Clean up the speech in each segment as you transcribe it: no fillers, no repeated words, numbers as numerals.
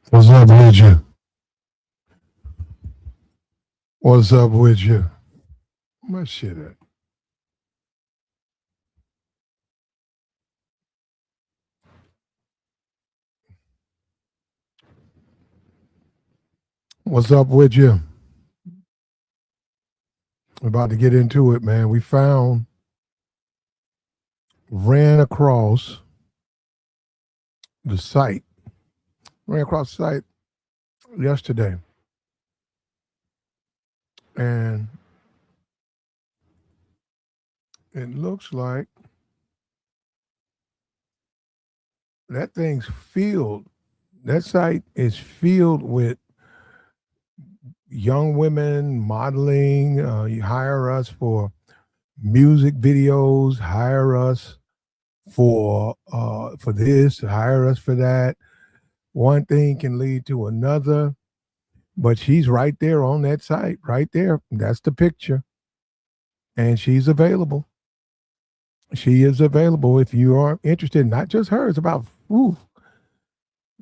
What's up with you? What's up with you? My shit at? What's up with you? We're about to get into it, man. Ran across the site, ran across the site yesterday, and it looks like that thing's filled. That site is filled with young women modeling. You hire us for music videos, hire us for this, hire us for that. One thing can lead to another, but she's right there on that site, right there. That's the picture. And she's available. She is available if you are interested. Not just her, it's about,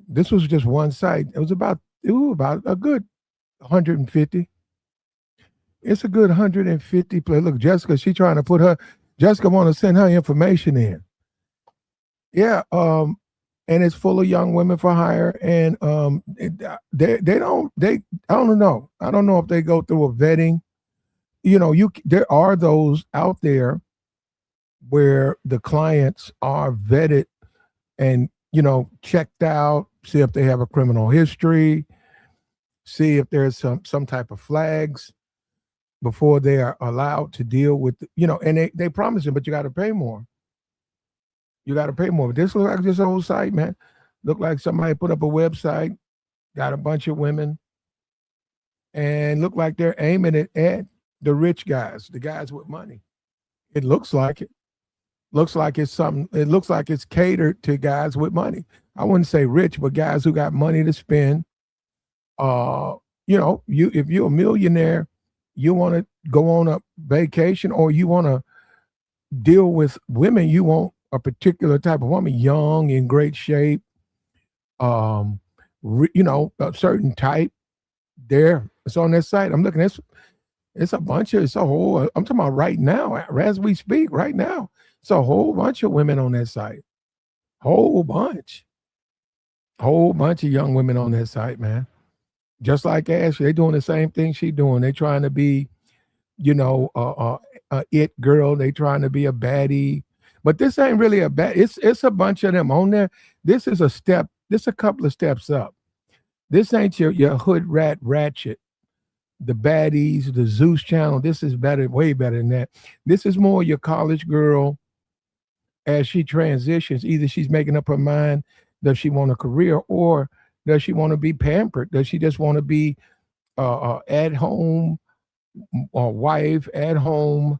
this was just one site. About a good 150. It's a good 150 play. Look, Jessica, she trying to Jessica want to send her information in. Yeah, and it's full of young women for hire, and I don't know. I don't know if they go through a vetting. There are those out there where the clients are vetted and checked out, see if they have a criminal history, see if there's some type of flags before they are allowed to deal with and they promise it, but you got to pay more. You got to pay more. But this looks like this whole site, man. Look like somebody put up a website, got a bunch of women, and look like they're aiming it at the rich guys, the guys with money. It looks like it. Looks like it's something. It looks like it's catered to guys with money. I wouldn't say rich, but guys who got money to spend. You if you're a millionaire, you want to go on a vacation or you want to deal with women, you want a particular type of woman, young, in great shape, a certain type. There, it's on that site. I'm looking at it's a bunch of it's a whole. I'm talking about right now, as we speak, right now. It's a whole bunch of women on that site. Whole bunch of young women on that site, man. Just like Ashley, they doing the same thing she doing. They trying to be, it girl. They trying to be a baddie, but this ain't really a bad. It's a bunch of them on there. This is a step. This a couple of steps up. This ain't your hood rat ratchet, the baddies, the Zeus channel. This is better, way better than that. This is more your college girl as she transitions. Either she's making up her mind, does she want a career, or does she want to be pampered? Does she just want to be at home, wife at home,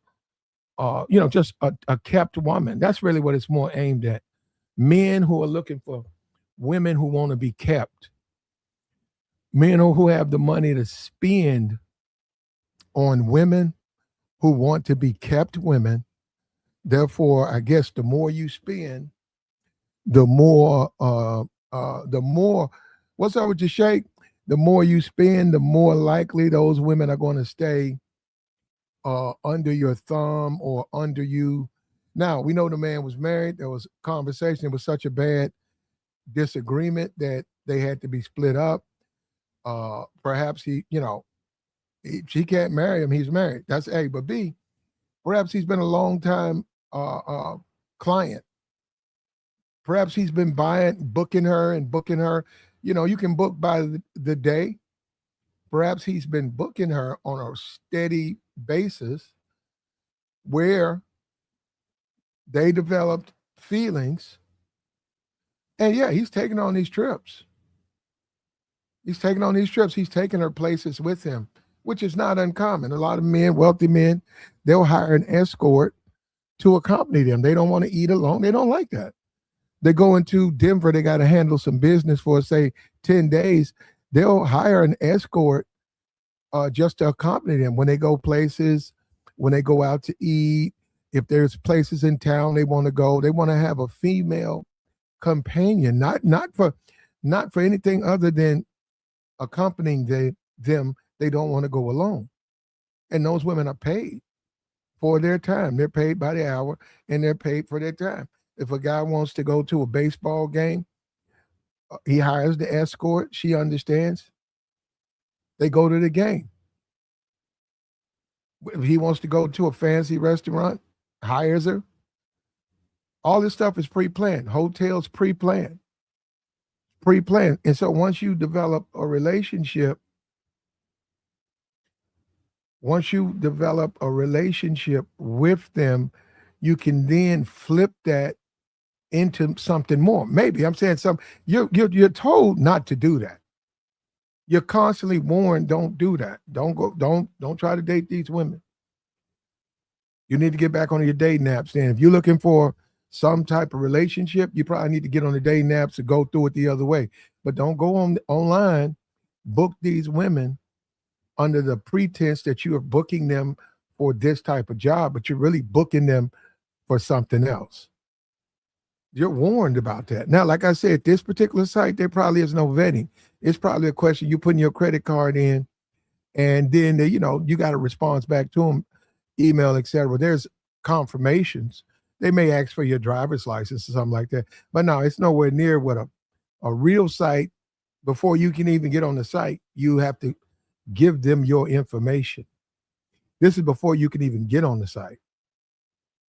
just a kept woman? That's really what it's more aimed at. Men who are looking for women who want to be kept, men who have the money to spend on women who want to be kept women. Therefore, I guess the more you spend, the more what's up with your shake? The more you spend, the more likely those women are going to stay under your thumb or under you. Now, we know the man was married. There was conversation. It was such a bad disagreement that they had to be split up. Perhaps she can't marry him. He's married. That's A. But B, perhaps he's been a long time client. Perhaps he's been booking her. You can book by the day. Perhaps he's been booking her on a steady basis where they developed feelings. And yeah, he's taking on these trips. He's taking on these trips. He's taking her places with him, which is not uncommon. A lot of men, wealthy men, they'll hire an escort to accompany them. They don't want to eat alone. They don't like that. They go into Denver, they got to handle some business for, say, 10 days. They'll hire an escort just to accompany them when they go places, when they go out to eat. If there's places in town they want to go, they want to have a female companion, not not for anything other than accompanying them. They don't want to go alone. And those women are paid for their time. They're paid by the hour and they're paid for their time. If a guy wants to go to a baseball game, he hires the escort. She understands. They go to the game. If he wants to go to a fancy restaurant, hires her. All this stuff is pre-planned. Hotels pre-planned. Pre-planned. And so once you develop a relationship, with them, you can then flip that into something more. Maybe I'm saying something. You're told not to do that. You're constantly warned, don't do that. Don't try to date these women. You need to get back on your dating apps. Then if you're looking for some type of relationship, you probably need to get on the dating apps to go through it the other way. But don't go online, book these women under the pretense that you are booking them for this type of job, but you're really booking them for something else. You're warned about that. Now, like I said, this particular site, there probably is no vetting. It's probably a question you putting your credit card in, and then you got a response back to them, email, etc. There's confirmations. They may ask for your driver's license or something like that. But no, it's nowhere near what a real site. Before you can even get on the site, you have to give them your information. This is before you can even get on the site.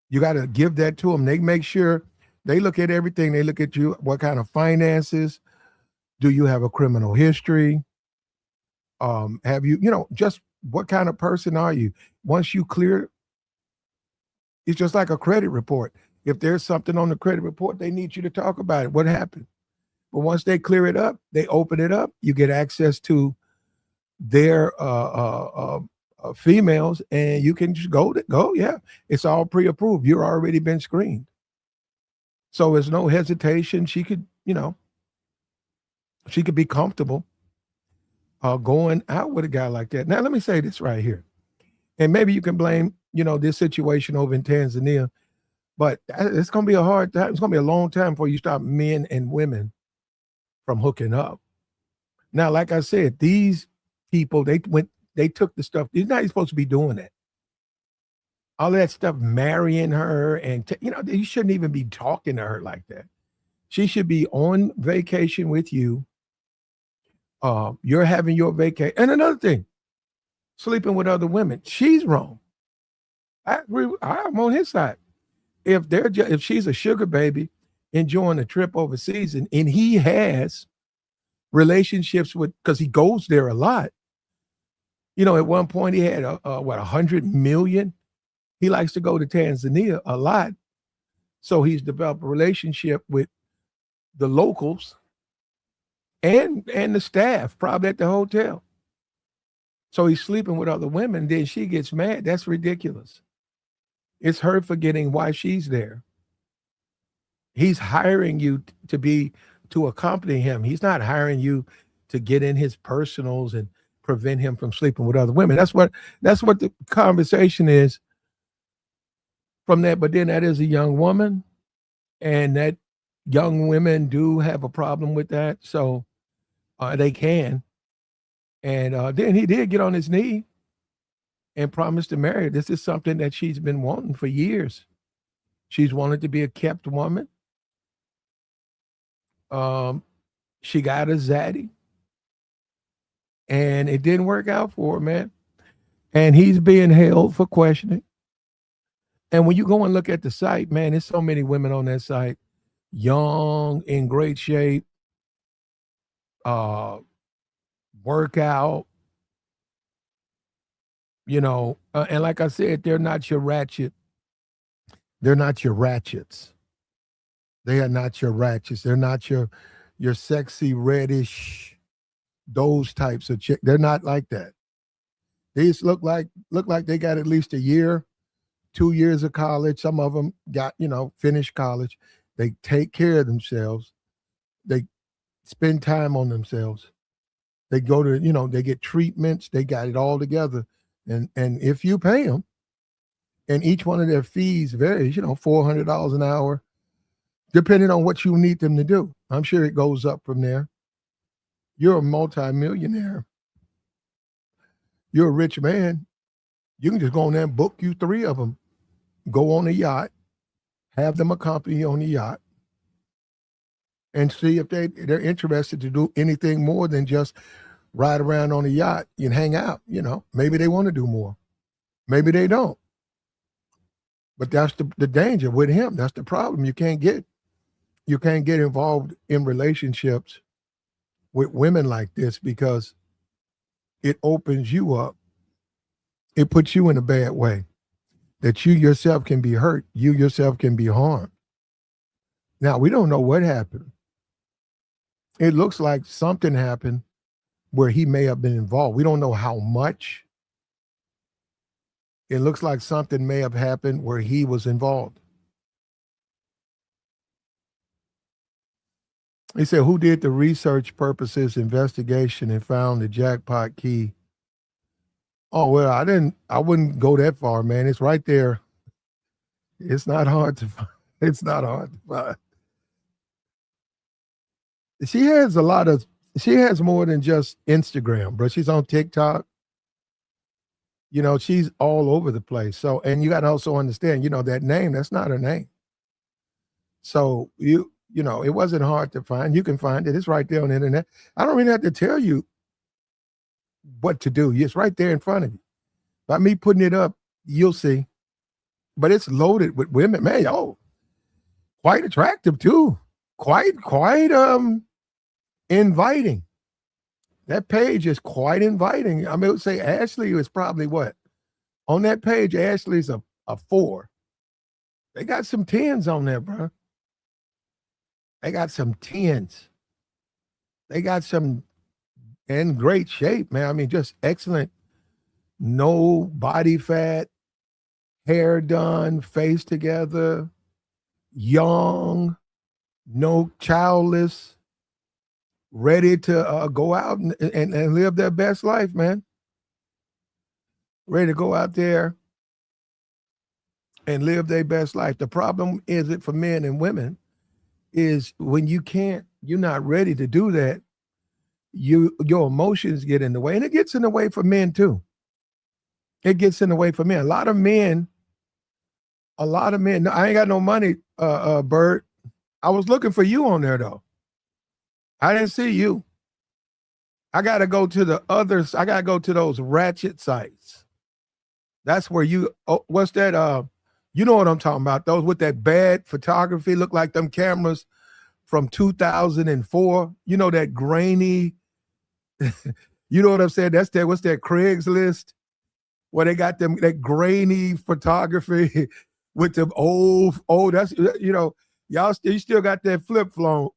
You got to give that to them. They make sure they look at everything. They look at you, what kind of finances, do you have a criminal history? Have you, just what kind of person are you? Once you clear, it's just like a credit report. If there's something on the credit report, they need you to talk about it. What happened? But once they clear it up, they open it up, you get access to their females, and you can just go. Yeah, it's all pre-approved. You're already been screened. So there's no hesitation. She could be comfortable going out with a guy like that. Now, let me say this right here. And maybe you can blame, this situation over in Tanzania, but it's going to be a hard time. It's going to be a long time before you stop men and women from hooking up. Now, like I said, these people, they took the stuff. You're not supposed to be doing that. All that stuff, marrying her, and you shouldn't even be talking to her like that. She should be on vacation with you. You're having your vacation. And another thing, sleeping with other women. She's wrong. I agree. I'm on his side. If she's a sugar baby enjoying a trip overseas, and he has relationships with, because he goes there a lot. At one point he had 100 million. He likes to go to Tanzania a lot. So he's developed a relationship with the locals and the staff, probably at the hotel. So he's sleeping with other women. Then she gets mad. That's ridiculous. It's her forgetting why she's there. He's hiring you to accompany him. He's not hiring you to get in his personals and prevent him from sleeping with other women. That's what the conversation is from that. But then that is a young woman, and that young women do have a problem with that. So they can. And then he did get on his knee and promised to marry her. This is something that she's been wanting for years. She's wanted to be a kept woman. She got a zaddy, and it didn't work out for her, man. And he's being held for questioning. And when you go and look at the site, man, there's so many women on that site, young, in great shape, workout, and like I said, they're not your ratchet. They're not your ratchets. They are not your ratchets. They're not your sexy reddish, those types of chicks. They're not like that. These look like they got at least a year, 2 years of college. Some of them got, finished college. They take care of themselves. They spend time on themselves. They go to, they get treatments. They got it all together. And if you pay them, and each one of their fees varies, $400 an hour, depending on what you need them to do. I'm sure it goes up from there. You're a multimillionaire. You're a rich man. You can just go on there and book you 3 of them. Go on a yacht, have them accompany you on the yacht, and see if they're interested to do anything more than just ride around on a yacht and hang out. Maybe they want to do more. Maybe they don't. But that's the danger with him. That's the problem. You can't get involved in relationships with women like this because it opens you up. It puts you in a bad way that you yourself can be hurt. You yourself can be harmed. Now, we don't know what happened. It looks like something happened where he may have been involved. We don't know how much. It looks like something may have happened where he was involved. He said, who did the research purposes investigation and found the jackpot key? Oh, well, I wouldn't go that far, man. It's right there. It's not hard to find. It's not hard to find. She has more than just Instagram, bro. She's on TikTok. She's all over the place. So, and you got to also understand, that name, that's not her name. So it wasn't hard to find. You can find it. It's right there on the internet. I don't really have to tell you what to do. It's right there in front of you. By me putting it up, you'll see. But it's loaded with women, man. Oh, quite attractive too. Quite inviting. That page is quite inviting. I would say Ashley is probably what? On that page, Ashley's a 4. They got some 10s on there, bro. They got some 10s. They got some in great shape, man. Just excellent. No body fat, hair done, face together, young, no childless, ready to go out and live their best life, man. Ready to go out there and live their best life. The problem is it for men and women is when you're not ready to do that, your emotions get in the way. And it gets in the way for men too. It gets in the way for men. A lot of men, no, I ain't got no money, Bert. I was looking for you on there though. I didn't see you. I got to go to the others. I got to go to those ratchet sites. That's where what's that? You know what I'm talking about. Those with that bad photography, look like them cameras from 2004. That grainy, you know what I'm saying? What's that Craigslist? Where they got that grainy photography with them old, that's, you still got that flip phone,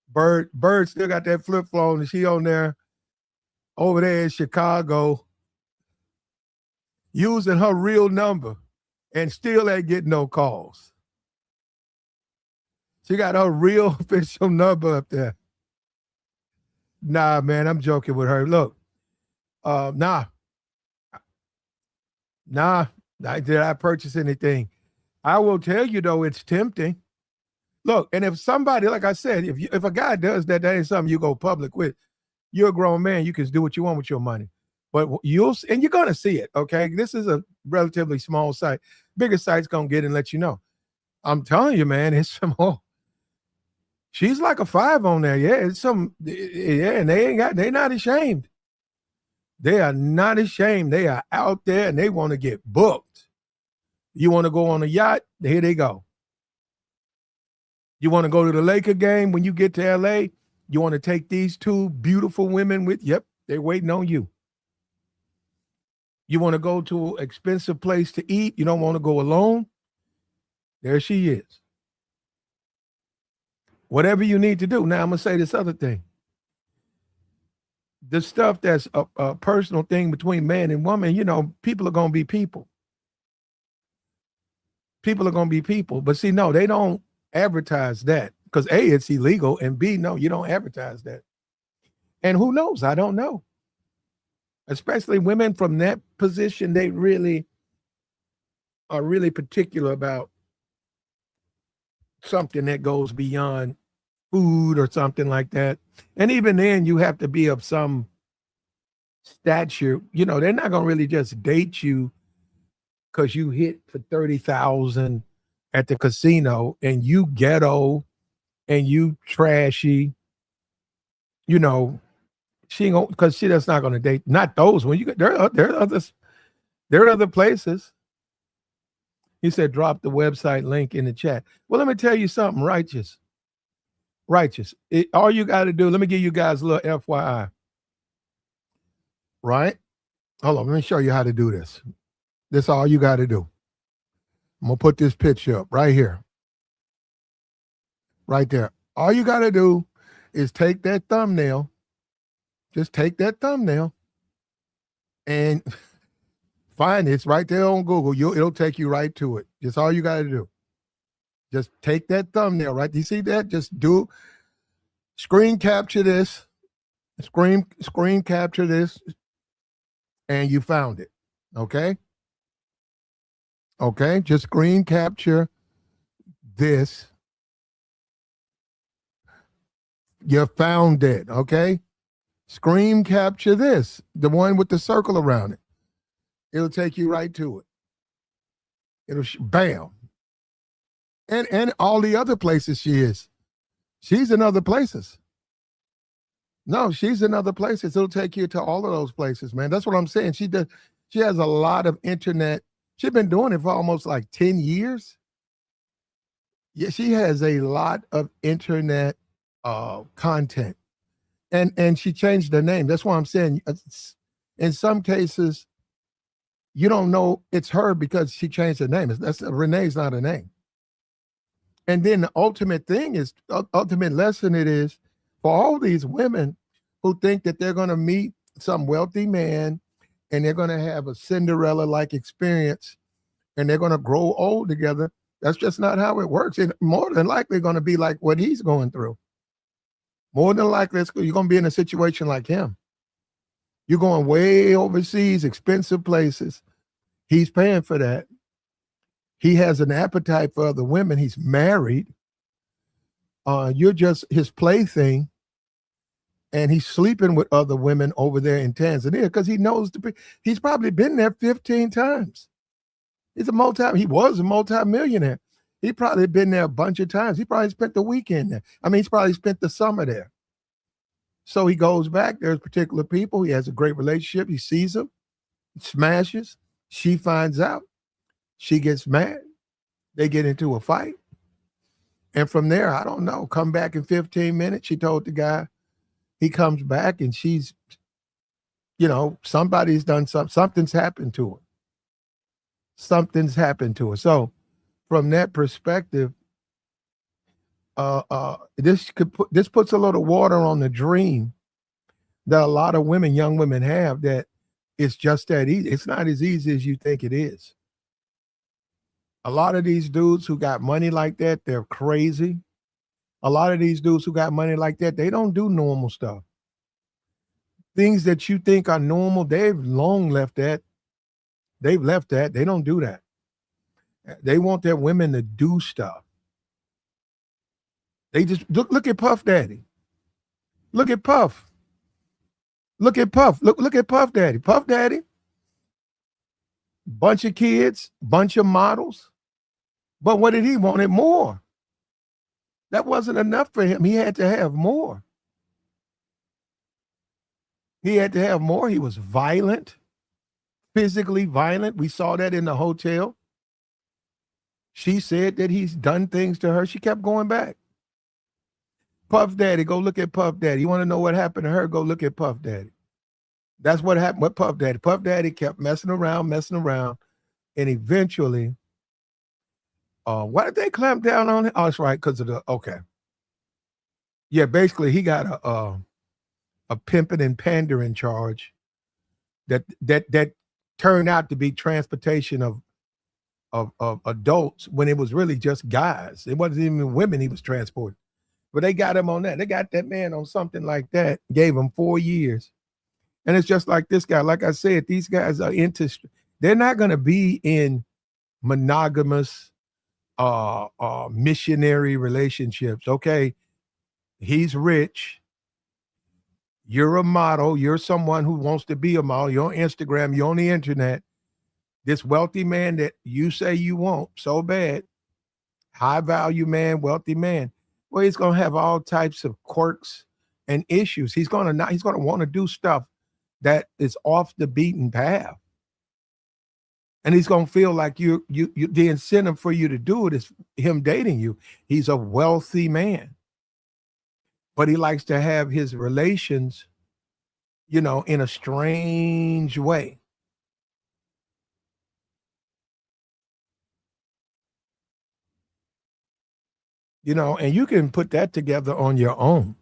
Bird still got that flip phone, and she on there over there in Chicago using her real number and still ain't getting no calls. She got her real official number up there. Nah, man, I'm joking with her. Look, nah. Did I purchase anything? I will tell you though, it's tempting. Look, and if somebody, like I said, if a guy does that, that ain't something you go public with. You're a grown man. You can do what you want with your money. But you're going to see it, okay? This is a relatively small site. Bigger site's going to get and let you know. I'm telling you, man, it's some more. She's like a 5 on there. Yeah, and they're not ashamed. They are not ashamed. They are out there and they want to get booked. You want to go on a yacht? Here they go. You want to go to the Laker game when you get to LA? You want to take these 2 beautiful women with? Yep, they're waiting on you. You want to go to an expensive place to eat? You don't want to go alone? There she is. Whatever you need to do. Now, I'm going to say this other thing. The stuff that's a personal thing between man and woman, people are going to be people. People are going to be people. But see, no, they don't advertise that because A, it's illegal, and B, no, you don't advertise that. And who knows? I don't know. Especially women from that position, they really are really particular about something that goes beyond food or something like that. And even then, you have to be of some stature. You know, they're not gonna really just date you because you hit for 30,000 at the casino and you ghetto and you trashy. You know, she ain't gonna, because she that's not gonna date. Not those. When you get there are other places. He said, drop the website link in the chat. Well, let me tell you something, righteous. Righteous. All you got to do, let me give you guys a little FYI. Right? Hold on, let me show you how to do this. This is all you got to do. I'm going to put this picture up right here. Right there. All you got to do is take that thumbnail. Just take that thumbnail and find it. It's right there on Google. It'll take you right to it. Just all you got to do. Just take that thumbnail, right? You see that? Just screen capture this. Screen capture this. And you found it. Okay? Okay? Just screen capture this. You found it. Okay? Screen capture this. The one with the circle around it. It'll take you right to it. It'll bam. And all the other places she is. She's in other places. No, she's in other places. It'll take you to all of those places, man. That's what I'm saying. She has a lot of internet. She's been doing it for almost like 10 years. Yeah, she has a lot of internet content. And she changed her name. That's why I'm saying in some cases, you don't know it's her because she changed her name. Renee's not a name. And then the ultimate lesson it is for all these women who think that they're going to meet some wealthy man and they're going to have a Cinderella-like experience and they're going to grow old together. That's just not how it works. It's more than likely going to be like what he's going through. More than likely, you're going to be in a situation like him. You're going way overseas, expensive places. He's paying for that. He has an appetite for other women. He's married. You're just his plaything. And he's sleeping with other women over there in Tanzania because he knows he's probably been there 15 times. He was a multi-millionaire. He probably been there a bunch of times. He probably spent the weekend there. I mean, he's probably spent the summer there. So he goes back. There's particular people. He has a great relationship. He sees them, smashes. She finds out. She gets mad. They get into a fight. And from there, I don't know, come back in 15 minutes. She told the guy. He comes back and she's, somebody's done something's happened to her. Something's happened to her. So from that perspective, this puts a little water on the dream that a lot of young women have, that it's just that easy. It's not as easy as you think it is. A lot of these dudes who got money like that, they're crazy. A lot of these dudes who got money like that, they don't do normal stuff. Things that you think are normal, they've long left that. They've left that. They don't do that. They want their women to do stuff. They just look at Puff Daddy. Look at Puff. Look at Puff. Look at Puff Daddy. Puff Daddy, bunch of kids, bunch of models. But what did he wanted? More. That wasn't enough for him. He had to have more. He had to have more. He was violent, physically violent. We saw that in the hotel. She said that he's done things to her. She kept going back. Puff Daddy, go look at Puff Daddy. You want to know what happened to her? Go look at Puff Daddy. That's what happened with Puff Daddy. Puff Daddy kept messing around. And eventually, why did they clamp down on it? Oh, that's right, because of okay. Yeah, basically he got a pimping and pandering charge that turned out to be transportation of adults when it was really just guys. It wasn't even women he was transporting. But they got him on that. They got that man on something like that, gave him 4 years. And it's just like this guy. Like I said, these guys are they're not going to be in monogamous missionary relationships. Okay. He's rich. You're a model. You're someone who wants to be a model. You're on Instagram. You're on the internet. This wealthy man that you say you want so bad, high value man, wealthy man. Well, he's gonna have all types of quirks and issues. He's gonna want to do stuff that is off the beaten path. And he's gonna feel like you the incentive for you to do it is him dating you. He's a wealthy man, but he likes to have his relations, in a strange way. And you can put that together on your own.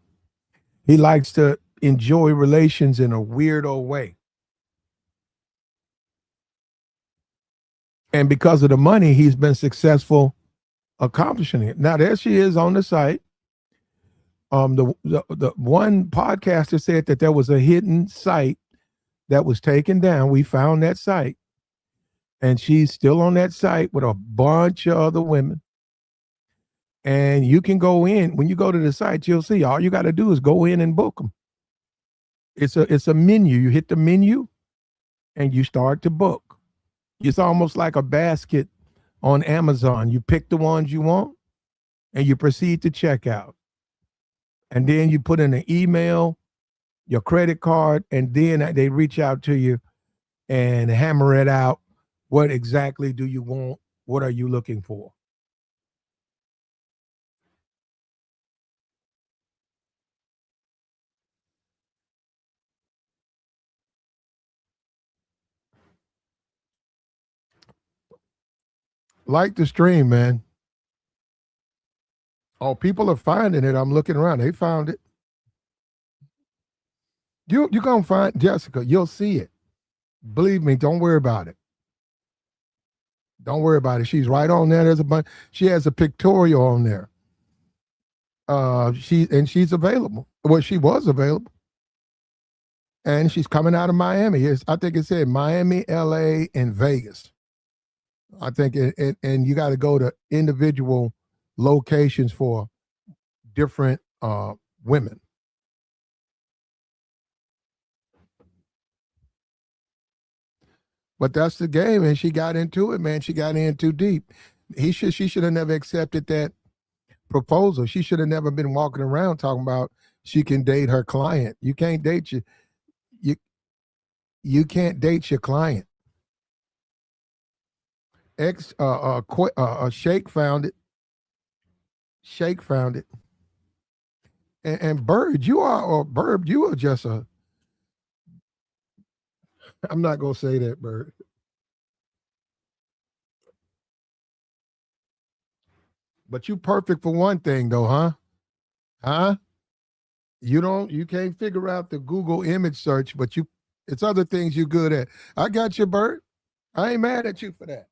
He likes to enjoy relations in a weirdo way. And because of the money, he's been successful accomplishing it. Now there she is on the site. The one podcaster said that there was a hidden site that was taken down. We found that site, and she's still on that site with a bunch of other women. And you can go in. When you go to the site, you'll see all you got to do is go in and book them. It's a menu. You hit the menu, and you start to book. It's almost like a basket on Amazon. You pick the ones you want, and you proceed to check out. And then you put in an email, your credit card, and then they reach out to you and hammer it out. What exactly do you want? What are you looking for? Like the stream, man. Oh, people are finding it. I'm looking around. They found it. You're gonna find Jessica. You'll see it. Believe me. Don't worry about it. Don't worry about it. She's right on there. There's a bunch. She has a pictorial on there. She's available. Well, she was available, and she's coming out of Miami. I think it said Miami, L.A., and Vegas. I think, and you got to go to individual locations for different women. But that's the game, and she got into it, man. She got in too deep. She should have never accepted that proposal. She should have never been walking around talking about she can date her client. You can't date you you can't date your client. Shake found it. Shake found it. And Bird, you are just a. I'm not gonna say that, Bird. But you perfect for one thing, though, huh? Huh? You can't figure out the Google image search, but it's other things you're good at. I got you, Bert. I ain't mad at you for that.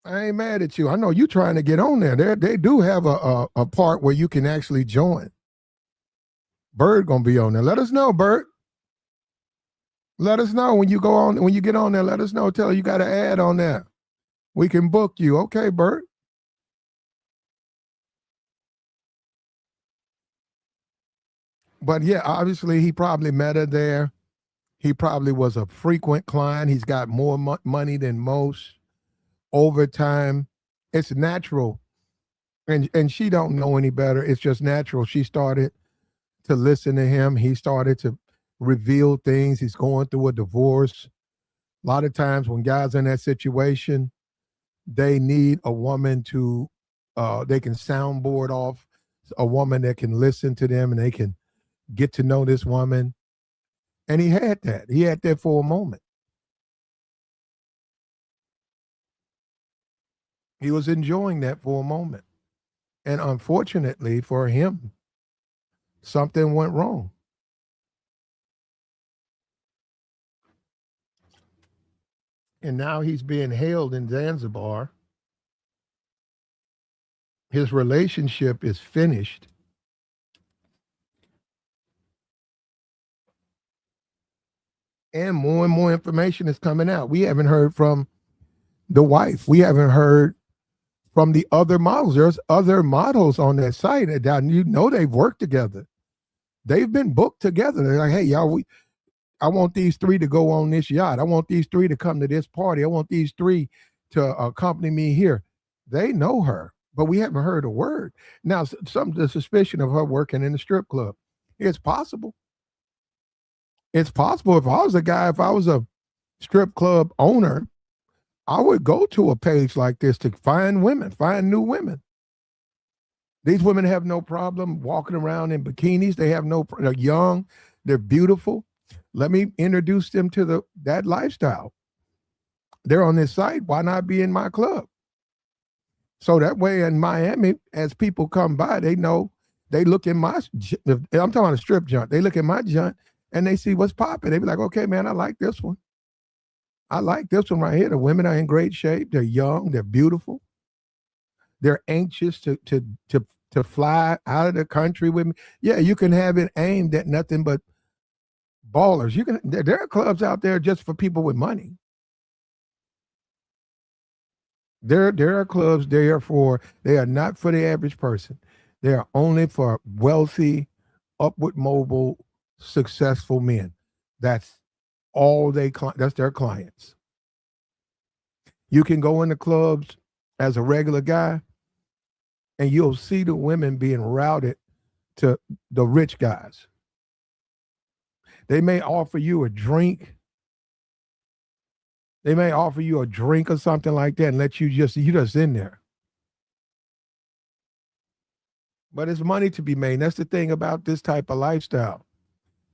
I ain't mad at you. I know you trying to get on there. They do have a part where you can actually join. Bird gonna be on there. Let us know, Bert. Let us know when you get on there. Let us know. Tell her you got an ad on there. We can book you. Okay, Bert. But yeah, obviously he probably met her there. He probably was a frequent client. He's got more money than most. Over time, it's natural, and she don't know any better. It's just natural. She started to listen to him. He started to reveal things. He's going through a divorce. A lot of times when guys are in that situation, they need a woman to they can soundboard off a woman that can listen to them and they can get to know this woman. And he had that. He had that for a moment. He was enjoying that for a moment. And unfortunately for him, something went wrong. And now he's being hailed in Zanzibar. His relationship is finished. And more information is coming out. We haven't heard from the wife. We haven't heard from the other models. There's other models on that site that you know they've worked together. They've been booked together. They're like, hey, y'all, I want these three to go on this yacht. I want these three to come to this party. I want these three to accompany me here. They know her, but we haven't heard a word. Now, the suspicion of her working in the strip club. It's possible. It's possible. If I was a guy, if I was a strip club owner, I would go to a page like this to find women, find new women. These women have no problem walking around in bikinis. They have no, they're young, they're beautiful. Let me introduce them to that lifestyle. They're on this site. Why not be in my club? So that way in Miami, as people come by, they know, they look in my, I'm talking about a strip joint. They look at my joint and they see what's popping. They be like, okay, man, I like this one. I like this one right here. The women are in great shape. They're young. They're beautiful. They're anxious to fly out of the country with me. Yeah, you can have it aimed at nothing but ballers. There are clubs out there just for people with money. There are clubs there they are not for the average person. They are only for wealthy, upward mobile, successful men. That's that's their clients. You can go into clubs as a regular guy and you'll see the women being routed to the rich guys. They may offer you a drink. They may offer you a drink or something like that and let you just in there. But it's money to be made. That's the thing about this type of lifestyle.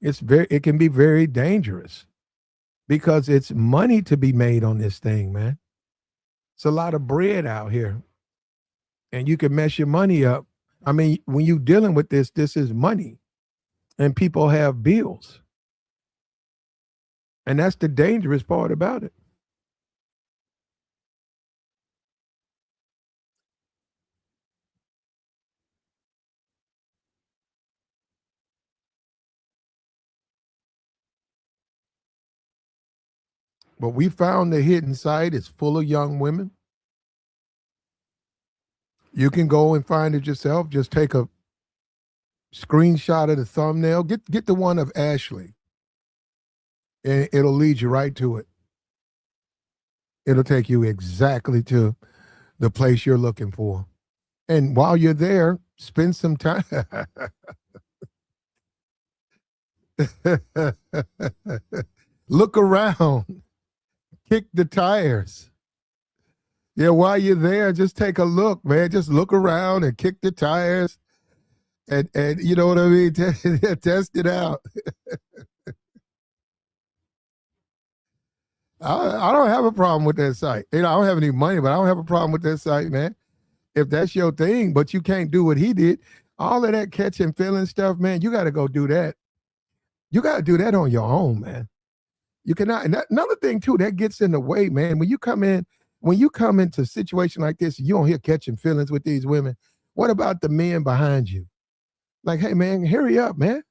It can be very dangerous because it's money to be made on this thing, man. It's a lot of bread out here. And you can mess your money up. I mean, when you're dealing with this is money. And people have bills. And that's the dangerous part about it. But we found the hidden site is full of young women. You can go and find it yourself. Just take a screenshot of the thumbnail. Get the one of Ashley. And it'll lead you right to it. It'll take you exactly to the place you're looking for. And while you're there, spend some time. Look around. Kick the tires. Yeah, while you're there, just take a look, man. Just look around and kick the tires. And you know what I mean? Test it out. I don't have a problem with that site. I don't have any money, but I don't have a problem with that site, man. If that's your thing, but you can't do what he did, all of that catching feeling stuff, man, you got to go do that. You got to do that on your own, man. You cannot. And another thing too, that gets in the way, man. When you come into a situation like this, you don't hear catching feelings with these women. What about the men behind you? Like, hey, man, hurry up, man.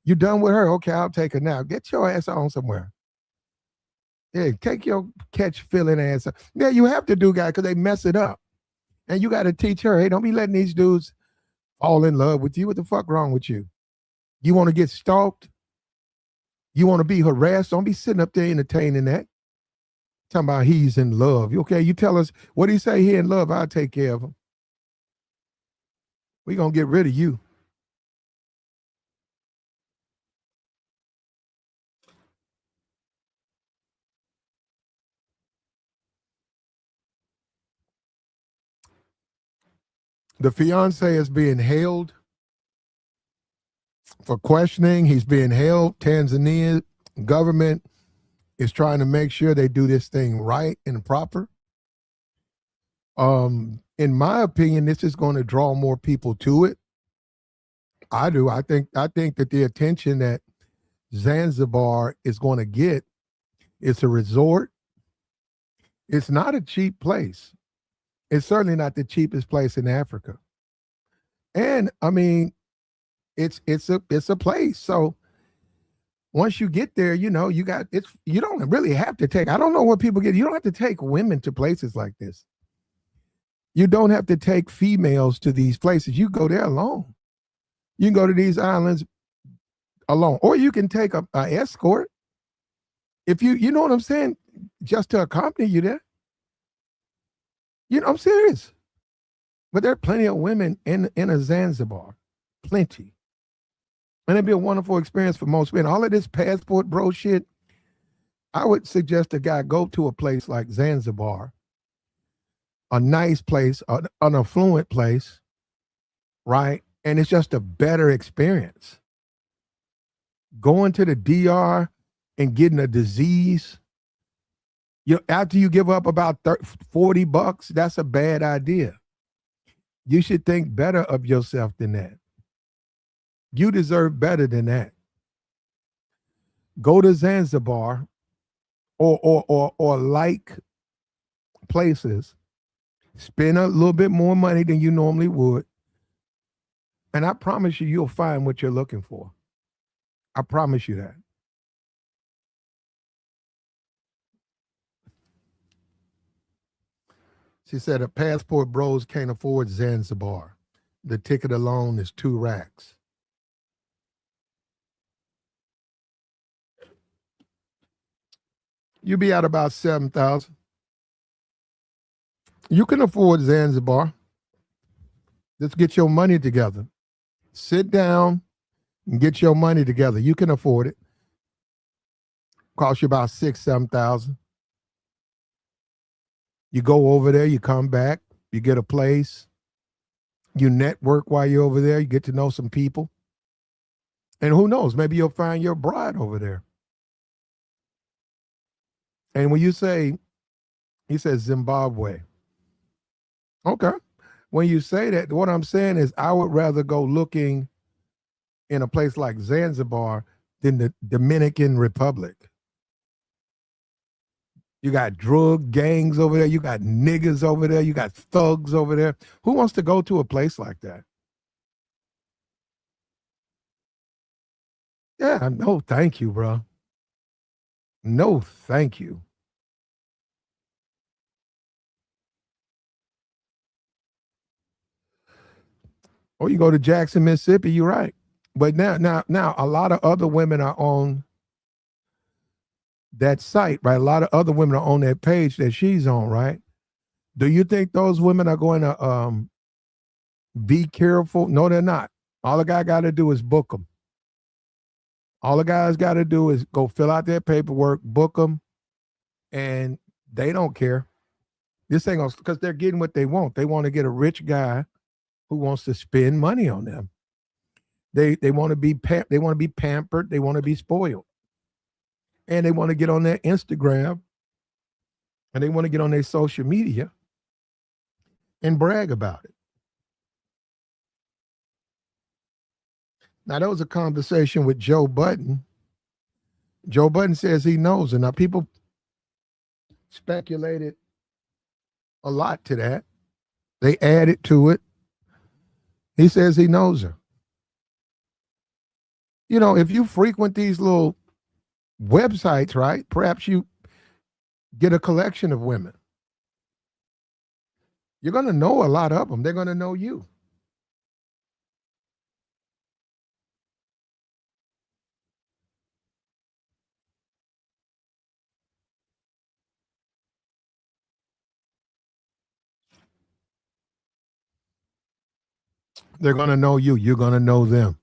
You done with her? Okay, I'll take her now. Get your ass on somewhere. Yeah, take your catch feeling ass. Yeah, you have to do, guys, because they mess it up. And you got to teach her, hey, don't be letting these dudes fall in love with you. What the fuck wrong with you? You want to get stalked? You want to be harassed? Don't be sitting up there entertaining that. Talking about he's in love. Okay, you tell us, what do you say he in love? I'll take care of him. We're going to get rid of you. The fiance is being held for questioning. He's being held. Tanzania government is trying to make sure they do this thing right and proper. In my opinion, this is going to draw more people to it. I do. I think that the attention that Zanzibar is going to get, it's a resort. It's not a cheap place. It's certainly not the cheapest place in Africa. And I mean, it's a place. So once you get there, you know, you don't really have to take, I don't know what people get. You don't have to take women to places like this. You don't have to take females to these places. You go there alone. You can go to these islands alone, or you can take a escort. If you know what I'm saying, just to accompany you there. I'm serious. But there are plenty of women in a Zanzibar, plenty, and it'd be a wonderful experience for most men. All of this passport bro shit, I would suggest a guy go to a place like Zanzibar, a nice place, an affluent place, right? And it's just a better experience. Going to the DR and getting a disease, after you give up about $40, that's a bad idea. You should think better of yourself than that. You deserve better than that. Go to Zanzibar or like places, spend a little bit more money than you normally would, and I promise you'll find what you're looking for. I promise you that. She said, "A passport bros can't afford Zanzibar. The ticket alone is 2 racks." You be at about 7,000. You can afford Zanzibar. Just get your money together. Sit down and get your money together. You can afford it. Cost you about 6,000-7,000. You go over there, you come back, you get a place, you network while you're over there, you get to know some people. And who knows, maybe you'll find your bride over there. And when you say, he says Zimbabwe. Okay. When you say that, what I'm saying is I would rather go looking in a place like Zanzibar than the Dominican Republic. You got drug gangs over there. You got niggas over there. You got thugs over there. Who wants to go to a place like that? Yeah, no, thank you, bro. No, thank you. Or you go to Jackson, Mississippi. You're right. But now, a lot of other women are on that site, right? A lot of other women are on that page that she's on, right? Do you think those women are going to be careful? No, they're not. All the guy got to do is book them. All the guys got to do is go fill out their paperwork, book them, and they don't care. This ain't gonna, because they're getting what they want. They want to get a rich guy who wants to spend money on them. They want to be they want to be pampered. They want to be spoiled, and they want to get on their Instagram, and they want to get on their social media and brag about it. Now, there was a conversation with Joe Budden. Joe Budden says he knows, and now people speculated a lot to that. They added to it. He says he knows her. If you frequent these little websites, right, perhaps you get a collection of women. You're going to know a lot of them. They're going to know you. They're going to know you. You're going to know them.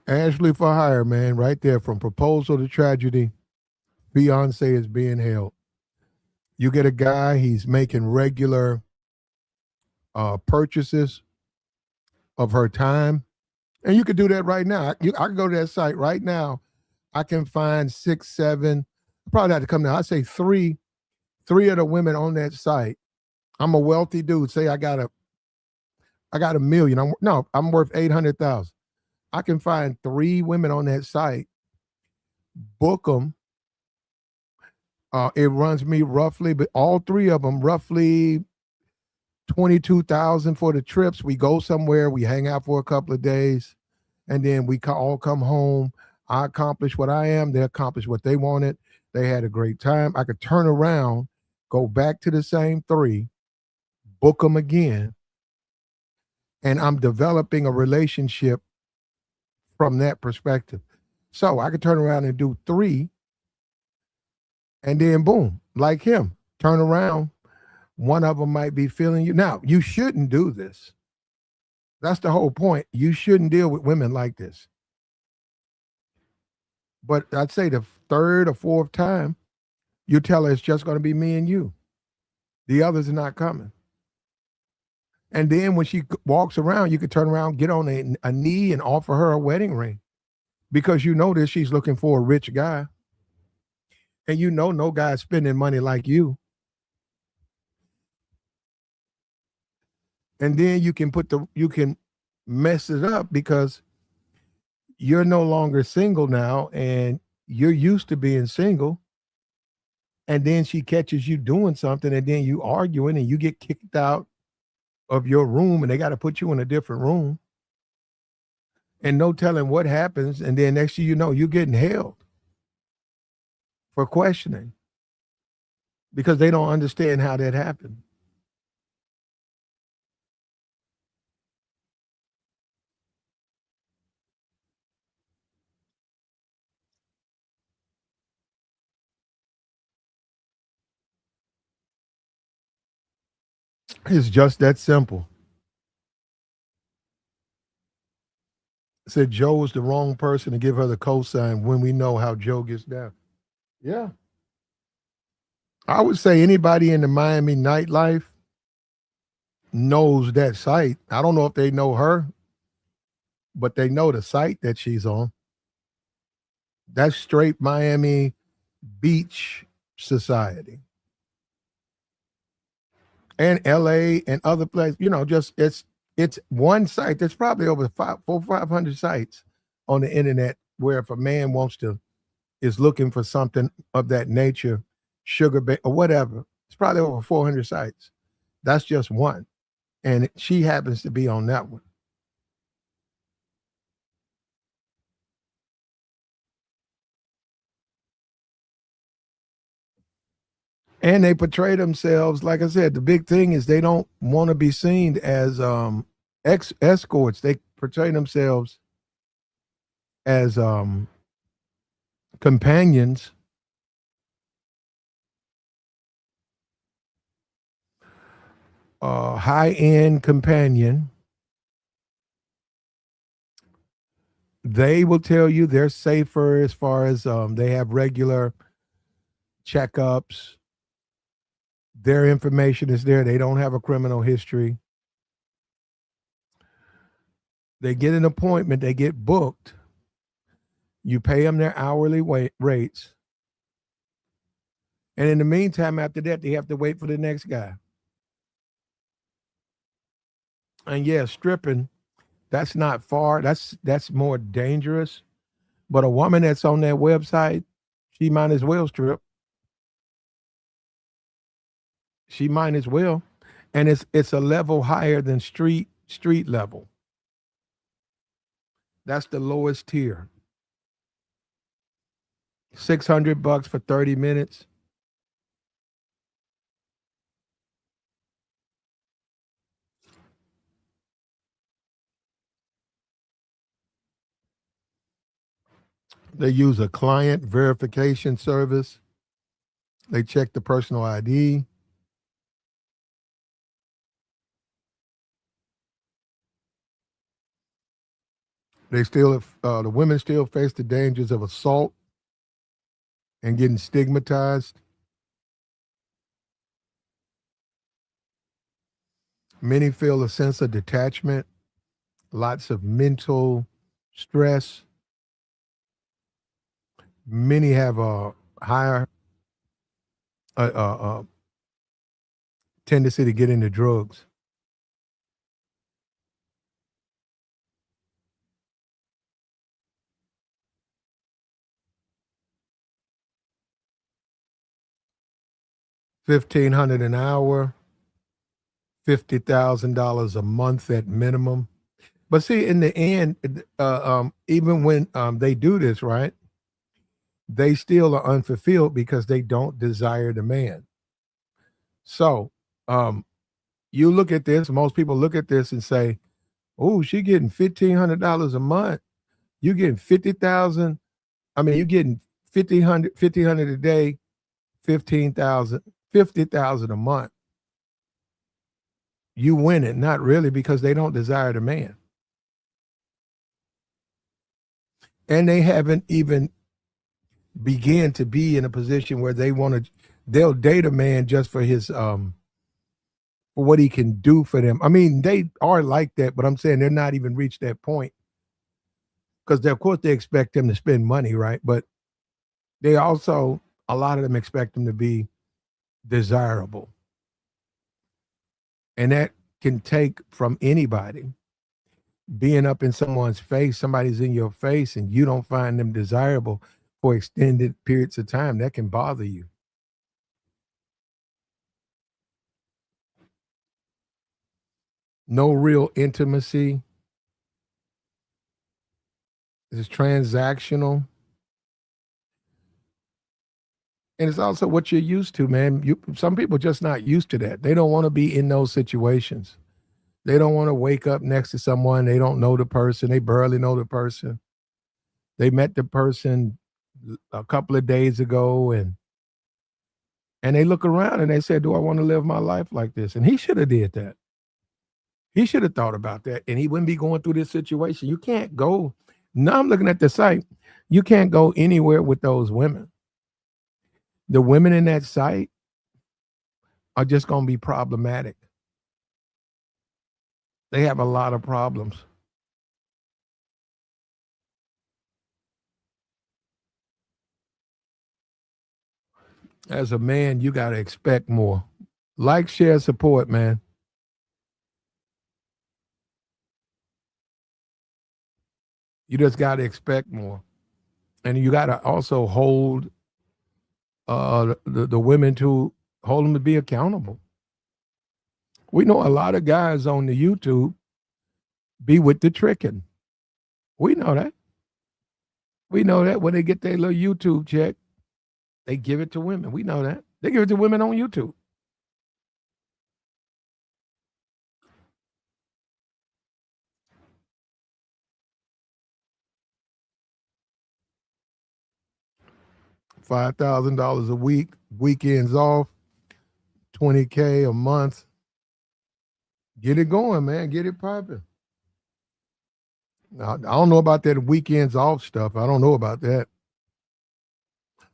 Ashley for hire, man, right there. From proposal to tragedy, Fiancé is being held. You get a guy, he's making regular purchases of her time. And you could do that right now. I can go to that site right now. I can find 6, 7, probably have to come down. I'd say three of the women on that site. I'm a wealthy dude. Say I got a million. I'm worth 800,000. I can find 3 women on that site, book them. It runs me roughly, but all 3 of them roughly 22,000 for the trips. We go somewhere, we hang out for a couple of days, and then we all come home. I accomplish what I am. They accomplish what they wanted. They had a great time. I could turn around go back to the same three, book them again, and I'm developing a relationship from that perspective. So I could turn around and do three, and then boom, like him, turn around. One of them might be feeling you. Now, you shouldn't do this. That's the whole point. You shouldn't deal with women like this. But I'd say the third or fourth time, you tell her it's just going to be me and you. The others are not coming. And then when she walks around, you could turn around, get on a knee and offer her a wedding ring because you know that she's looking for a rich guy. And you know no guy's spending money like you. And then you can you can mess it up because you're no longer single now and you're used to being single. And then she catches you doing something and then you arguing and you get kicked out of your room and they got to put you in a different room. And no telling what happens. And then next thing you know, you're getting held for questioning because they don't understand how that happened. It's just that simple. Said Joe was the wrong person to give her the cosign when we know how Joe gets down. Yeah. I would say anybody in the Miami nightlife knows that site. I don't know if they know her, but they know the site that she's on. That's straight Miami Beach society. And LA and other places, just it's one site. There's probably over 500 sites on the internet where if a man is looking for something of that nature, or whatever, it's probably over 400 sites. That's just one. And she happens to be on that one. And they portray themselves, like I said, the big thing is they don't want to be seen as escorts. They portray themselves as companions. High-end companion. They will tell you they're safer as far as they have regular checkups. Their information is there. They don't have a criminal history. They get an appointment. They get booked. You pay them their hourly rates. And in the meantime, after that, they have to wait for the next guy. And yeah, stripping, that's not far. That's more dangerous. But a woman that's on that website, she might as well strip. She might as well. And it's a level higher than street level. That's the lowest tier. $600 for 30 minutes. They use a client verification service. They check the personal ID. The women still face the dangers of assault and getting stigmatized. Many feel a sense of detachment, lots of mental stress. Many have a higher tendency to get into drugs. $1,500 an hour, $50,000 a month at minimum. But see, in the end, even when they do this, right, they still are unfulfilled because they don't desire the man. So, um, you look at this, most people look at this and say, "Oh, she getting $1,500 a month. You getting 50,000. I mean, you getting 50 hundred a day, 15,000, 50,000 a month. You win it." Not really, because they don't desire the man. And they haven't even began to be in a position where they'll date a man just for his for what he can do for them. I mean, they are like that, but I'm saying they're not even reached that point, because of course they expect them to spend money, right? But they also, a lot of them expect them to be desirable. And that can take from anybody. Being up in someone's face, somebody's in your face and you don't find them desirable for extended periods of time, that can bother you. No real intimacy. It's transactional. And it's also what you're used to, man. Some people just not used to that. They don't want to be in those situations. They don't want to wake up next to someone. They don't know the person. They barely know the person. They met the person a couple of days ago, and they look around and they say, "Do I want to live my life like this?" And he should have did that. He should have thought about that, and he wouldn't be going through this situation. You can't go. Now I'm looking at the site. You can't go anywhere with those women. The women in that site are just going to be problematic. They have a lot of problems. As a man, you got to expect more. Like, share, support, man. You just got to expect more. And you got to also hold the women to hold them to be accountable. We know a lot of guys on the YouTube be with the tricking. We know that. We know that when they get their little YouTube check, they give it to women. We know that. They give it to women on YouTube. $5,000 a week, weekends off, 20K a month. Get it going, man. Get it popping. I don't know about that weekends off stuff. I don't know about that.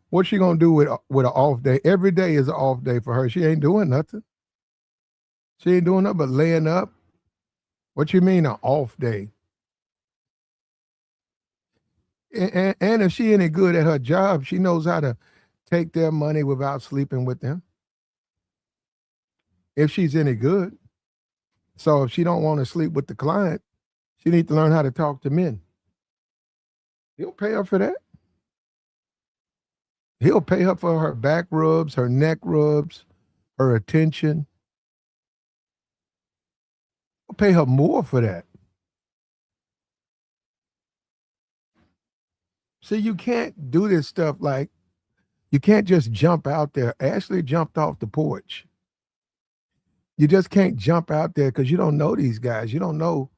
What's she gonna do with an off day? Every day is an off day for her. She ain't doing nothing. She ain't doing nothing but laying up. What you mean an off day? And if she any good at her job, she knows how to take their money without sleeping with them. If she's any good. So if she don't want to sleep with the client, she needs to learn how to talk to men. He'll pay her for that. He'll pay her for her back rubs, her neck rubs, her attention. He'll pay her more for that. See, you can't do this stuff like you can't just jump out there. Ashley jumped off the porch. You just can't jump out there because you don't know these guys. You don't know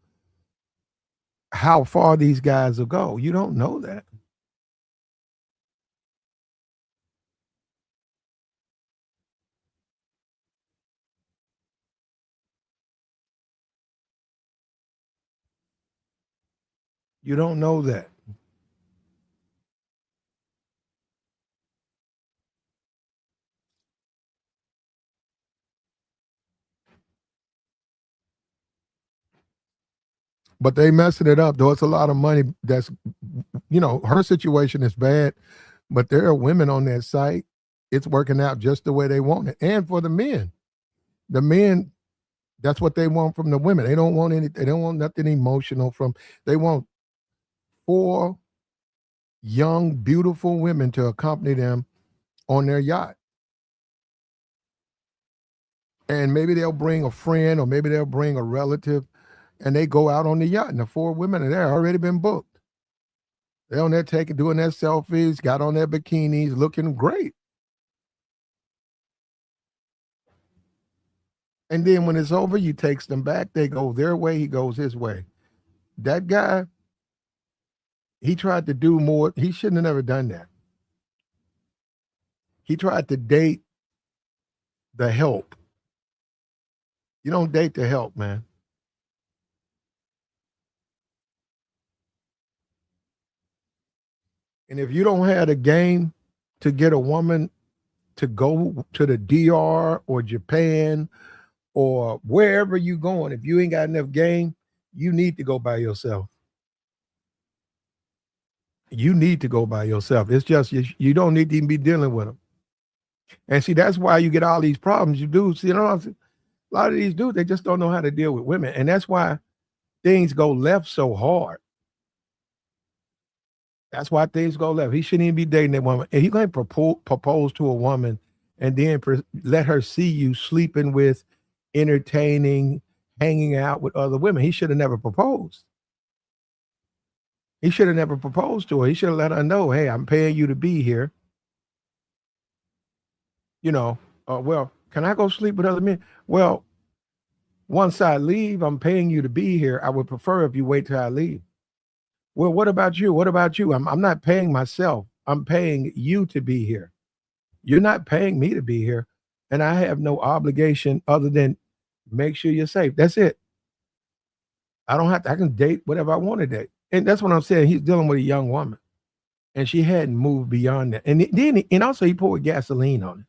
how far these guys will go. You don't know that. You don't know that. But they messing it up, though. It's a lot of money. Her situation is bad, but there are women on that site. It's working out just the way they want it. And for the men, that's what they want from the women. They don't want any. They don't want nothing emotional from. They want four young, beautiful women to accompany them on their yacht. And maybe they'll bring a friend or maybe they'll bring a relative and they go out on the yacht and the four women are there already been booked. They're on there doing their selfies, got on their bikinis, looking great. And then when it's over, you takes them back. They go their way, he goes his way. That guy, he tried to do more. He shouldn't have never done that. He tried to date the help. You don't date the help, man. And if you don't have the game to get a woman to go to the DR or Japan or wherever you going, if you ain't got enough game, you need to go by yourself. You need to go by yourself. It's just you don't need to even be dealing with them. And see, that's why you get all these problems. You do see, a lot of these dudes, they just don't know how to deal with women, and that's why things go left so hard. That's why things go left. He shouldn't even be dating that woman. And he going to propose to a woman and then let her see you sleeping with, entertaining, hanging out with other women. He should have never proposed. He should have never proposed to her. He should have let her know, hey, I'm paying you to be here. Well, can I go sleep with other men? Well, once I leave, I'm paying you to be here. I would prefer if you wait till I leave. Well, what about you? What about you? I'm not paying myself. I'm paying you to be here. You're not paying me to be here. And I have no obligation other than make sure you're safe. That's it. I don't have to, I can date whatever I want to date. And that's what I'm saying. He's dealing with a young woman. And she hadn't moved beyond that. And then, and also he poured gasoline on it.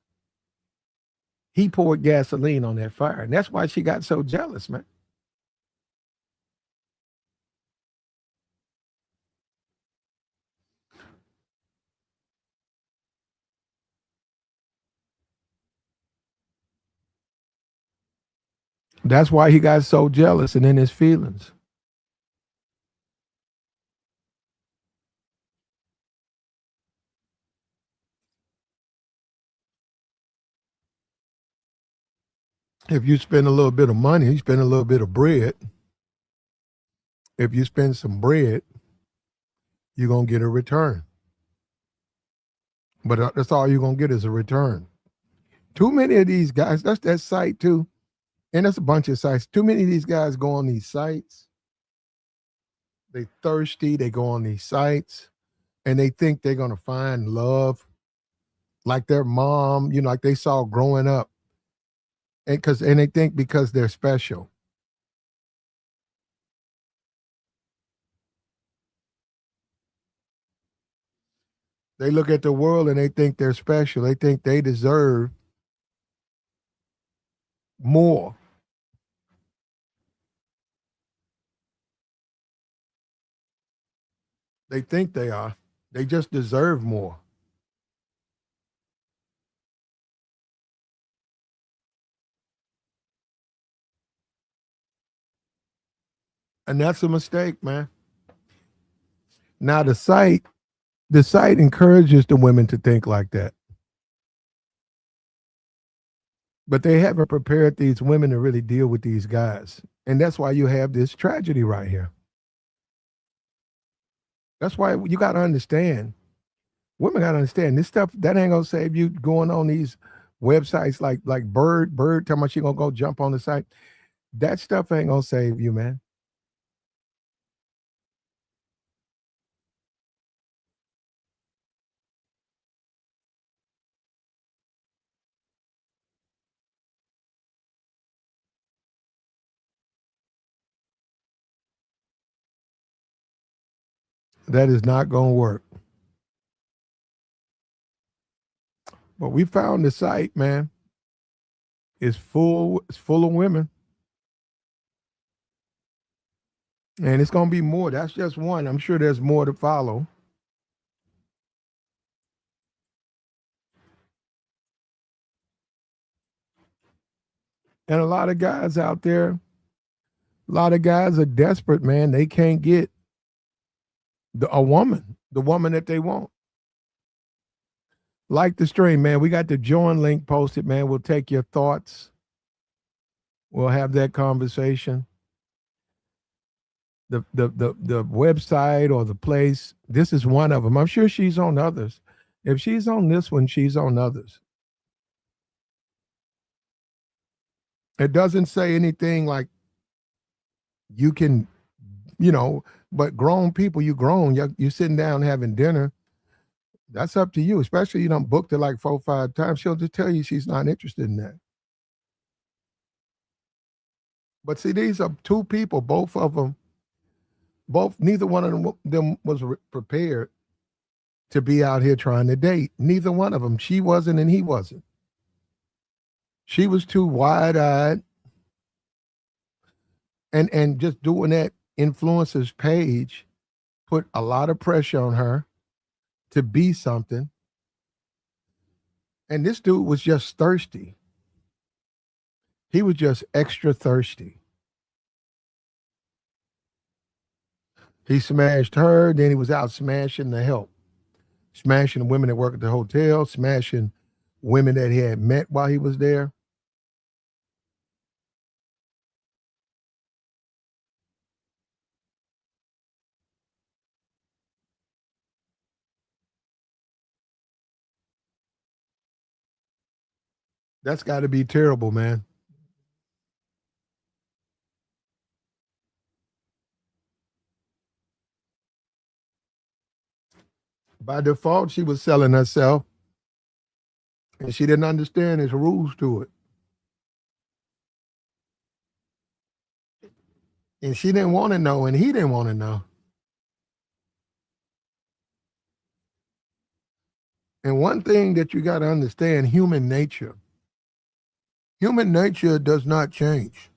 He poured gasoline on that fire. And that's why she got so jealous, man. That's why he got so jealous and in his feelings. If you spend a little bit of money, you spend a little bit of bread. If you spend some bread, you're going to get a return. But that's all you're going to get is a return. Too many of these guys, that's that site too. And that's a bunch of sites. Too many of these guys go on these sites. They thirsty. They go on these sites and they think they're going to find love like their mom, like they saw growing up. And they think because they're special. They look at the world and they think they're special. They think they deserve more. They think they are. They just deserve more. And that's a mistake, man. Now the site encourages the women to think like that. But they haven't prepared these women to really deal with these guys. And that's why you have this tragedy right here. That's why you got to understand. Women got to understand this stuff that ain't gonna save you going on these websites like Bird telling me she gonna go jump on the site. That stuff ain't gonna save you, man. That is not gonna work. But we found the site, man. It's full of women. And it's gonna be more. That's just one. I'm sure there's more to follow. And a lot of guys out there, a lot of guys are desperate, man. They can't get a woman, the woman that they want. Like the stream, man. We got the join link posted, man. We'll take your thoughts. We'll have that conversation. The website or the place. This is one of them. I'm sure she's on others. If she's on this one, she's on others. It doesn't say anything like you can, you know, but grown people, you grown, you sitting down having dinner. That's up to you, especially you don't booked it like 4 or 5 times. She'll just tell you she's not interested in that. But see, these are two people, both of them, neither one of them was prepared to be out here trying to date. Neither one of them. She wasn't and he wasn't. She was too wide-eyed and just doing that influencer's page put a lot of pressure on her to be something. And this dude was just thirsty. He was just extra thirsty. He smashed her, then he was out smashing the help, smashing the women that work at the hotel, smashing women that he had met while he was there. That's got to be terrible, man. By default, she was selling herself, and she didn't understand his rules to it. And she didn't want to know, and he didn't want to know. And one thing that you got to understand, human nature does not change.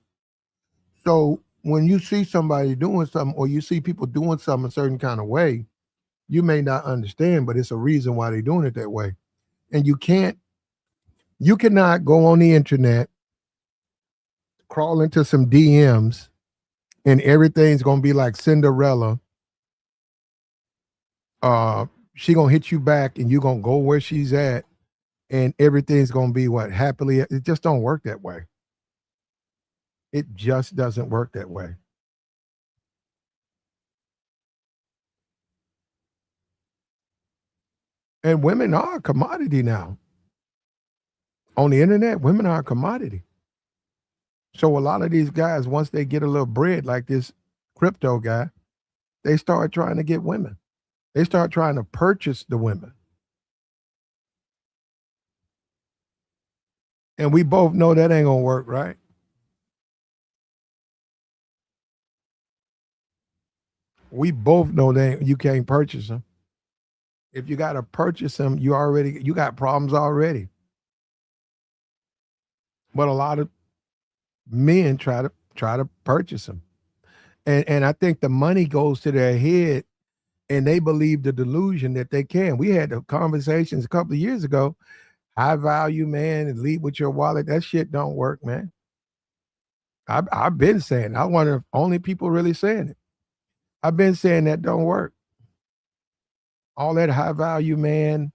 So when you see somebody doing something or you see people doing something a certain kind of way, you may not understand, but it's a reason why they're doing it that way. And you cannot go on the internet, crawl into some DMs, and everything's gonna be like Cinderella. Uh, she gonna hit you back, and you gonna go where she's at, and everything's gonna be what happily. It just don't work that way. It just doesn't work that way. And women are a commodity now. On the internet, women are a commodity. So a lot of these guys, once they get a little bread, like this crypto guy, they start trying to get women. They start trying to purchase the women. And we both know that ain't gonna work, right? We both know that you can't purchase them. If you got to purchase them, you got problems already. But a lot of men try to purchase them, and I think the money goes to their head, and they believe the delusion that they can. We had the conversations a couple of years ago. High value man and lead with your wallet. That shit don't work, man. I've been saying. I wonder if only people really saying it. I've been saying that don't work. All that high value man.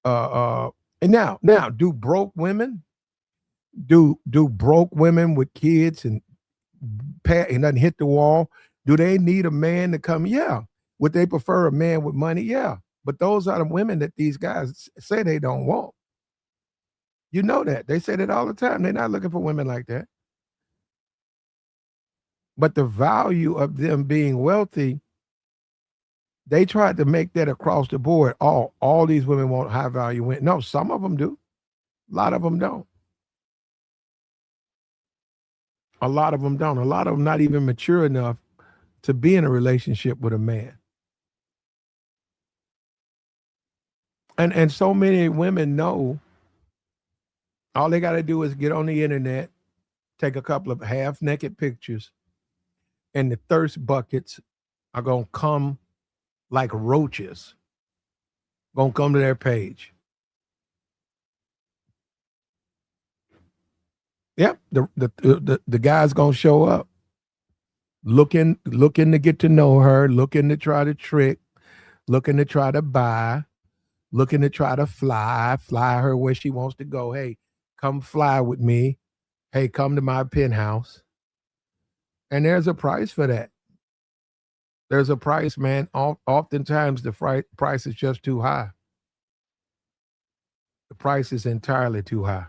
And now, do broke women do broke women with kids and doesn't hit the wall? Do they need a man to come? Yeah. Would they prefer a man with money? Yeah. But those are the women that these guys say they don't want. You know that. They say that all the time. They're not looking for women like that. But the value of them being wealthy, they tried to make that across the board. All these women want high value women. No, some of them do. A lot of them don't. A lot of them don't. A lot of them not even mature enough to be in a relationship with a man. And so many women know all they got to do is get on the internet, take a couple of half naked pictures, and the thirst buckets are going to come like roaches, going to come to their page. Yep, the guy's going to show up looking to get to know her, looking to try to trick, looking to try to buy, looking to try to fly her where she wants to go. Hey, come fly with me. Hey, come to my penthouse. And there's a price for that. There's a price, man. Oftentimes the price is just too high. The price is entirely too high.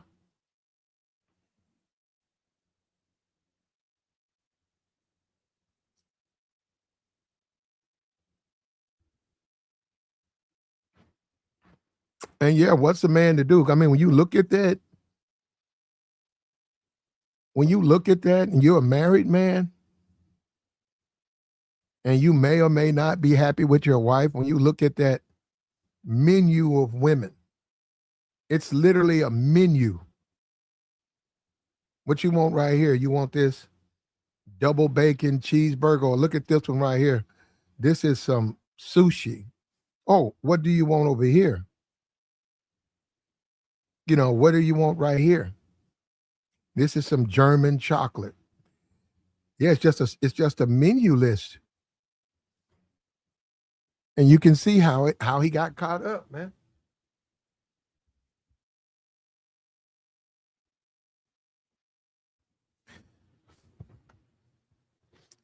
And yeah, what's a man to do? I mean, when you look at that and you're a married man and you may or may not be happy with your wife, when you look at that menu of women, it's literally a menu. What you want right here? You want this double bacon cheeseburger, or look at this one right here. This is some sushi. Oh, what do you want over here? You know, what do you want right here? This is some German chocolate. Yeah, it's just a menu list. And you can see how he got caught up, man.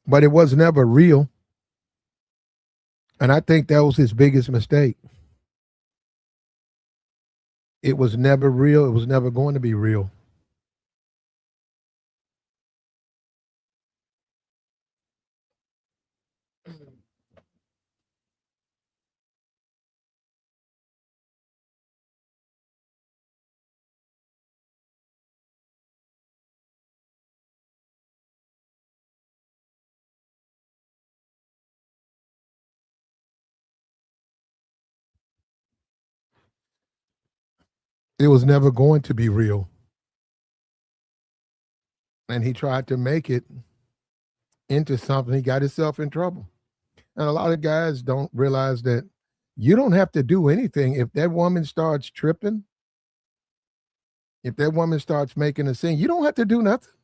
But it was never real. And I think that was his biggest mistake. It was never real. It was never going to be real. It was never going to be real. And he tried to make it into something. He got himself in trouble. And a lot of guys don't realize that you don't have to do anything. If that woman starts tripping, if that woman starts making a scene, you don't have to do nothing.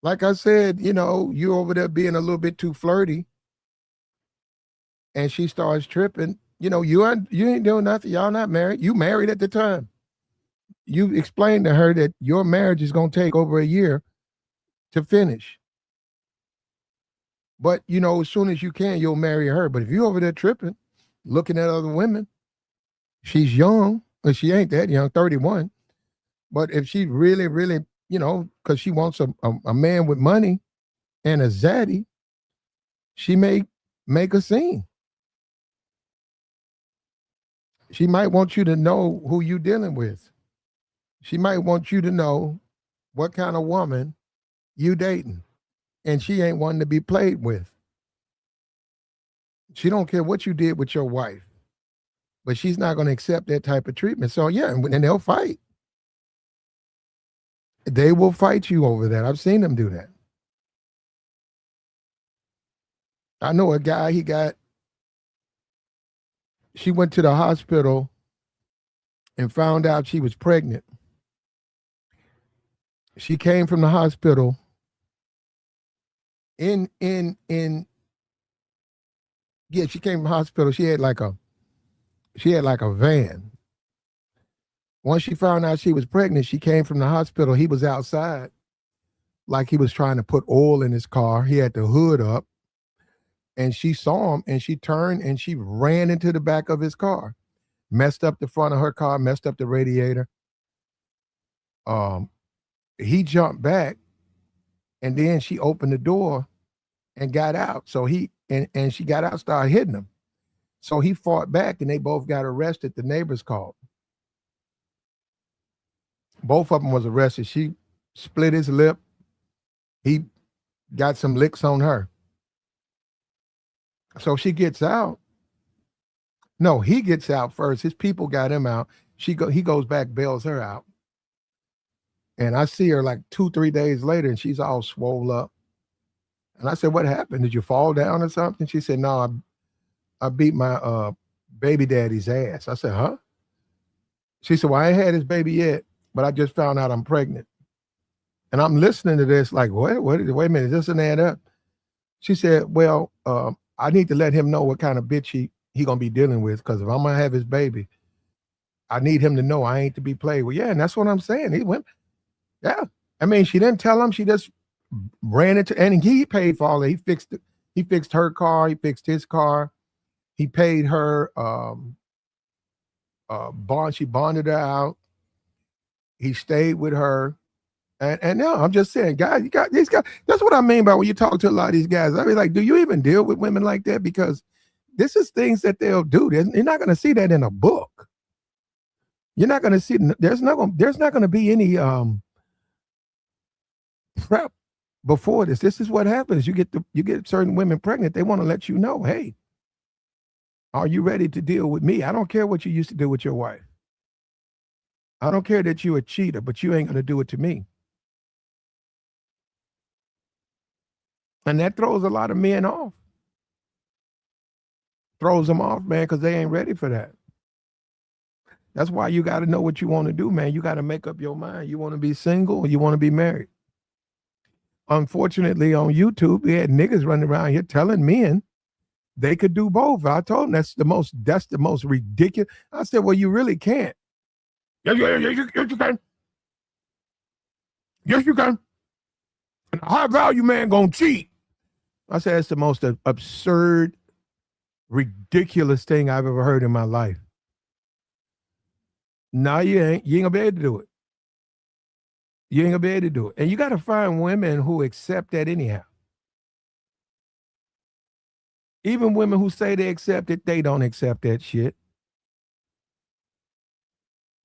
Like I said, you over there being a little bit too flirty and she starts tripping, you ain't doing nothing. Y'all not married. You married at the time. You explained to her that your marriage is going to take over a year to finish. But, as soon as you can, you'll marry her. But if you over there tripping, looking at other women, she's young, but she ain't that young, 31. But if she really, really, because she wants a man with money and a zaddy, she may make a scene. She might want you to know who you dealing with. She might want you to know what kind of woman you dating. And she ain't one to be played with. She don't care what you did with your wife, but she's not going to accept that type of treatment. So yeah, and they'll fight. They will fight you over that. I've seen them do that. I know a guy, she went to the hospital and found out she was pregnant. She came from the hospital she came from the hospital. She had like a van. Once she found out she was pregnant, she came from the hospital. He was outside, like he was trying to put oil in his car. He had the hood up, and she saw him, and she turned and she ran into the back of his car, messed up the front of her car, messed up the radiator. He jumped back, and then she opened the door and got out. So and she got out, started hitting him. So he fought back, and they both got arrested. The neighbors called. Both of them was arrested. She split his lip. He got some licks on her. So she gets out. No, he gets out first. His people got him out. He goes back, bails her out. And I see her like 2-3 days later, and she's all swole up. And I said, "What happened? Did you fall down or something?" She said, "No, I beat my baby daddy's ass." I said, "Huh?" She said, "Well, I ain't had his baby yet, but I just found out I'm pregnant." And I'm listening to this like, wait a minute, this doesn't add up. She said, "Well, I need to let him know what kind of bitch he gonna be dealing with, because if I'm gonna have his baby, I need him to know I ain't to be played with." Yeah, and that's what I'm saying. He went, yeah. I mean, she didn't tell him. She just ran into, and he paid for all that. He fixed it. He fixed her car. He fixed his car. He paid her bond. She bonded her out. He stayed with her. And no, I'm just saying, guys, you got these guys. That's what I mean by when you talk to a lot of these guys. I mean, like, do you even deal with women like that? Because this is things that they'll do. You're not going to see that in a book. You're not going to see. There's not going to be any prep before this. This is what happens. You get certain women pregnant. They want to let you know, hey, are you ready to deal with me? I don't care what you used to do with your wife. I don't care that you're a cheater, but you ain't going to do it to me. And that throws a lot of men off. Throws them off, man, because they ain't ready for that. That's why you got to know what you want to do, man. You got to make up your mind. You want to be single or you want to be married. Unfortunately, on YouTube, we had niggas running around here telling men they could do both. I told them that's the most ridiculous. I said, well, you really can't. Yes, you can. Yes, you can. And a high value man gonna cheat. I said that's the most absurd, ridiculous thing I've ever heard in my life. No, you ain't gonna be able to do it. You ain't gonna be able to do it. And you gotta find women who accept that anyhow. Even women who say they accept it, they don't accept that shit.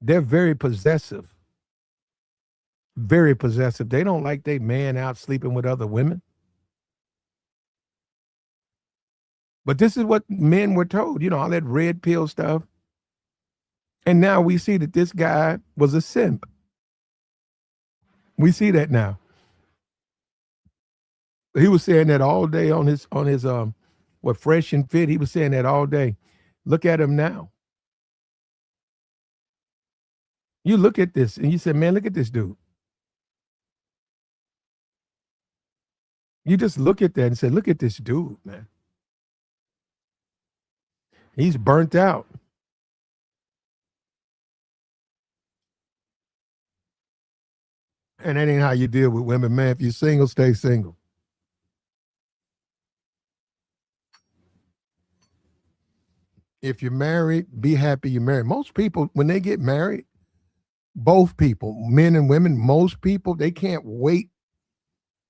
They're very possessive. Very possessive. They don't like their man out sleeping with other women. But this is what men were told, all that red pill stuff. And now we see that this guy was a simp. We see that now. He was saying that all day on his Fresh and Fit. He was saying that all day. Look at him now. You look at this and you say, man, look at this dude. You just look at that and say, look at this dude, man. He's burnt out. And that ain't how you deal with women, man. If you're single, stay single. If you're married, be happy you're married. Most people, when they get married, both people, men and women, most people, they can't wait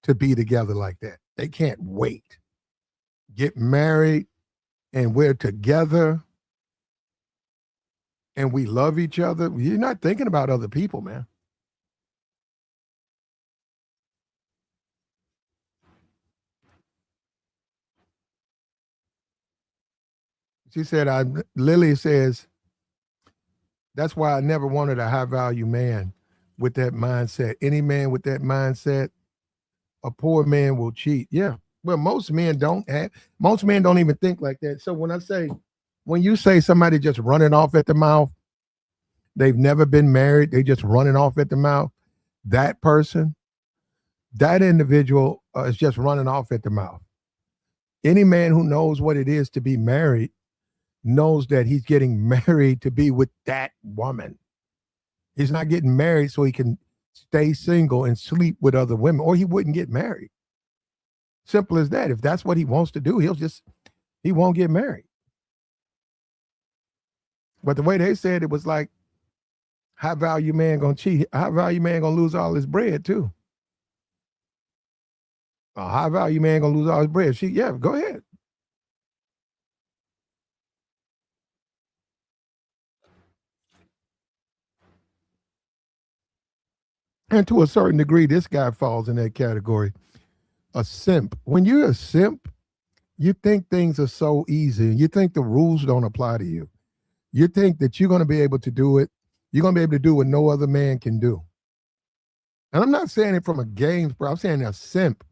to be together like that. They can't wait. Get married and we're together and we love each other. You're not thinking about other people, man. She said, Lily says, that's why I never wanted a high value man with that mindset. Any man with that mindset, a poor man will cheat. Yeah. Well, most men don't even think like that. So when you say somebody just running off at the mouth, they've never been married, they just running off at the mouth, that person, that individual is just running off at the mouth. Any man who knows what it is to be married knows that he's getting married to be with that woman. He's not getting married so he can stay single and sleep with other women, or he wouldn't get married. Simple as that. If that's what he wants to do, he won't get married. But the way they said it was like, high value man gonna cheat. High value man gonna lose all his bread too. A high value man gonna lose all his bread. Yeah, go ahead. And to a certain degree, this guy falls in that category. A simp. When you're a simp, you think things are so easy. You think the rules don't apply to you. You think that you're going to be able to do it. You're going to be able to do what no other man can do. And I'm not saying it from a games, bro. I'm saying a simp.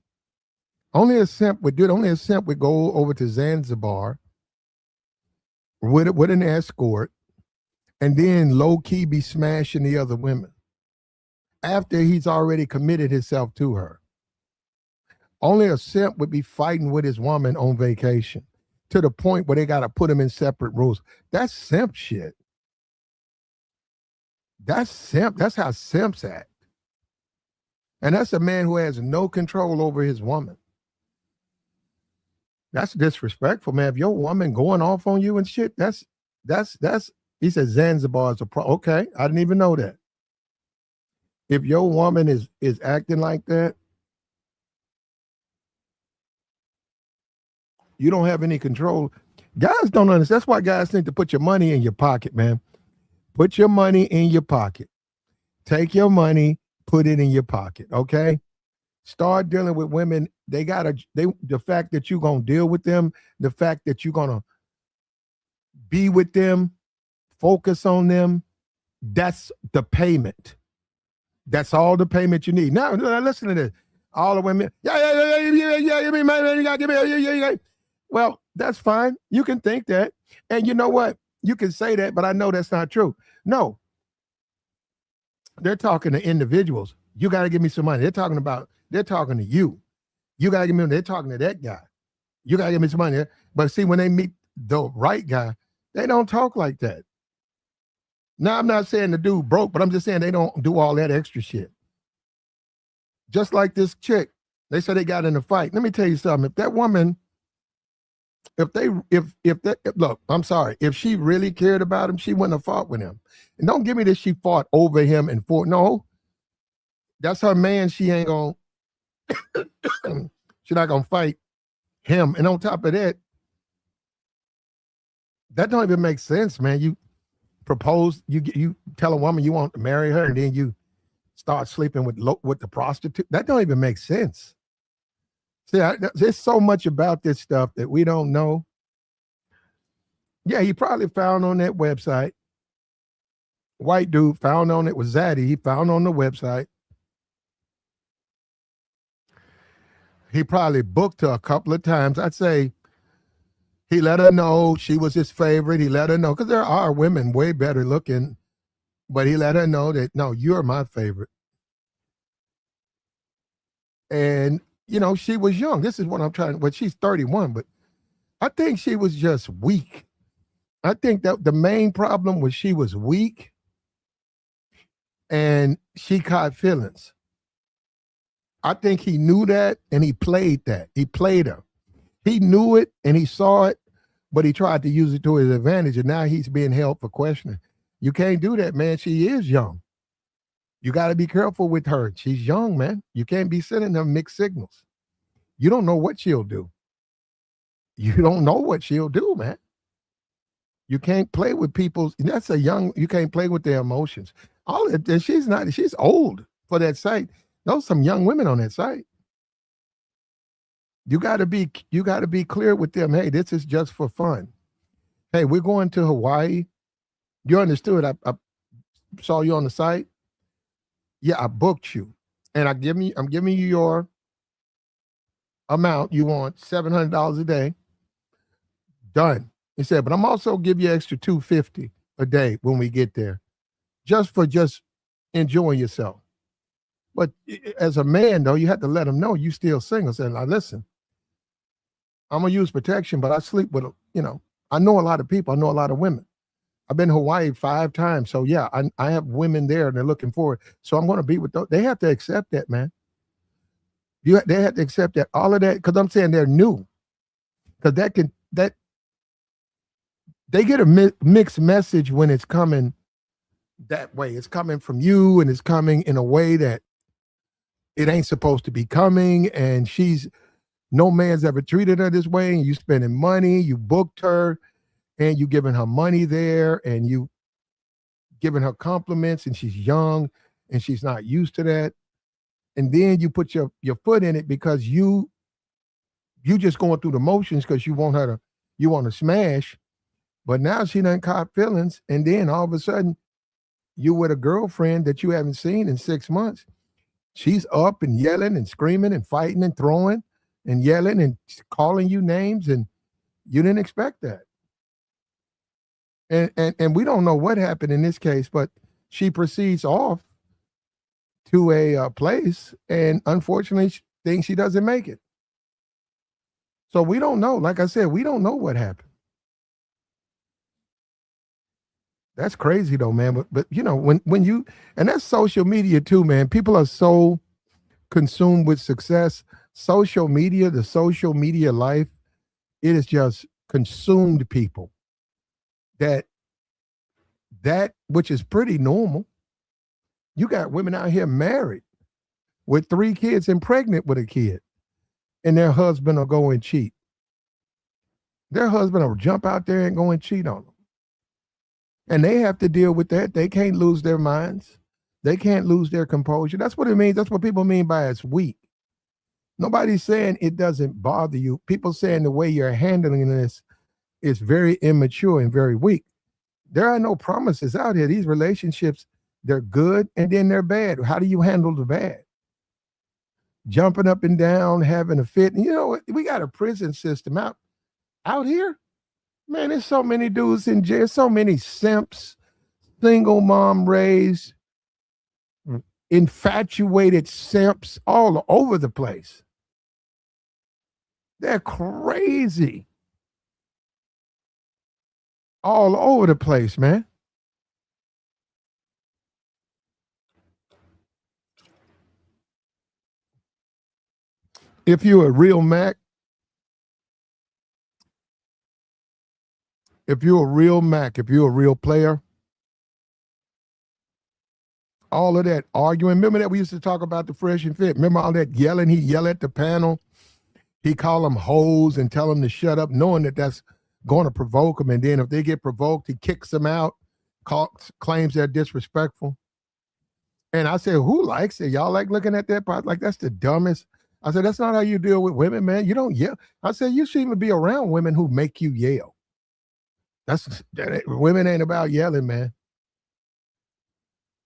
Only a simp would do it. Only a simp would go over to Zanzibar with an escort and then low key be smashing the other women after he's already committed himself to her. Only a simp would be fighting with his woman on vacation to the point where they got to put him in separate rooms. That's simp shit. That's simp. That's how simps act. And that's a man who has no control over his woman. That's disrespectful, man. If your woman going off on you and shit, that's he said Zanzibar is a pro. Okay, I didn't even know that. If your woman is acting like that, you don't have any control. Guys don't understand. That's why guys need to put your money in your pocket, man. Put your money in your pocket. Take your money, put it in your pocket. Okay. Start dealing with women. The fact that you're gonna deal with them, the fact that you're gonna be with them, focus on them, that's the payment. That's all the payment you need. Now listen to this. All the women, give me money, you gotta give me, yeah. Well, that's fine. You can think that. And you know what? You can say that, but I know that's not true. No, they're talking to individuals. You got to give me some money. They're talking to you. You got to give me, they're talking to that guy. You got to give me some money. But see, when they meet the right guy, they don't talk like that. Now, I'm not saying the dude broke, but I'm just saying they don't do all that extra shit. Just like this chick, they said they got in a fight. Let me tell you something. If that woman, look, I'm sorry. If she really cared about him, she wouldn't have fought with him. And don't give me this, she fought over him and for, no, that's her man. She ain't gonna, she's not gonna fight him. And on top of that, that don't even make sense, man. You propose, you tell a woman you want to marry her, and then you start sleeping with the prostitute. That don't even make sense. See, there's so much about this stuff that we don't know. Yeah, he probably found on that website. White dude found on it was Zaddy. He found on the website. He probably booked her a couple of times. I'd say he let her know she was his favorite. He let her know, because there are women way better looking, but he let her know that, no, you're my favorite. And, you know, she was young. This is what I'm trying, well, she's 31, but I think she was just weak. I think that the main problem was she was weak and she caught feelings. I think he knew that and he played that. He played her. He knew it and he saw it, but he tried to use it to his advantage, and now he's being held for questioning. You can't do that, man. She is young. You got to be careful with her. She's young, man. You can't be sending her mixed signals. You don't know what she'll do. You don't know what she'll do, man. You can't play with people's, that's a young, you can't play with their emotions. She's old for that site. Those some young women on that site. You got to be clear with them. Hey, this is just for fun. Hey, we're going to Hawaii. You understood. I saw you on the site. Yeah, I booked you. And I'm giving you your amount. You want $700 a day. Done. He said, but I'm also give you extra $250 a day when we get there. Just enjoying yourself. But as a man, though, you have to let them know you still single. Say, now listen, I'm going to use protection, but I sleep with, I know a lot of people. I know a lot of women. I've been to Hawaii 5 times. So, yeah, I have women there and they're looking forward. So I'm going to be with those. They have to accept that, man. They have to accept that. All of that, because I'm saying they're new. Because they get a mixed message when it's coming that way. It's coming from you and it's coming in a way that it ain't supposed to be coming. And no man's ever treated her this way. And you spending money, you booked her, and you giving her money there, and you giving her compliments, and she's young and she's not used to that. And then you put your foot in it because you just going through the motions because you want to smash. But now she done caught feelings, and then all of a sudden you with a girlfriend that you haven't seen in 6 months. She's up and yelling and screaming and fighting and throwing and yelling and calling you names, and you didn't expect that. And we don't know what happened in this case, but she proceeds off to a place, and unfortunately thinks she doesn't make it. So we don't know. Like I said, we don't know what happened. That's crazy though, man. But when you, and that's social media too, man. People are so consumed with success. Social media, the social media life, it has just consumed people. That which is pretty normal. You got women out here married with 3 kids and pregnant with a kid, and their husband will go and cheat. Their husband will jump out there and go and cheat on them. And they have to deal with that. They can't lose their minds. They can't lose their composure. That's what it means. That's what people mean by it's weak. Nobody's saying it doesn't bother you. People saying the way you're handling this is very immature and very weak. There are no promises out here. These relationships, they're good and then they're bad. How do you handle the bad? Jumping up and down, having a fit. And you know what? We got a prison system out here. Man, there's so many dudes in jail, so many simps, single mom raised, infatuated simps all over the place. They're crazy. All over the place, man. If you're a real Mac, if you're a real Mac, if you're a real player, all of that arguing. Remember that we used to talk about the fresh and fit. Remember all that yelling? He yell at the panel. He call them hoes and tell them to shut up, knowing that that's going to provoke them. And then if they get provoked, he kicks them out, claims they're disrespectful. And I said, who likes it? Y'all like looking at that part? Like, that's the dumbest. I said, that's not how you deal with women, man. You don't yell. I said, you shouldn't even be around women who make you yell. Women ain't about yelling, man.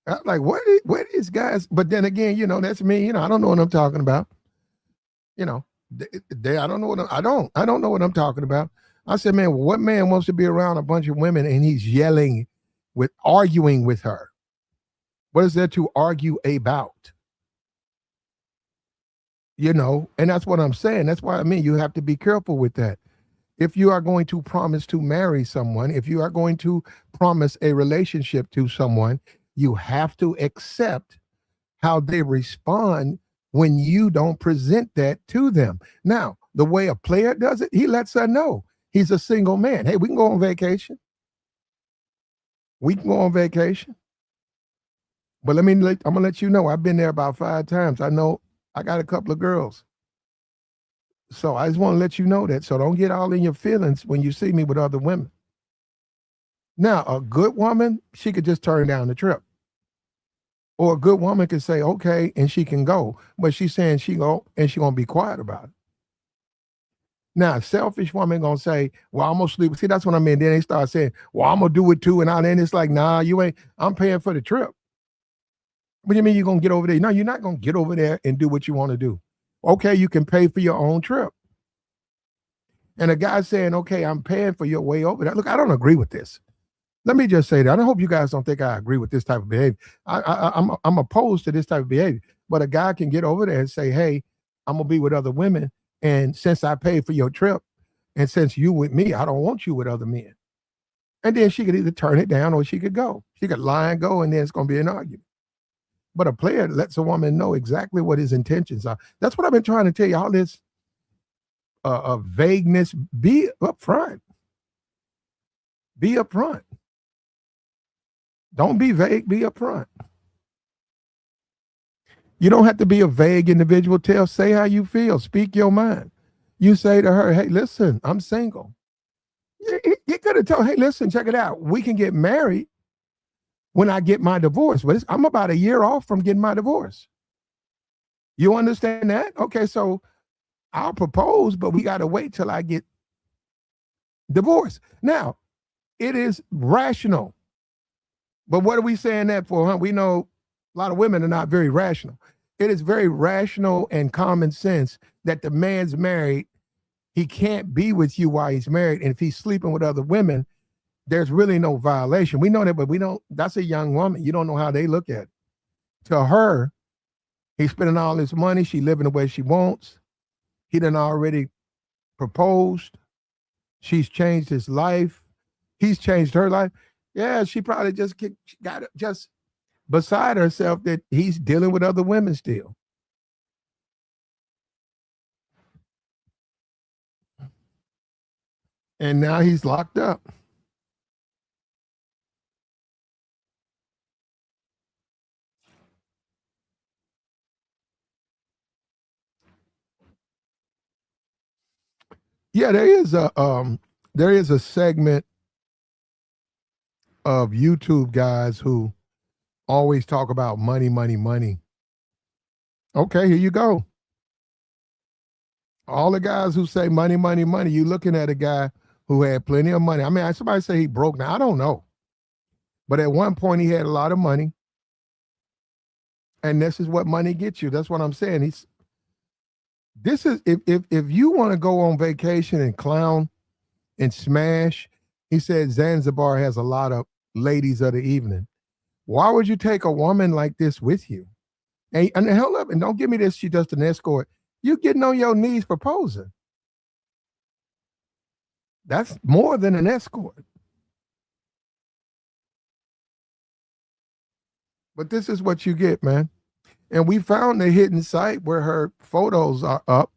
I'm like, what is guys? But then again, you know, that's me. You know, I don't know what I'm talking about. You know, I don't know I don't know what I'm talking about. I said, man, what man wants to be around a bunch of women and he's yelling arguing with her? What is there to argue about? You know, and that's what I'm saying. That's why I mean you have to be careful with that. If you are going to promise to marry someone, if you are going to promise a relationship to someone, you have to accept how they respond when you don't present that to them. Now, the way a player does it, he lets her know he's a single man. Hey, we can go on vacation. We can go on vacation. But I'm gonna let you know, I've been there about 5 times. I know I got a couple of girls. So I just want to let you know that. So don't get all in your feelings when you see me with other women. Now, a good woman, she could just turn down the trip. Or a good woman could say, okay, and she can go. But she's saying she go and she gonna be quiet about it. Now, a selfish woman gonna say, well, I'm gonna sleep. See, that's what I mean. Then they start saying, well, I'm gonna do it too. And then it's like, nah, you ain't, I'm paying for the trip. What do you mean you're gonna get over there? No, you're not gonna get over there and do what you want to do. Okay, you can pay for your own trip. And a guy saying, okay, I'm paying for your way over there. Look, I don't agree with this. Let me just say that. I hope you guys don't think I agree with this type of behavior. I'm opposed to this type of behavior. But a guy can get over there and say, hey, I'm going to be with other women. And since I paid for your trip, and since you with me, I don't want you with other men. And then she could either turn it down or she could go. She could lie and go, and then it's going to be an argument. But a player lets a woman know exactly what his intentions are. That's what I've been trying to tell you. All this vagueness, be upfront. Be upfront. Don't be vague, be upfront. You don't have to be a vague individual. Say how you feel. Speak your mind. You say to her, hey, listen, I'm single. You could have told, hey, listen, check it out. We can get married when I get my divorce. But I'm about a year off from getting my divorce. You understand that? Okay, so I'll propose, but we got to wait till I get divorced. Now, it is rational. But what are we saying that for, huh? We know a lot of women are not very rational. It is very rational and common sense that the man's married. He can't be with you while he's married. And if he's sleeping with other women, there's really no violation. We know that, but we don't. That's a young woman. You don't know how they look at it. To her, he's spending all his money. She living the way she wants. He done already proposed. She's changed his life. He's changed her life. Yeah, she probably just got just beside herself that he's dealing with other women still. And now he's locked up. Yeah, there is a segment of YouTube guys who always talk about money, money, money. Okay, here you go. All the guys who say money, money, money, you looking at a guy who had plenty of money. I mean, somebody say he broke now. I don't know. But at one point he had a lot of money. And this is what money gets you. That's what I'm saying. This is if you want to go on vacation and clown and smash, he said Zanzibar has a lot of ladies of the evening. Why would you take a woman like this with you? And hold up, and don't give me this, she just an escort. You getting on your knees proposing. That's more than an escort. But this is what you get, man. And we found the hidden site where her photos are up.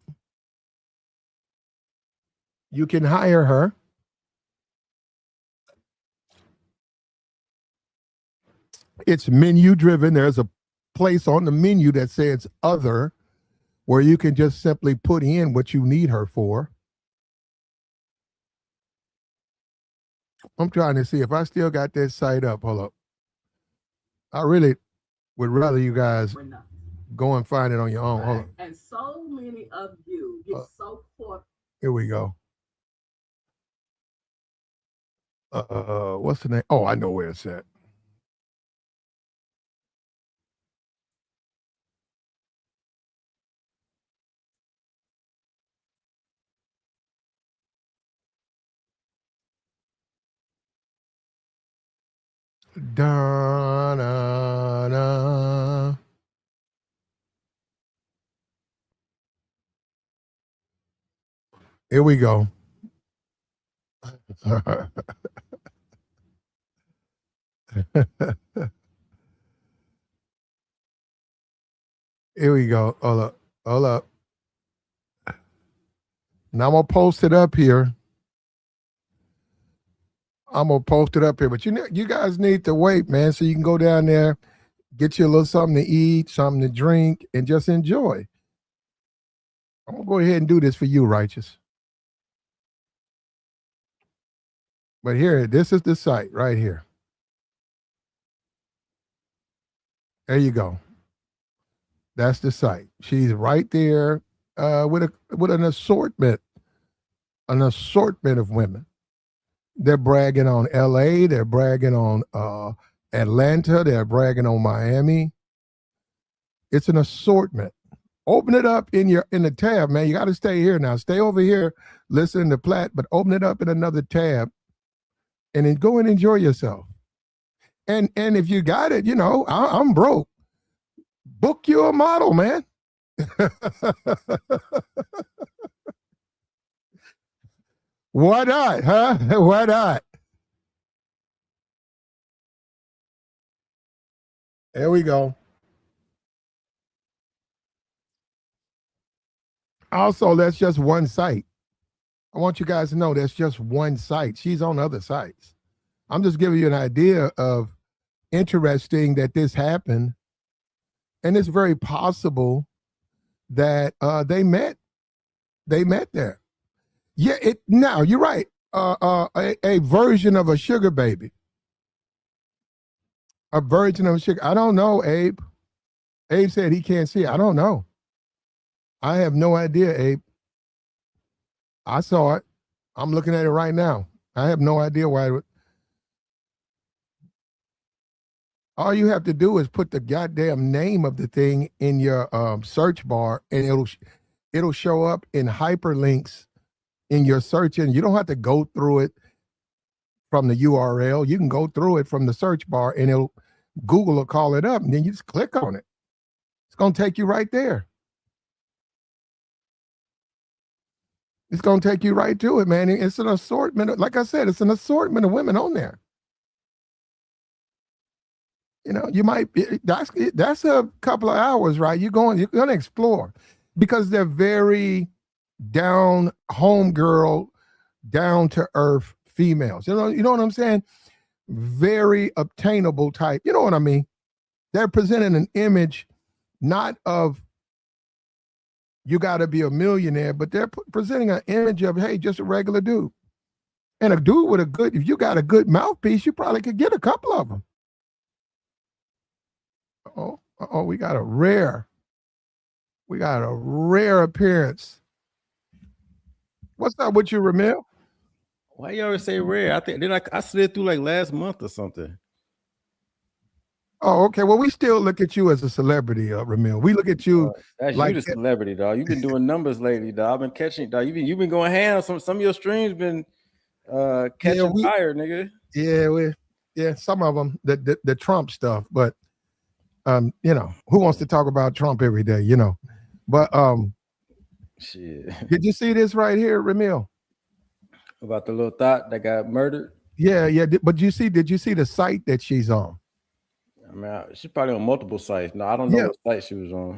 You can hire her. It's menu driven. There's a place on the menu that says other, where you can just simply put in what you need her for. I'm trying to see if I still got that site up. Hold up. I really would rather you guys go and find it on your own. Hold on. And so many of you get so caught. Here we go. What's the name? Oh, I know where it's at. Da-na-na. Here we go. Here we go. Hold up. Hold up. Now I'm gonna post it up here. But you guys need to wait, man, so you can go down there, get you a little something to eat, something to drink, and just enjoy. I'm gonna go ahead and do this for you, Righteous. But here, this is the site right here. There you go. That's the site. She's right there with an assortment of women. They're bragging on LA, they're bragging on Atlanta, they're bragging on Miami. It's an assortment. Open it up in the tab, man. You got to stay here now. Stay over here listening to Platt, but open it up in another tab and then go and enjoy yourself. And if you got it, I'm broke. Book you a model, man. Why not, huh? Why not? There we go. Also, that's just one site. I want you guys to know that's just one site. She's on other sites. I'm just giving you an idea of interesting that this happened. And it's very possible that they met there. Yeah, now you're right. A version of a sugar baby. A version of a sugar. I don't know, Abe. Abe said he can't see it. I don't know. I have no idea, Abe. I saw it. I'm looking at it right now. I have no idea why. All you have to do is put the goddamn name of the thing in your search bar, and it'll show up in hyperlinks in your search, and you don't have to go through it from the URL. You can go through it from the search bar, and Google will call it up, and then you just click on it. It's going to take you right there. It's going to take you right to it, man. It's an assortment. Like I said, it's an assortment of women on there. You might that's a couple of hours, right? You're going to explore because they're very down home girl, down to earth females. You know what I'm saying? Very obtainable type. You know what I mean? They're presenting an image not of you got to be a millionaire, but they're presenting an image of, hey, just a regular dude. And a dude with a good, if you got a good mouthpiece, you probably could get a couple of them. Oh, we got a rare appearance. What's up with you, Ramil? Why you always say rare? I think I slid through like last month or something. Oh, okay. Well, we still look at you as a celebrity, Ramil. We look at you that's like you, the celebrity, dog. You've been doing numbers lately, dog. I've been catching, dog. You've been going ham. Some of your streams been catching fire, nigga. Yeah, some of them the Trump stuff, but you know, who wants to talk about Trump every day, you know? But shit. Did you see this right here, Ramil? About the little thought that got murdered? Yeah. But did you see the site that she's on? I mean, she's probably on multiple sites. No, I don't know what site she was on.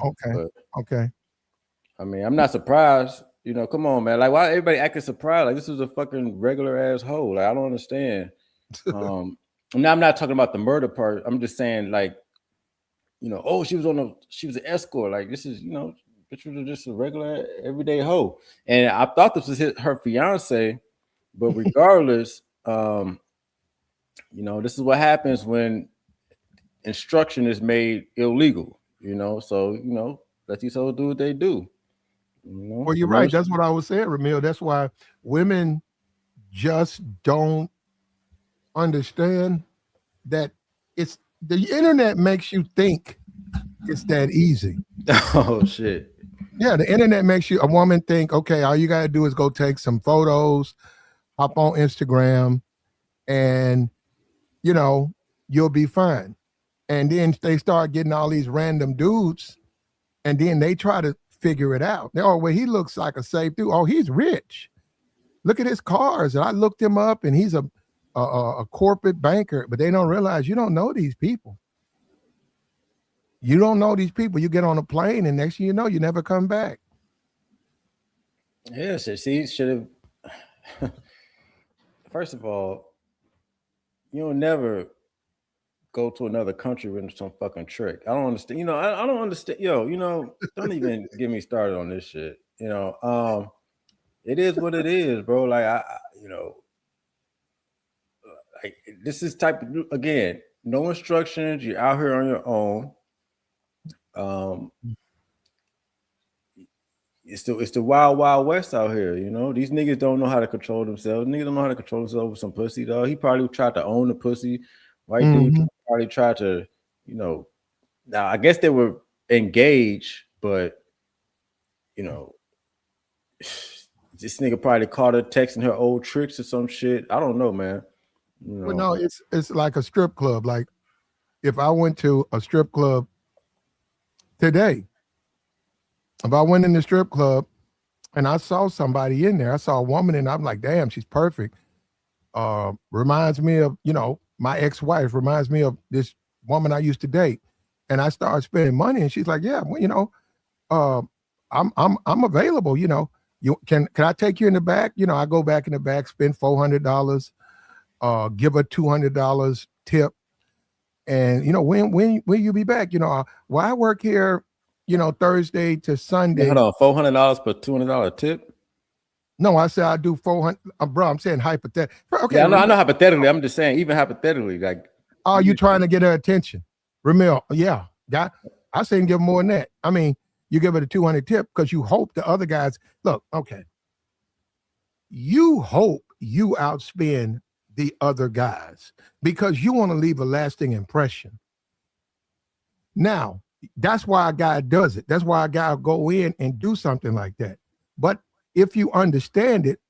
Okay. I mean, I'm not surprised. You know, come on, man. Like, why everybody acting surprised? Like, this is a fucking regular ass hoe. Like, I don't understand. Now I'm not talking about the murder part. I'm just saying, like, you know, oh, she was an escort. Like, this is, you know, bitch was just a regular everyday hoe. And I thought this was her fiance, but regardless, you know, this is what happens when instruction is made illegal, you know. So, you know, let these hoes do what they do. You know? Well, you're right. That's what I was saying, Ramil. That's why women just don't understand that it's the internet makes you think it's that easy. Oh shit. Yeah, the internet makes a woman think, okay, all you gotta do is go take some photos, hop on Instagram, and you know, you'll be fine. And then they start getting all these random dudes, and then they try to figure it out. Oh, well, he looks like a safe dude. Oh, he's rich. Look at his cars. And I looked him up, and he's a corporate banker. But they don't realize you don't know these people. You don't know these people. You get on a plane, and next thing you know, you never come back. Yeah, see, should have. First of all, you'll never go to another country with some fucking trick. I don't understand. You know, I don't understand. Yo, you know, don't even get me started on this shit. You know, it is what it is, bro. Like you know, like this is type of, again, no instructions. You're out here on your own. It's the wild, wild west out here, you know. These niggas don't know how to control themselves. Niggas don't know how to control themselves with some pussy, dog. He probably tried to own the pussy. White dude probably tried to, you know. Now I guess they were engaged, but you know, this nigga probably caught her texting her old tricks or some shit. I don't know, man. You know. But no, it's like a strip club. Like if I went to a strip club today, if I went in the strip club and I saw somebody in there, I saw a woman and I'm like, damn, she's perfect. Reminds me of, you know, my ex-wife, reminds me of this woman I used to date. And I started spending money and she's like, yeah, well, you know, I'm available, you know. You can I take you in the back? You know, I go back in the back, spend $400, give her $200 tip. And you know, when you be back? You know, well, I work here, you know, Thursday to Sunday. Hold on, $400 per $200 tip. No, I said I do 400, bro. I'm saying hypothetically. Okay, yeah, I know hypothetically. I'm just saying, even hypothetically, like, are you trying to get her attention? Ramil, yeah, I say give more than that. I mean, you give her the 200 tip because you hope the other guys look. Okay, you hope you outspend the other guys because you want to leave a lasting impression. Now, that's why a guy does it. That's why a guy will go in and do something like that. But if you understand it,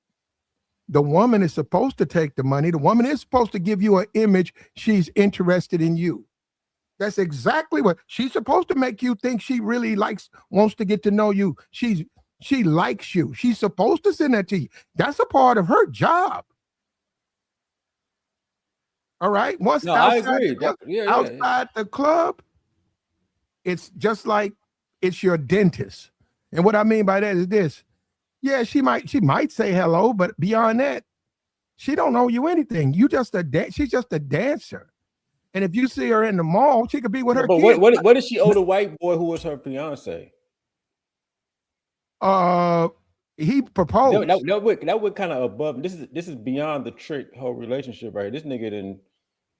the woman is supposed to take the money. The woman is supposed to give you an image she's interested in you. That's exactly what she's supposed to make you think she really wants to get to know you. She likes you. She's supposed to send that to you. That's a part of her job. All right. Once I agree. Outside the club, it's just like it's your dentist. And what I mean by that is this. Yeah, she might say hello, but beyond that, she don't owe you anything. She's just a dancer. And if you see her in the mall, she could be with her kids. But what did she owe the white boy who was her fiance? He proposed. That would kind of above. This is beyond the trick whole relationship right here. This nigga then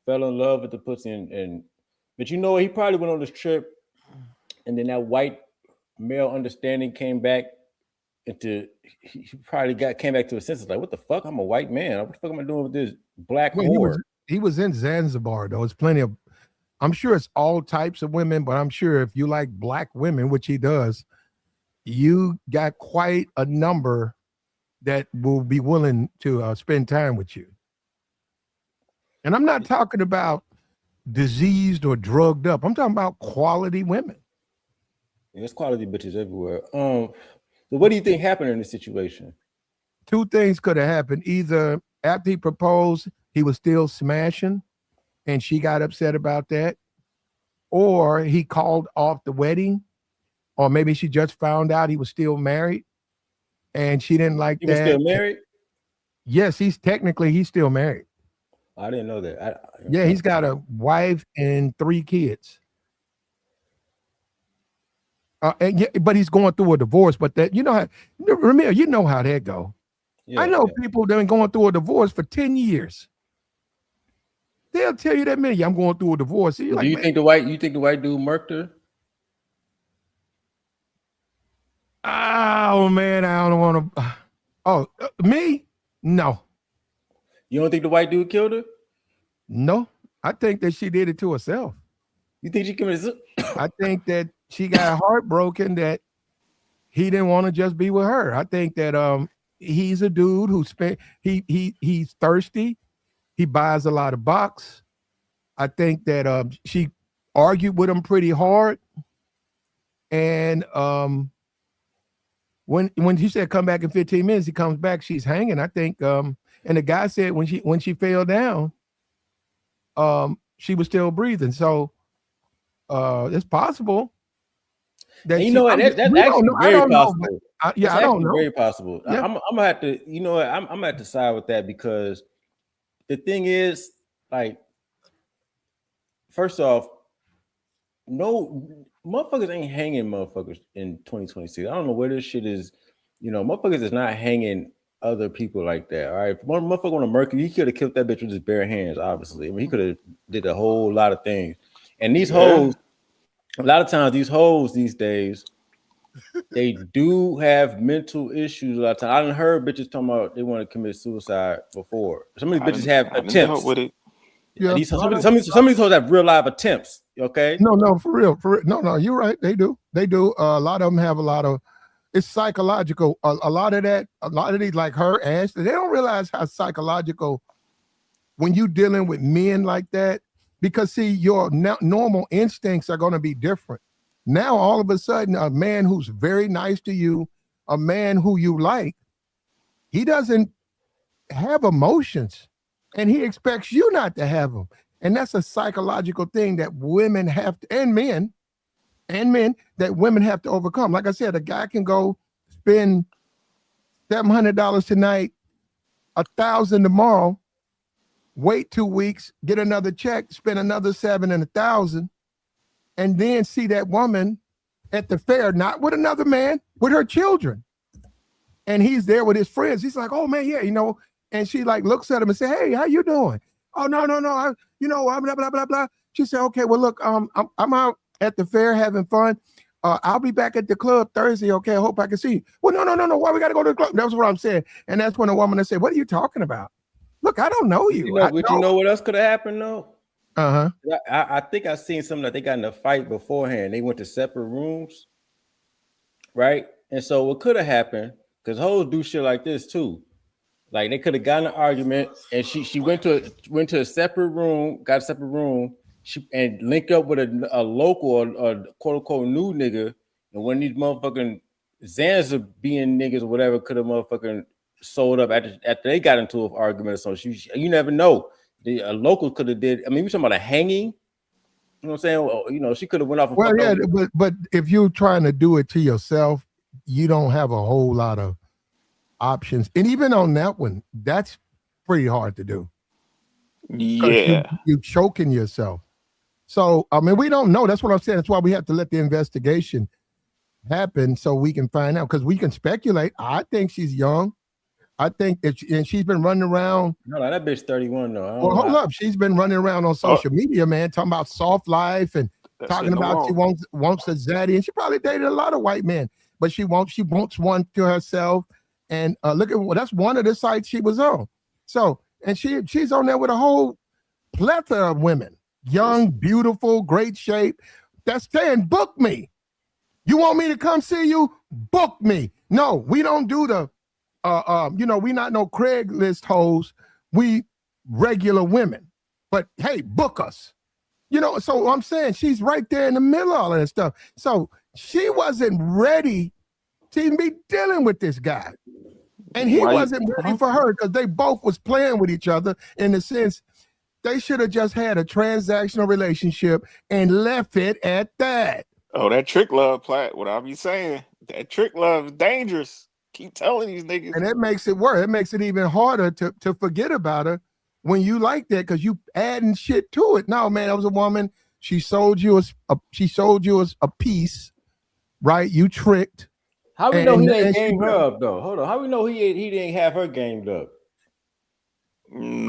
fell in love with the pussy and but you know he probably went on this trip and then that white male understanding came back into he probably came back to his senses like what the fuck, I'm a white man, what the fuck am I doing with this black whore? He was in Zanzibar though. It's plenty of, I'm sure it's all types of women, but I'm sure if you like black women, which he does, you got quite a number that will be willing to spend time with you. And I'm not talking about diseased or drugged up. I'm talking about quality women. There's quality bitches everywhere. So what do you think happened in this situation? Two things could have happened. Either after he proposed, he was still smashing and she got upset about that, or he called off the wedding, or maybe she just found out he was still married and she didn't like that. He was still married? Yes, he's still married. I didn't know that. Yeah, he's got a wife and 3 kids. But he's going through a divorce. But that, you know how, Ramil, you know how that go. Yeah, I know people that been going through a divorce for 10 years. They'll tell you that minute, I'm going through a divorce. Do you think the white dude murked her? Oh man, I don't want to. Oh, me? No. You don't think the white dude killed her? No, I think that she did it to herself. You think she committed? I think that she got heartbroken that he didn't want to just be with her. I think that he's a dude who he's thirsty. He buys a lot of box. I think that she argued with him pretty hard, and when she said come back in 15 minutes, he comes back. She's hanging. I think and the guy said when she fell down, she was still breathing. So it's possible. That you know what? That's actually very possible. I don't know. Very possible. Yeah. I'm gonna have to. You know what? I'm gonna have to side with that because the thing is, like, first off, no motherfuckers ain't hanging motherfuckers in 2026. I don't know where this shit is. You know, motherfuckers is not hanging other people like that. All right, if one motherfucker on a Mercury, he could have killed that bitch with his bare hands. Obviously, I mean, he could have did a whole lot of things. And these hoes, a lot of times, these hoes these days, they do have mental issues. A lot of times, I done heard bitches talking about they want to commit suicide before. Some of these bitches have attempts. With it. Yeah, some of these hoes have real live attempts. Okay. No, for real. No, you're right. They do. A lot of them have a lot of. It's psychological. A lot of these, like her, Ash, they don't realize how psychological when you dealing with men like that. Because see, your normal instincts are going to be different. Now, all of a sudden, a man who's very nice to you, a man who you like, he doesn't have emotions, and he expects you not to have them. And that's a psychological thing that women have to, and men that women have to overcome. Like I said, a guy can go spend $700 tonight, $1,000 tomorrow, wait 2 weeks, get another check, spend another $700 and $1,000, and then see that woman at the fair, not with another man, with her children. And he's there with his friends. He's like, oh man, yeah, you know. And she like looks at him and say, hey, how you doing? Oh, no. I'm blah, blah, blah, blah. She said, okay, well, look, I'm out at the fair having fun. I'll be back at the club Thursday. Okay, I hope I can see you. Well, no. Why we got to go to the club? That's what I'm saying. And that's when a woman will say, what are you talking about? Look, I don't know you. You know what else could have happened though? Uh-huh. I think I seen something that they got in a fight beforehand. They went to separate rooms, right? And so what could have happened, because hoes do shit like this too. Like they could have gotten an argument, and she went to a separate room, got a separate room, and linked up with a local or quote unquote new nigga, and when these motherfucking Zanzibar being niggas or whatever could have motherfucking sold up after they got into an argument or something. You never know. A local could have did. I mean, we talking about a hanging. You know what I'm saying? Well, you know, she could have went off. Well, yeah, but if you're trying to do it to yourself, you don't have a whole lot of options. And even on that one, that's pretty hard to do. Yeah, you're choking yourself. So I mean, we don't know. That's what I'm saying. That's why we have to let the investigation happen so we can find out, because we can speculate. I think she's young. I think and she's been running around. No, that bitch 31 though. Well, hold up. She's been running around on social media, man, talking about soft life and talking about she wants a zaddy, and she probably dated a lot of white men, but she wants one to herself. And look at that's one of the sites she was on. So, and she's on there with a whole plethora of women, young, beautiful, great shape. That's saying, book me. You want me to come see you? Book me. No, we don't do the we not no Craigslist hoes. We regular women. But hey, book us. So I'm saying she's right there in the middle of all of that stuff. So she wasn't ready to even be dealing with this guy. And he wasn't ready for her, because they both was playing with each other in the sense they should have just had a transactional relationship and left it at that. Oh, that trick love, Platt. What I be saying, that trick love is dangerous. Keep telling these niggas. And it makes it worse. It makes it even harder to forget about her when you like that, because you adding shit to it. No, man, that was a woman. She sold you a piece, right? You tricked. How we know he ain't gamed her up though? Hold on. How we know he didn't have her gamed up? You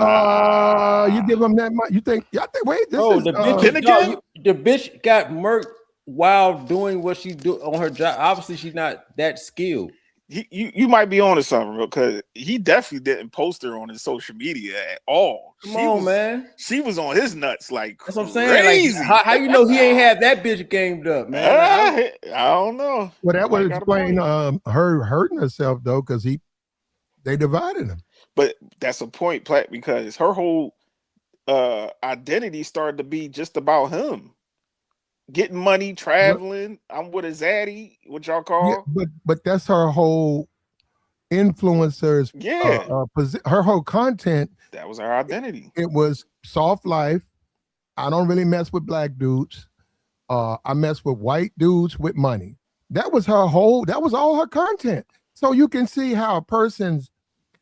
give him that much. You think? I think. Wait, this is. The bitch got murked while doing what she do on her job. Obviously, she's not that skilled. You might be on to something, because he definitely didn't post her on his social media at all. Come on, man. She was on his nuts like that's what I'm crazy. saying. Like, how you know he ain't have that bitch gamed up, man? I don't know. Well, that would explain her hurting herself though, because they divided him. But that's a point, Platt, because her whole identity started to be just about him. Getting money, traveling. I'm with a zaddy, what y'all call. Yeah, but that's her whole influencers. Yeah, her whole content. That was her identity. It was soft life. I don't really mess with black dudes. I mess with white dudes with money. That was her whole. That was all her content. So you can see how a person's.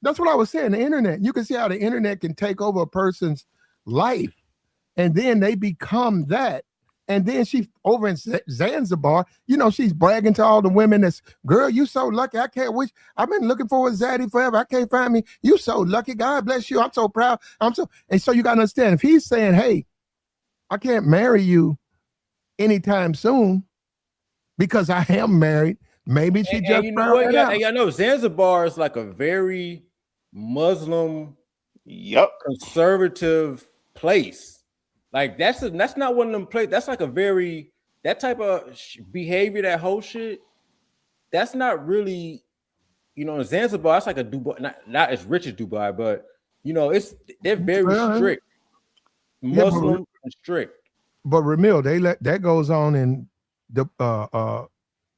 That's what I was saying. The internet. You can see how the internet can take over a person's life, and then they become that. And then she over in Zanzibar, she's bragging to all the women that's, girl, you so lucky. I can't wish. I've been looking for a zaddy forever. I can't find me. You so lucky. God bless you. I'm so proud. And so you got to understand, if he's saying, hey, I can't marry you anytime soon because I am married, maybe she just you know what? I know Zanzibar is like a very Muslim, conservative place. Like that's not one of them places. That's like a very that type of behavior, that whole shit. That's not really, in Zanzibar. It's like a Dubai, not as rich as Dubai, but they're very strict, Muslim and strict. But Ramil, that goes on in the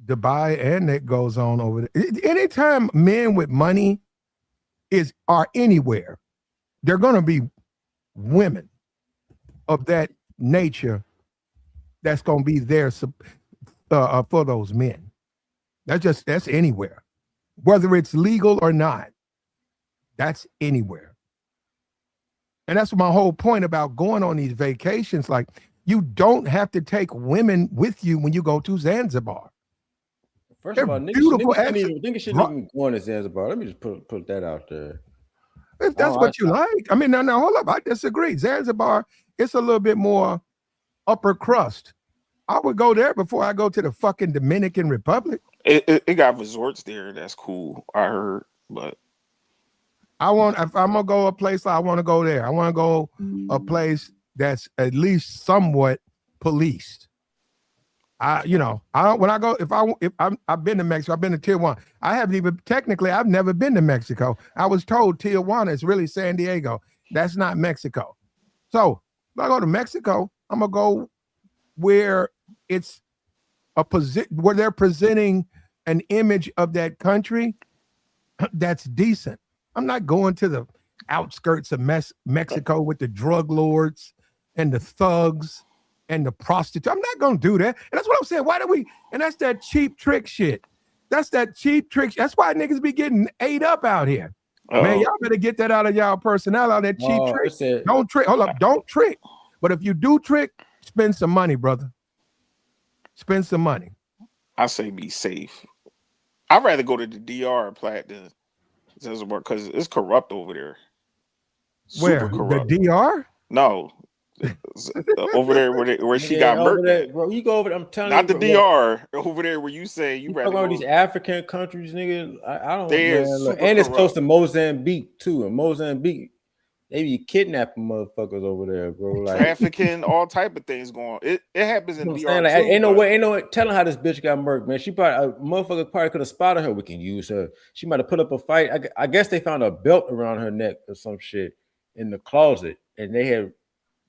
Dubai, and that goes on over there. Anytime men with money are anywhere, they're gonna be women of that nature that's going to be there for those men. That's anywhere, whether it's legal or not. That's anywhere. And that's my whole point about going on these vacations. Like, you don't have to take women with you when you go to Zanzibar. First of all, niggas shouldn't even go to Zanzibar. Let me just put that out there. If that's what you like. I mean, no, hold up. I disagree. Zanzibar, it's a little bit more upper crust. I would go there before I go to the fucking Dominican Republic. It got resorts there. That's cool, I heard. But if I'm gonna go a place, I want to go there. I want to go a place that's at least somewhat policed. I've been to Mexico. I've been to Tijuana. I've never been to Mexico. I was told Tijuana is really San Diego. That's not Mexico. So if I go to Mexico, I'm gonna go where it's where they're presenting an image of that country that's decent. I'm not going to the outskirts of Mexico with the drug lords and the thugs and the prostitute. I'm not gonna do that. And that's what I'm saying. And that's that cheap trick shit. That's that cheap trick. That's why niggas be getting ate up out here. Man, y'all better get that out of y'all personality, that cheap trick. Don't trick. Hold up, don't trick. But if you do trick, spend some money, brother. Spend some money. I say be safe. I'd rather go to the DR Plat than Zanzibar because it's corrupt over there. Super Where? corrupt. The DR? No, over there where she got over murked there, at. bro. You go over there. I'm telling Not you, the bro, DR. Over there where you say you you rather talking about go. these African countries, nigga. I don't, They're man. Look, super and it's close corrupt. to Mozambique too. And Mozambique, they be kidnapping motherfuckers over there, bro. Like, Trafficking, all type of things going. It happens in you know what I'm DR saying? Like, too. ain't no but way, ain't no way telling how this bitch got murked, man. She probably, a motherfucker probably could have spotted her. We can use her. She might have put up a fight. I guess they found a belt around her neck or some shit in the closet, and they had,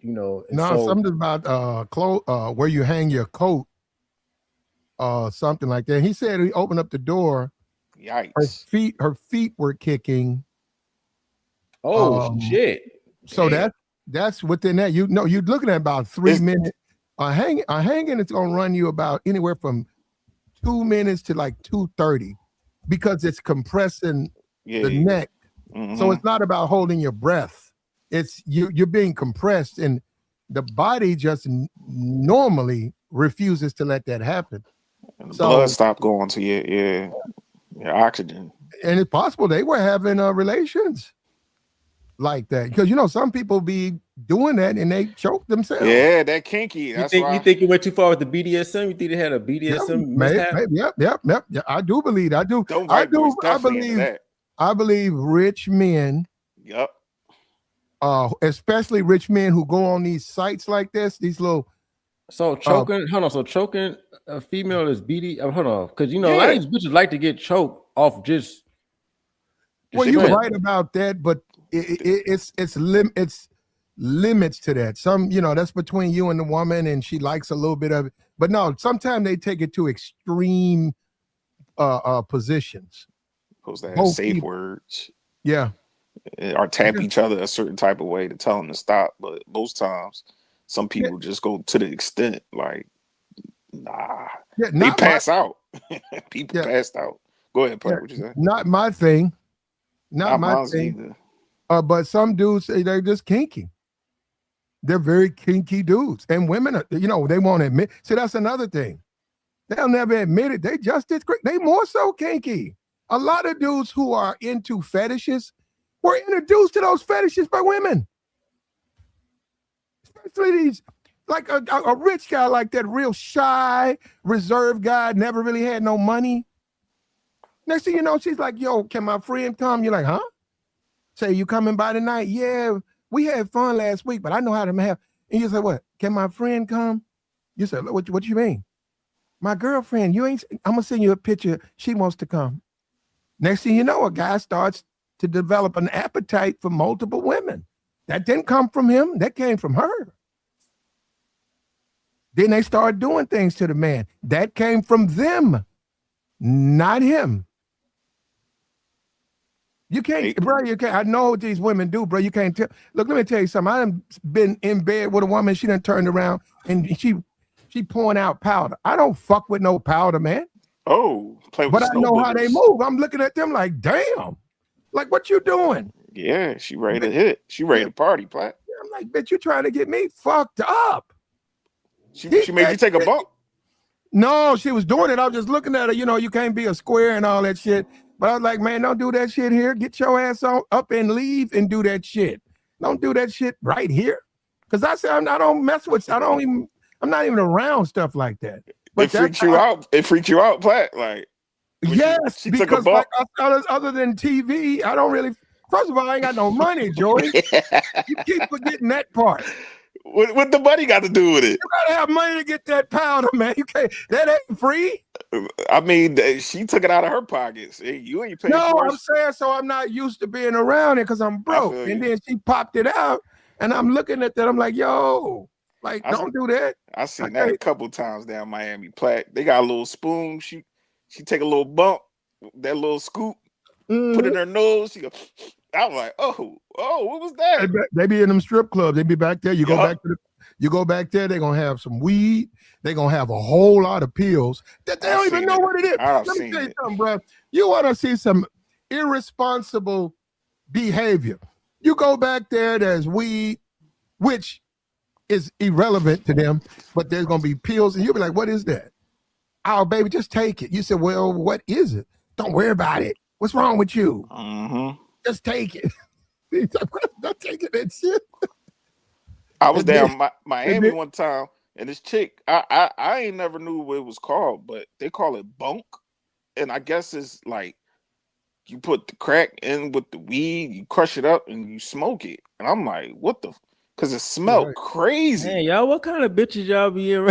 you know, and No, so something about where you hang your coat, something like that. He said he opened up the door. Her Yikes. feet were kicking. shit. So Damn. that's within that. You know, you're looking at about 3 minutes. A hanging is gonna run you about anywhere from 2 minutes to like 2:30 because it's compressing the neck. Mm-hmm. So it's not about holding your breath. It's you're being compressed, and the body just normally refuses to let that happen. And the So blood stopped going to your oxygen. and it's possible they were having relations like that because you know some people be doing that and they choke themselves. Yeah, that kinky. That's you why. think you went too far with the BDSM? You think they had a BDSM mishap? Yep. I do believe. I do. Them I white boys do. I definitely into believe. that. I believe rich men. Yep. Especially rich men who go on these sites like this. These little. So choking, hold on. So choking a female is BD. Hold on, because you know a lot of these bitches like to get choked off just. Well, you're right about that, but it's limits to that. Some, you know, that's between you and the woman, and she likes a little bit of it. But no, sometimes they take it to extreme positions. Supposed to have safe words. Yeah. Or tap each other a certain type of way to tell them to stop. But most times, some people just go to the extent like, nah. Yeah, they pass out. People passed out. Go ahead, Pat. What you say? Not my thing. Not my thing. Either. But some dudes, they're just kinky. They're very kinky dudes. And women, you know, they won't admit. See, that's another thing. They'll never admit it. They just did great. They more so kinky. A lot of dudes who are into fetishes were introduced to those fetishes by women. Especially these, like a rich guy like that, real shy, reserved guy, never really had no money. Next thing you know, she's like, yo, can my friend come? You're like, huh? Say, you coming by tonight? Yeah, we had fun last week, but I know how to have. And you say, what? Can my friend come? You say, what you mean? My girlfriend, I'm going to send you a picture. She wants to come. Next thing you know, a guy starts to develop an appetite for multiple women. That didn't come from him. That came from her. Then they start doing things to the man. That came from them, not him. You can't, bro, you can't. I know what these women do, bro. You can't tell. Look, let me tell you something. I done been in bed with a woman. She done turned around and she pouring out powder. I don't fuck with no powder, man. Oh, play with but I know how they move. I'm looking at them like, damn. Like, what you doing? Yeah, she ready to hit. She ready to party, Platt. I'm like, bitch, you trying to get me fucked up. She made you take a bump? No, she was doing it. I was just looking at her. You know, you can't be a square and all that shit. But I was like, man, don't do that shit here. Get your ass on up and leave and do that shit. Don't do that shit right here. Because I said, I don't mess with, I'm not even around stuff like that. But it freaked you out. It freaked you out, Platt. Like, yes, she because took a bump. Like other than TV, I don't really. First of all, I ain't got no money, Joey. You keep forgetting that part. What the money got to do with it? You gotta have money to get that powder, man. You can't. That ain't free. I mean, she took it out of her pockets. Hey, you ain't paying for it. No, I'm saying so. I'm not used to being around it because I'm broke. And then she popped it out, and I'm looking at that. I'm like, yo, like, don't do that. I seen that a couple times down Miami Platt. They got a little spoon. She take a little bump, that little scoop, put it in her nose. She go. I was like, oh, what was that? They be in them strip clubs. They be back there. You go back there. They're gonna have some weed. They're gonna have a whole lot of pills that they don't even know what it is. Let me tell you something, bro. You want to see some irresponsible behavior? You go back there. There's weed, which is irrelevant to them, but there's gonna be pills, and you'll be like, "What is that?" Oh, baby, just take it. You said, well, what is it? Don't worry about it. What's wrong with you? Just take it. Not taking that shit. I was down Miami one time, and this chick, I ain't never knew what it was called, but they call it bunk. And I guess it's like you put the crack in with the weed, you crush it up, and you smoke it. And I'm like, what the? Because it smelled crazy. Hey, y'all, what kind of bitches y'all be in?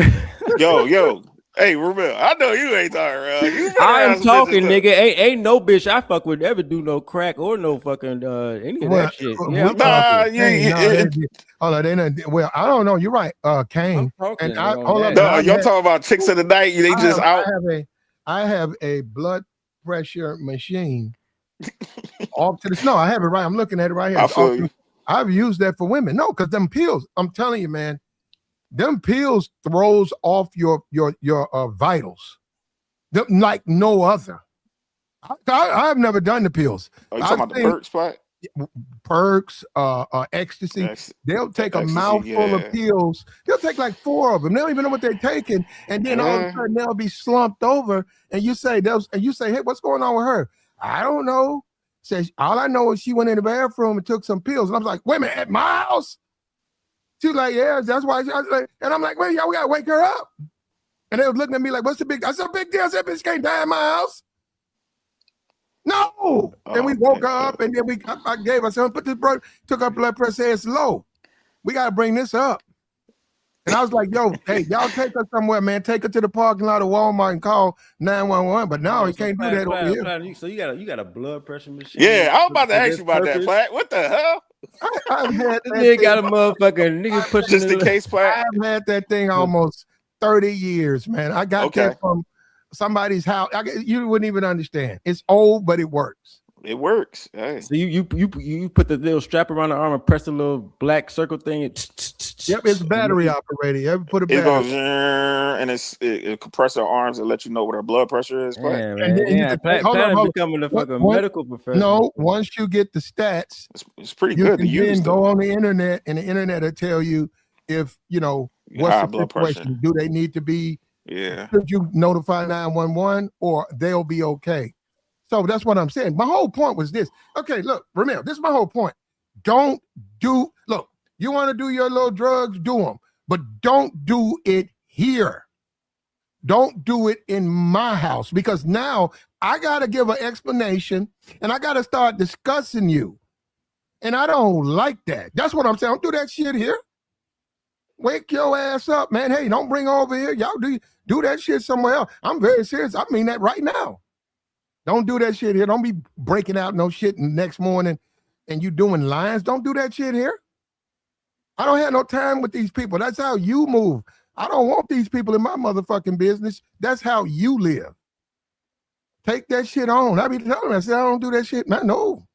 Yo. Hey, Ramil, I know you ain't talking, I'm talking, nigga. Ain't no bitch I fuck with ever do no crack or no fucking any of that shit. Yeah, I'm talking. Hold on, they not. Well, I don't know. You're right, Kane. And hold up. No, y'all talking about chicks of the night. They just out. I have a blood pressure machine. Off to the snow. I have it right. I'm looking at it right here. I feel you. I've used that for women. No, because them pills. I'm telling you, man. Them pills throws off your vitals, like no other. I've never done the pills. Oh, you talking about the perks, Spot? Perks, ecstasy. They'll take a mouthful of pills. They'll take like 4 of them. They don't even know what they're taking, and then all of a sudden they'll be slumped over. And you say, hey, what's going on with her? I don't know. Says all I know is she went in the bathroom and took some pills, and I was like, wait a minute, at my house? She was like, yeah, that's why. I was like, and I'm like, wait, y'all, we gotta wake her up. And they was looking at me like, what's the big? I said, big deal. I said, bitch can't die in my house. No. And we woke her up, and then I gave her some, took her blood pressure, it's low. We gotta bring this up. And I was like, yo, hey, y'all take her somewhere, man. Take her to the parking lot of Walmart and call 911. But now he can't do that over here. So you got a blood pressure machine. Yeah, I was about to ask you about that, Flat. What the hell? I've had this nigga got a motherfucking nigga pushing just in case, Flat. I've had that thing almost 30 years, man. I got that from somebody's house. You wouldn't even understand. It's old, but it works. It works. Hey. So you put the little strap around the arm and press the little black circle thing. Yep, it's battery operated. You ever put a battery? It goes and it compress her arms and let you know what her blood pressure is. Yeah, man. Planet becoming a fucking medical professional. No, once you get the stats, it's pretty good to use. Then go on the internet, and the internet will tell you if what's the situation. Do they need to be? Yeah. Should you notify 911 or they'll be okay? So that's what I'm saying. My whole point was this. Okay, look, Ramil, this is my whole point. Look, you want to do your little drugs, do them, but don't do it here. Don't do it in my house, because now I got to give an explanation and I got to start discussing you. And I don't like that. That's what I'm saying. Don't do that shit here. Wake your ass up, man. Hey, don't bring over here. Y'all do that shit somewhere else. I'm very serious. I mean that right now. Don't do that shit here. Don't be breaking out no shit the next morning and you doing lines. Don't do that shit here. I don't have no time with these people. That's how you move. I don't want these people in my motherfucking business. That's how you live. Take that shit on. I be telling them, I said, I don't do that shit. No.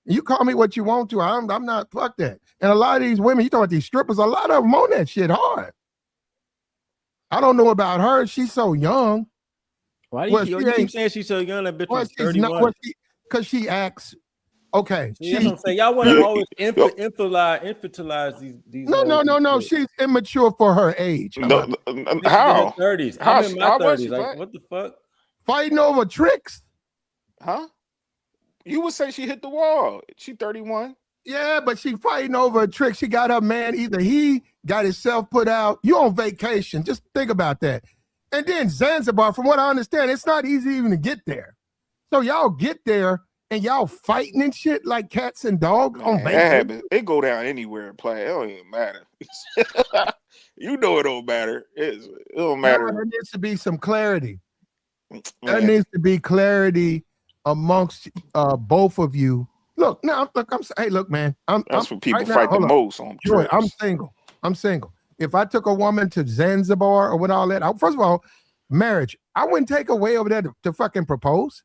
You call me what you want to. I'm not, fuck that. And a lot of these women, you talking about these strippers, a lot of them on that shit hard. I don't know about her. She's so young. Why do you keep saying she's so young? That bitch was 31. Because she acts okay. That's what I'm saying. Y'all want to always infantilize these. No. She's immature for her age. How? 30s. I'm in my 30s. Like, what the fuck? Fighting over tricks? Huh? You would say she hit the wall. She 31. Yeah, but she fighting over a trick. She got her man. Either he got himself put out. You on vacation. Just think about that. And then Zanzibar, from what I understand, it's not easy even to get there. So y'all get there and y'all fighting and shit like cats and dogs on vacation. It go down anywhere and play. It don't even matter. You know it don't matter. It don't matter. No, there needs to be some clarity. There needs to be clarity amongst both of you. Look, hey, look, man. That's what people fight the most on. Joy, I'm single. If I took a woman to Zanzibar or with all that, first of all, marriage, I wouldn't take her way over there to fucking propose.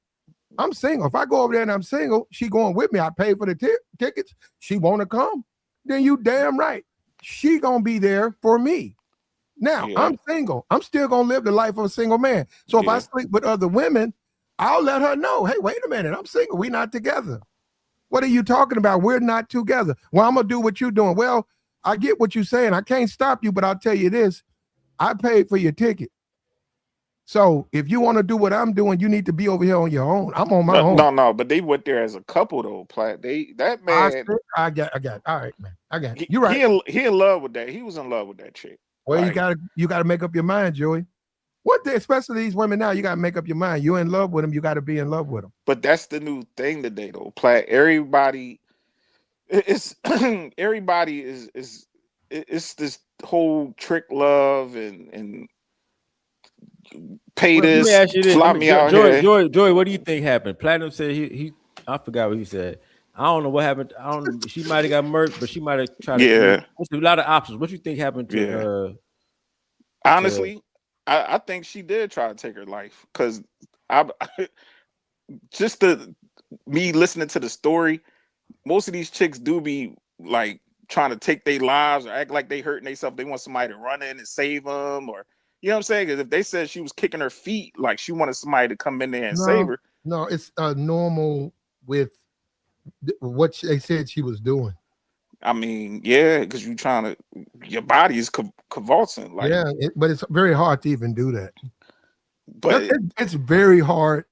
I'm single. If I go over there and I'm single, she going with me. I pay for the tickets. She want to come. Then you damn right. She going to be there for me. Now, I'm single. I'm still going to live the life of a single man. So if I sleep with other women, I'll let her know, hey, wait a minute. I'm single. We're not together. What are you talking about? We're not together. Well, I'm going to do what you're doing. Well, I get what you're saying. I can't stop you, but I'll tell you this. I paid for your ticket. So if you want to do what I'm doing, you need to be over here on your own. I'm on my own. No, but they went there as a couple though. That man, I got. All right, man. I got. You right. He in love with that. He was in love with that chick. Well, you gotta make up your mind, Joey. Especially these women now, you gotta make up your mind. You're in love with them. You got to be in love with them. But that's the new thing today, though. Everybody, everybody is it's this whole trick love and pay this, fly me out here. Joy, what do you think happened? Platinum said he I forgot what he said. I don't know what happened. I don't. She might have got murdered, but she might have tried to. Yeah, there's a lot of options. What you think happened to? Honestly, I think she did try to take her life because me listening to the story, most of these chicks do be like trying to take their lives or act like they hurting themselves. They want somebody to run in and save them, or you know what I'm saying? Because if they said she was kicking her feet, like she wanted somebody to come in there and save her. No, it's normal with what they said she was doing. I mean, yeah, because your body is convulsing. Like, yeah, but it's very hard to even do that. But it's very hard,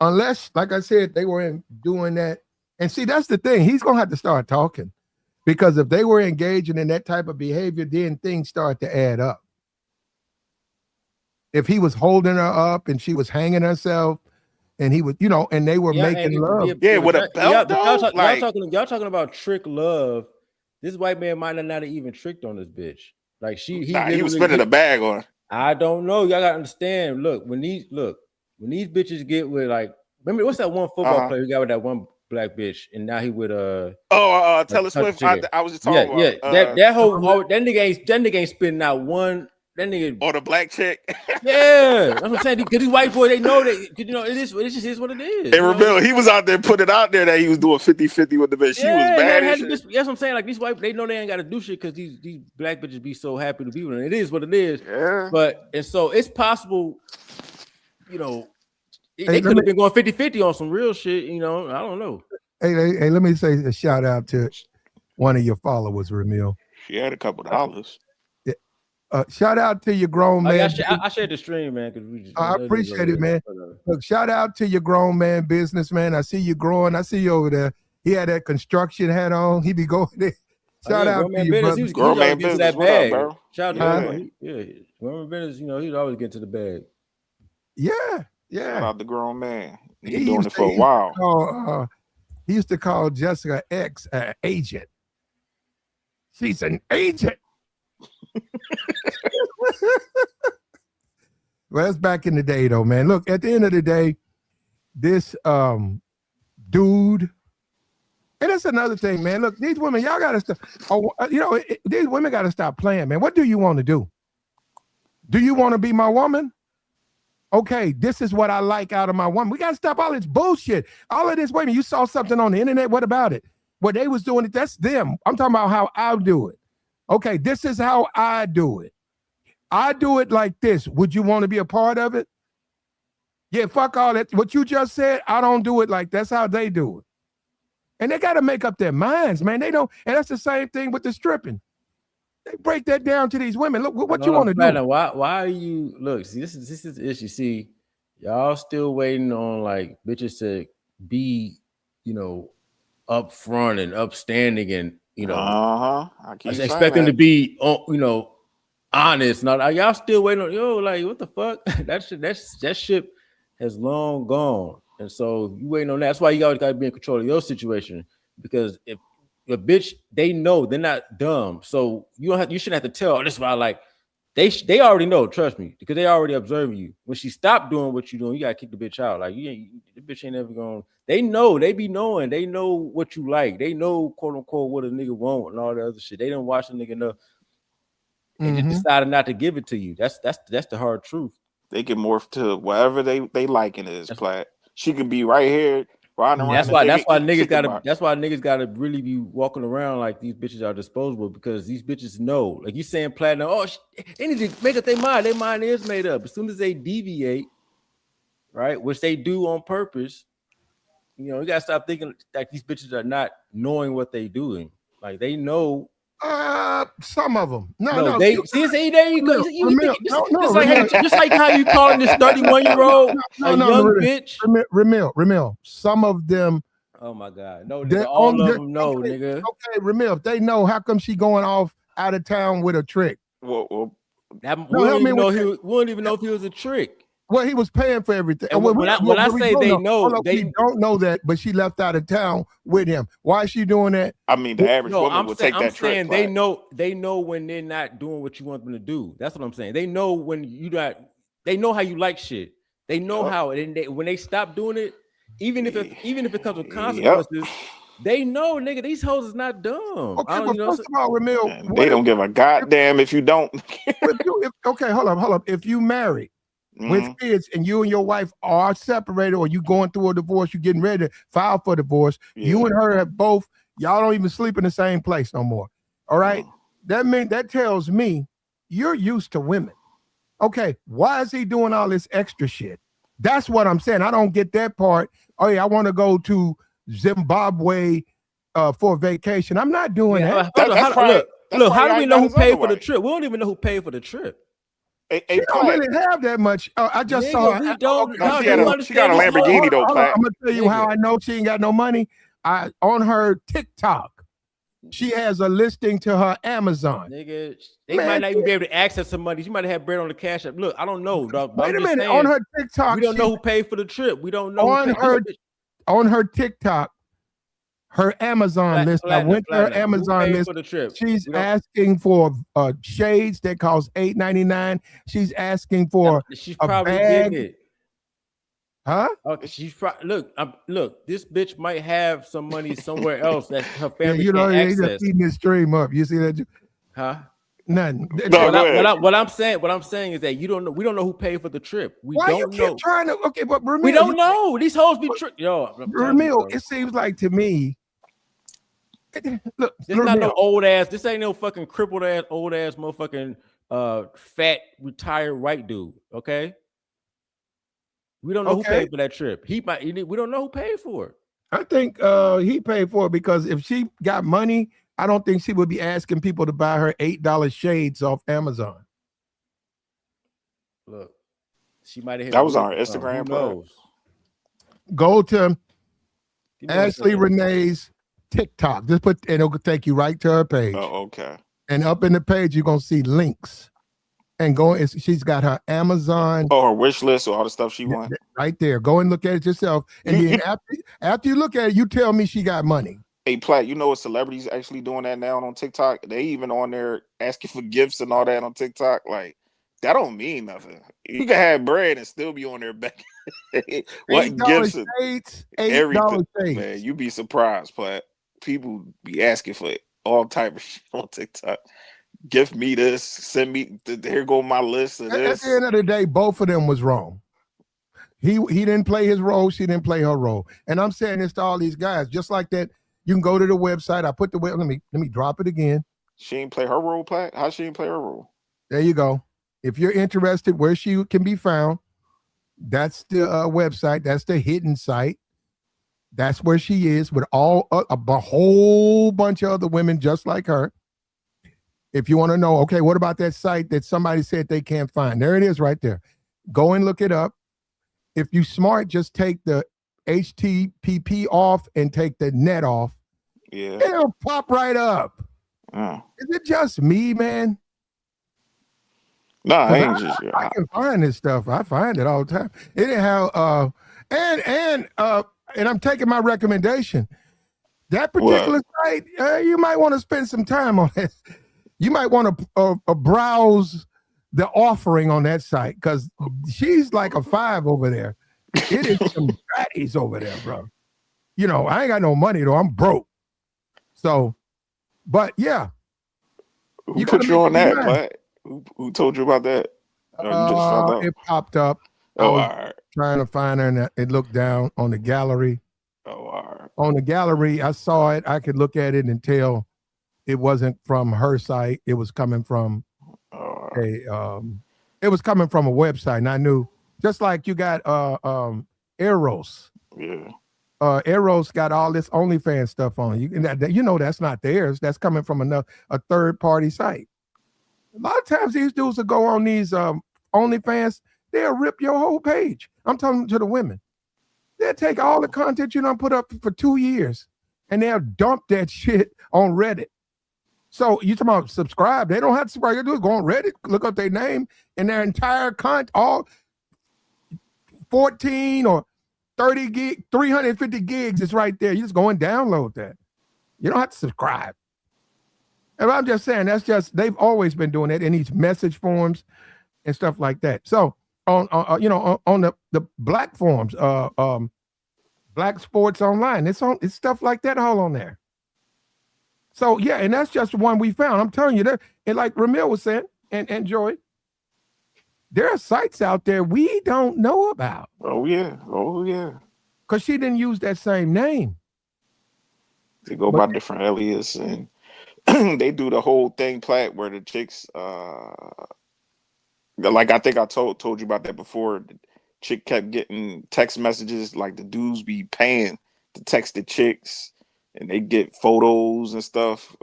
unless, like I said, they were doing that. And see, that's the thing. He's gonna have to start talking, because if they were engaging in that type of behavior, then things start to add up. If he was holding her up and she was hanging herself, and he was, and they were making love. With a belt. Y'all talking about trick love. This white man might not have even tricked on this bitch. Like he was spending a bag on her. I don't know. Y'all gotta understand. Look, when these bitches get with, like, remember what's that one football player who got with that one black bitch, and now he with Taylor Swift. I was just talking about that nigga ain't spending out one. That nigga or the black chick. Yeah, that's what I'm saying. Because these white boys, they know that, it just is what it is. And remember, he was out there putting it out there that he was doing 50-50 with the bitch. She was bad. That's what I'm saying. Like, these white, they know they ain't got to do shit because these black bitches be so happy to be with them. It is what it is. Yeah. And so it's possible, they could have been going 50-50 on some real shit. I don't know. Hey, let me say a shout out to one of your followers, Ramil. She had a couple of dollars. Shout out to your grown man. I shared the stream, man. I appreciate it, man. Look, shout out to your grown man business, man. I see you growing. I see you over there. He had that construction hat on. He be going there. Shout out to you, brother. Grown man business. What up, bro? Shout out to him. Grown man business. He'd always get to the bag. Yeah. Shout out the grown man. He been doing it for a while. He used to call Jessica X an agent. She's an agent. Well, that's back in the day, though, man. Look, at the end of the day, this dude, and that's another thing, man. Look, these women, y'all gotta stop. These women gotta stop playing, man. What do you want to do? Do you want to be my woman? Okay, this is what I like out of my woman. We gotta stop all this bullshit. All of this. Wait a minute, you saw something on the internet. What about it? What they was doing it, that's them. I'm talking about how I do it. Okay, this is how I do it. I do it like this. Would you want to be a part of it? Yeah, fuck all that. What you just said, I don't do it like that's how they do it. And they got to make up their minds, man. They don't, and that's the same thing with the stripping. They break that down to these women. Look, what you want to do? Why are you, look, see, this is the issue. See, y'all still waiting on, like, bitches to be, up front and upstanding and, I expect them to be, honest. Now, y'all still waiting on, like, what the fuck? that ship has long gone. And so you waiting on that. That's why you always got to be in control of your situation. Because if a bitch, they know, they're not dumb. So you shouldn't have to tell. This is why I like. They already know, trust me, because they already observing you. When she stopped doing what you doing, you gotta kick the bitch out. Like, the bitch ain't never going. They know, they be knowing, they know what you like. They know, quote unquote, what a nigga want and all that other shit. They don't watch a nigga enough. They just decided not to give it to you. That's the hard truth. They can morph to whatever they like in this plat. She could be right here. That's why niggas gotta really be walking around like these bitches are disposable, because these bitches know. Like you saying, platinum, they need to make up their mind. Their mind is made up. As soon as they deviate, right, which they do on purpose, you gotta stop thinking like these bitches are not knowing what they doing. Like, they know Some of them. No. They see. There you go. Just like how you calling this 31-year-old a young bitch. Ramil. Some of them. Oh my God, no, nigga. All of them know, nigga. Okay, Ramil. If they know, how come she going off out of town with a trick? We don't even know if he was a trick. Well, he was paying for everything. And when I say they know, they don't know that, but she left out of town with him. Why is she doing that? I mean, the average woman would take that trick. They know when they're not doing what you want them to do. That's what I'm saying. They know when you not. They know how you like shit. They know how, and when they stop doing it, even if it comes with consequences, they know, nigga, these hoes is not dumb. Okay, but first of all, Ramil, they don't give a goddamn if you don't. Okay, hold up. If you married with kids and you and your wife are separated, or you going through a divorce, you getting ready to file for divorce, you and her have both, y'all don't even sleep in the same place no more. All right. That tells me you're used to women. Okay, why is he doing all this extra shit? That's what I'm saying. I don't get that part. Oh yeah, I want to go to Zimbabwe for vacation. I'm not doing that. Look, how do we know who paid for the trip? We don't even know who paid for the trip. She don't really have that much. I just saw. She got a Lamborghini though. I'm gonna tell you how I know she ain't got no money. On her TikTok, she has a listing to her Amazon. Nigga, they might not even be able to access some money. She might have bread on the cash app. Look, I don't know, dog. Wait a minute. On her TikTok, we don't know who paid for the trip. We don't know on her TikTok. Her Amazon list. I went to her Amazon list. For the trip? She's asking for shades that cost $8.99. She's asking for she's probably getting it. Huh? Okay, she's look. This bitch might have some money somewhere else that her family can't access. They just feeding this stream up. You see that? Huh? Nothing. What I'm saying is that we don't know who paid for the trip. Why you keep trying to? Okay, but Ramil, we don't know. These hoes be tricked. Ramil, it seems like to me. Look, this not no old ass. This ain't no fucking crippled ass, old ass, motherfucking fat retired white dude. Okay, we don't know who paid for that trip. We don't know who paid for it. I think he paid for it because if she got money, I don't think she would be asking people to buy her $8 shades off Amazon. Look, she might have. That was on her Instagram. Who knows? Go to Ashley Renee's TikTok. Just and it'll take you right to her page. Oh, okay. And up in the page, you're gonna see links. And she's got her Amazon. Oh, her wish list or all the stuff she wants. Right there. Go and look at it yourself. And then after you look at it, you tell me she got money. Hey, Platt, you know what celebrities actually doing that now on TikTok? They even on there asking for gifts and all that on TikTok. Like, that don't mean nothing. You can have bread and still be on there back. What gifts and everything. Man, you be surprised, Platt. People be asking for all type of shit on TikTok. Gift me this, send me here go my list of this. At the end of the day, both of them was wrong. He didn't play his role, she didn't play her role. And I'm saying this to all these guys, just like that. You can go to the website. I put the web. Let me drop it again. She ain't play her role, Platt. How she ain't play her role? There you go. If you're interested, where she can be found, that's the website. That's the hidden site. That's where she is with a whole bunch of other women just like her. If you want to know, okay, what about that site that somebody said they can't find? There it is right there. Go and look it up. If you smart, just take the HTTP off and take the net off. Yeah. It'll pop right up. Is it just me, man? No, I ain't just. I can find this stuff. I find it all the time. Anyhow, and I'm taking my recommendation. That particular site, you might want to spend some time on it. You might want to browse the offering on that site because she's like a 5 over there. It is some fatties over there, bro. You know, I ain't got no money though. I'm broke. So, but yeah. Who put you on that, Platt? Who told you about that? You just found out? It popped up. Oh, all right. Trying to find her, and it looked down on the gallery. Oh, all right. On the gallery, I saw it. I could look at it and tell it wasn't from her site. It was coming from it was coming from a website, and I knew. Just like you got Eros. Yeah. Eros got all this OnlyFans stuff on. You know that's not theirs. That's coming from a third party site. A lot of times these dudes will go on these OnlyFans, they'll rip your whole page. I'm talking to the women. They'll take all the content you done put up for 2 years and they'll dump that shit on Reddit. So you talking about subscribe? They don't have to subscribe. You do is go on Reddit, look up their name and their entire content, all 14 or 30 gig, 350 gigs is right there. You just go and download that. You don't have to subscribe. And I'm just saying, they've always been doing it in these message forums and stuff like that. So on the black forums, Black Sports Online, it's stuff like that all on there. So yeah, and that's just one we found. I'm telling you that, and like Ramil was saying, and Joy, there are sites out there we don't know about. Oh yeah. Because she didn't use that same name. They go by different alias and they do the whole thing plat where the chicks like I think I told you about that before. The chick kept getting text messages like the dudes be paying to text the chicks and they get photos and stuff.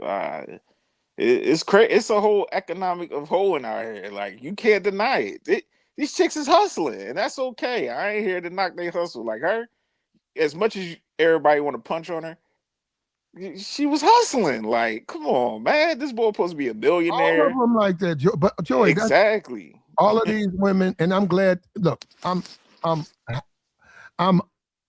It's crazy. It's a whole economic of hoeing out here. Like you can't deny it. These chicks is hustling and that's okay. I ain't here to knock their hustle. Like her, as much as everybody want to punch on her, she was hustling. Like, come on, man. This boy supposed to be a billionaire. All of them like that, but Joey, exactly. All of these women, and I'm glad. Look, I'm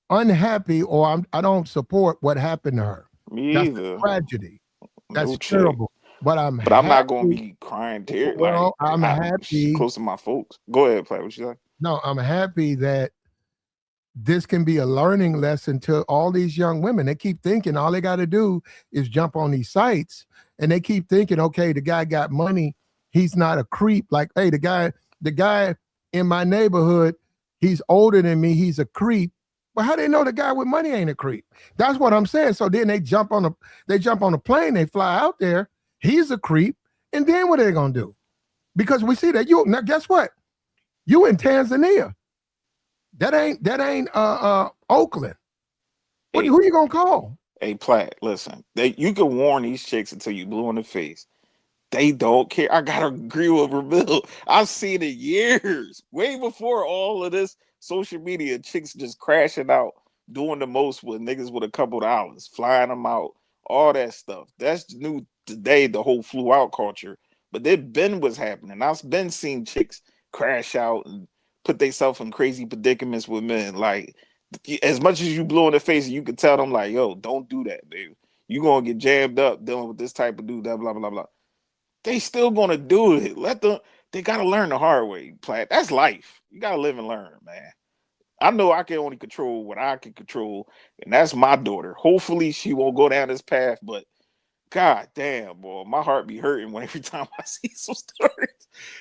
unhappy, or I don't support what happened to her. Me That's either. A tragedy. That's no terrible. But I'm not gonna be crying tears. Well, like, I'm happy. Close to my folks. Go ahead, play. What you say? No, I'm happy that this can be a learning lesson to all these young women. They keep thinking all they got to do is jump on these sites, and they keep thinking, okay, the guy got money. He's not a creep. Like, hey, the guy in my neighborhood, he's older than me. He's a creep. Well, how do they know the guy with money ain't a creep? That's what I'm saying. So then they jump on a plane, they fly out there. He's a creep. And then what are they gonna do? Because we see that now guess what? You in Tanzania. That ain't Oakland. Who you gonna call? Hey, Platt, listen. You can warn these chicks until you blue in the face. They don't care. I gotta agree with Ramil. I've seen it years, way before all of this social media. Chicks just crashing out, doing the most with niggas with a couple dollars, flying them out, all that stuff. That's new today. The whole flew out culture, but it been was happening. I've been seeing chicks crash out and put themselves in crazy predicaments with men. Like, as much as you blow in the face, you can tell them like, yo, don't do that, baby. You gonna get jammed up dealing with this type of dude, blah, blah, blah, blah. They still gonna do it. They gotta learn the hard way, Platt. That's life. You gotta live and learn, man. I know I can only control what I can control, and that's my daughter. Hopefully she won't go down this path, but god damn, boy, my heart be hurting every time I see some stories.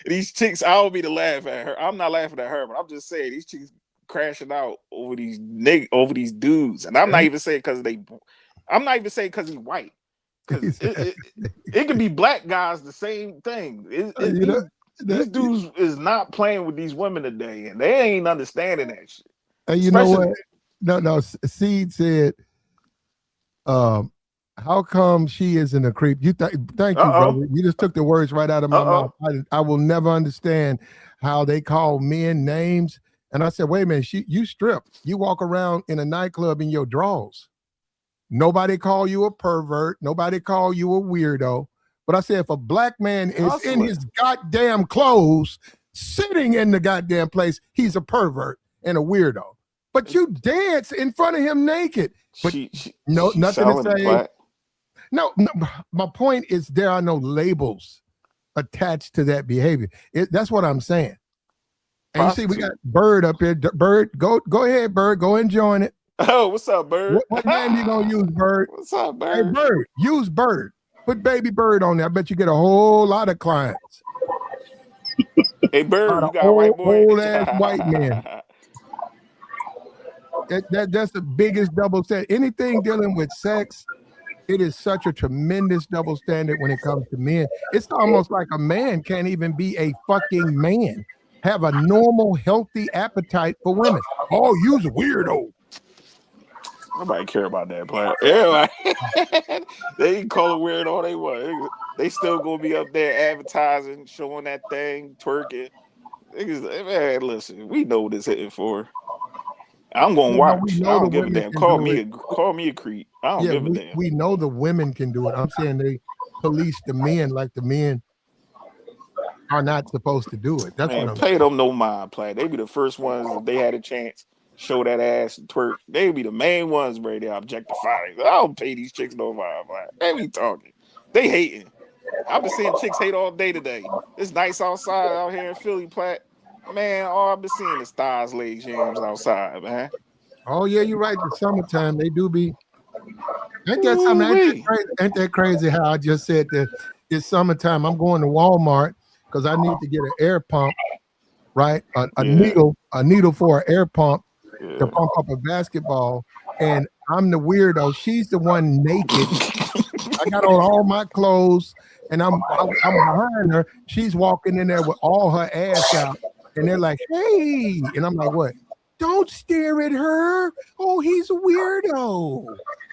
These chicks, I'll be to laugh at her. I'm not laughing at her, but I'm just saying these chicks crashing out over these dudes. And I'm not even saying because he's white. Because it can be black guys the same thing. These dudes is not playing with these women today, and they ain't understanding that shit. And you know what? No. Seed said, how come she isn't a creep? Thank you, brother. You just took the words right out of my mouth. I will never understand how they call men names. And I said, wait a minute, you strip. You walk around in a nightclub in your drawers. Nobody call you a pervert. Nobody call you a weirdo. But I said, if a black man is in his goddamn clothes, sitting in the goddamn place, he's a pervert and a weirdo. But you dance in front of him naked. But nothing to say. No, my point is there are no labels attached to that behavior. That's what I'm saying. And you see, we got Bird up here. Bird, go ahead, Bird. Go and join it. Oh, what's up, Bird? What name you gonna use, Bird? What's up, Bird? Hey, Bird, use Bird. Put Baby Bird on there. I bet you get a whole lot of clients. Hey, Bird, you got a white boy. Old ass white man. That's the biggest double standard. Anything dealing with sex, it is such a tremendous double standard when it comes to men. It's almost like a man can't even be a fucking man. Have a normal, healthy appetite for women. Oh, you's a weirdo. Nobody care about that player. Yeah, like, they can call it weird all they want. They still gonna be up there advertising, showing that thing, twerking. Niggas, man, listen, we know what it's hitting for. I'm gonna We watch. I know the don't give a women damn. can do it. Call me a creep. I don't give a damn. We know the women can do it. I'm saying they police the men like the men are not supposed to do it. That's what I'm pay them no mind, play. They be the first ones if they had a chance, show that ass and twerk. They be the main ones where they objectifying. I don't pay these chicks no mind, play. They be talking. They hating. I've been seeing chicks hate all day today. It's nice outside out here in Philly, Platt. Man, all I've been seeing is thighs, legs, yams outside, man. Oh yeah, you're right. The summertime they do be. Ain't that something? Ain't that crazy how I just said that it's summertime. I'm going to Walmart because I need to get an air pump, right? A needle for an air pump to pump up a basketball. And I'm the weirdo. She's the one naked. I got on all my clothes and I'm behind her. She's walking in there with all her ass out. And they're like, hey. And I'm like, what? Don't stare at her. Oh, he's a weirdo.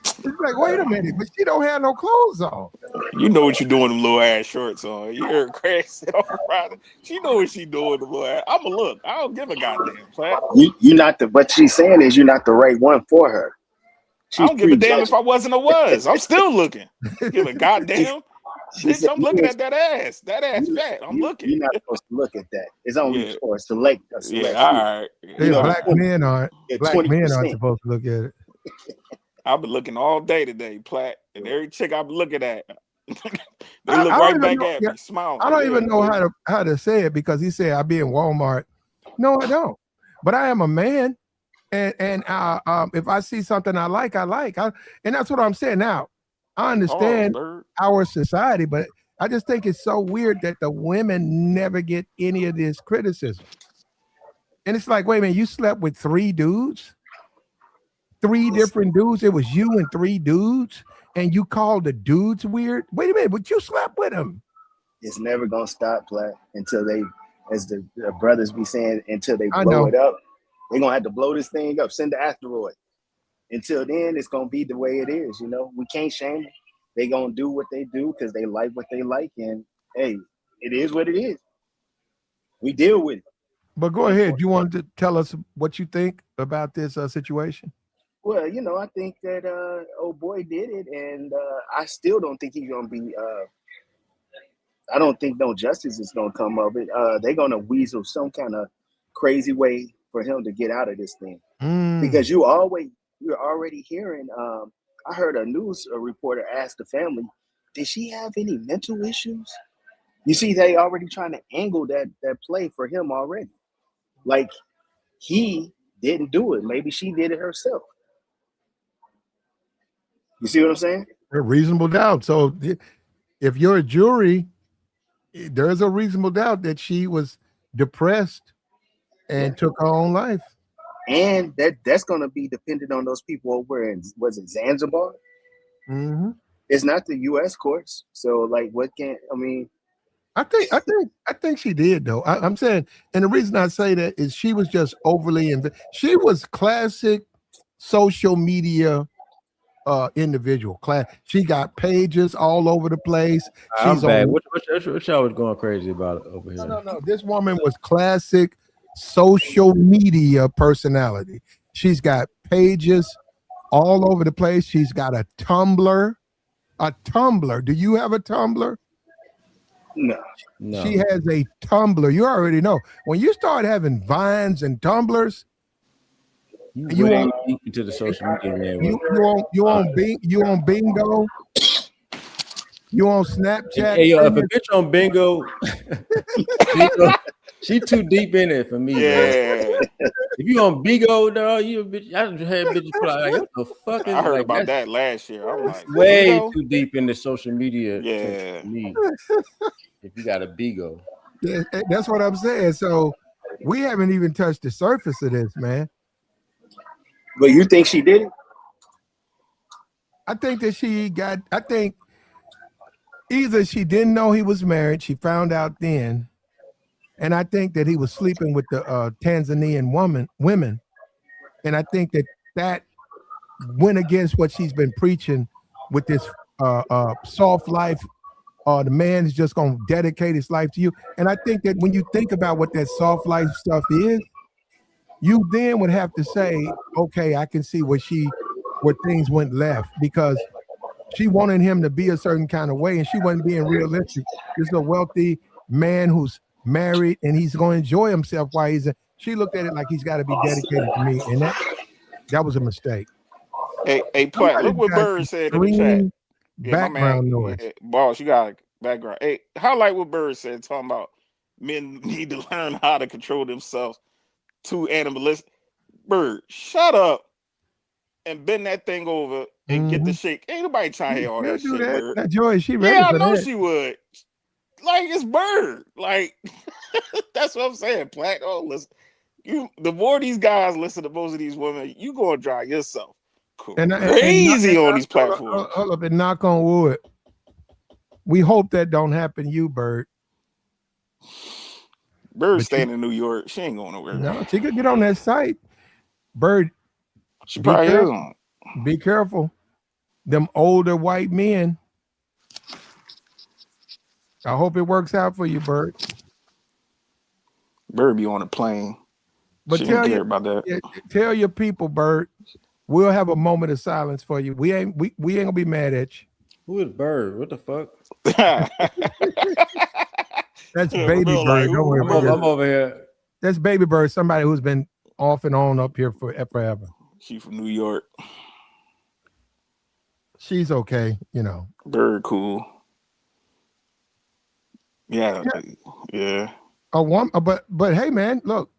It's like, wait a minute, but she don't have no clothes on. You know what you're doing, them little ass shorts on. You heard Craig sit off Friday. She know what she doing, the little ass. I'ma look. I don't give a goddamn, Platt. You not the. What she's saying is you're not the right one for her. I don't give a damn if I wasn't or was. I'm still looking. Give a goddamn. Bitch, I'm looking at that ass. That ass fat. I'm looking. You're not supposed to look at that. It's only for a select. Yeah, all right. You know, black men aren't. Black men aren't supposed to look at it. I've been looking all day today, Platt, and every chick I've been looking at, they look right back at me, smiling. I don't even know how to say it because he said I be in Walmart. No, I don't. But I am a man, and if I see something I like, and that's what I'm saying. Now, I understand our society, but I just think it's so weird that the women never get any of this criticism. And it's like, wait a minute, you slept with 3 dudes? 3 different dudes. It was you and 3 dudes, and you called the dudes weird. Wait a minute, but you slept with them. It's never gonna stop, Platt, until they, as the brothers be saying, until they blow it up. They're gonna have to blow this thing up, send the asteroid. Until then, it's gonna be the way it is. You know, we can't shame them. They gonna do what they do because they like what they like, and hey, it is what it is. We deal with it. But go ahead. You wanted to tell us what you think about this situation? Well, you know, I think that old boy did it, and I still don't think he's gonna be. I don't think no justice is gonna come of it. They're gonna weasel some kind of crazy way for him to get out of this thing, because you're already hearing. I heard a news reporter ask the family, "Did she have any mental issues?" You see, they already trying to angle that play for him already. Like he didn't do it. Maybe she did it herself. You see what I'm saying? A reasonable doubt. So if you're a jury, there's a reasonable doubt that she was depressed and took her own life. And that's going to be dependent on those people over in, was it Zanzibar? Mm-hmm. It's not the U.S. courts. So like, I think she did though. I'm saying, and the reason I say that is she was just overly, she was classic social media individual. She got pages all over the place. I'm bad. What y'all was going crazy about over here? No. This woman was classic social media personality. She's got pages all over the place. She's got a Tumblr. Do you have a Tumblr? No. She has a Tumblr. You already know. When you start having Vines and Tumblrs, you went deep into the social media, man. You on Bingo? You on Snapchat? Hey, yo, if a bitch on Bingo, she too deep in it for me. Yeah. Man. If you on Bingo, dog, you a bitch. I just had bitches put out like, what the fuck is? I heard about that last year. I'm like, way Bingo? too deep in the social media. Yeah. For me. If you got a Bigo. Yeah, that's what I'm saying. So we haven't even touched the surface of this, man. But you think she did it? I think either she didn't know he was married, she found out then, and I think that he was sleeping with the Tanzanian women, and I think that went against what she's been preaching with this soft life. The man is just going to dedicate his life to you. And I think that when you think about what that soft life stuff is, you then would have to say, okay, I can see where things went left, because she wanted him to be a certain kind of way and she wasn't being realistic. This is a wealthy man who's married and he's going to enjoy himself while she looked at it like he's got to be dedicated to me. And that was a mistake. Hey, Platt, look what Bird said in the chat. Yeah, background noise. Boss, you got a background. Hey, highlight what Bird said, talking about men need to learn how to control themselves. Too animalistic. Bird, shut up and bend that thing over and get the shake. Ain't nobody trying to hear all that shit, Bird. Now, Joy, she ready I for know that. she would. Like, it's Bird. Like, that's what I'm saying, Platt. Oh, listen. The more these guys listen to most of these women, you gonna drive yourself crazy on these platforms. Hold up and knock on wood. We hope that don't happen to you, Bird. Bird's staying in New York. She ain't going nowhere. No, she could get on that site. Bird, she probably is. Be careful. Them older white men. I hope it works out for you, Bird. Bird be on a plane. But she don't care about that. Tell your people, Bird, we'll have a moment of silence for you. We ain't gonna be mad at you. Who is Bird? What the fuck? That's Baby Bird. Like, don't worry about it. I'm over here. That's Baby Bird, somebody who's been off and on up here forever. She from New York. She's okay, you know. Bird cool. Yeah. A woman, but hey, man, look.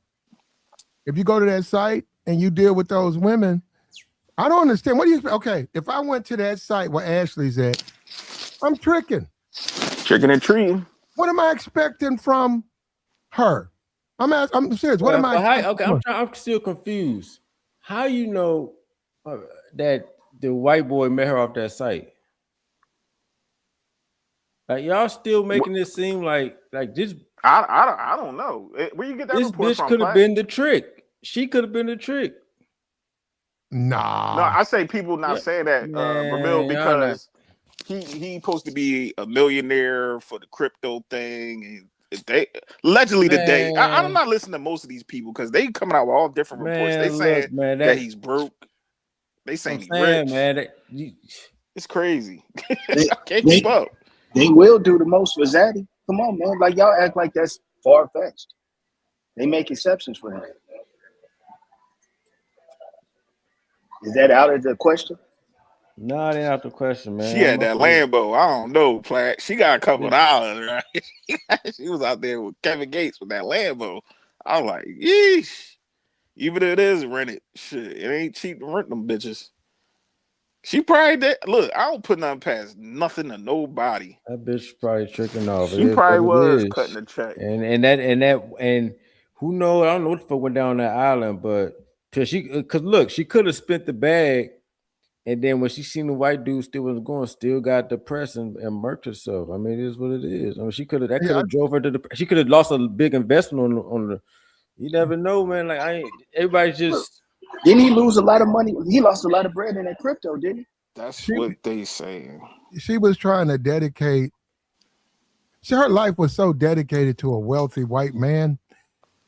If you go to that site and you deal with those women, I don't understand. What do you? Okay, if I went to that site where Ashley's at, I'm tricking and treating. What am I expecting from her? I'm serious. What am I? I'm still confused. How you know that the white boy met her off that site? Like, y'all still making it seem like this. I don't know. Where you get that report from? This bitch could have been the trick. She could have been the trick. Nah. No, I say people not saying that, Ramil, because he supposed to be a millionaire for the crypto thing, and they allegedly today. I'm not listening to most of these people because they coming out with all different reports. They saying that he's broke. They saying he's rich. Man, it's crazy. I can't keep up. They will do the most for Zaddy. Come on, man. Like, y'all act like that's far-fetched. They make exceptions for him. Is that out of the question? No, it ain't out the question, man. She had that Lambo. I don't know, Platt. She got a couple of dollars, right? She was out there with Kevin Gates with that Lambo. I was like, yeesh. Even if it is rented, shit, it ain't cheap to rent them bitches. She probably did. Look, I don't put nothing past nothing to nobody. That bitch probably tricking off. She probably was cutting the check. And who knows? I don't know what the fuck went down that island, but cause look, she could have spent the bag, and then when she seen the white dude still got depressed and murked herself. I mean, it is what it is. I mean, she could have drove her to she could have lost a big investment on the. You never know, man. Like everybody's just. Didn't he lose a lot of money? He lost a lot of bread in that crypto, didn't he? That's what they say. She was trying to dedicate. Her life was so dedicated to a wealthy white man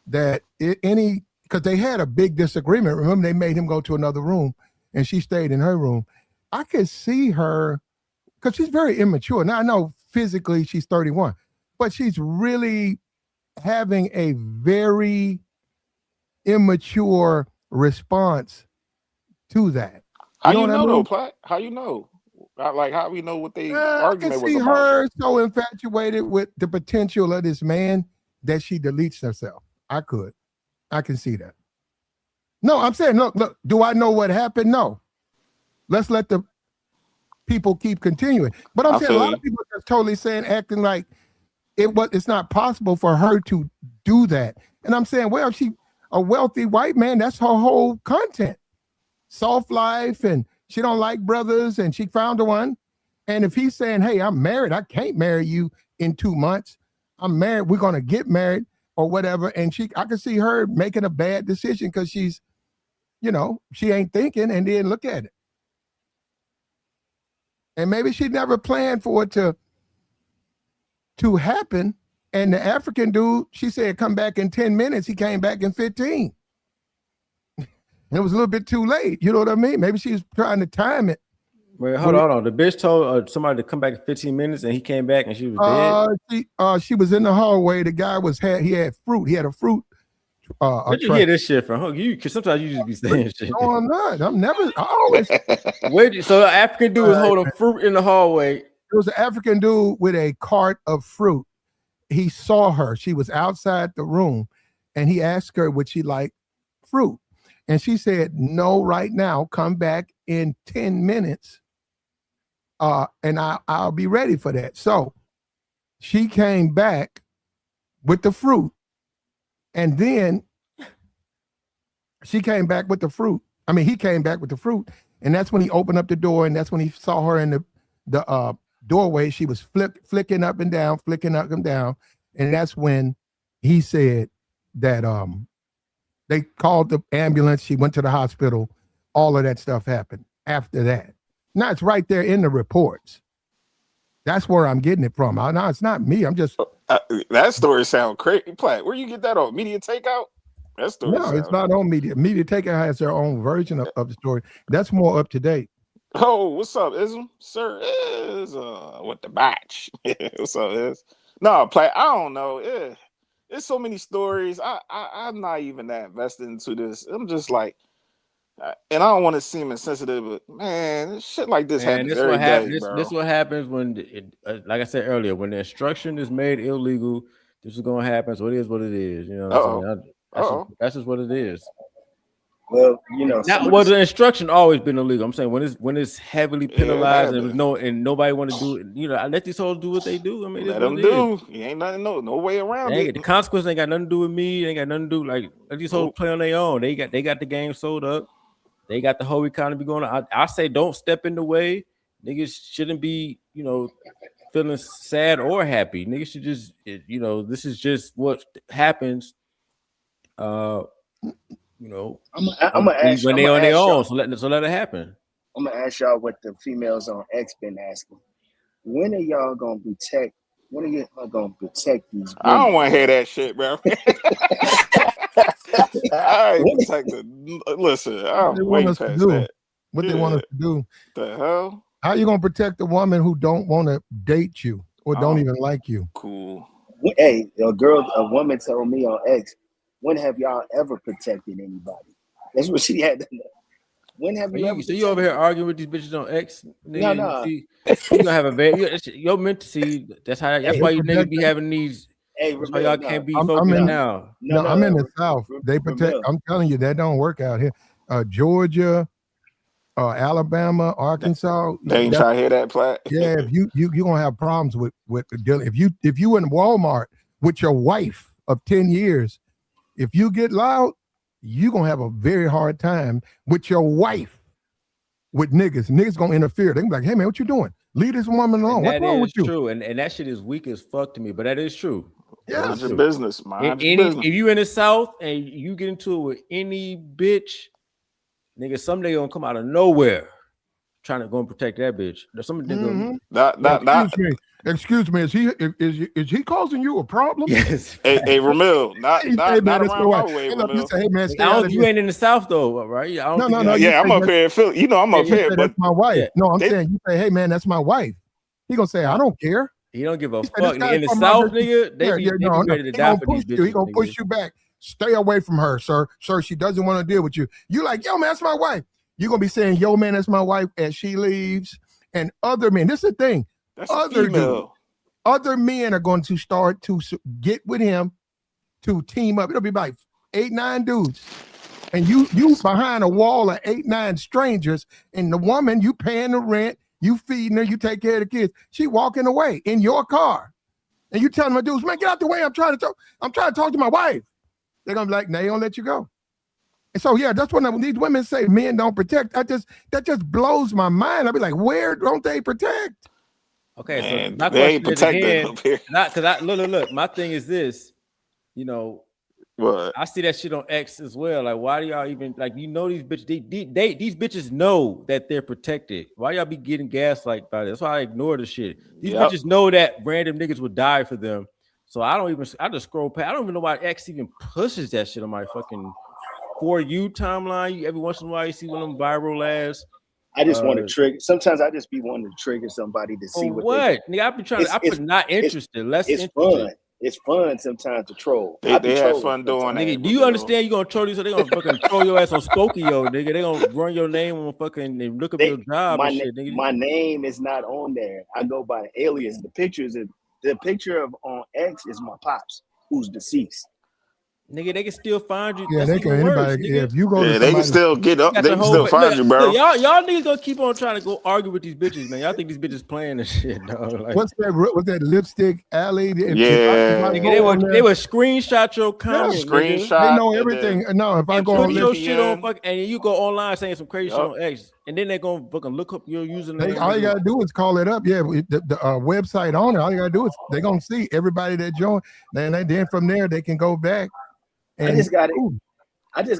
that because they had a big disagreement. Remember, they made him go to another room, and she stayed in her room. I could see her because she's very immature. Now I know physically she's 31, but she's really having a very immature response to that. How you know though, Platt? How you know? Like, how we know what they argument was about? I can see her so infatuated with the potential of this man that she deletes herself. I can see that. No, I'm saying, look, do I know what happened? No. Let's let the people keep continuing. But I'm saying a lot of people are totally acting like it's not possible for her to do that. And I'm saying, well, she a wealthy white man, that's her whole content. Soft life, and she don't like brothers, and she found one. And if he's saying, hey, I'm married, I can't marry you in 2 months. I'm married, we're gonna get married or whatever. And I can see her making a bad decision because she's, she ain't thinking, and then look at it. And maybe she never planned for it to happen. And the African dude, she said, come back in 10 minutes. He came back in 15. It was a little bit too late. You know what I mean? Maybe she was trying to time it. Wait, hold on. The bitch told somebody to come back in 15 minutes, and he came back, and she was dead. She was in the hallway. The guy he had fruit. He had a fruit. Where'd you hear this shit from? Because sometimes you just be saying shit. No, I'm not. I always. So the African dude was holding fruit in the hallway. It was an African dude with a cart of fruit. He saw her. She was outside the room, and he asked her, would she like fruit? And she said, no, right now. Come back in 10 minutes. And I'll be ready for that. So she came back with the fruit. And then she came back with the fruit. I mean, he came back with the fruit. And that's when he opened up the door. And that's when he saw her in the doorway. She was flicking up and down. And that's when he said that they called the ambulance. She went to the hospital. All of that stuff happened after that. Now it's right there in the reports. That's where I'm getting it from. No, it's not me. I'm just that story sounds crazy. Platt, where you get that on? Media Takeout? That story. No, it's not on Media. Media Takeout has their own version of the story. That's more up to date. Oh, what's up, Ism? Sir is with the batch. What's up, Is? No, Platt, I don't know. There's so many stories. I'm not even that invested into this. I'm just like, and I don't want to seem insensitive, but man, shit like this happens every day, bro. This is what happens when, like I said earlier, when the instruction is made illegal. This is going to happen. So it is what it is. You know what I'm saying? That's just what it is. Well, you know, the instruction always been illegal. I'm saying when it's heavily penalized and nobody want to do it. You know, I let these hoes do what they do. I mean, let them do. You ain't nothing, no way around it. The consequence ain't got nothing to do with me. They ain't got nothing to do. Like, let these hoes play on their own. They got the game sold up. They got the whole economy going on. I say don't step in the way. Niggas shouldn't be, feeling sad or happy. Niggas should just, this is just what happens. I'm gonna ask when they on their own. So let it happen. I'm gonna ask y'all what the females on X been asking. When are y'all gonna protect? When are you gonna protect these women? I don't want to hear that shit, bro. I ain't protecting. Listen, I'm way past that. What they want us to do? The hell? How you gonna protect a woman who don't want to date you or don't even like you? Cool. Hey, a woman told me on X, when have y'all ever protected anybody? That's what she had to know. When have you ever? So you over here arguing with these bitches on X? Nigga, No. You gonna have a very your mentality. That's why you niggas be having these. Hey, that's why y'all can't be focused now. No, I'm in the South. They protect. I'm telling you, that don't work out here. Georgia, Alabama, Arkansas. They ain't trying to hear that, Platt. Yeah, if you gonna have problems with dealing. If you in Walmart with your wife of 10 years, if you get loud, you gonna have a very hard time with your wife. With niggas. Niggas gonna interfere. They gonna be like, hey man, what you doing? Leave this woman alone. What's wrong with you? True, and that shit is weak as fuck to me, but that is true. Yeah, mind your business. Mind your business. If you in the South and you get into it with any bitch, nigga, someday gonna come out of nowhere trying to go and protect that bitch. There's somebody Excuse me. Is he causing you a problem? Yes. Hey, Ramil, not around my way, Ramil. Hey man, you ain't in the South though, right? No. Yeah, I'm up here in Philly. You know, I'm up here. But that's my wife. Yeah. No, I'm saying you say, hey man, that's my wife. He gonna say, I don't care. He don't give a fuck. In the South, nigga, they be ready to die for these bitches. He gonna push you back. Stay away from her, sir. Sir, she doesn't want to deal with you. You like, yo man, that's my wife. You're gonna be saying, yo man, that's my wife as she leaves. And other men, this is the thing. Other men are going to start to get with him to team up. It'll be like 8-9 dudes. And you behind a wall of 8-9 strangers, and the woman, you paying the rent, you feeding her, you take care of the kids. She walking away in your car. And you telling my dudes, man, get out the way. I'm trying to talk to my wife. They're gonna be like, no, they don't let you go. And so yeah, that's when these women say men don't protect. That just blows my mind. I'll be like, where don't they protect? Okay, man, so my they ain't question is protecting up here. Look. My thing is this, What? I see that shit on X as well. Like, why do y'all even like? You know these bitches. These bitches know that they're protected. Why y'all be getting gaslight by this? That's why I ignore the shit. These bitches know that random niggas would die for them. So I just scroll past. I don't even know why X even pushes that shit on my fucking For You timeline. Every once in a while you see one of them viral ass. I just want to trigger. Sometimes I just be wanting to trigger somebody to see what. Nigga, I be trying. I put not interested. Less it's interested. Fun. It's fun sometimes to troll. They have fun doing that. Nigga, do you understand? You gonna troll you, so they gonna fucking troll your ass on Spokio, nigga. They gonna run your name on fucking and look up your job and shit, nigga. My name is not on there. I go by alias. The picture of on X is my pops, who's deceased. Nigga, they can still find you. Yeah, they can. Anybody, if you go, they can still get up. They can still find you, bro. Look, y'all niggas gonna keep on trying to go argue with these bitches, man. Y'all think these bitches playing this shit, dog? Like, what's that lipstick alley? Yeah, they would screenshot your comment. Screenshot. They know everything. No, if I go on your shit on fuck, and you go online saying some crazy shit on X, and then they're gonna fucking look up your username. All you gotta do is call it up. Yeah, the website owner. All you gotta do is they're gonna see everybody that joined. Then from there they can go back. I just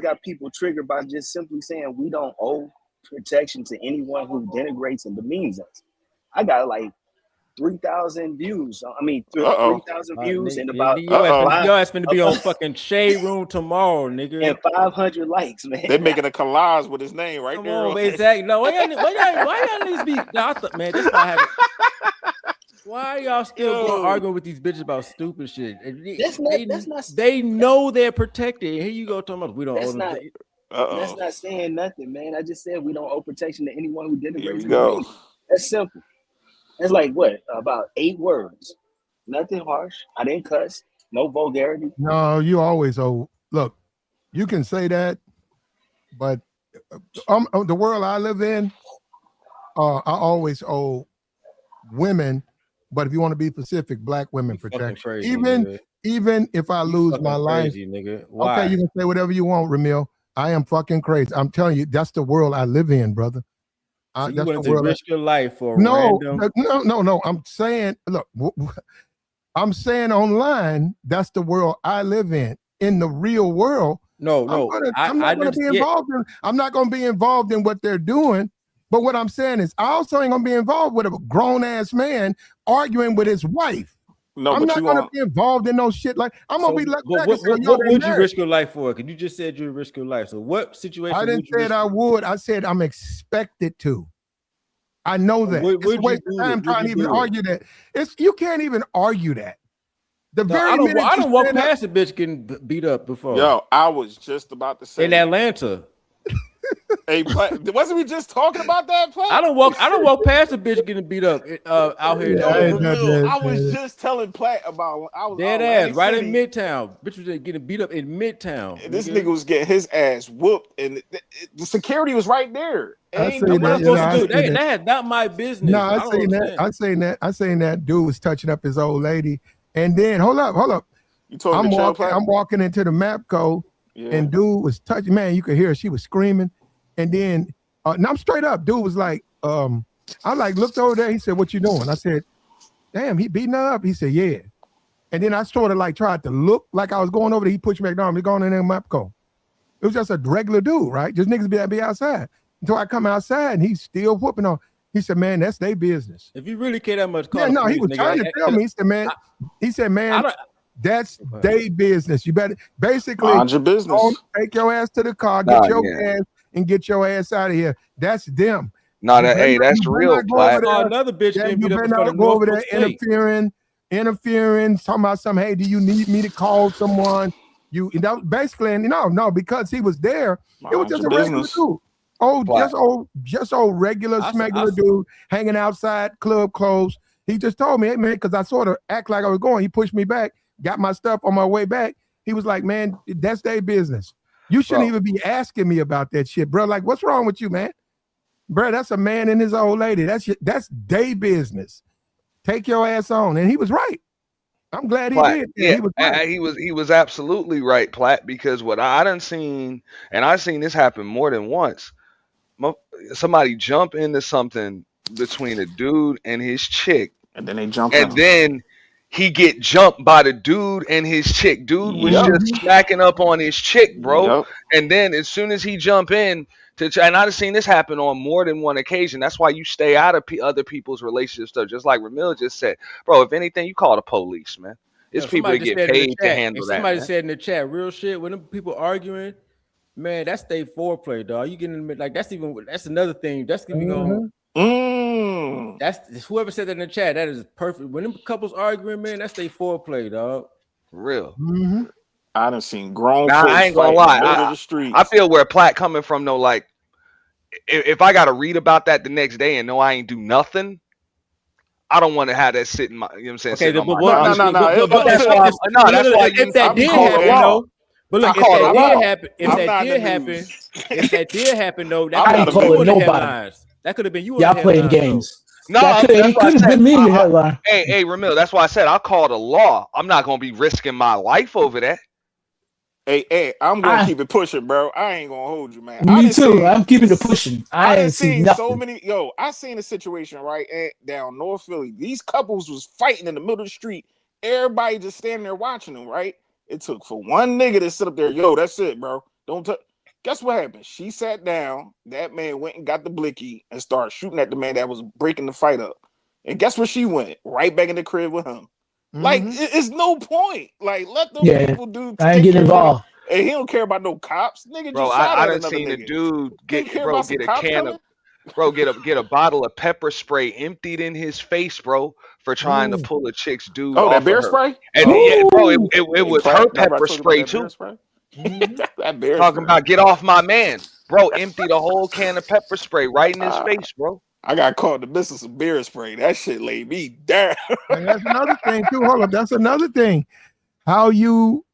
got people triggered by just simply saying we don't owe protection to anyone who denigrates and demeans us. I got like 3,000 views. 3,000 views and about your ass finna be on fucking Shade Room tomorrow, nigga. And 500 likes, man. They're making a collage with his name right there. On, exactly. No, why y'all niggas be? Man, this not happening. Why are y'all still arguing with these bitches about stupid shit? They know they're protected. Here you go talking about we don't owe them. That's not saying nothing, man. I just said we don't owe protection to anyone who didn't. Here we go. That's simple. It's like what? About 8 words. Nothing harsh. I didn't cuss. No vulgarity. No, you always owe. Look, you can say that, but the world I live in, I always owe women. But if you want to be specific, black women protection. Crazy, even if I lose my life, nigga. Why? Okay, you can say whatever you want, Ramil. I am fucking crazy. I'm telling you, that's the world I live in, brother. So you want to risk your life for random? No. I'm saying, look, I'm saying online, that's the world I live in. In the real world, I'm not going to be involved in. I'm not going to be involved in what they're doing. But what I'm saying is, I also ain't gonna be involved with a grown ass man arguing with his wife. No, I'm not gonna be involved in no shit like I'm gonna be like. What would you risk your life for? Because you just said you risk your life. So what situation? I didn't say I would. I said I'm expected to. I know that. It's a waste of time trying to even argue that. You can't even argue that. I don't walk past a bitch getting beat up before. Yo, I was just about to say in Atlanta. Hey, wasn't we just talking about that? I don't walk past a bitch getting beat up out here. I was just telling Platt about. I was dead ass right in Midtown. Bitch was getting beat up in Midtown. And this nigga was getting his ass whooped, and the security was right there. That's not my business. No, I seen that dude was touching up his old lady, and then hold up. You told I'm walking into the MAPCO. Yeah. And dude was touching, man, you could hear her, she was screaming. And then, and I'm straight up, dude was like, I looked over there, he said, what you doing? I said, damn, he beating her up? He said, yeah. And then I sort of tried to look like I was going over there, he pushed me back down, we going in there, MAPCO. It was just a regular dude, right? Just niggas be outside. Until I come outside and he's still whooping on. He said, man, that's their business. If you really care that much, he was trying to tell me, he said, man, that's their business. You better basically mind your business. Don't take your ass to the car, get your ass and get your ass out of here. That's them. That's real. Another bitch you better not go over there interfering, talking about something. Hey, do you need me to call someone? Basically, no, because he was there. It was just a regular dude. Just old regular smuggler dude hanging outside, club closed. He just told me, hey man, because I sort of act like I was going. He pushed me back. Got my stuff on my way back. He was like, man, that's their business. You shouldn't even be asking me about that shit, bro. Like, what's wrong with you, man? Bro, that's a man and his old lady. That's their business. Take your ass on. And he was right. I'm glad he did. Yeah, he was absolutely right, Platt, because what I done seen, and I've seen this happen more than once. Somebody jump into something between a dude and his chick. And then they jump and then he get jumped by the dude and his chick. Dude was just smacking up on his chick, bro. And then as soon as he jump in and I've seen this happen on more than one occasion. That's why you stay out of other people's relationship stuff. Just like Ramil just said, bro. If anything, you call the police, man. It's people that get paid to handle that. Somebody said in the chat, real shit. When them people arguing, man, that's their foreplay, dog. You getting like that's another thing. That's gonna be going. That's whoever said that in the chat. That is perfect. When them couples arguing, man, that's their foreplay, dog. For real. I done seen grown folks. I ain't gonna lie. The streets. I feel where Platt coming from though. Like, if I gotta read about that the next day and know I ain't do nothing, I don't want to have that sit in my. You know what I'm saying? Okay, but that's why if that did happen, though. But look, if that did happen, though, that ain't calling nobody. That could have been you. Y'all playing games. No, it could have been me in the headline. Hey, Ramil, that's why I said I'll call the law. I'm not gonna be risking my life over that. Hey, I'm gonna keep it pushing, bro. I ain't gonna hold you, man. Me too. I'm keeping it pushing. I ain't seen nothing. So many. I seen a situation right down North Philly. These couples was fighting in the middle of the street. Everybody just standing there watching them. Right. It took for one nigga to sit up there. Yo, that's it, bro. Don't touch. Guess what happened? She sat down. That man went and got the blicky and started shooting at the man that was breaking the fight up. And guess where she went? Right back in the crib with him. Like, it's no point. Like, let them people do. I ain't getting involved. And he don't care about no cops, nigga. Bro, I done seen a dude get a bottle of pepper spray emptied in his face, bro, for trying to pull a chick's dude. Oh, that bear spray? And it was her pepper spray too. That bear talking about get off my man, bro. Emptied a whole can of pepper spray right in his face, bro. I got caught in the business of beer spray. That shit laid me down. And that's another thing too. Hold on, that's another thing. How you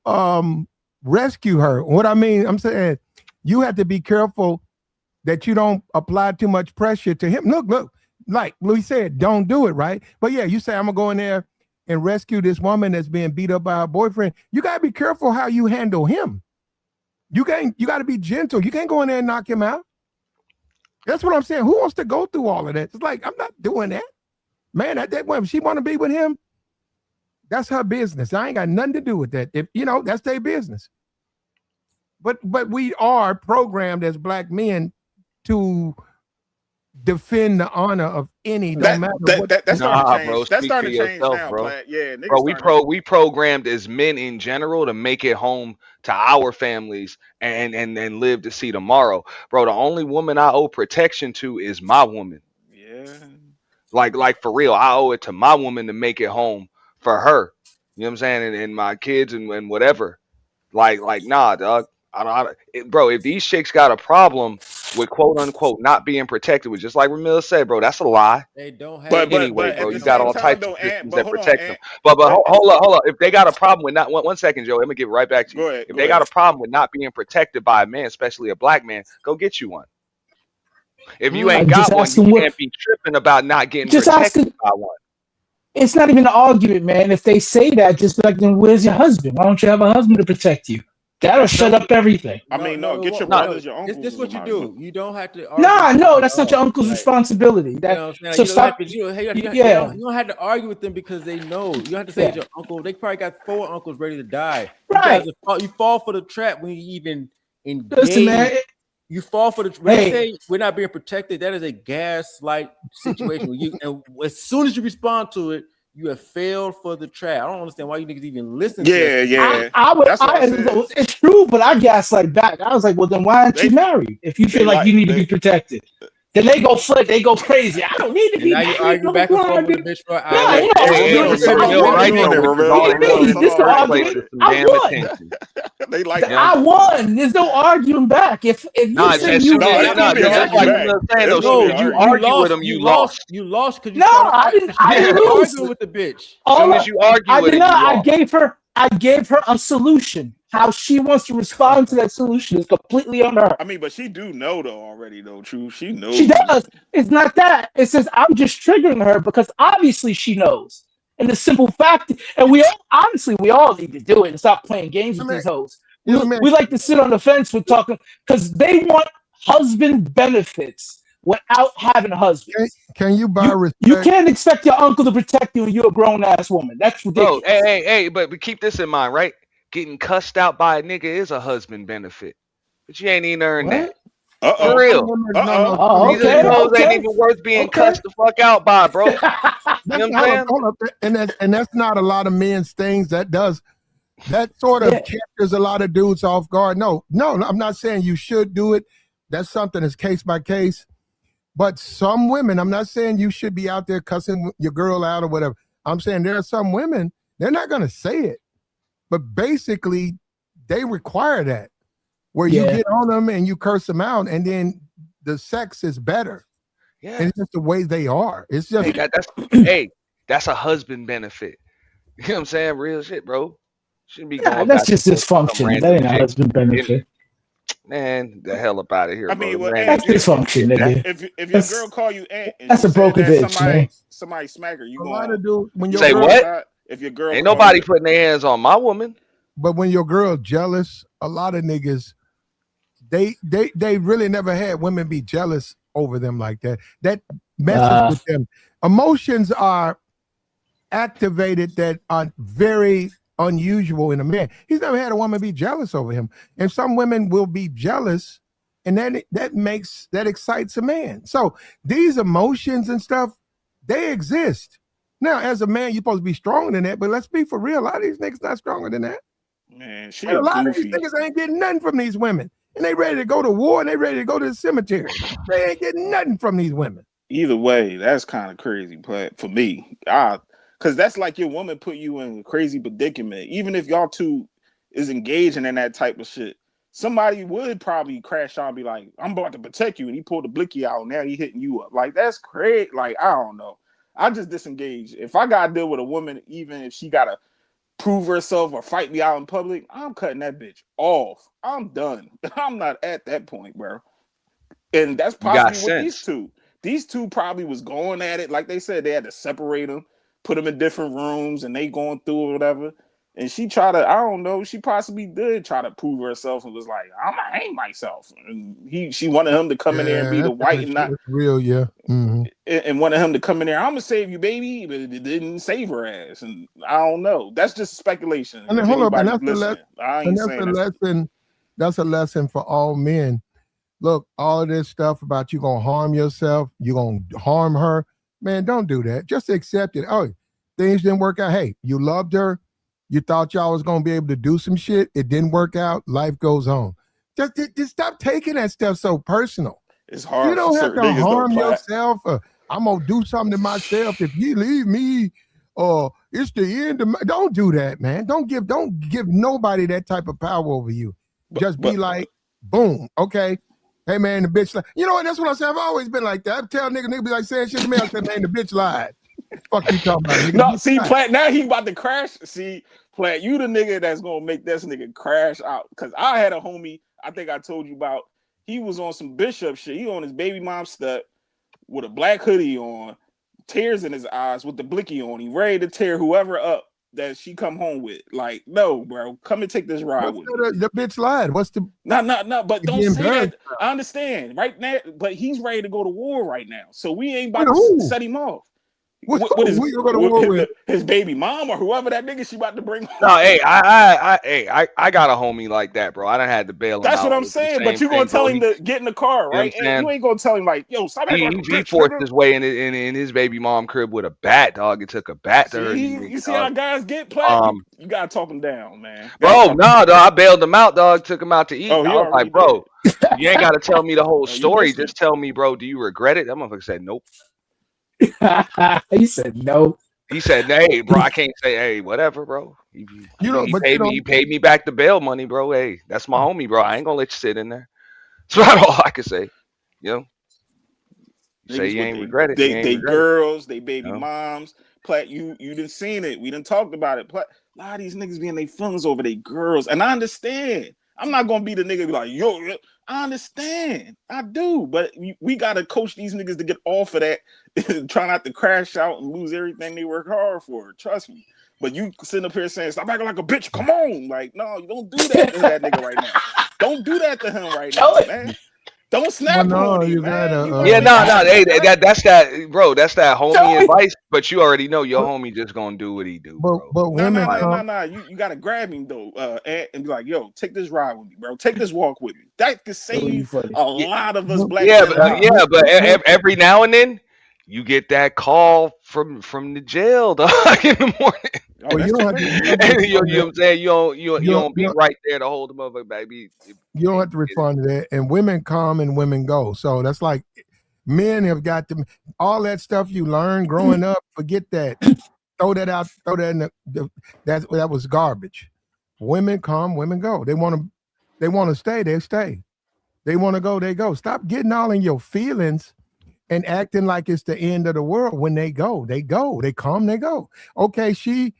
rescue her. What I mean, I'm saying you have to be careful that you don't apply too much pressure to him. Look, like Louis said, don't do it, right? But yeah, you say I'm gonna go in there and rescue this woman that's being beat up by her boyfriend. You gotta be careful how you handle him. You gotta be gentle. You can't go in there and knock him out. That's what I'm saying. Who wants to go through all of that? It's like, I'm not doing that. Man, that woman, she want to be with him, that's her business. I ain't got nothing to do with that. If that's their business. But we are programmed as black men to defend the honor of any no matter what. That's starting to change now, bro. Yeah, bro, we programmed as men in general to make it home to our families and live to see tomorrow. Bro, the only woman I owe protection to is my woman. Yeah. Like for real, I owe it to my woman to make it home for her. You know what I'm saying? And my kids and whatever. Like nah, dog. Bro, if these chicks got a problem with quote unquote not being protected, with just like Ramil said, bro, that's a lie. They don't have. But anyway, bro, you got all types of systems that protect them. But hold up. If they got a problem with not one second, Joe, let me get right back to you. If they got a problem with not being protected by a man, especially a black man, go get you one. If you ain't got one, you can't be tripping about not getting protected by one. It's not even an argument, man. If they say that, just be like, then where's your husband? Why don't you have a husband to protect you? That'll shut up everything. I mean, get your brothers, your uncles. This is what you do. You don't have to. No, that's not your uncle's responsibility. You don't have to argue with them because they know. You don't have to say it's your uncle. They probably got 4 uncles ready to die. Right. You fall for the trap when you even engage. Listen, man. You fall for the. When they say we're not being protected, that is a gaslight situation. And as soon as you respond to it, you have failed for the trap. I don't understand why you niggas even listen to it. Yeah. It's true, but I gaslight back. I was like, well, then why aren't you married? If you feel like you need to be protected. Then they go flip, they go crazy. I don't need to be. Now you argue back and forth with a bitch for an hour. I won. There's no arguing back. If you say you argue with them, you lost. You lost because you I didn't lose with the bitch. As soon as you argue with it, I gave her a solution. How she wants to respond to that solution is completely on her. I mean, but she do know though already though. True, she knows. She does. It's not that. It says I'm just triggering her because obviously she knows. And the simple fact, and we all need to do it and stop playing games with these hoes. We like to sit on the fence with talking because they want husband benefits. without having a husband. Can you buy respect? You can't expect your uncle to protect you when you're a grown ass woman. That's ridiculous. Bro, hey, but keep this in mind, right? Getting cussed out by a nigga is a husband benefit, but you ain't even earned that. For real. Oh, These okay. hoes ain't even worth being cussed the fuck out by, bro. You know what I'm saying? And that's not a lot of men's things. That sort of catches a lot of dudes off guard. No, I'm not saying you should do it. That's something that's case by case. But some women, I'm not saying you should be out there cussing your girl out or whatever. I'm saying there are some women, they're not going to say it. But basically, they require that. Where you get on them and you curse them out, and then the sex is better. Yeah, and it's just the way they are. It's just that's a husband benefit. You know what I'm saying? Real shit, bro. Shouldn't be going. That's just dysfunction. That ain't a husband benefit. Man, the hell up out of here. I mean, bro. That's dysfunction, nigga. If your girl call you aunt, and that's a broken bitch, man. Somebody smack her. You going to when your say girl, what? If your girl, ain't nobody putting their hands on my woman. But when your girl jealous, a lot of niggas. They really never had women be jealous over them like that. That messes with them. Emotions are activated that are very unusual in a man. He's never had a woman be jealous over him. And some women will be jealous, and that excites a man. So these emotions and stuff, they exist. Now, as a man, you're supposed to be stronger than that, but let's be for real. A lot of these niggas not stronger than that. Man, a lot of these niggas ain't getting nothing from these women. And they ready to go to war, and they ready to go to the cemetery. They ain't getting nothing from these women. Either way, that's kind of crazy. But for me, because that's like your woman put you in a crazy predicament. Even if y'all two is engaging in that type of shit, somebody would probably crash out and be like, I'm about to protect you. And he pulled the blicky out, and now he hitting you up. Like, that's crazy. Like, I don't know. I just disengage. If I got to deal with a woman, even if she got to prove herself or fight me out in public, I'm cutting that bitch off. I'm done. I'm not at that point, bro. And that's possibly what these two. These two probably was going at it. Like they said, they had to separate them, put them in different rooms, and they going through or whatever. And she tried to, I don't know, she possibly did try to prove herself and was like, I'm gonna hang myself. And she wanted him to come in there and be the white and not real, Mm-hmm. And wanted him to come in there, I'm gonna save you, baby, but it didn't save her ass. And I don't know. That's just speculation. And then hold up, and that's a lesson for all men. Look, all of this stuff about you gonna harm yourself, you gonna harm her, man, don't do that. Just accept it. Oh, things didn't work out. Hey, you loved her. You thought y'all was gonna be able to do some shit. It didn't work out. Life goes on. Just stop taking that stuff so personal. It's hard. You don't have to harm yourself. I'm gonna do something to myself if you leave me. It's the end of don't do that, man. Don't give nobody that type of power over you. Just be like, boom, okay. Hey man, the bitch lied. You know what? That's what I say. I've always been like that. I tell nigga be like saying shit to me. I say, man, the bitch lied. Fuck you talking about? Nigga? No, see, Platt, now he about to crash. See, Platt, you the nigga that's gonna make this nigga crash out. Cause I had a homie, I think I told you about, he was on some Bishop shit. He on his baby mom's step with a black hoodie on, tears in his eyes with the blicky on. He ready to tear whoever up that she come home with. Like, no, bro, come and take this ride with me. The bitch lied. What's the no, but don't say that. I understand right now, but he's ready to go to war right now. So we ain't about to set him off. His baby mom or whoever that nigga she about to bring home. No, hey, I got a homie like that, bro. I done had to bail him That's out. what I'm saying. But you gonna tell him to get in the car, right? And you ain't gonna tell him like, yo, stop. He forced his way in his baby mom crib with a bat, dog. It took a bat to her. You see how guys get played? You gotta talk him down, man. Bro, no, dog. I bailed him out, dog. Took him out to eat. I was like, bro, you ain't gotta tell me the whole story. Just tell me, bro, do you regret it? That motherfucker said nope. He said no. He said, "Hey, bro, I can't say, hey, whatever, bro. He paid me back the bail money, bro. Hey, that's my homie, bro. I ain't gonna let you sit in there. That's about all I can say. You know, say you ain't regret it. They girls, they baby moms. Platt, you done seen it. We done talked about it. Platt, a lot of these niggas be in their feelings over their girls, and I understand. I'm not gonna be the nigga be like, yo, I understand. I do, but we gotta coach these niggas to get off of that, try not to crash out and lose everything they work hard for. Trust me. But you sitting up here saying, stop acting like a bitch. Come on. Like, no, you don't do that to that nigga right now. Don't do that to him right now, man. Don't snap on him, you man. gotta. Yeah, no. Hey, that's that, bro. That's that homie advice. But you already know your homie just gonna do what he do, bro. But women, nah. You gotta grab him though, and be like, "Yo, take this ride with me, bro. Take this walk with me." That could save a lot of us black men. But every now and then you get that call from the jail, dog, in the morning. Oh, you don't have to, you know what I'm saying? You don't be right there to hold the motherfucker back. You don't have to respond to that. And women come and women go. So that's like men have got to all that stuff you learn growing up. Forget that. Throw that out. Throw that in that was garbage. Women come, women go. They want to stay. They stay. They want to go. They go. Stop getting all in your feelings and acting like it's the end of the world. When they go, they go. They come, they go. Okay, she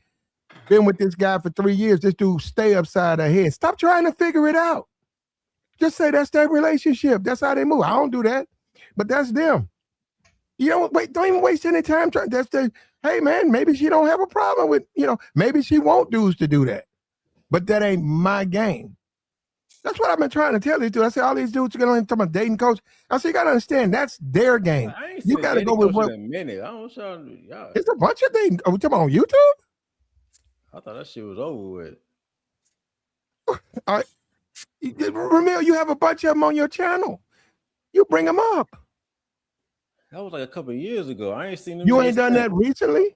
been with this guy for 3 years. This dude stay upside her head. Stop trying to figure it out. Just say that's their relationship. That's how they move. I don't do that, but that's them. You don't wait. Don't even waste any time trying. Hey man, maybe she don't have a problem with, maybe she want dudes to do that, but that ain't my game. That's what I've been trying to tell these dudes. I say all these dudes are going to talk about dating coach. I say you got to understand that's their game. You got to go with what. A minute. I don't know y'all. It's a bunch of dating. Are we talking on YouTube? I thought that shit was over with. Ramil, you have a bunch of them on your channel. You bring them up. That was like a couple of years ago. I ain't seen them. You ain't done that recently?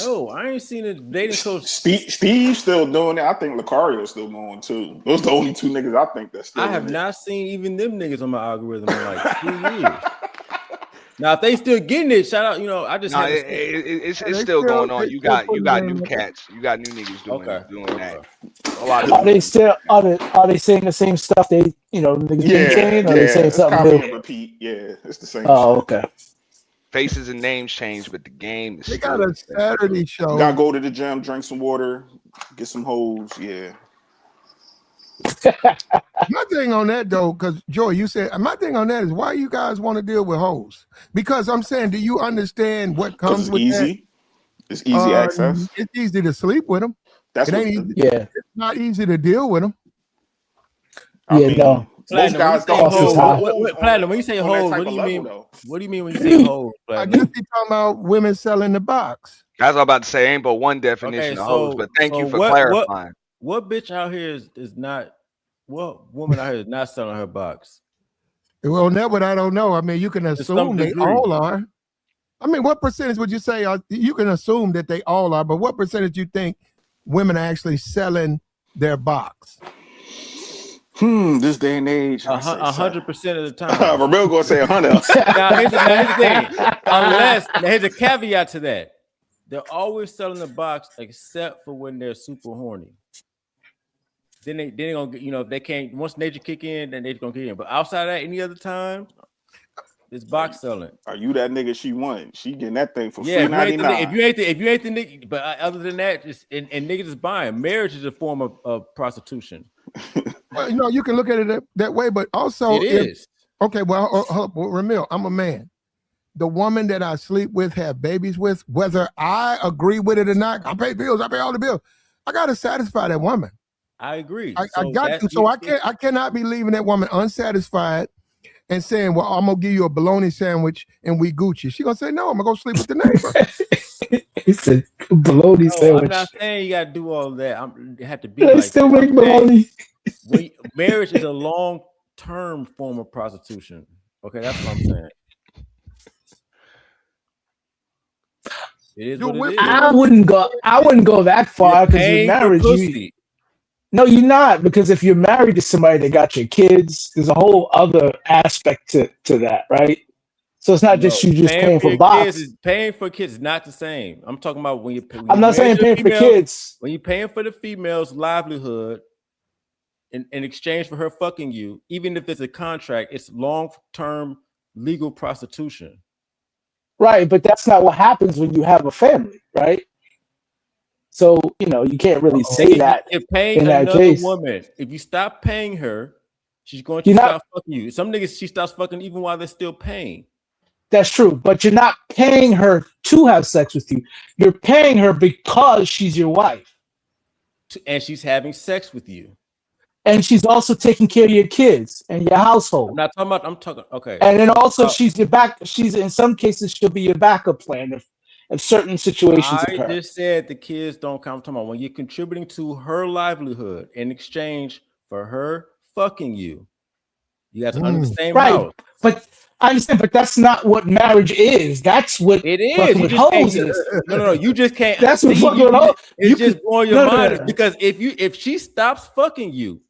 No, I ain't seen a dating coach. Steve's still doing it. I think Lucario's still going too. Those are the only two niggas I think that's still. I have not seen even them niggas on my algorithm in like 2 years. Now, if they still getting it, shout out. I just it's still going on. You got new cats. You got new niggas doing that. Are they saying the same stuff they niggas been saying? Or are they saying something new? And repeat. Yeah, it's the same. Oh, okay. Faces and names change, but the game is. They got a Saturday show. Gotta go to the gym, drink some water, get some hoes. Yeah. My thing on that though, because Joy, you said my thing on that is why you guys want to deal with hoes? Because I'm saying, do you understand what comes with easy? That? It's easy access. It's easy to sleep with them. It's not easy to deal with them. No. Most guys don't. Platinum, when you say hoes, what do you mean? What do you mean when you say hoes? I guess you're talking about women selling the box. That's what I'm about to say. Ain't but one definition of hoes, but thank you for clarifying. What bitch out here is not? What woman out here is not selling her box? Well, that what I don't know. I mean, you can assume they all are. I mean, what percentage would you say? You can assume that they all are, but what percentage do you think women are actually selling their box? This day and age, 100% of the time. Ramil gonna say 100. Now here's the thing. Here's a caveat to that. They're always selling the box except for when they're super horny. Then they gonna get, if they can't, once nature kick in, then they're gonna get in. But outside of that, any other time, it's box selling. Are you that nigga she want? She getting that thing for $3.99. If you ain't the nigga, but other than that, and niggas is buying. Marriage is a form of prostitution. Well, you can look at it that way, but also it is. Okay, well, Ramil, I'm a man. The woman that I sleep with, have babies with, whether I agree with it or not, I pay bills, I pay all the bills. I gotta satisfy that woman. I agree. I got to. So I cannot be leaving that woman unsatisfied and saying, "Well, I'm gonna give you a bologna sandwich and we Gucci." She gonna say, "No, I'm gonna go sleep with the neighbor." It's a bologna sandwich. I'm not saying you gotta do all that. It have to be. They still make bologna. Marriage is a long-term form of prostitution. Okay, that's what I'm saying. It is what it is. I wouldn't go that far because you're married. No, you're not, because if you're married to somebody that got your kids, there's a whole other aspect to that, right? So it's not just you just paying for box. Paying for kids is not the same. I'm talking about when you. I'm not saying paying for kids. When you're paying for the female's livelihood in exchange for her fucking you, even if it's a contract, it's long-term legal prostitution. Right, but that's not what happens when you have a family, right? So, you can't really say that. You're paying another woman. If you stop paying her, she's going to stop fucking you. Some niggas, she stops fucking even while they're still paying. That's true, but you're not paying her to have sex with you. You're paying her because she's your wife. And she's having sex with you. and she's also taking care of your kids and your household. I'm not talking about. I'm talking. Okay. And then also she's your back. She's in some cases she'll be your backup plan if certain situations occur. I just said the kids don't count. I'm talking about when you're contributing to her livelihood in exchange for her fucking you. You guys are under the same house. But I understand, but that's not what marriage is. That's what it is. Fucking with hoes is. No. You just can't. That's what fucking with hoes. It's just blowing your mind because if she stops fucking you,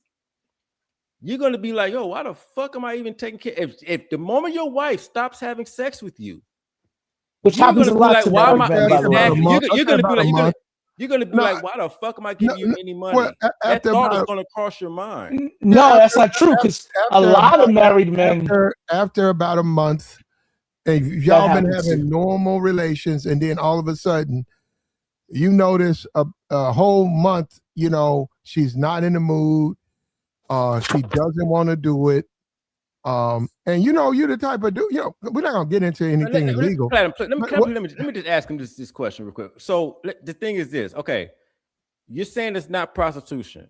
you're gonna be like, yo, why the fuck am I even taking care? If the moment your wife stops having sex with you, which happens a lot, like, why am I? You're gonna be like, you're gonna be like, why the fuck am I giving you any money? Well, that thought is gonna cross your mind. No, that's not true because a lot of married men. After about a month, and y'all been having normal relations, and then all of a sudden, you notice a whole month, you know, she's not in the mood. She doesn't want to do it. And you know, you're the type of dude, you know, we're not gonna get into anything illegal. Let me just ask him this question real quick. So the thing is this, okay, you're saying it's not prostitution.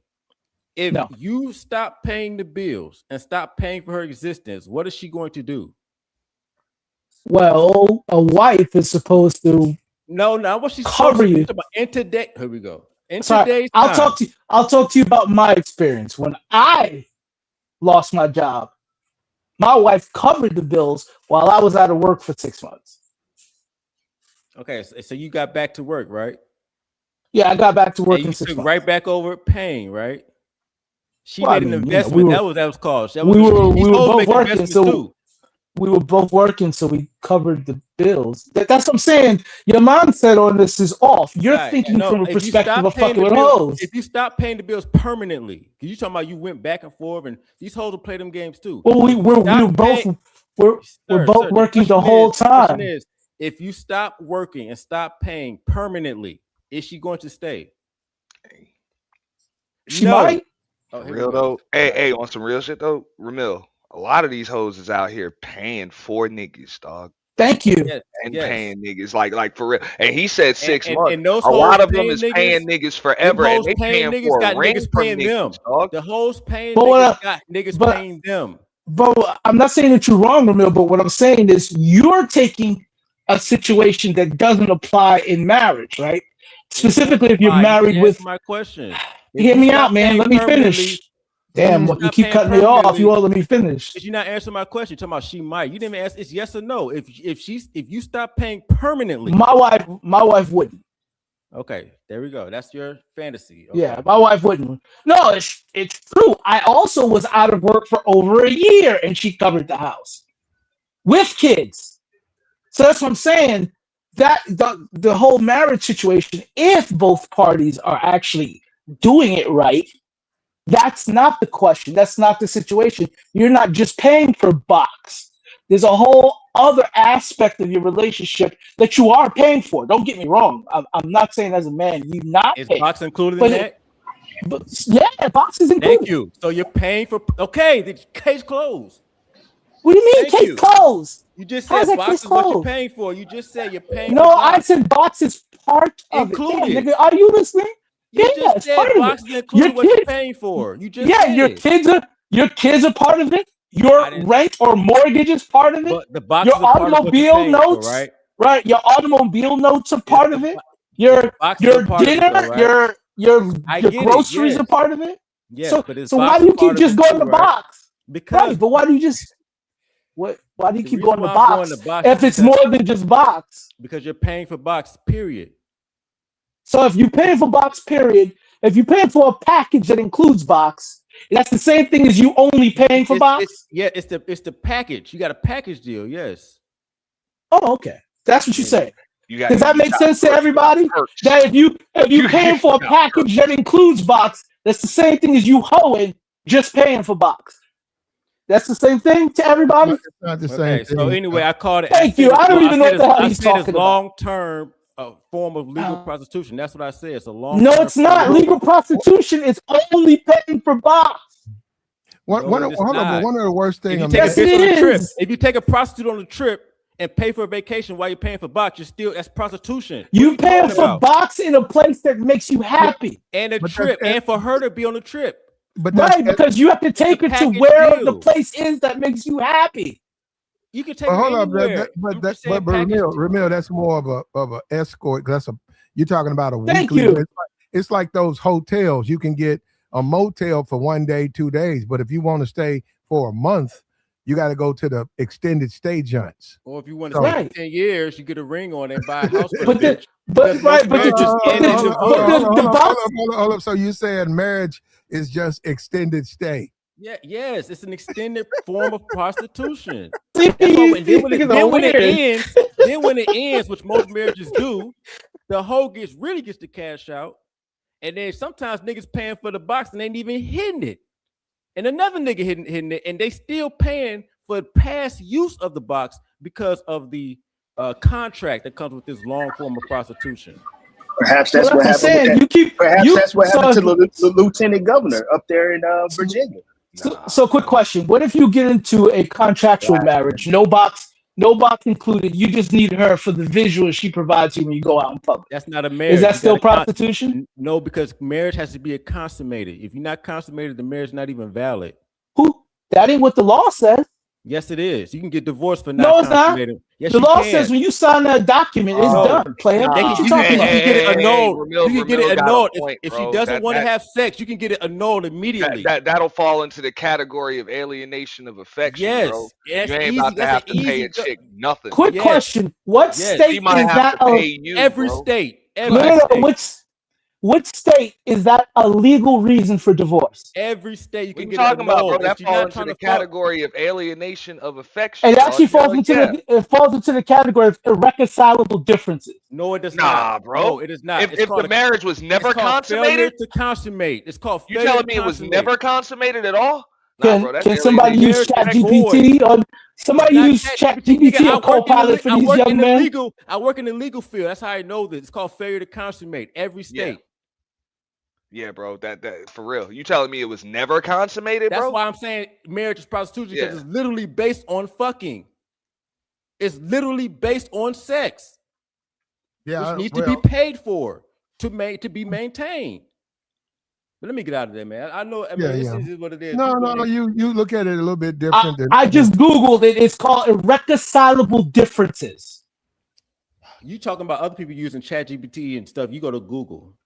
If you stop paying the bills and stop paying for her existence, what is she going to do? Well, a wife is supposed to what she's cover you. In today, here we go. I'll talk to you about my experience. When I lost my job, my wife covered the bills while I was out of work for 6 months. Okay, so you got back to work, right? Yeah, I got back to work in 6 months. Right back over paying, right? She made an investment. That was called. We were both working, so we were both working, so we covered the bills. That's what I'm saying. Your mindset on this is off. You're thinking from a perspective of fucking with hoes. If you stop paying the bills permanently, because you talking about you went back and forth, and these hoes will play them games too. Well, we're both working the whole time. If you stop working and stop paying permanently, is she going to stay? She might. Real though. Hey, on some real shit though, Ramil. A lot of these hoes is out here paying for niggas, dog. Thank you. Paying niggas like for real. And he said 6 months. And a lot of them is paying niggas forever, and they paying for a ring from niggas, dog. The hoes paying niggas got niggas paying them. But I'm not saying that you're wrong, Ramil. But what I'm saying is you're taking a situation that doesn't apply in marriage, right? Specifically, if you're married with. My question. Hear me out, man. Let me finish. Damn, you keep cutting me off. You won't let me finish. You're not answering my question. You're talking about she might. You didn't even ask. It's yes or no. If you stop paying permanently, my wife wouldn't. Okay, there we go. That's your fantasy. Okay. Yeah, my wife wouldn't. No, it's true. I also was out of work for over a year, and she covered the house with kids. So that's what I'm saying. That the whole marriage situation, if both parties are actually doing it right. That's not the question. That's not the situation. You're not just paying for box. There's a whole other aspect of your relationship that you are paying for. Don't get me wrong. I'm not saying as a man you not. Is box included in that? Yeah, box is included. Thank you. So you're paying for. Okay, the case closed. What do you mean case closed? You just said box is what you're paying for. You just said you're paying. No, I said box is part of it. Yeah, nigga, are you listening? You just said boxes include what you're paying for. You just said your kids are part of it. Your rent or mortgage is part of it. But the box your automobile notes, right? Your automobile notes are part of it. Your dinner, your groceries are part of it. Yeah. So why do you keep just going to the box? Because but why do you just why do you keep going to the box if it's more than just box? Because you're paying for box, period. So if you're paying for box, period, if you're paying for a package that includes box, that's the same thing as you only paying for box? It's the package. You got a package deal, yes. Oh, okay. That's what you say. Does that make sense to everybody? That if you paying for a package that includes box, that's the same thing as you hoeing just paying for box. That's the same thing to everybody? It's not the same thing. So anyway, I called it. Thank you. I don't even know what the hell he's talking about. Long-term form of legal prostitution. That's what I said. It's a long. No, it's not legal prostitution. It's only paying for box. One of the worst things. If you take a prostitute on a trip and pay for a vacation while you're paying for box, that's prostitution. You paying for box in a place that makes you happy, and a trip, and for her to be on the trip. But right, because you have to take it to where the place is that makes you happy. You can take it anywhere. But Ramil, that's more of a escort. You're talking about a Thank weekly. you. It's like those hotels. You can get a motel for 1 day, 2 days, but if you want to stay for a month, you got to go to the extended stay joints. Or if you want to stay for 10 years, you get a ring on it and buy a house for but the hold up. So you said marriage is just extended stay? Yes, it's an extended form of prostitution. Then when it ends, which most marriages do, the hoe really gets the cash out, and then sometimes niggas paying for the box and they ain't even hitting it, and another nigga hitting it, and they still paying for past use of the box because of the contract that comes with this long form of prostitution. Perhaps that's what happened. That's what happened to the lieutenant governor up there in Virginia. So quick question: what if you get into a contractual marriage, no box included? You just need her for the visual she provides you when you go out in public. That's not a marriage. Is that still prostitution? No, because marriage has to be consummated. If you're not consummated, the marriage is not even valid. That ain't what the law says. Yes, it is. You can get divorced for not consummated. Yes, the law says when you sign that document, it's done. Player, you can get it annulled. You can get it annulled if she doesn't want to have sex. You can get it annulled immediately. That'll fall into the category of alienation of affection. Yes, bro. You ain't about to have to pay a chick nothing. Quick question: what state is that? Every state. What state is that a legal reason for divorce? Every state you can get talking about, bro. That falls into the category of alienation of affection. It actually falls into the category of irreconcilable differences. No, it does not. Bro. No, it is not. If the marriage was never consummated, to consummate. It's called. You telling me it was never consummated at all? Can somebody use ChatGPT or somebody use ChatGPT or Copilot for these young men? I work in the legal field. That's how I know this. It's called failure to consummate. Every state. Yeah, bro. That for real. You telling me it was never consummated, bro? That's why I'm saying marriage is prostitution because it's literally based on fucking. It's literally based on sex. Yeah, which needs to be paid for to be maintained. But let me get out of there, man. I know. This is what it is. No. You look at it a little bit different. I just Googled it. It's called irreconcilable differences. You talking about other people using ChatGPT and stuff? You go to Google.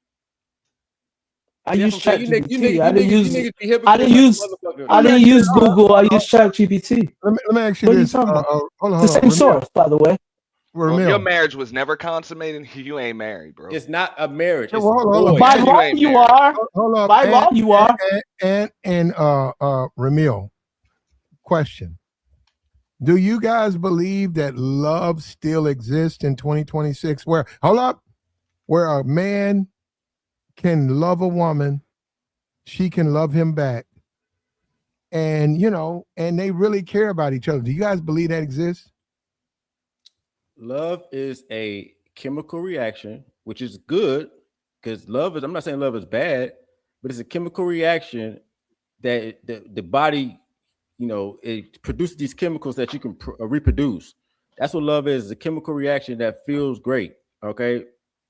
I use ChatGPT. I didn't use Google. I use ChatGPT. Let me ask you this. Hold on. It's the same source, by the way. Well, if your marriage was never consummated, you ain't married, bro. It's not a marriage. By law, you are. Hold up. By law, you are. And Ramil, question: do you guys believe that love still exists in 2026? Where a man can love a woman, she can love him back, and and they really care about each other. Do you guys believe that exists? Love is a chemical reaction, which is good because love is. I'm not saying love is bad, but it's a chemical reaction that the body, it produces these chemicals that you can reproduce. That's what love is. It's a chemical reaction that feels great. Okay,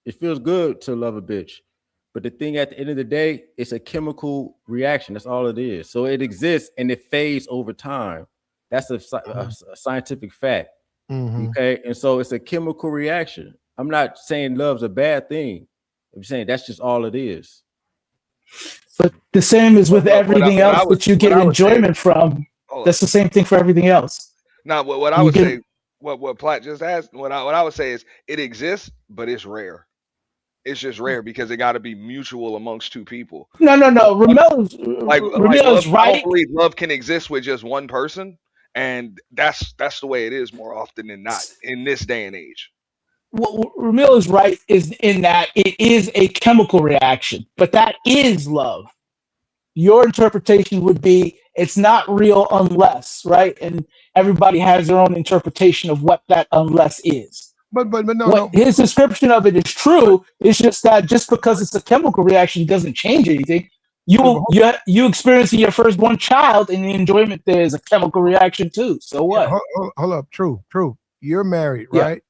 it feels good to love a bitch. But the thing at the end of the day, it's a chemical reaction. That's all it is. So it exists and it fades over time. That's a scientific fact. Mm-hmm. Okay. And so it's a chemical reaction. I'm not saying love's a bad thing. I'm saying that's just all it is. But the same is with everything else that you get enjoyment from. That's the same thing for everything else. Now, what I would say, what Platt just asked, what I would say is it exists, but it's rare. It's just rare because it got to be mutual amongst two people. No. Ramel's right. I don't believe love can exist with just one person, and that's the way it is more often than not in this day and age. What Ramil is right is in that it is a chemical reaction, but that is love. Your interpretation would be it's not real unless, right? And everybody has their own interpretation of what that unless is. But no. His description of it is true. It's just that just because it's a chemical reaction doesn't change anything. You experiencing your firstborn child and the enjoyment there is a chemical reaction too. So what? Yeah, hold up. True. You're married, right?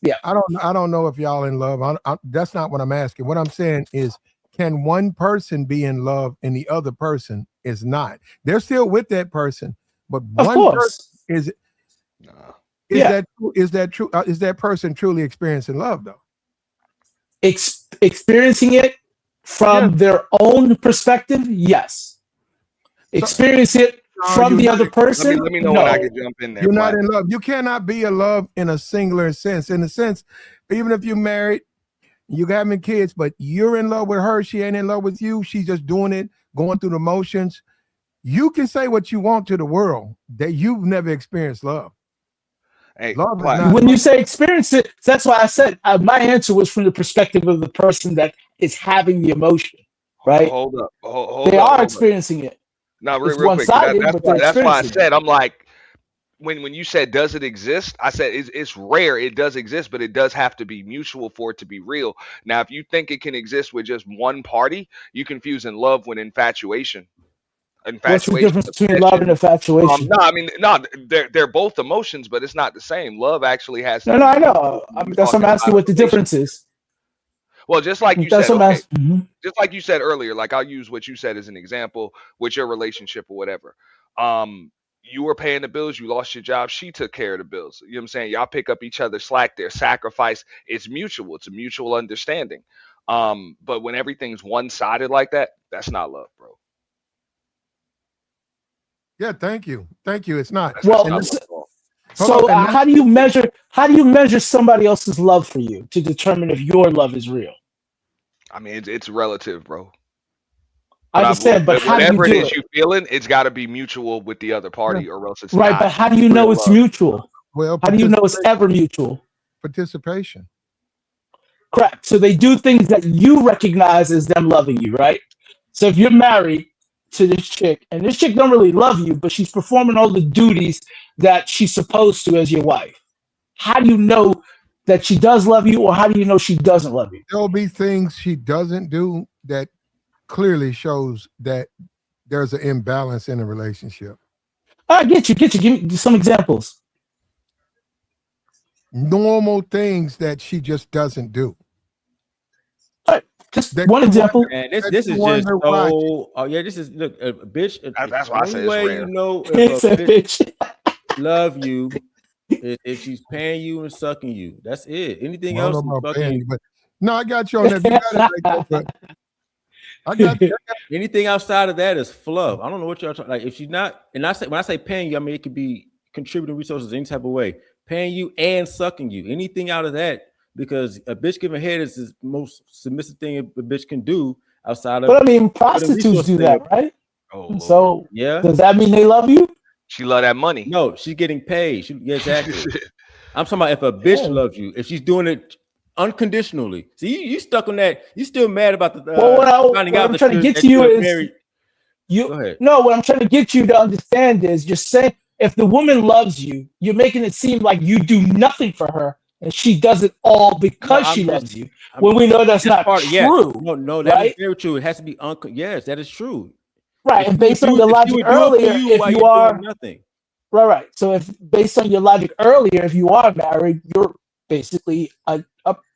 Yeah. I don't know if y'all in love. That's not what I'm asking. What I'm saying is, can one person be in love and the other person is not? They're still with that person, but one person is. Is that true? Is that person truly experiencing love though? Experiencing it from their own perspective, yes. Experience it from the other person. Let me know when I can jump in there. You're not in love. You cannot be in love in a singular sense. In a sense, even if you're married, you having kids, but you're in love with her, she ain't in love with you. She's just doing it, going through the motions. You can say what you want to the world that you've never experienced love. Hey, when you say experience it, that's why I said my answer was from the perspective of the person that is having the emotion, right? Hold up. They are experiencing it. No, real quick. That's why I said, I'm like, when you said, does it exist? I said, it's rare. It does exist, but it does have to be mutual for it to be real. Now, if you think it can exist with just one party, you confusing love with infatuation. What's the difference between love and infatuation? They're both emotions, but it's not the same. Love actually has. No, I know. That's what I'm asking. What the difference is? Well, just like you said, just like you said earlier, like I'll use what you said as an example with your relationship or whatever. You were paying the bills, you lost your job, she took care of the bills. You know what I'm saying? Y'all pick up each other's slack there, sacrifice. It's mutual. It's a mutual understanding. But when everything's one-sided like that, that's not love, bro. Yeah, thank you. It's not. Well, so how do you measure somebody else's love for you to determine if your love is real? I mean, it's relative, bro. I understand, but how do you do whatever it is you feeling, it's got to be mutual with the other party, or else it's right. not. But how do you know it's mutual? Well, how do you know it's ever mutual? Participation. Correct. So they do things that you recognize as them loving you, right? So if you're married to this chick, and this chick don't really love you, but she's performing all the duties that she's supposed to as your wife. How do you know that she does love you, or how do you know she doesn't love you? There'll be things she doesn't do that clearly shows that there's an imbalance in a relationship. I get you. Give me some examples. Normal things that she just doesn't do. Just one example. And this is just so. Oh yeah, this is look, a bitch. That's why I say it's way rare. You know if a bitch love you is if she's paying you and sucking you. That's it. Anything else? No, I got you on that. You got it right there, I got you. Anything outside of that is fluff. I don't know what y'all talking. Like if she's not, and when I say paying you, I mean it could be contributing resources any type of way, paying you and sucking you. Anything out of that. Because a bitch giving head is the most submissive thing a bitch can do outside of. But I mean, prostitutes do that, right? Oh, so yeah, does that mean they love you? She love that money. No, she's getting paid. Exactly. I'm talking about if a bitch loves you, if she's doing it unconditionally. See, you stuck on that. You still mad about the. What I'm trying to get to you is Go ahead. No, what I'm trying to get you to understand is you're saying if the woman loves you, you're making it seem like you do nothing for her. And she does it all because she loves you. When we know that's not true. Yes. No, that is very true. It has to be yes, that is true. Right, and based on your logic earlier, if you are nothing. Right. So if based on your logic earlier, if you are married, you're basically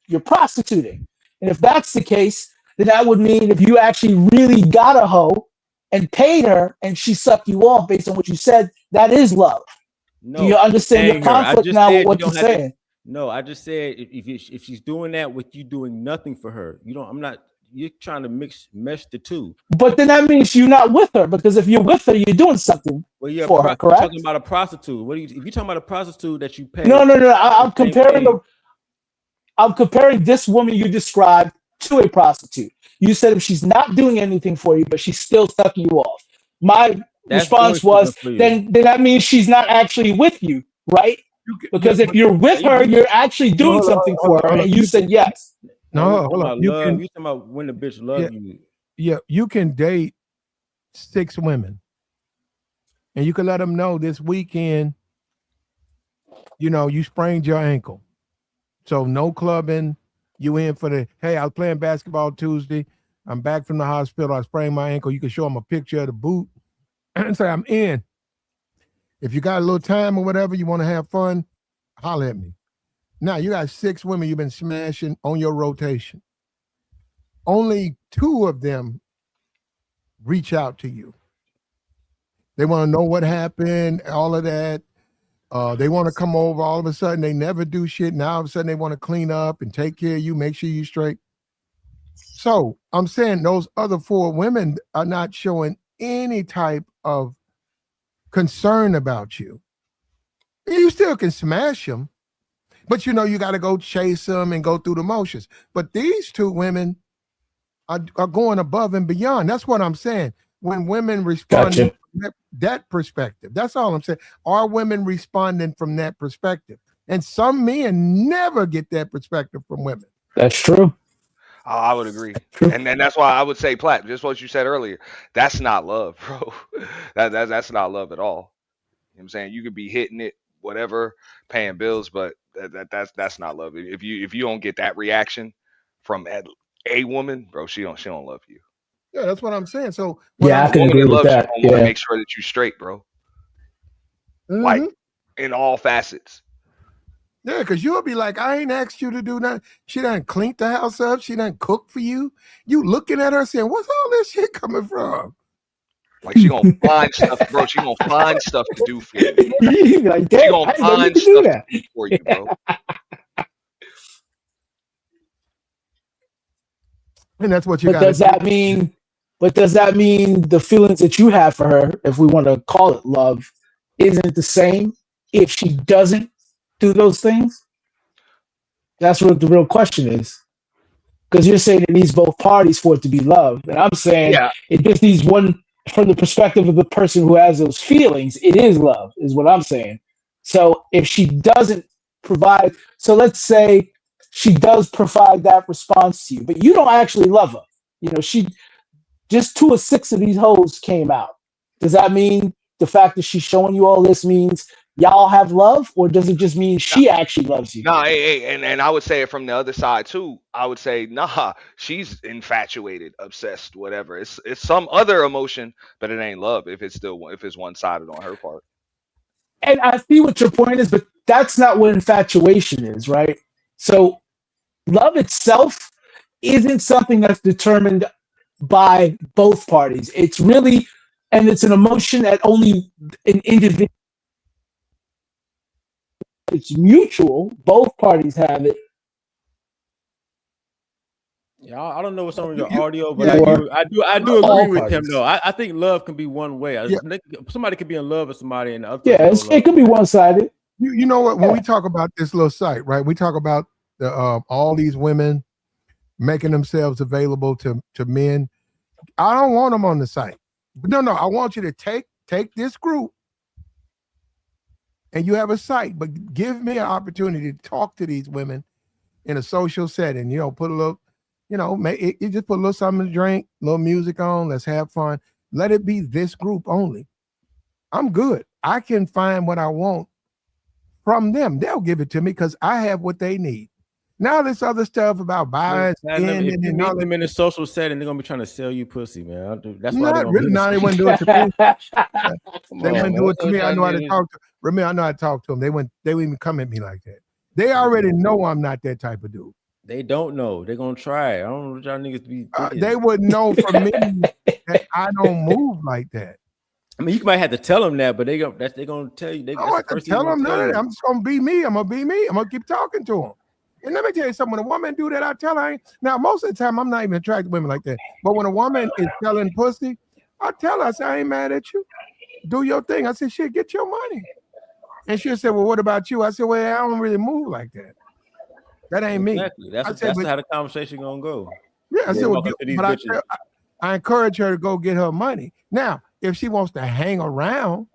you're prostituting. And if that's the case, then that would mean if you actually really got a hoe and paid her and she sucked you off based on what you said, that is love. No, do you understand your conflict now with what you're saying? No, I just said if she's doing that with you doing nothing for her, you're trying to mesh the two. But then that means you're not with her, because if you're with her, you're doing something for her, correct? You're talking about a prostitute. If you're talking about a prostitute that you pay? No. I'm comparing this woman you described to a prostitute. You said if she's not doing anything for you, but she's still sucking you off. My response was then that means she's not actually with you, right? Because if you're with her, you're actually doing something for her, and you said yes. No, hold on. You talking about when the bitch loves you. Yeah, you can date 6 women, and you can let them know this weekend, you sprained your ankle. So no clubbing. You in for hey, I was playing basketball Tuesday. I'm back from the hospital. I sprained my ankle. You can show them a picture of the boot and say, I'm in. If you got a little time or whatever, you want to have fun, holler at me. Now, you got 6 women you've been smashing on your rotation. only 2 of them reach out to you. They want to know what happened, all of that. They want to come over. All of a sudden, they never do shit. Now, all of a sudden, they want to clean up and take care of you, make sure you're straight. So I'm saying those other 4 women are not showing any type of concern about you. You still can smash them, but you got to go chase them and go through the motions. But these 2 women are going above and beyond. That's what I'm saying. When women respond from that perspective, that's all I'm saying. Are women responding from that perspective? And some men never get that perspective from women. That's true. Oh, I would agree. And that's why I would say, Platt, just what you said earlier, that's not love, bro. That's not love at all. You know what I'm saying? You could be hitting it, whatever, paying bills, but that's not love. If you don't get that reaction from a woman, bro, she don't love you. Yeah, that's what I'm saying. So I can agree with that. You want to make sure that you're straight, bro. Mm-hmm. Like in all facets. Yeah, because you'll be like, I ain't asked you to do nothing. She done cleaned the house up. She done cooked for you. You looking at her saying, what's all this shit coming from? Like she gonna find stuff, bro. She gonna find stuff to do for you. Like, she gonna find stuff to do for you, bro. And that's what you got. Does that mean the feelings that you have for her, if we want to call it love, isn't the same if she doesn't do those things? That's what the real question is. Because you're saying it needs both parties for it to be love. And I'm saying it just needs one from the perspective of the person who has those feelings. It is love, is what I'm saying. So if she doesn't provide, so let's say she does provide that response to you, but you don't actually love her. She just 2 of 6 of these hoes came out. Does that mean the fact that she's showing you all this means y'all have love, or does it just mean she actually loves you? No, and I would say it from the other side too. I would say, nah, she's infatuated, obsessed, whatever. It's some other emotion, but it ain't love if it's one-sided on her part. And I see what your point is, but that's not what infatuation is, right? So love itself isn't something that's determined by both parties. It's really, and it's an emotion that only an individual. It's mutual. Both parties have it. Yeah, I don't know what's on your audio, but I do agree with him though. I think love can be one way. Somebody could be in love with somebody, and the other it could be one-sided. You know what? When we talk about this little site, right? We talk about the all these women making themselves available to men. I don't want them on the site. No, I want you to take this group, and you have a site, but give me an opportunity to talk to these women in a social setting. Put a little. You just put a little something to drink, a little music on, let's have fun. Let it be this group only. I'm good. I can find what I want from them. They'll give it to me because I have what they need. Now this other stuff about buying, if you meet them in a social setting, they're gonna be trying to sell you pussy, man. That's why not really. Now they wouldn't do it to me. They wouldn't do it to me. I know how to talk to. Remember, I know how to talk to them. They wouldn't even come at me like that. They already know I'm not that type of dude. They don't know. They're gonna try. I don't know what y'all niggas be. They wouldn't know from me that I don't move like that. I mean, you might have to tell them that, but they're gonna tell you. I don't have to tell them none of that. I'm just gonna be me. I'm gonna keep talking to them. And let me tell you something. When a woman do that, I tell her. Now, most of the time, I'm not even attracted to women like that. But when a woman is selling pussy, I tell her, I say, I ain't mad at you. Do your thing. I said, shit, get your money. And she'll say, well, what about you? I said, well, I don't really move like that. That ain't exactly. me. That's how the conversation gonna go. Yeah, I said, well, but I encourage her to go get her money. Now, if she wants to hang around,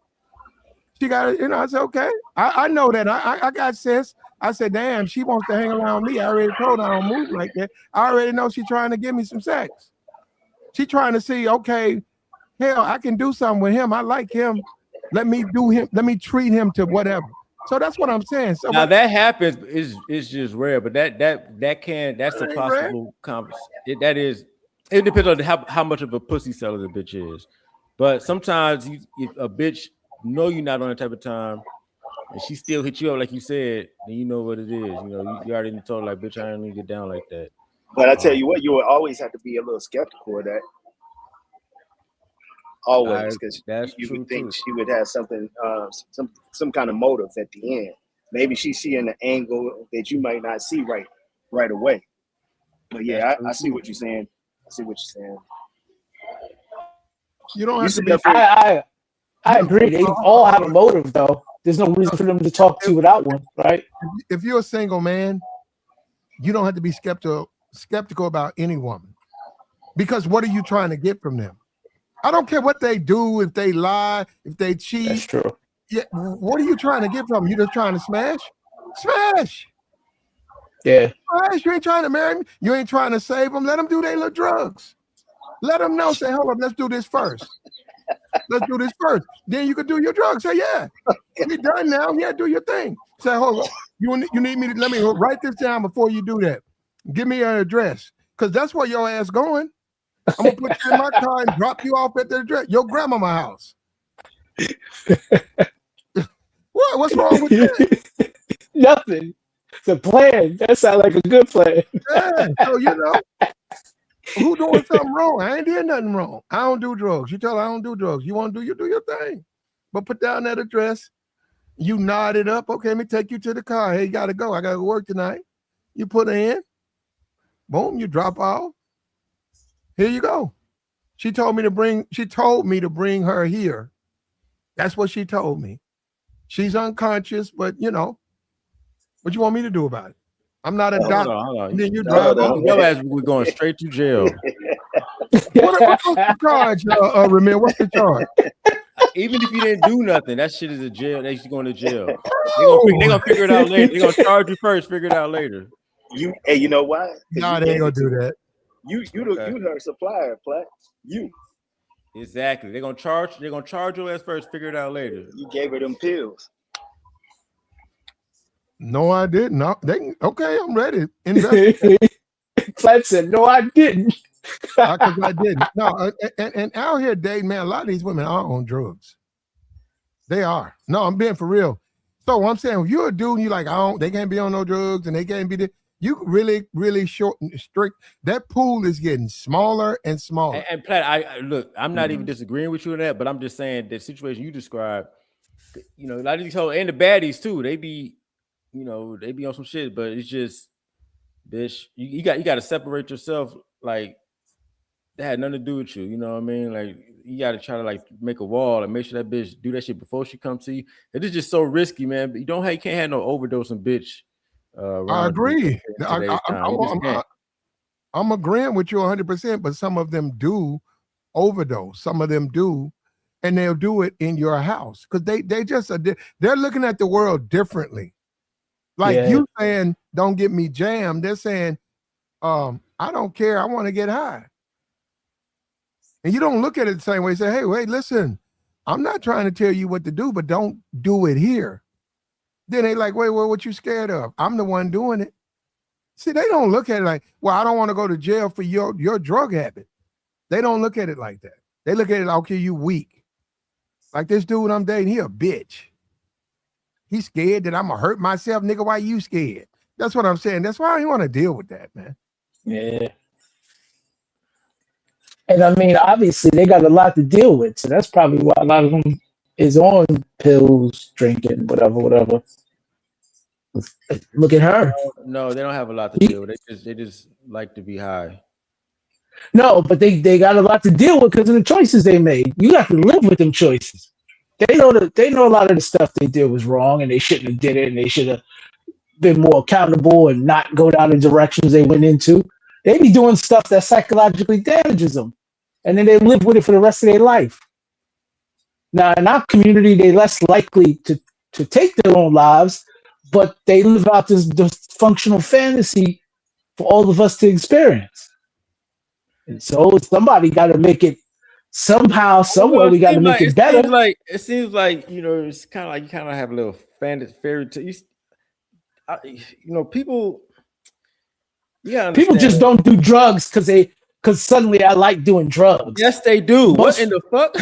she got to, I said, okay. I know that. I got sense. I said, damn, she wants to hang around me. I already told her I don't move like that. I already know she's trying to give me some sex. She's trying to see, okay, hell, I can do something with him. I like him. Let me do him. Let me treat him to whatever. So that's what I'm saying. So now that happens is just rare, but that's a possible conversation. It depends on how much of a pussy seller the bitch is. But sometimes if a bitch know you're not on that type of time and she still hit you up like you said, then you know what it is. You already told her, like, bitch, I don't need to get down like that. But I tell you what, you will always have to be a little skeptical of that. Always, because you would think she would have something, some kind of motive at the end. Maybe she's seeing an angle that you might not see right away. But yeah, I see what you're saying. I see what you're saying. You don't have to be. I agree. They all have a motive, though. There's no reason for them to talk to you without one, right? If you're a single man, you don't have to be skeptical about any woman, because what are you trying to get from them? I don't care what they do, if they lie, if they cheat. That's true. Yeah, what are you trying to get from them? You just trying to smash? Smash. Yeah. Smash. You ain't trying to marry me. You ain't trying to save them. Let them do their little drugs. Let them know. Say, hold up, let's do this first. Let's do this first. Then you can do your drugs. Say, yeah, we done now. Yeah, do your thing. Say, hold up. You need me to let me write this down before you do that. Give me an address, because that's where your ass going. I'm gonna put you in my car and drop you off at the address. Your grandmama's house. What's wrong with that? Nothing. It's a plan. That sounds like a good plan. Yeah. So who doing something wrong? I ain't did nothing wrong. I don't do drugs. You tell her I don't do drugs. You want to do your thing. But put down that address. You nod it up. Okay, let me take you to the car. Hey, you gotta go. I gotta go work tonight. You put her in. Boom, you drop off. Here you go. She told me to bring her here. That's what she told me. She's unconscious, but what you want me to do about it? I'm not a doctor. Hold on. Then you drive off. Your ass, we're going straight to jail. What's the charge, Ramir? What's the charge? Even if you didn't do nothing, that shit is a jail. They should going to jail. They're gonna figure it out later. They're gonna charge you first, figure it out later. You know why? No, they ain't gonna do that. You her supplier, Platt. You. Exactly. They're gonna charge your ass first, figure it out later. You gave her them pills. No, I didn't. No, okay, I'm ready. Platt said, no, I didn't. Because I didn't. No, and out here dating, man, a lot of these women are on drugs. They are. No, I'm being for real. So I'm saying, if you're a dude and you're like, they can't be on no drugs and they can't be there, you really, really short and strict. That pool is getting smaller and smaller. And Platt, look, I'm not even disagreeing with you on that, but I'm just saying the situation you described, a lot of these hoes and the baddies too, they be on some shit, but it's just, bitch, you got to separate yourself. Like, that had nothing to do with you. You know what I mean? Like, you got to try to like make a wall and make sure that bitch do that shit before she comes to you. It is just so risky, man. But you can't have no overdosing bitch. I agree. I'm agreeing with you 100%, but some of them do overdose. Some of them do, and they'll do it in your house because they just they're looking at the world differently. Like you saying, "Don't get me jammed." They're saying, "I don't care. I want to get high." And you don't look at it the same way. You say, "Hey, wait, listen. I'm not trying to tell you what to do, but don't do it here." Then they like, wait, what you scared of? I'm the one doing it. See, they don't look at it like, well, I don't want to go to jail for your drug habit. They don't look at it like that. They look at it like, okay, you weak. Like this dude I'm dating, he a bitch. He's scared that I'm going to hurt myself. Nigga, why you scared? That's what I'm saying. That's why I don't want to deal with that, man. Yeah. And I mean, obviously, they got a lot to deal with. So that's probably why a lot of them is on pills, drinking, whatever. Look at her. No, they don't have a lot to deal with. They just like to be high. No, but they got a lot to deal with because of the choices they made. You have to live with them choices. They know a lot of the stuff they did was wrong, and they shouldn't have did it, and they should have been more accountable and not go down the directions they went into. They be doing stuff that psychologically damages them, and then they live with it for the rest of their life. Now, in our community, they're less likely to take their own lives, but they live out this dysfunctional fantasy for all of us to experience. And so somebody got to make it somehow, somewhere. We got to make it better. It seems like it's kind of like you kind of have a little fantasy fairy tale. People. Yeah, people just don't do drugs because suddenly I like doing drugs. Yes, they do. What in the fuck?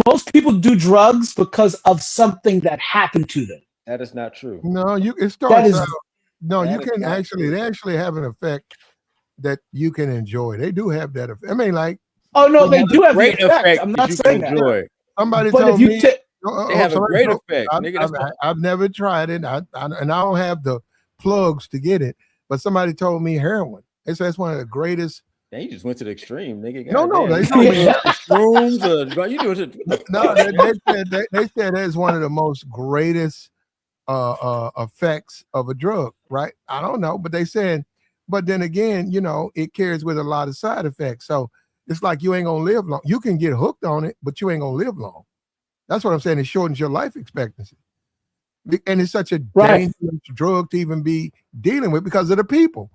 Most people do drugs because of something that happened to them. That is not true. No, it starts out. No, you can actually. They actually have an effect that you can enjoy. They do have that effect. I mean, like, oh no, they have do a have the great effect. I'm that not you saying can that. enjoy. somebody But if told you me, take, They have a somebody great told- effect, nigga. That's why. I've never tried it, and I don't have the plugs to get it. But somebody told me heroin. They said it's one of the greatest. Then you just went to the extreme, nigga. No, God damn. they You told me. shrooms or you doing shit? What the No, fuck? they said that's one of the most greatest effects of a drug, right? I don't know, but they said, but then again, you know, it carries with a lot of side effects. So it's like you ain't gonna live long. You can get hooked on it, but you ain't gonna live long. That's what I'm saying. It shortens your life expectancy. And it's such a dangerous drug to even be dealing with because of the people,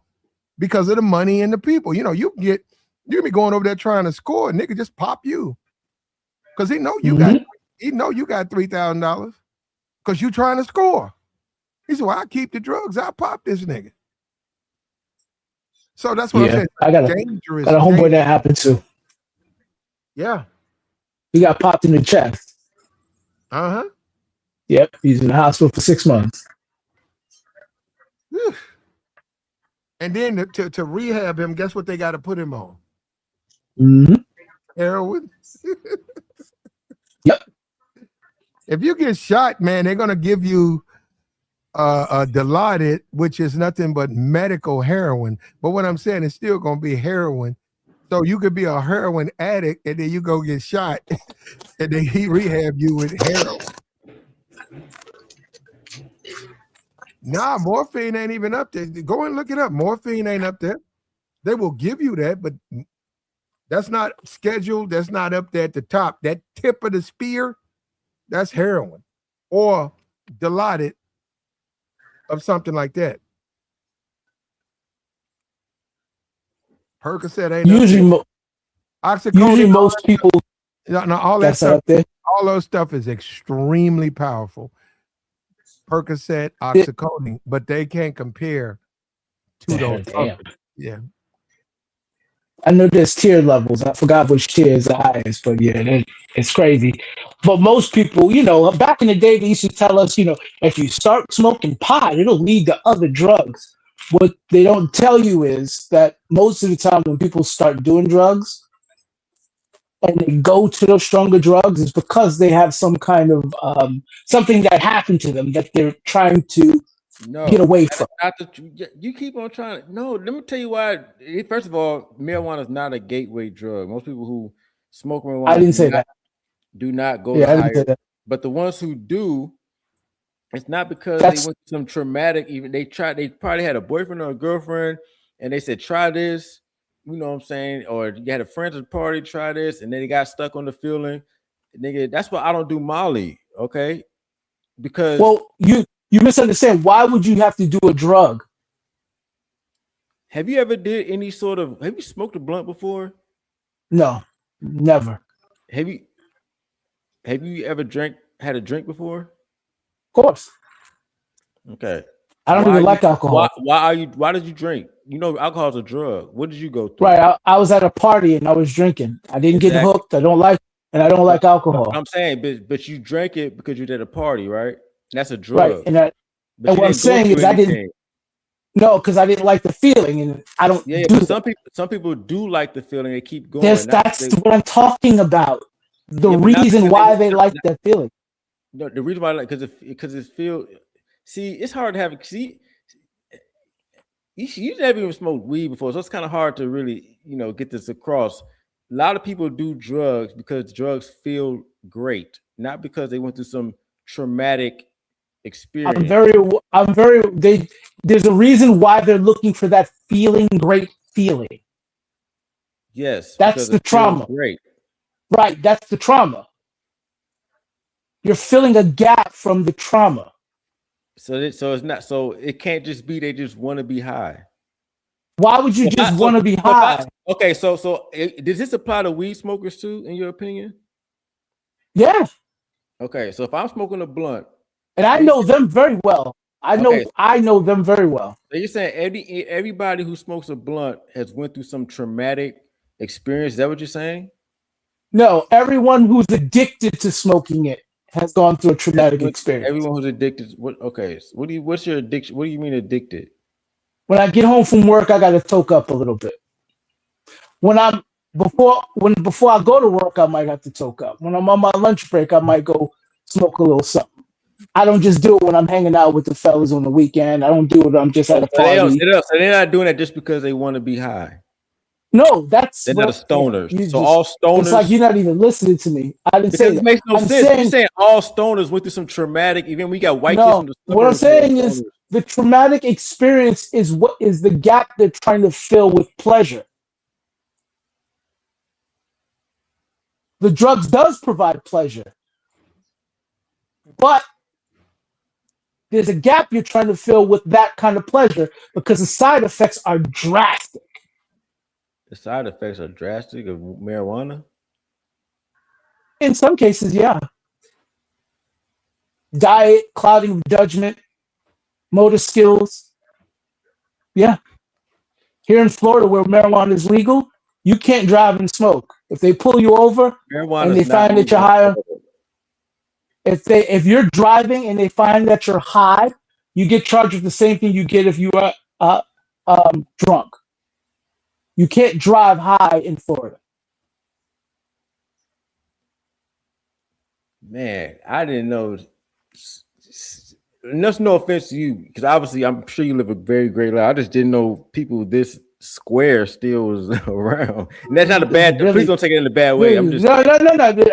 because of the money and the people. You know, you can be going over there trying to score, and nigga just pop you. Because he know you got $3,000 because you trying to score. He said, well, I keep the drugs, I'll pop this nigga. So that's what I'm saying. I got dangerous. Got a homeboy that happened to. Yeah. He got popped in the chest. Uh-huh. Yep. He's in the hospital for 6 months. And then to rehab him, guess what they got to put him on? Mm-hmm. Heroin. Yep. If you get shot, man, they're gonna give you a Dilaudid, which is nothing but medical heroin. But what I'm saying is still gonna be heroin. So you could be a heroin addict and then you go get shot and then he rehab you with heroin. Nah, morphine ain't even up there. Go and look it up. Morphine ain't up there. They will give you that, but that's not scheduled. That's not up there at the top. That tip of the spear, that's heroin or Dilaudid of something like that. Percocet ain't usually Oxycodone. Usually most people. No, all that stuff. Up there. All those stuff is extremely powerful. Percocet, oxycodone, but they can't compare to those. Yeah. I know there's tier levels. I forgot which tier is the highest, but yeah, it's crazy. But most people, you know, back in the day, they used to tell us, you know, if you start smoking pot, it'll lead to other drugs. What they don't tell you is that most of the time when people start doing drugs and they go to those stronger drugs, it's because they have some kind of something that happened to them that they're trying to get away from. You keep on trying to. No, let me tell you why. First of all, marijuana is not a gateway drug. Most people who smoke marijuana, I didn't say that. Do not go to higher. But the ones who do, it's not because they went through some traumatic. Even they probably had a boyfriend or a girlfriend, and they said, "Try this." You know what I'm saying? Or you had a friend at the party, try this, and then they got stuck on the feeling. Nigga, that's why I don't do Molly. Okay, because You misunderstand. Why would you have to do a drug? Have you ever did any sort of? Have you smoked a blunt before? No, never. Have you ever had a drink before? Of course. Okay. I don't even like alcohol. Why did you drink? You know, alcohol is a drug. What did you go through? Right. I was at a party and I was drinking. I didn't get hooked. I don't like alcohol. I'm saying, but you drank it because you did a party, right? That's a drug. Right. And what I'm saying is I didn't. No, because I didn't like the feeling, and I don't. Yeah, but some people do like the feeling. They keep going. That's what I'm talking about. The reason why they like that feeling. No, the reason why I like because it feel. See, it's hard to have. See, you never even smoked weed before, so it's kind of hard to really, get this across. A lot of people do drugs because drugs feel great, not because they went through some traumatic experience. There's a reason why they're looking for that great feeling. Yes, that's the trauma. Great. Right, that's the trauma. You're filling a gap from the trauma. So it's not. So it can't just be they just want to be high. Why would you just want to be high? Okay, so does this apply to weed smokers too, in your opinion? Yeah. Okay, so if I'm smoking a blunt, and I know them very well, I know them very well. So you're saying everybody who smokes a blunt has went through some traumatic experience? Is that what you're saying? No, everyone who's addicted to smoking it has gone through a traumatic experience. Everyone who's addicted. What's your addiction? What do you mean addicted? When I get home from work, I got to toke up a little bit. Before I go to work, I might have to toke up. When I'm on my lunch break, I might go smoke a little something. I don't just do it when I'm hanging out with the fellas on the weekend. I don't do it when I'm just at a party. So they're not doing that just because they want to be high. No, they're not stoners. Yeah, all stoners. It's like you're not even listening to me. I didn't say that. It makes no sense. You're saying all stoners went through some traumatic event. We got white kids from the suburbs. What I'm saying is the traumatic experience is what is the gap they're trying to fill with pleasure. The drugs does provide pleasure, but there's a gap you're trying to fill with that kind of pleasure because the side effects are drastic. The side effects are drastic of marijuana? In some cases, yeah. Diet, clouding of judgment, motor skills. Yeah. Here in Florida, where marijuana is legal, you can't drive and smoke. If they pull you over and they find that you're high, if you're driving and they find that you're high, you get charged with the same thing you get if you are drunk. You can't drive high in Florida. Man, I didn't know. And that's no offense to you, because obviously I'm sure you live a very great life. I just didn't know people this square still was around. And that's not a bad thing. Please don't take it in a bad way. I'm just no.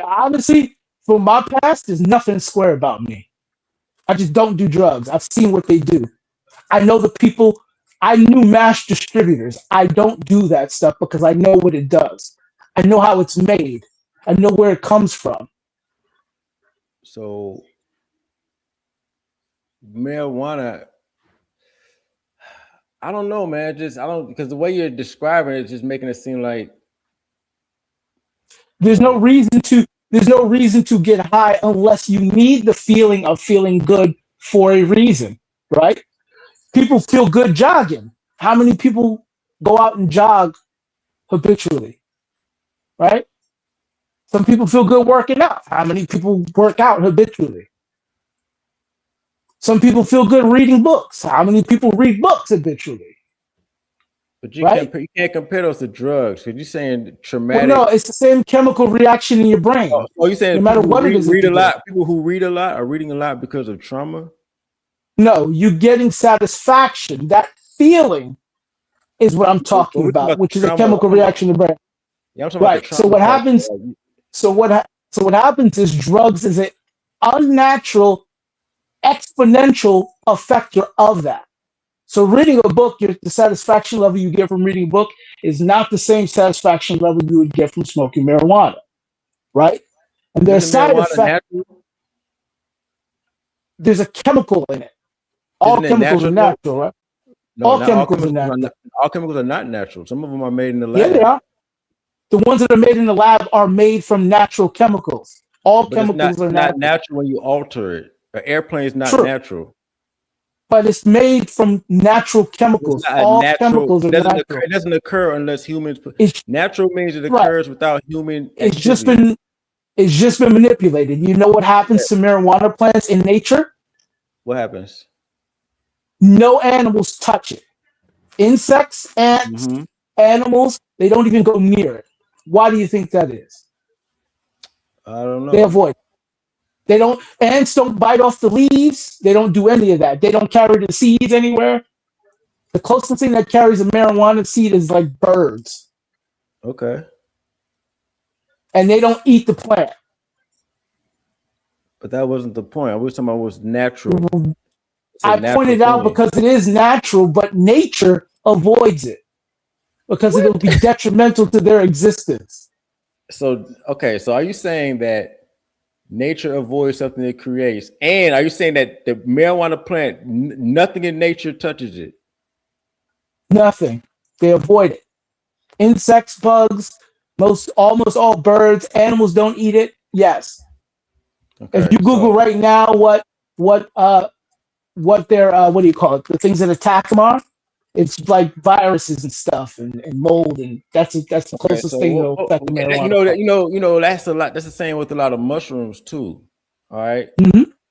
Honestly, from my past, there's nothing square about me. I just don't do drugs. I've seen what they do. I know the people. I knew mass distributors. I don't do that stuff because I know what it does. I know how it's made. I know where it comes from. So marijuana, I don't know, man. Because the way you're describing it is just making it seem like there's no reason to get high unless you need the feeling of feeling good for a reason, right? People feel good jogging. How many people go out and jog habitually, right? Some people feel good working out. How many people work out habitually? Some people feel good reading books. How many people read books habitually? But you can't compare those to drugs, because you're saying traumatic. Well, no, it's the same chemical reaction in your brain. Oh, you're saying no matter what it is, people who read a lot are reading a lot because of trauma? No, you're getting satisfaction. That feeling is what I'm talking about, which is a chemical reaction in the brain. Yeah, I'm talking about the trauma. So what happens? So what happens is drugs is an unnatural, exponential effector of that. So reading a book, the satisfaction level you get from reading a book is not the same satisfaction level you would get from smoking marijuana, right? And there's side effects. There's a chemical in it. All chemicals are natural, right? No, all chemicals are natural. All chemicals are not natural. Some of them are made in the lab. Yeah, they are. The ones that are made in the lab are made from natural chemicals. All chemicals are not natural when you alter it. An airplane is not natural. But it's made from natural chemicals. All chemicals are natural. It doesn't occur unless humans. Natural means it occurs without human. It's just been manipulated. You know what happens to marijuana plants in nature? What happens? No animals touch it. Insects, ants, animals, they don't even go near it. Why do you think that is? I don't know. They avoid it. Ants don't bite off the leaves. They don't do any of that. They don't carry the seeds anywhere. The closest thing that carries a marijuana seed is like birds. Okay. And they don't eat the plant. But that wasn't the point. I was talking about what's natural. I pointed out because it is natural, but nature avoids it because it'll be detrimental to their existence. So are you saying that nature avoids something it creates? And are you saying that the marijuana plant, nothing in nature touches it? Nothing. They avoid it. Insects, bugs, almost all birds, animals don't eat it. Yes. Okay, if you Google right now what their what do you call it? The things that attack them are. It's like viruses and stuff and mold, and that's the closest thing that'll affect the marijuana. That's a lot. That's the same with a lot of mushrooms too. All right.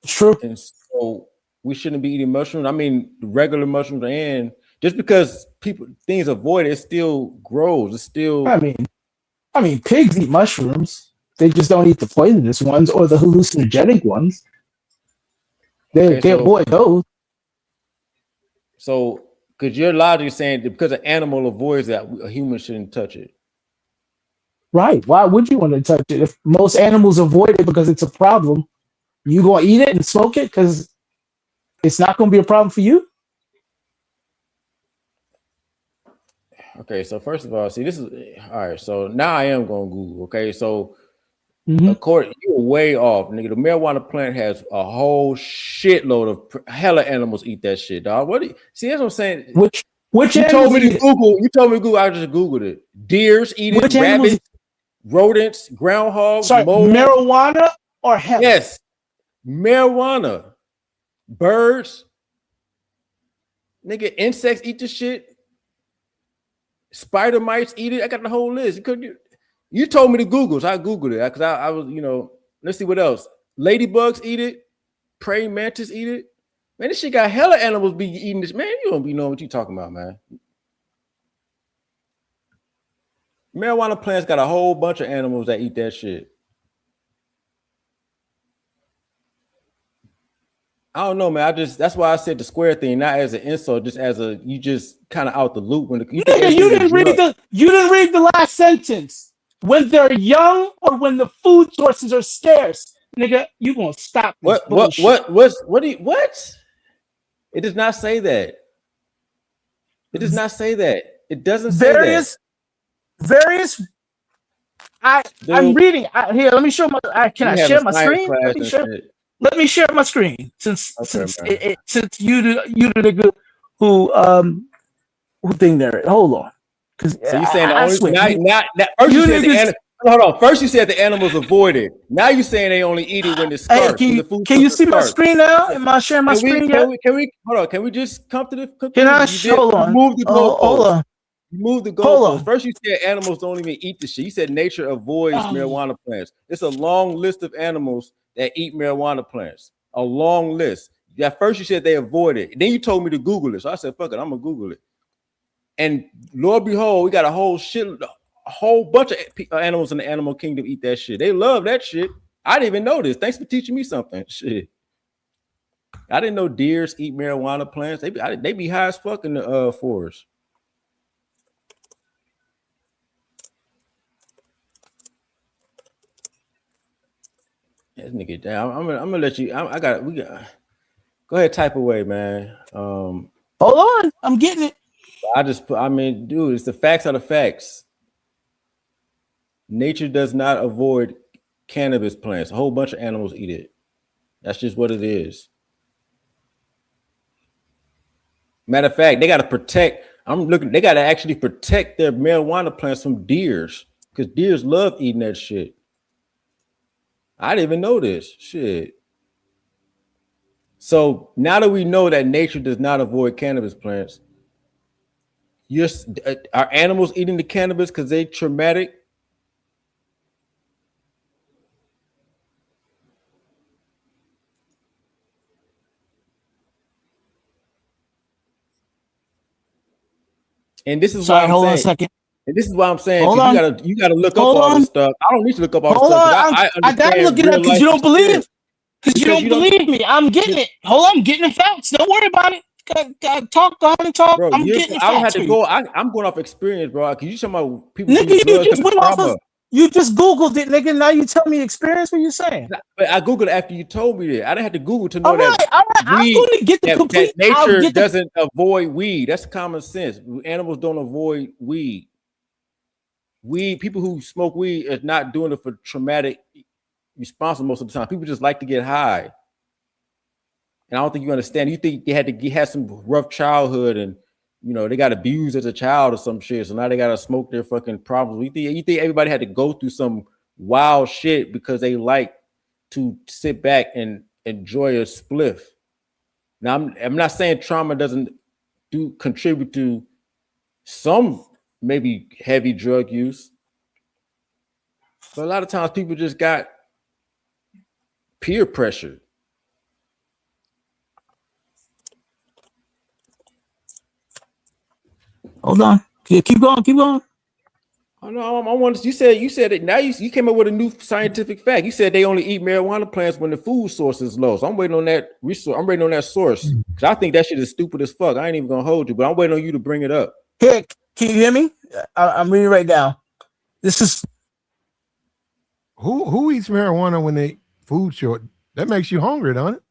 True. And so we shouldn't be eating mushrooms. I mean, regular mushrooms and Just because things avoid it still grows. It's still. I mean, pigs eat mushrooms. They just don't eat the poisonous ones or the hallucinogenic ones. They avoid those. So, because your logic is saying that because an animal avoids that, a human shouldn't touch it. Right. Why would you want to touch it? If most animals avoid it because it's a problem, you gonna eat it and smoke it because it's not gonna be a problem for you? Okay, so first of all, see, this is all right. So now I am going to Google. Okay, so according, you're way off, nigga. The marijuana plant has a whole shitload of hella animals eat that shit, dog. What? See, that's what I'm saying. Which you told me to Google? You told me to Google. I just Googled it. Deers eat it. Rabbits, rodents, groundhogs, moles. Marijuana or hemp? Yes, marijuana, birds, nigga. Insects eat this shit. Spider mites eat it. I got the whole list. You told me to Google, so I Googled it because I was, let's see what else. Ladybugs eat it. Praying mantis eat it. Man, this shit got hella animals be eating this. Man, you don't be knowing what you talking about, man. Marijuana plants got a whole bunch of animals that eat that shit. I don't know, man. That's why I said the square thing, not as an insult, just as you just kind of out the loop when you didn't read the last sentence. When they're young or when the food sources are scarce, nigga, you gonna stop this bullshit. What? It does not say that. It does not say that. It doesn't say that. I'm reading. Here, let me show my. Can I share my screen? Let me share my screen since you did a good who thing there. Hold on. So you saying First you said the animals avoid it. Now you saying they only eat it when it's scarce. Hey, can you see my screen now? Am I sharing my screen yet? Can we just come to the conclusion? Can I hold on? Move the goalpost. Hold on. Move the goalpost. First you said animals don't even eat the shit. You said nature avoids marijuana plants. It's a long list of animals that eat marijuana plants. A long list. At first you said they avoid it. Then you told me to Google it. So I said, fuck it, I'm gonna Google it. And Lord behold, we got a whole bunch of animals in the animal kingdom eat that shit. They love that shit. I didn't even know this. Thanks for teaching me something. Shit. I didn't know deers eat marijuana plants. They be high as fuck in the forest. This nigga down. I'm gonna let you. Go ahead, type away, man. Hold on, I'm getting it. Dude, it's the facts are the facts. Nature does not avoid cannabis plants. A whole bunch of animals eat it. That's just what it is. Matter of fact, they got to protect. They got to actually protect their marijuana plants from deers because deers love eating that shit. I didn't even know this shit. So now that we know that nature does not avoid cannabis plants, are animals eating the cannabis because they're traumatic? And this is why I'm hold saying, on a second. And this is why I'm saying you gotta look up all this stuff. I don't need to look up all this stuff. I gotta look it up because you don't believe. Because you don't believe me. I'm getting it. Hold on, I'm getting the facts. Don't worry about it. Talk. Bro, I'm getting the facts. I don't have to go. I'm going off experience, bro. Because you talking about people. Nigga, you just Googled it, nigga. Now you tell me experience. What you saying? But I Googled after you told me that. I didn't have to Google to know all right. I'm going to get the complete. That nature doesn't avoid weed. That's common sense. Animals don't avoid weed. People who smoke weed is not doing it for traumatic response most of the time. People just like to get high. And I don't think you understand. You think they had some rough childhood and they got abused as a child or some shit. So now they gotta smoke their fucking problems. You think everybody had to go through some wild shit because they like to sit back and enjoy a spliff. Now I'm not saying trauma doesn't contribute to some maybe heavy drug use. But a lot of times people just got peer pressure. Hold on. Keep going. Keep going. Oh no, I want. You said it. Now you came up with a new scientific fact. You said they only eat marijuana plants when the food source is low. So I'm waiting on that resource. I'm waiting on that source because I think that shit is stupid as fuck. I ain't even gonna hold you, but I'm waiting on you to bring it up. Here, can you hear me? I'm reading right now. This is who eats marijuana when they food short? That makes you hungry, don't it?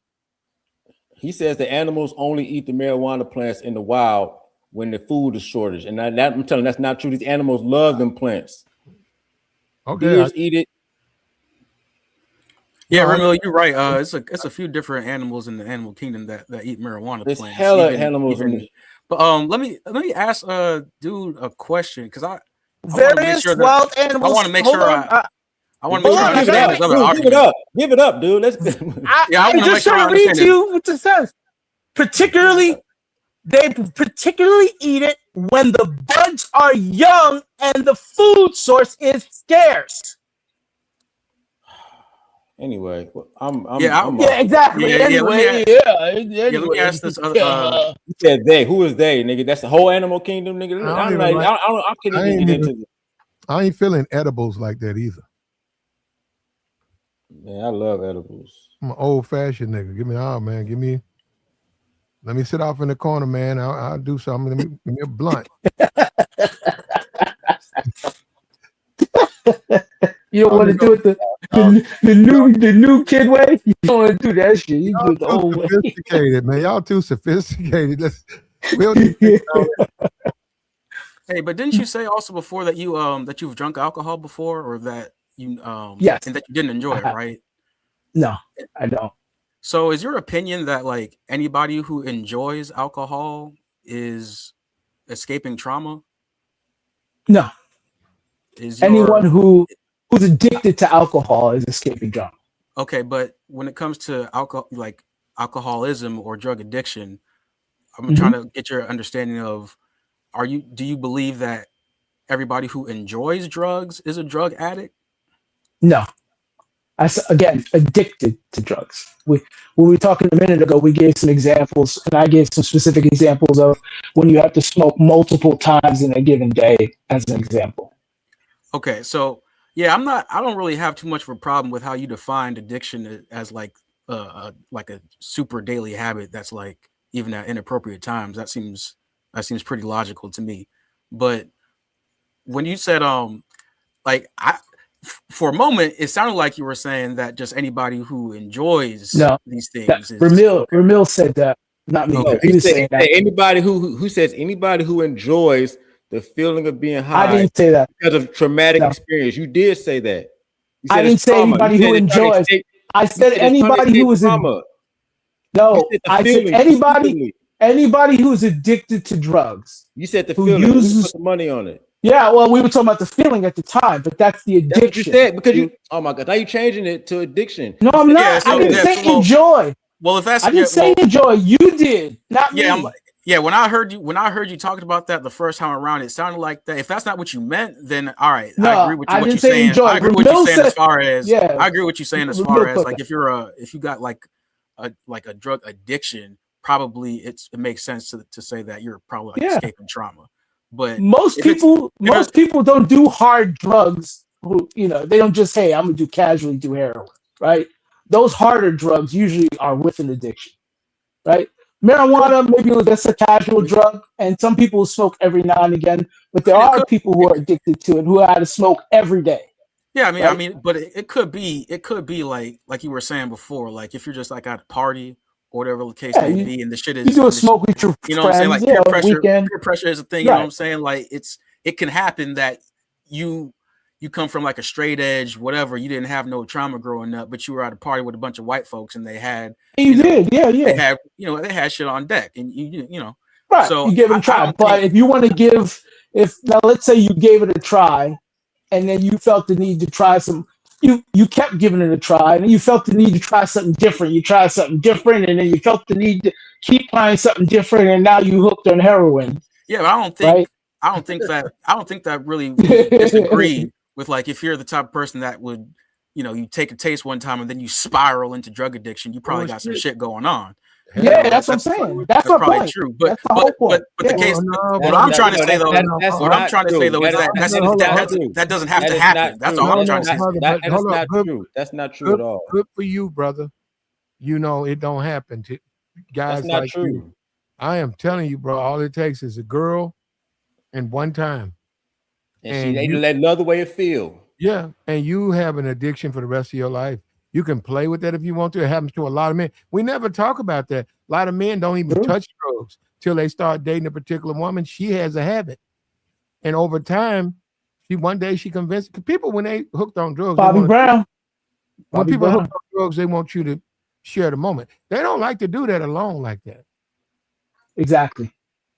He says the animals only eat the marijuana plants in the wild when the food is shortage, and that I'm telling you, that's not true. These animals love them plants. Okay, deers eat it. Yeah, Ramil, you're right. It's a few different animals in the animal kingdom that eat marijuana There's plants. hella animals in it. But let me ask dude a question because I various wild animals. I want to make sure I want to make sure I understand this other argument. Give it up, dude. Let's I'm just trying to read to you what it says. They particularly eat it when the buds are young and the food source is scarce. Anyway, exactly. Anyway, let me ask this other. You said they. Who is they, nigga? That's the whole animal kingdom, nigga. I can't even get into this. I ain't feeling edibles like that either. Man, I love edibles. I'm an old-fashioned nigga. Give me let me sit off in the corner, man. I'll do something. Give me a blunt. You don't want to do it the new kid way. You don't want to do that shit. You do it the old way. Sophisticated, man. Y'all too sophisticated. Hey, but didn't you say also before that you've drunk alcohol before, or that you yes, and that you didn't enjoy it, right? No, I don't. So is your opinion that like anybody who enjoys alcohol is escaping trauma? No. Anyone who's addicted to alcohol is escaping trauma. Okay, but when it comes to alcoholism or drug addiction, I'm trying to get your understanding of do you believe that everybody who enjoys drugs is a drug addict? No. Again, addicted to drugs. When we were talking a minute ago, we gave some examples, and I gave some specific examples of when you have to smoke multiple times in a given day, as an example. Okay, so yeah, I don't really have too much of a problem with how you defined addiction as like a super daily habit that's like even at inappropriate times. That seems pretty logical to me. But when you said for a moment, it sounded like you were saying that just anybody who enjoys these things. Ramil said that, not me. Okay. He was saying that anybody who says anybody who enjoys the feeling of being high. I didn't say that because of traumatic experience. You did say that. You I didn't say anybody who enjoys. I said anybody who is trauma. No, I said anybody who's addicted to drugs. You said the feeling. You put the money on it. Yeah, well, we were talking about the feeling at the time, but that's the addiction. That's what you said because oh my god, now you changing it to addiction. No, I'm not. Yeah, I didn't say enjoy. Well, if that's I didn't say enjoy. You did, not me. Yeah, when I heard you talking about that the first time around, it sounded like that. If that's not what you meant, then all right, I agree with what you're saying. Enjoy. I agree with what you're saying as far as I agree with what you're saying as far as like if you got like a drug addiction, probably it makes sense to say that you're probably like escaping trauma. But most people don't do hard drugs. They don't just say I'm gonna casually do heroin, right? Those harder drugs usually are with an addiction, right? Marijuana, maybe that's a casual drug, and some people smoke every now and again, but there are people who are addicted to it who have to smoke every day. Yeah, I mean, but it could be like you were saying before, like if you're just like at a party or whatever the case may be, and the shit is you do a smoke with your friends, what I'm saying? Like peer pressure is a thing, right. You know what I'm saying? Like it can happen that you come from like a straight edge, whatever, you didn't have no trauma growing up, but you were at a party with a bunch of white folks and they had they had they had shit on deck and you know right. So you give it a try. But if you want to now let's say you gave it a try and then you felt the need to try you kept giving it a try and then you felt the need to try something different. You tried something different and then you felt the need to keep trying something different and now you hooked on heroin. Yeah, but I don't think that really disagreed with like if you're the type of person that would, you take a taste one time and then you spiral into drug addiction, you probably got some shit going on. Yeah, that's what I'm saying. That's my probably point. true. But that's the whole point. the case. What I'm trying to say though, what I'm trying to say though is that doesn't have to happen. That's all I'm trying to say. That is not true. That's not true at all. Good for you, brother. You know it don't happen to guys That's not like true. you. I am telling you, bro. All it takes is a girl, and one time, and she let love the way it feel. Yeah, and you have an addiction for the rest of your life. You can play with that if you want to. It happens to a lot of men. We never talk about that. A lot of men don't even touch drugs till they start dating a particular woman. She has a habit, and over time, one day she convinced people when they hooked on drugs. When people hook on drugs, they want you to share the moment. They don't like to do that alone like that. Exactly.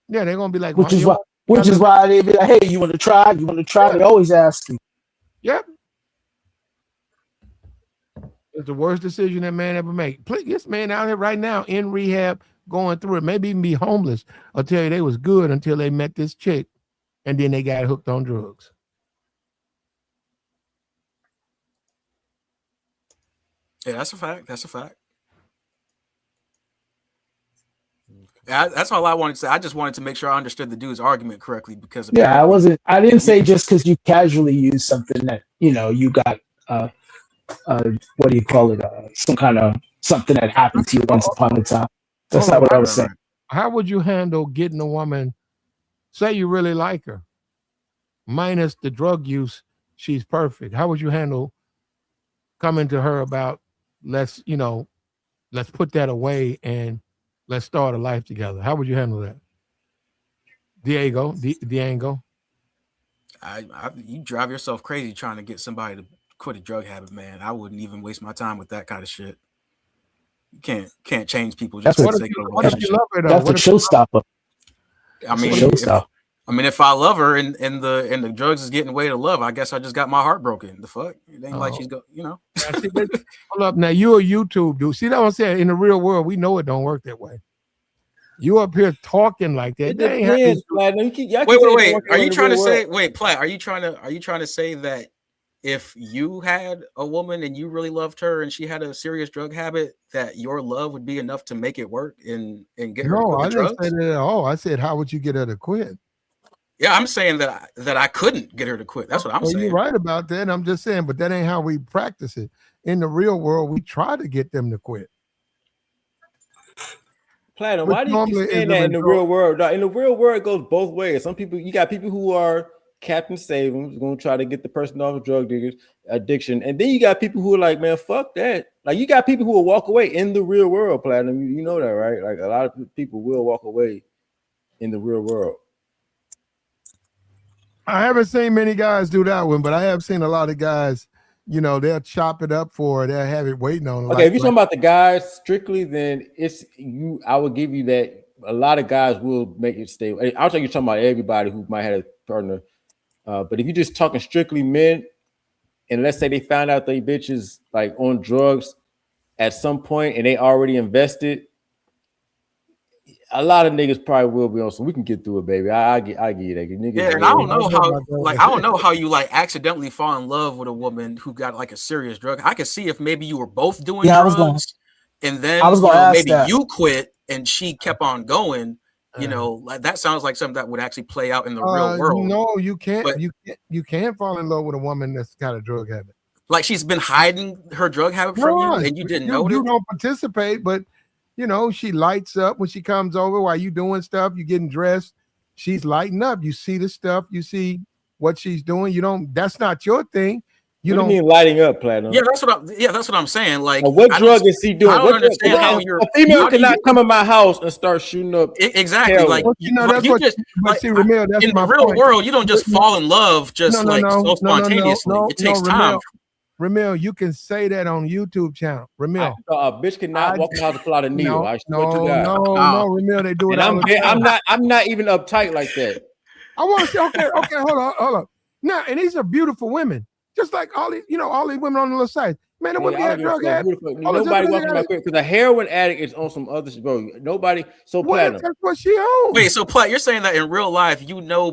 Yeah, they're gonna be like, which is why they be like, hey, you want to try? You want to try? They always ask you. Yep. It's the worst decision that man ever made. This man out here right now in rehab, going through it, maybe even be homeless. I'll tell you, they was good until they met this chick, and then they got hooked on drugs. Yeah, that's a fact. That's a fact. That's all I wanted to say. I just wanted to make sure I understood the dude's argument correctly because I didn't say just because you casually use something that you got what do you call it? Some kind of something that happened to you once upon a time. That's not what I was saying. How would you handle getting a woman, say you really like her, minus the drug use, she's perfect. How would you handle coming to her about let's put that away and let's start a life together? How would you handle that? Diego? You drive yourself crazy trying to get somebody to quit a drug habit, man. I wouldn't even waste my time with that kind of shit. You can't change people just for the sake of a relationship. That's a showstopper. I mean, if I love her and the drugs is getting way to love, I guess I just got my heart broken. The fuck? It ain't like she's Hold up, now you're a YouTube dude. See that what I'm saying? In the real world, we know it don't work that way. You up here talking like that. Wait. Are you trying to say? Wait, Platt. Are you trying to say that if you had a woman and you really loved her and she had a serious drug habit, that your love would be enough to make it work and get her to quit the drugs? No, I didn't say that at all. I said, how would you get her to quit? Yeah, I'm saying that I couldn't get her to quit. That's what I'm saying. You're right about that. I'm just saying, but that ain't how we practice it. In the real world, we try to get them to quit. Platinum, why do you keep saying that in the real world? No, in the real world, it goes both ways. Some people, you got people who are Captain Savings, going to try to get the person off of drug addiction. And then you got people who are like, man, fuck that. Like, you got people who will walk away in the real world, Platinum. You know that, right? Like, a lot of people will walk away in the real world. I haven't seen many guys do that one, but I have seen a lot of guys, they'll chop it up for it. They'll have it waiting on it. Okay, if you're talking about the guys strictly, then I will give you that a lot of guys will make it stay. I'll tell you talking about everybody who might have a partner. But if you're just talking strictly men, and let's say they found out they bitches like on drugs at some point and they already invested, a lot of niggas probably will be on. So we can get through it, baby. I get you that. Niggas, yeah, and I don't know how you like accidentally fall in love with a woman who got like a serious drug. I could see if maybe you were both doing drugs, and then maybe you quit and she kept on going. Like that sounds like something that would actually play out in the real world. No, you can't. But you can't fall in love with a woman that's got a drug habit. Like she's been hiding her drug habit from you, and you didn't know. You don't participate, but she lights up when she comes over while you doing stuff. You getting dressed, she's lighting up. You see the stuff. You see what she's doing. You don't. That's not your thing. You don't mean lighting up, Platinum. Yeah, that's what I'm saying. Like, what drug is he doing? I don't understand how you're. A female cannot come in my house and start shooting up. Exactly. Heroin. Like, Ramil, that's in the real world, you don't just fall in love so spontaneously. It takes time. Ramil, you can say that on YouTube channel. Ramil, a bitch cannot walk in the house and pull out a needle. No, Ramil, they do it. I'm not even uptight like that. I want to say, okay, hold on. Now, and these are beautiful women. Just like all these women on the other side. Man, the women got drug habits. Nobody walking my crib because a heroin addict is on some other shit, bro. Nobody. So Platinum. That's what she owns. Wait, so Platt, you're saying that in real life,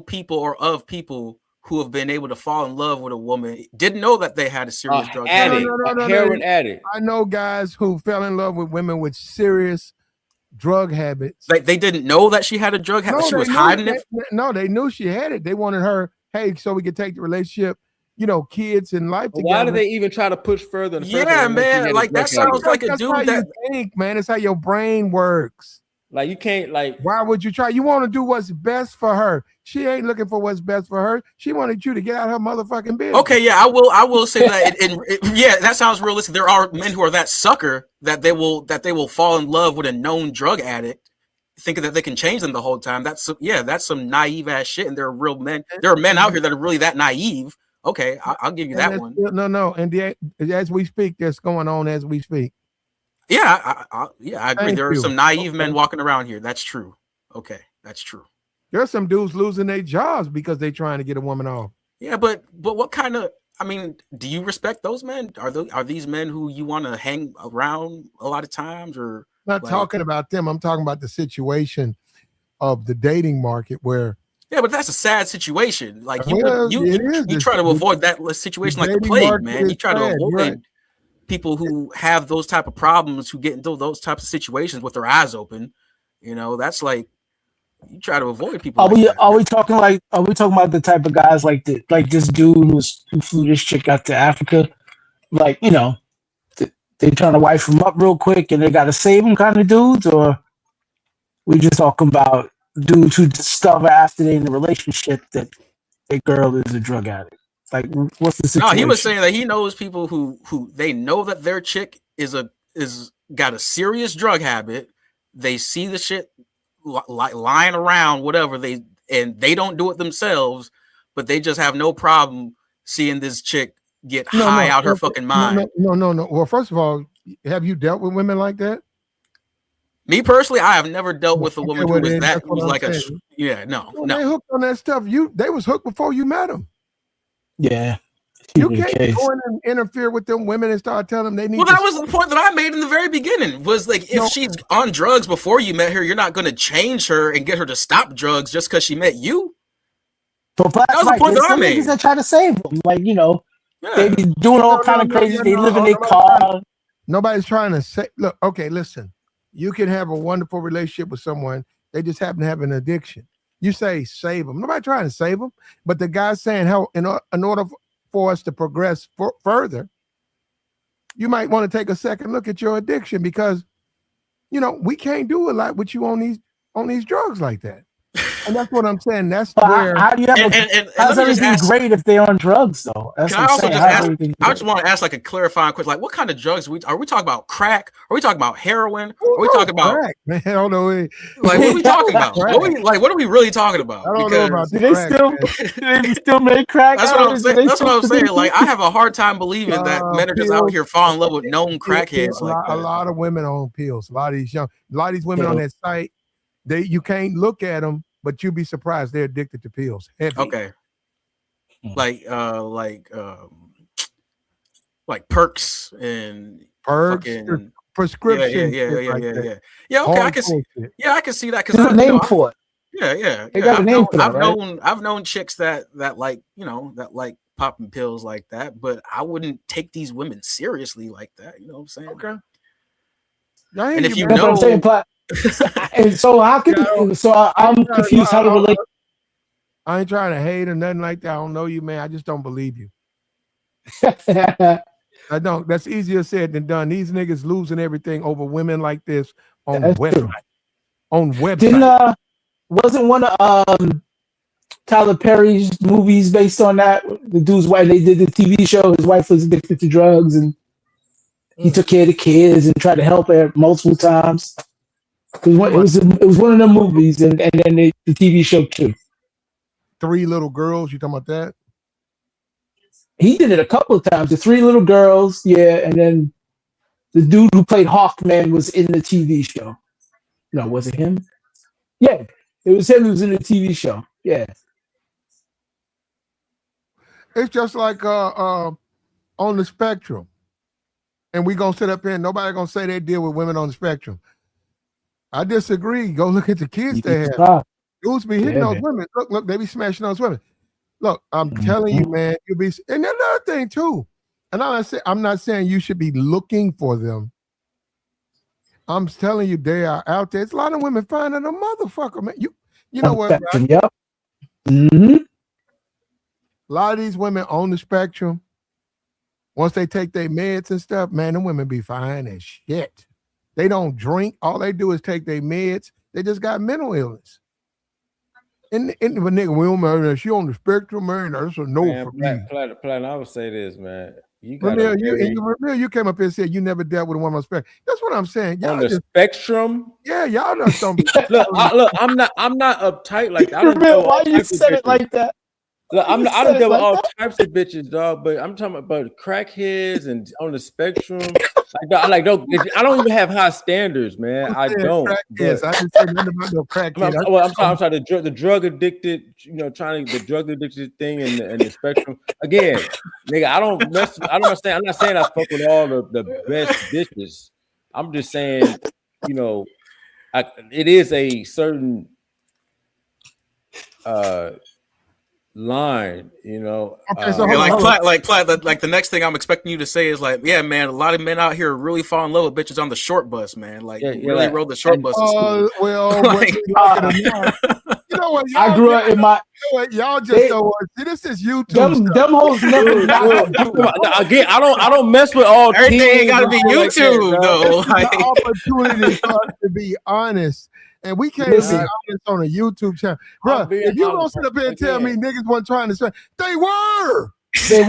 people or of people who have been able to fall in love with a woman didn't know that they had a serious drug addict, heroin addict. I know guys who fell in love with women with serious drug habits. Like they didn't know that she had a drug habit. No, She was hiding it. No, they knew she had it. They wanted her, hey, so we could take the relationship, kids and life together. Why do they even try to push further? Yeah, man. Like that sounds like a dude that you think, man. It's how your brain works. Like you can't Why would you try? You want to do what's best for her. She ain't looking for what's best for her. She wanted you to get out of her motherfucking business. Okay, yeah, I will say that. Yeah, that sounds realistic. There are men who are that sucker that they will fall in love with a known drug addict, thinking that they can change them the whole time. That's some naive ass shit. And there are real men. There are men out here that are really that naive. Okay, I'll give you that one. No. And as we speak, that's going on as we speak. Yeah, I agree. There are some naive men walking around here. That's true. Okay, that's true. There's some dudes losing their jobs because they're trying to get a woman off. Yeah, but what kind of? I mean, do you respect those men? Are these men who you want to hang around a lot of times? Or I'm not talking about them. I'm talking about the situation of the dating market where. Yeah, but that's a sad situation. Like you try to avoid that situation like the plague, man. You try to avoid people who have those type of problems, who get into those types of situations with their eyes open. That's like you try to avoid people. Are we talking about the type of guys like this dude who flew this chick out to Africa? Like, they trying to wife him up real quick and they got to save him kind of dudes, or we just talking about dudes who discover after they're in a relationship that their girl is a drug addict? Like, what's the situation? No, he was saying that he knows people who they know that their chick is got a serious drug habit. They see the shit lying around, whatever and they don't do it themselves, but they just have no problem seeing this chick get high out her fucking mind. No. Well, first of all, have you dealt with women like that? Me personally, I have never dealt with a woman who was no. No. They hooked on that stuff. They was hooked before you met them. Yeah. You can't go in and interfere with them women and start telling them they need. Well, that was the point that I made in the very beginning. Was like, if she's on drugs before you met her, you're not going to change her and get her to stop drugs just because she met you. That was the point that I made. That try to save them, like they be doing all kind of crazy. They live in their car. Nobody's trying to say. Look, okay, listen. You can have a wonderful relationship with someone. They just happen to have an addiction. You say save them. Nobody trying to save them, but the guy's saying how in order for us to progress further, you might want to take a second look at your addiction, because we can't do a lot with you on these drugs like that. And that's what I'm saying. That's where. How's everything great if they're on drugs, though? That's can I also just ask? I just want to ask like a clarifying question. Like, what kind of drugs are we talking about? Crack? Are we talking about heroin? Are we talking about crack? Man, I don't know. Like, what are we talking about? What are we really talking about? I don't know about do they still make crack? That's what I'm saying. That's what I'm saying. Like, I have a hard time believing that men are just out here falling in love with known crackheads. A lot of women on pills. A lot of these women on that site. You can't look at them. But you'd be surprised they're addicted to pills. Heavy. Okay. Like perks and prescription. Yeah. Okay, I can see. Yeah, I can see that because there's a name for it. Yeah. They got a name for that. I've known chicks that like that like popping pills like that, but I wouldn't take these women seriously like that. You know what I'm saying? Okay. And if you know, what I'm saying, and so how can I'm confused how to relate. I ain't trying to hate or nothing like that. I don't know you, man. I just don't believe you. I don't. That's easier said than done. These niggas losing everything over women like this on website. On website. Wasn't one of Tyler Perry's movies based on that? The dude's wife. They did the TV show. His wife was addicted to drugs, and he took care of the kids and tried to help her multiple times. It was one of them movies, and then the TV show too. 3 Little Girls. You talking about that? He did it a couple of times. The 3 Little Girls, yeah, and then the dude who played Hawkman was in the TV show. No, was it him? Yeah, it was him who was in the TV show. Yeah. It's just like on the spectrum. And we gonna sit up here and nobody gonna say they deal with women on the spectrum. I disagree. Go look at the kids they have. Dudes be hitting those women. Look, they be smashing those women. Look, I'm telling you, man, you'll be. And another thing too, and I'm not saying you should be looking for them. I'm telling you, they are out there. It's a lot of women finding a motherfucker, man. You know what? Right? Yep. Mm-hmm. A lot of these women on the spectrum, once they take their meds and stuff, man, them women be fine as shit. They don't drink. All they do is take their meds. They just got mental illness. And the nigga, well, man, she on the spectrum, man. That's a no man, for me. Platinum, I would say this, man. You came up here and said you never dealt with one on the spectrum. That's what I'm saying. Y'all on the spectrum? Yeah, y'all just don't be. Look, I'm not uptight like that. Why you said it like that? Look, I don't deal with all types of bitches, dog. But I'm talking about crackheads and on the spectrum. I don't even have high standards, man. I don't. Yes, I didn't say nothing about no crackhead. I'm sorry. The drug addicted, trying the drug addicted thing and the spectrum. Again, nigga, I don't mess. I'm not saying I fuck with all the best bitches. I'm just saying, it is a certain line, Okay, so like the next thing I'm expecting you to say is like, yeah, man, a lot of men out here really fall in love with bitches on the short bus, man. Like, really rode the short bus. Well, like, you know what? I grew up in my. Y'all just don't want. See, this is YouTube. Them hoes never. Again, I don't mess with all. Everything ain't gotta be YouTube though. The opportunity for us to be honest. And we can't be honest on a YouTube channel. Bro, if you don't sit up here and tell me niggas weren't trying to say, they were. They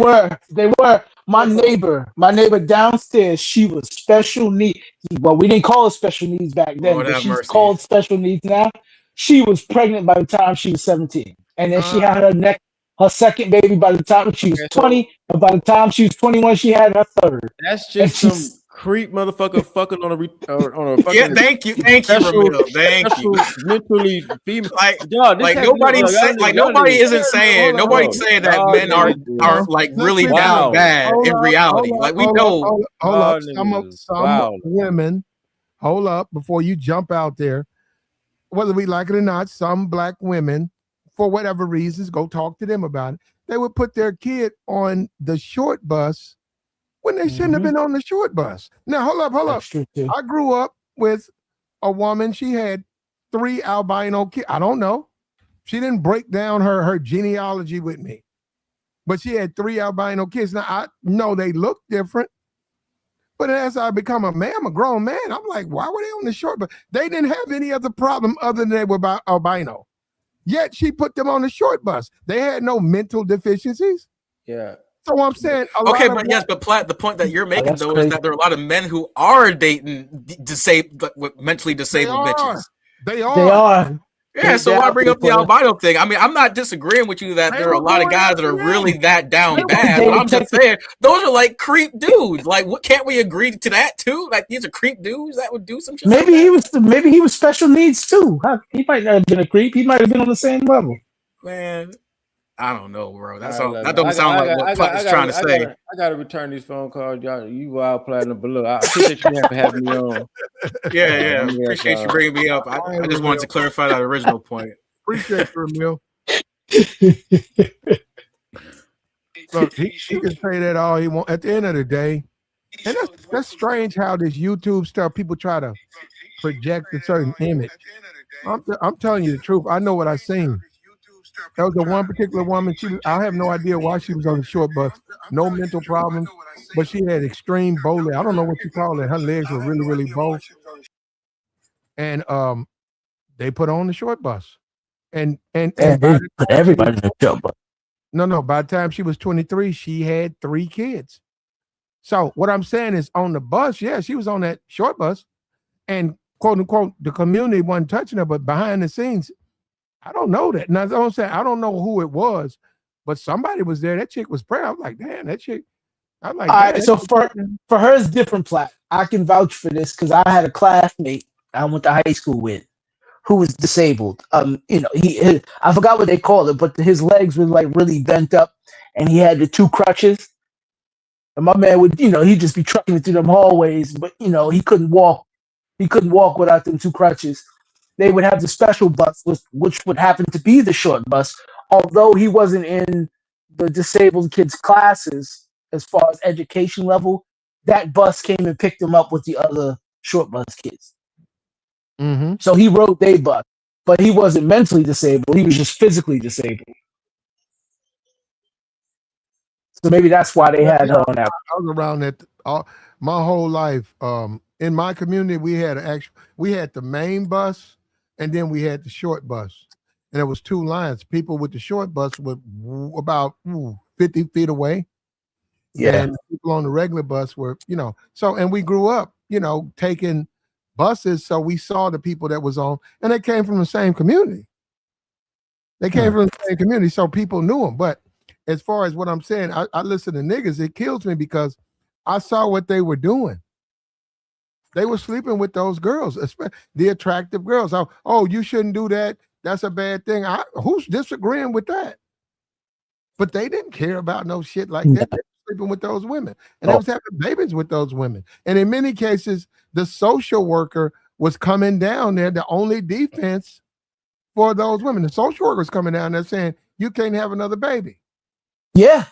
were. My neighbor downstairs, she was special needs. Well, we didn't call her special needs back then, but she's called special needs now. She was pregnant by the time she was 17. And then she had her second baby by the time she was 20. And by the time she was 21, she had her third. That's just some creep motherfucker fucking on a fucking. Yeah, thank you, Ramiro. Thank you. Mentally female, nobody's saying that men are like really down bad in reality. Like we know. Hold up, some women. Hold up before you jump out there. Whether we like it or not, some black women, for whatever reasons, go talk to them about it. They would put their kid on the short bus when they shouldn't have been on the short bus. Now, hold up. I grew up with a woman. She had 3 albino kids. I don't know. She didn't break down her genealogy with me. But she had 3 albino kids. Now, I know they look different. But as I become a man, I'm a grown man. I'm like, why were they on the short bus? They didn't have any other problem other than they were albino. Yet she put them on the short bus. They had no mental deficiencies. Yeah. So I'm saying, but Platt, the point that you're making is that there are a lot of men who are dating mentally disabled bitches. They are. Yeah, so why bring up the albino thing? I mean, I'm not disagreeing with you that there are a lot of guys that are really that down bad. But I'm just saying, those are like creep dudes. Like, what, can't we agree to that too? Like, these are creep dudes that would do some shit. Maybe he was special needs too. He might not have been a creep. He might have been on the same level. Man, I don't know, bro. That doesn't sound like what Platt is trying to say. I gotta return these phone calls, y'all. You wild Platinum, but look, I appreciate you having me on. Yeah. Appreciate you bringing me up. I just wanted to clarify that original point. Appreciate you, Emil. Look, he can say that all he wants. At the end of the day, and that's strange how this YouTube stuff, people try to project a certain image. I'm telling you the truth. I know what I seen. That was the one particular woman. I have no idea why she was on the short bus. No mental problems, but she had extreme bow legs. I don't know what you call it. Her legs were really, really bow. And they put her on the short bus. And they put everybody in the short bus. No. By the time she was 23, she had 3 kids. So what I'm saying is, on the bus, yeah, she was on that short bus, and quote unquote, the community wasn't touching her, but behind the scenes, I don't know that. Now, I'm saying I don't know who it was, but somebody was there. That chick was pregnant. I was like, damn, that chick. I'm like, all right. So for her, it's different, Platt. I can vouch for this because I had a classmate I went to high school with who was disabled. I forgot what they called it, but his legs were like really bent up, and he had the 2 crutches. And my man would, he'd just be trucking through them hallways, but he couldn't walk. He couldn't walk without them 2 crutches. They would have the special bus, which would happen to be the short bus, although he wasn't in the disabled kids' classes as far as education level. That bus came and picked him up with the other short bus kids. Mm-hmm. So he rode they bus, but he wasn't mentally disabled. He was just physically disabled. So maybe that's why they had her on that. I was around that my whole life. In my community, we had the main bus, and then we had the short bus, and there was two lines. People with the short bus were about 50 feet away, and people on the regular bus were, So, and we grew up, taking buses, so we saw the people that was on, and they came from the same community. They came from the same community, so people knew them. But as far as what I'm saying, I listen to niggas. It kills me because I saw what they were doing. They were sleeping with those girls, especially the attractive girls. Oh, you shouldn't do that. That's a bad thing. Who's disagreeing with that? But they didn't care about no shit like that. They were sleeping with those women, and they was having babies with those women. And in many cases, the social worker was coming down there. The only defense for those women, the social worker was coming down there saying, "You can't have another baby." Yeah,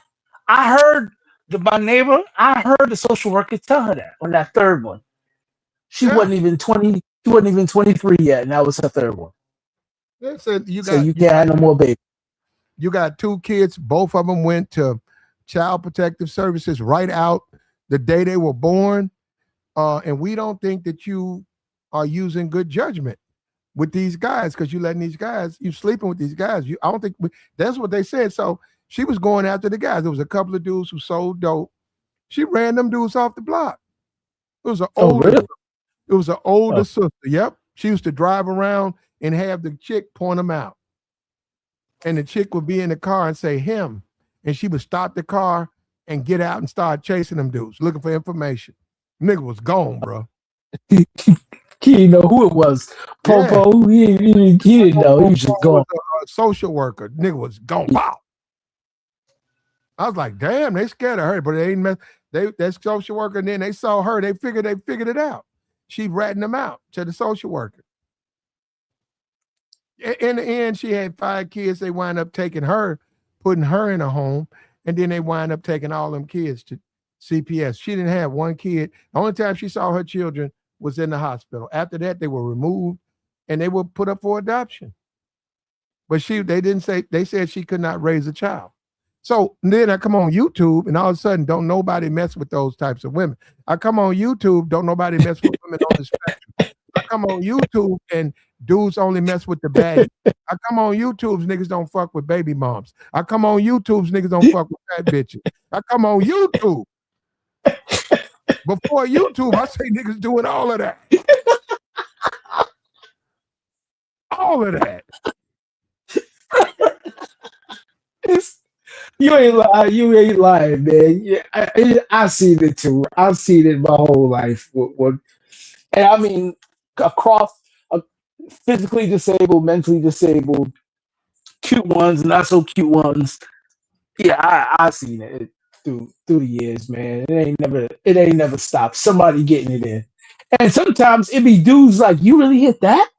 I heard my neighbor. I heard the social worker tell her that on that third one. She wasn't even 20. She wasn't even 23 yet, and that was her third one. They said you can't have no more babies. You got two kids. Both of them went to Child Protective Services right out the day they were born, and we don't think that you are using good judgment with these guys because you letting these guys, you sleeping with these guys. I don't think that's what they said. So she was going after the guys. There was a couple of dudes who sold dope. She ran them dudes off the block. It was an older sister. Yep. She used to drive around and have the chick point them out. And the chick would be in the car and say him. And she would stop the car and get out and start chasing them dudes, looking for information. Nigga was gone, bro. He didn't know who it was. Popo, he didn't know. He was just gone. A social worker. Nigga was gone. Wow. I was like, damn, they scared of her, but they ain't that social worker, and then they saw her, they figured it out. She ratting them out to the social worker. In the end, she had 5 kids. They wind up taking her, putting her in a home, and then they wind up taking all them kids to CPS. She didn't have one kid. The only time she saw her children was in the hospital. After that, they were removed and they were put up for adoption. But they said she could not raise a child. So then I come on YouTube, and all of a sudden, don't nobody mess with those types of women. I come on YouTube, don't nobody mess with women on the spectrum. I come on YouTube, and dudes only mess with the baddies. I come on YouTube's niggas don't fuck with baby moms. I come on YouTube's niggas don't fuck with fat bitches. I come on YouTube. Before YouTube, I say niggas doing all of that. All of that. You ain't lying, man. Yeah, I seen it too. I've seen it my whole life. And I mean, across physically disabled, mentally disabled, cute ones, not so cute ones. Yeah, I seen it through the years, man. It ain't never stopped. Somebody getting it in, and sometimes it be dudes like, "You really hit that?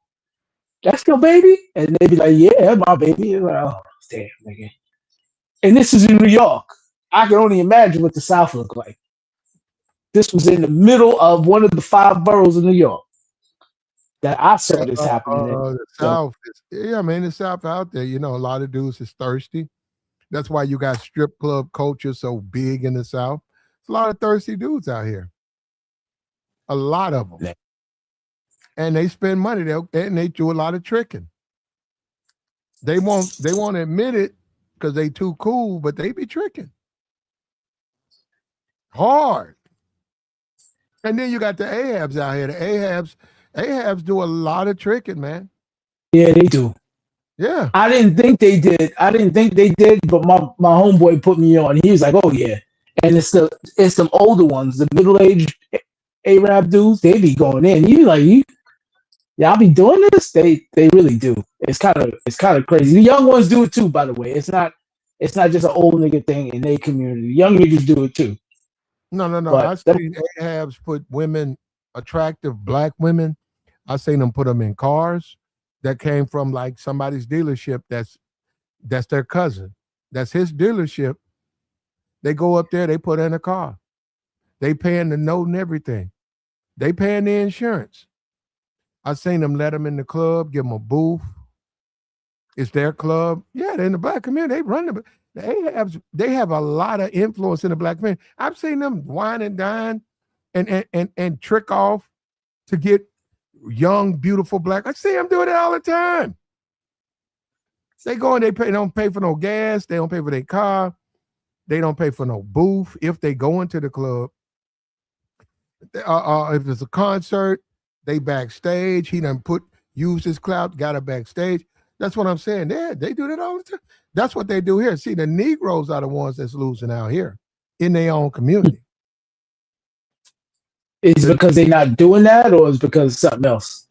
That's your baby?" And they be like, "Yeah, my baby." It's like, oh, damn, nigga. And this is in New York. I can only imagine what the South looked like. This was in the middle of one of the 5 boroughs of New York that I saw this happening. The South the South out there, a lot of dudes is thirsty. That's why you got strip club culture so big in the South. There's a lot of thirsty dudes out here. A lot of them. And they spend money, and they do a lot of tricking. They won't admit it because they too cool, but they be tricking. Hard. And then you got the Ahabs out here. The Ahabs do a lot of tricking, man. Yeah, they do. Yeah. I didn't think they did, but my homeboy put me on. He was like, "Oh yeah," and it's some older ones, the middle-aged Arab dudes. They be going in. You like, y'all be doing this? They really do. It's kind of crazy. The young ones do it too, by the way. It's not just an old nigga thing in their community. The young niggas do it too. No. I've seen Ahabs put women, attractive black women. I've seen them put them in cars that came from like somebody's dealership that's their cousin. That's his dealership. They go up there, they put in a car. They paying the note and everything. They paying the insurance. I seen them let them in the club, give them a booth. It's their club. Yeah, they're in the black community. They run the. They have a lot of influence in the black community. I've seen them wine and dine, and trick off to get young, beautiful black. I see them doing it all the time. They go and they don't pay for no gas. They don't pay for their car. They don't pay for no booth if they go into the club. If it's a concert, they backstage. He done use his clout, got it backstage. That's what I'm saying. They do that all the time. That's what they do here. See, the Negroes are the ones that's losing out here in their own community. Is it because they're not doing that, or is it because of something else?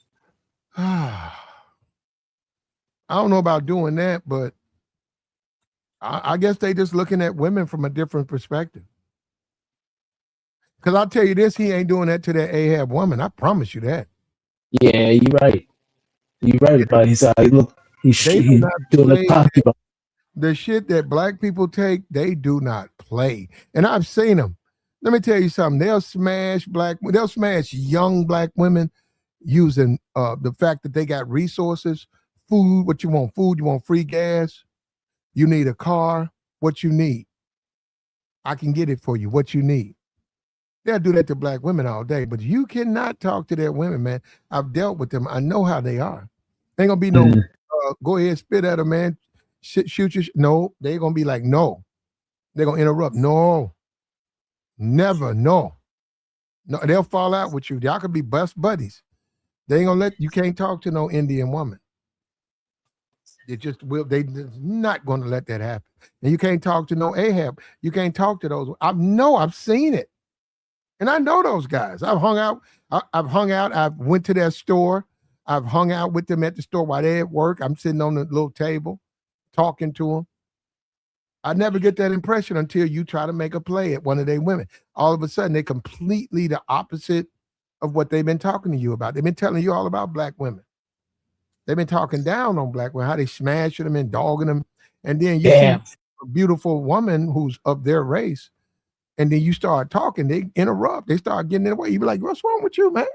I don't know about doing that, but I guess they just looking at women from a different perspective. Because I'll tell you this, he ain't doing that to that Ahab woman. I promise you that. Yeah, you're right. You're right, buddy. He's doing the the shit that black people take, they do not play. And I've seen them. Let me tell you something. They'll smash young black women using the fact that they got resources, food. What you want? Food. You want free gas. You need a car. What you need? I can get it for you. What you need? They'll do that to black women all day, but you cannot talk to their women, man. I've dealt with them. I know how they are. Ain't gonna be no go ahead, spit at them, man. Shoot you. No, they're gonna be like, no. They're gonna interrupt. No, never, no. No, they'll fall out with you. Y'all could be best buddies. They ain't gonna you can't talk to no Indian woman. They just will, they're not gonna let that happen. And you can't talk to no Ahab. You can't talk to those. I've seen it. And I know those guys. I've hung out. I've went to their store. I've hung out with them at the store while they're at work. I'm sitting on the little table talking to them. I never get that impression until you try to make a play at one of their women. All of a sudden, they're completely the opposite of what they've been talking to you about. They've been telling you all about black women. They've been talking down on black women, how they smashing them and dogging them. And then you see a beautiful woman who's of their race. And then you start talking, they interrupt. They start getting in the way. You be like, what's wrong with you, man?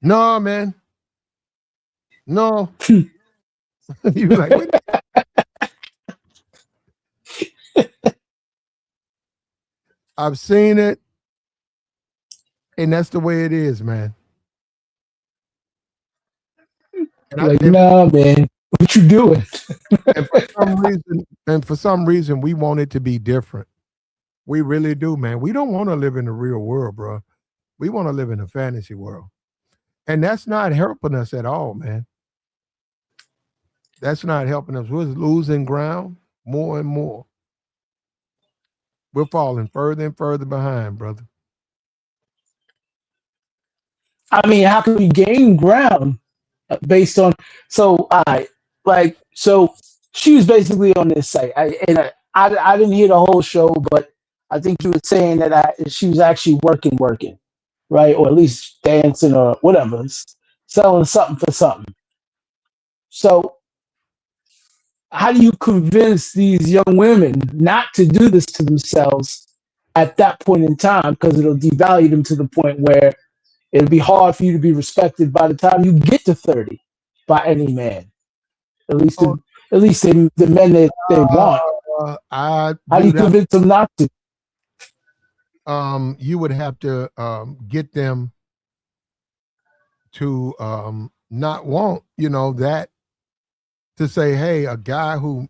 No, man. No. You be like, wait. I've seen it. And that's the way it is, man. And no, man. What you doing? and for some reason, we want it to be different. We really do, man. We don't want to live in the real world, bro. We want to live in a fantasy world. And that's not helping us at all, man. That's not helping us. We're losing ground more and more. We're falling further and further behind, brother. I mean, how can we gain ground based on, so she was basically on this site. I didn't hear the whole show, but I think you were saying that she was actually working, right? Or at least dancing or whatever, selling something for something. So how do you convince these young women not to do this to themselves at that point in time? Because it'll devalue them to the point where it'll be hard for you to be respected by the time you get to 30 by any man. At least the men that they want. How do you convince them not to? You would have to get them to not want, that, to say, hey, a guy who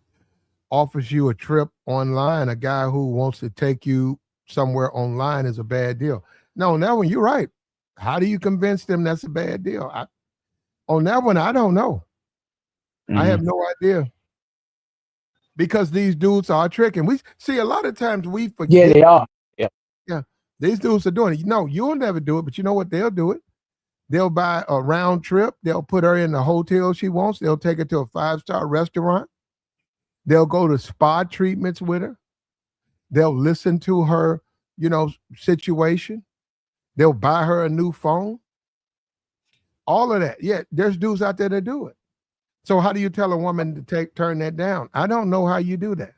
offers you a trip online, a guy who wants to take you somewhere online is a bad deal. No, on that one, you're right. How do you convince them that's a bad deal? On that one, I don't know. I have no idea. Because these dudes are tricking. We see a lot of times we forget. Yeah, they are. Yeah. These dudes are doing it. No, you'll never do it, but you know what? They'll do it. They'll buy a round trip. They'll put her in the hotel she wants. They'll take her to a 5-star restaurant. They'll go to spa treatments with her. They'll listen to her, situation. They'll buy her a new phone. All of that. Yeah, there's dudes out there that do it. So how do you tell a woman to turn that down? I don't know how you do that.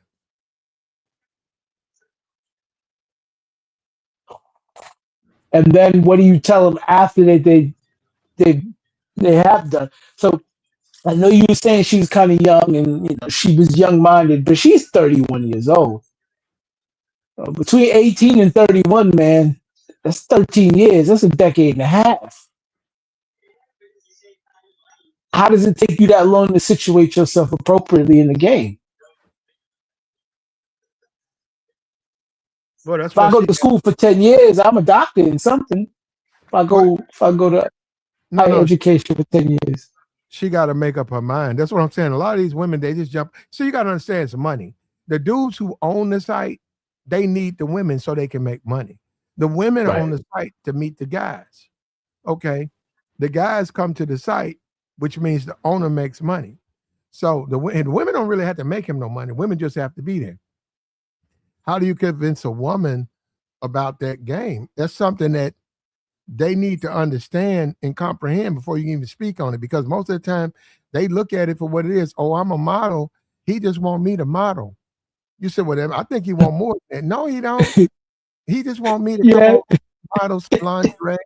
And then what do you tell them after they have done? So I know you were saying she was kind of young and she was young-minded, but she's 31 years old. Between 18 and 31, man, that's 13 years. That's a decade and a half. How does it take you that long to situate yourself appropriately in the game? Well, that's if I go to school for 10 years, I'm a doctor in something. If I go to higher education for 10 years. She got to make up her mind. That's what I'm saying. A lot of these women, they just jump. So you got to understand it's money. The dudes who own the site, they need the women so they can make money. The women are on the site to meet the guys. Okay. The guys come to the site, which means the owner makes money. So the women don't really have to make him no money. Women just have to be there. How do you convince a woman about that game? That's something that they need to understand and comprehend before you can even speak on it, because most of the time they look at it for what it is. Oh, I'm a model. He just want me to model. You said whatever. I think he want more than that. No, he don't. He just want me to come on model lingerie.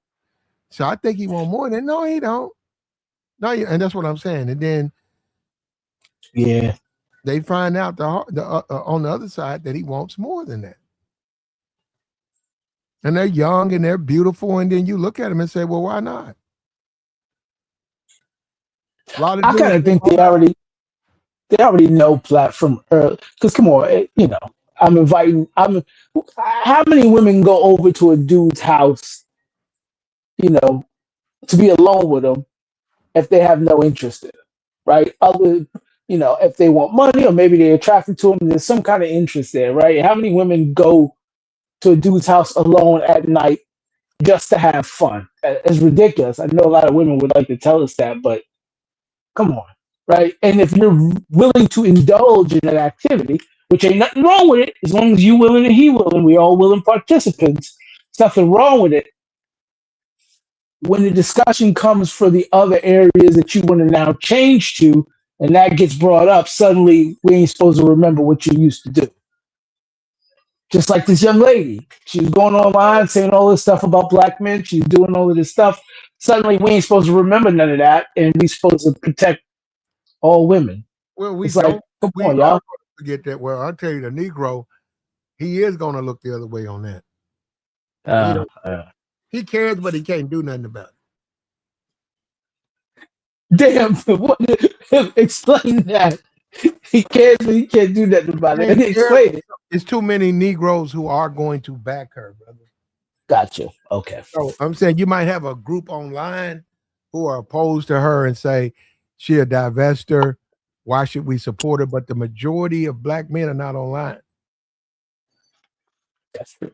So I think he want more than. No, he don't. No, and that's what I'm saying. And then they find out on the other side that he wants more than that. And they're young and they're beautiful, and then you look at them and say, "Well, why not?" I kind of think they already know platform because come on, I'm inviting. How many women go over to a dude's house, to be alone with him if they have no interest in it, right? If they want money or maybe they're attracted to him, there's some kind of interest there, right? How many women go to a dude's house alone at night just to have fun? It's ridiculous. I know a lot of women would like to tell us that, but come on, right? And if you're willing to indulge in that activity, which ain't nothing wrong with it, as long as you willing and he willing, we all willing participants, there's nothing wrong with it. When the discussion comes for the other areas that you want to now change to, and that gets brought up, suddenly we ain't supposed to remember what you used to do. Just like this young lady. She was going online saying all this stuff about black men. She's doing all of this stuff. Suddenly, we ain't supposed to remember none of that, and we supposed to protect all women. Well, we it's don't. Come we on, y'all. Forget that. Well, I'll tell you, the Negro, he is going to look the other way on that. He cares, but he can't do nothing about it. Damn, explain that. He cares, but he can't do nothing about it. Explain it. It's too many Negroes who are going to back her, brother. Gotcha. Okay. So I'm saying you might have a group online who are opposed to her and say she a divester. Why should we support her? But the majority of black men are not online. That's true.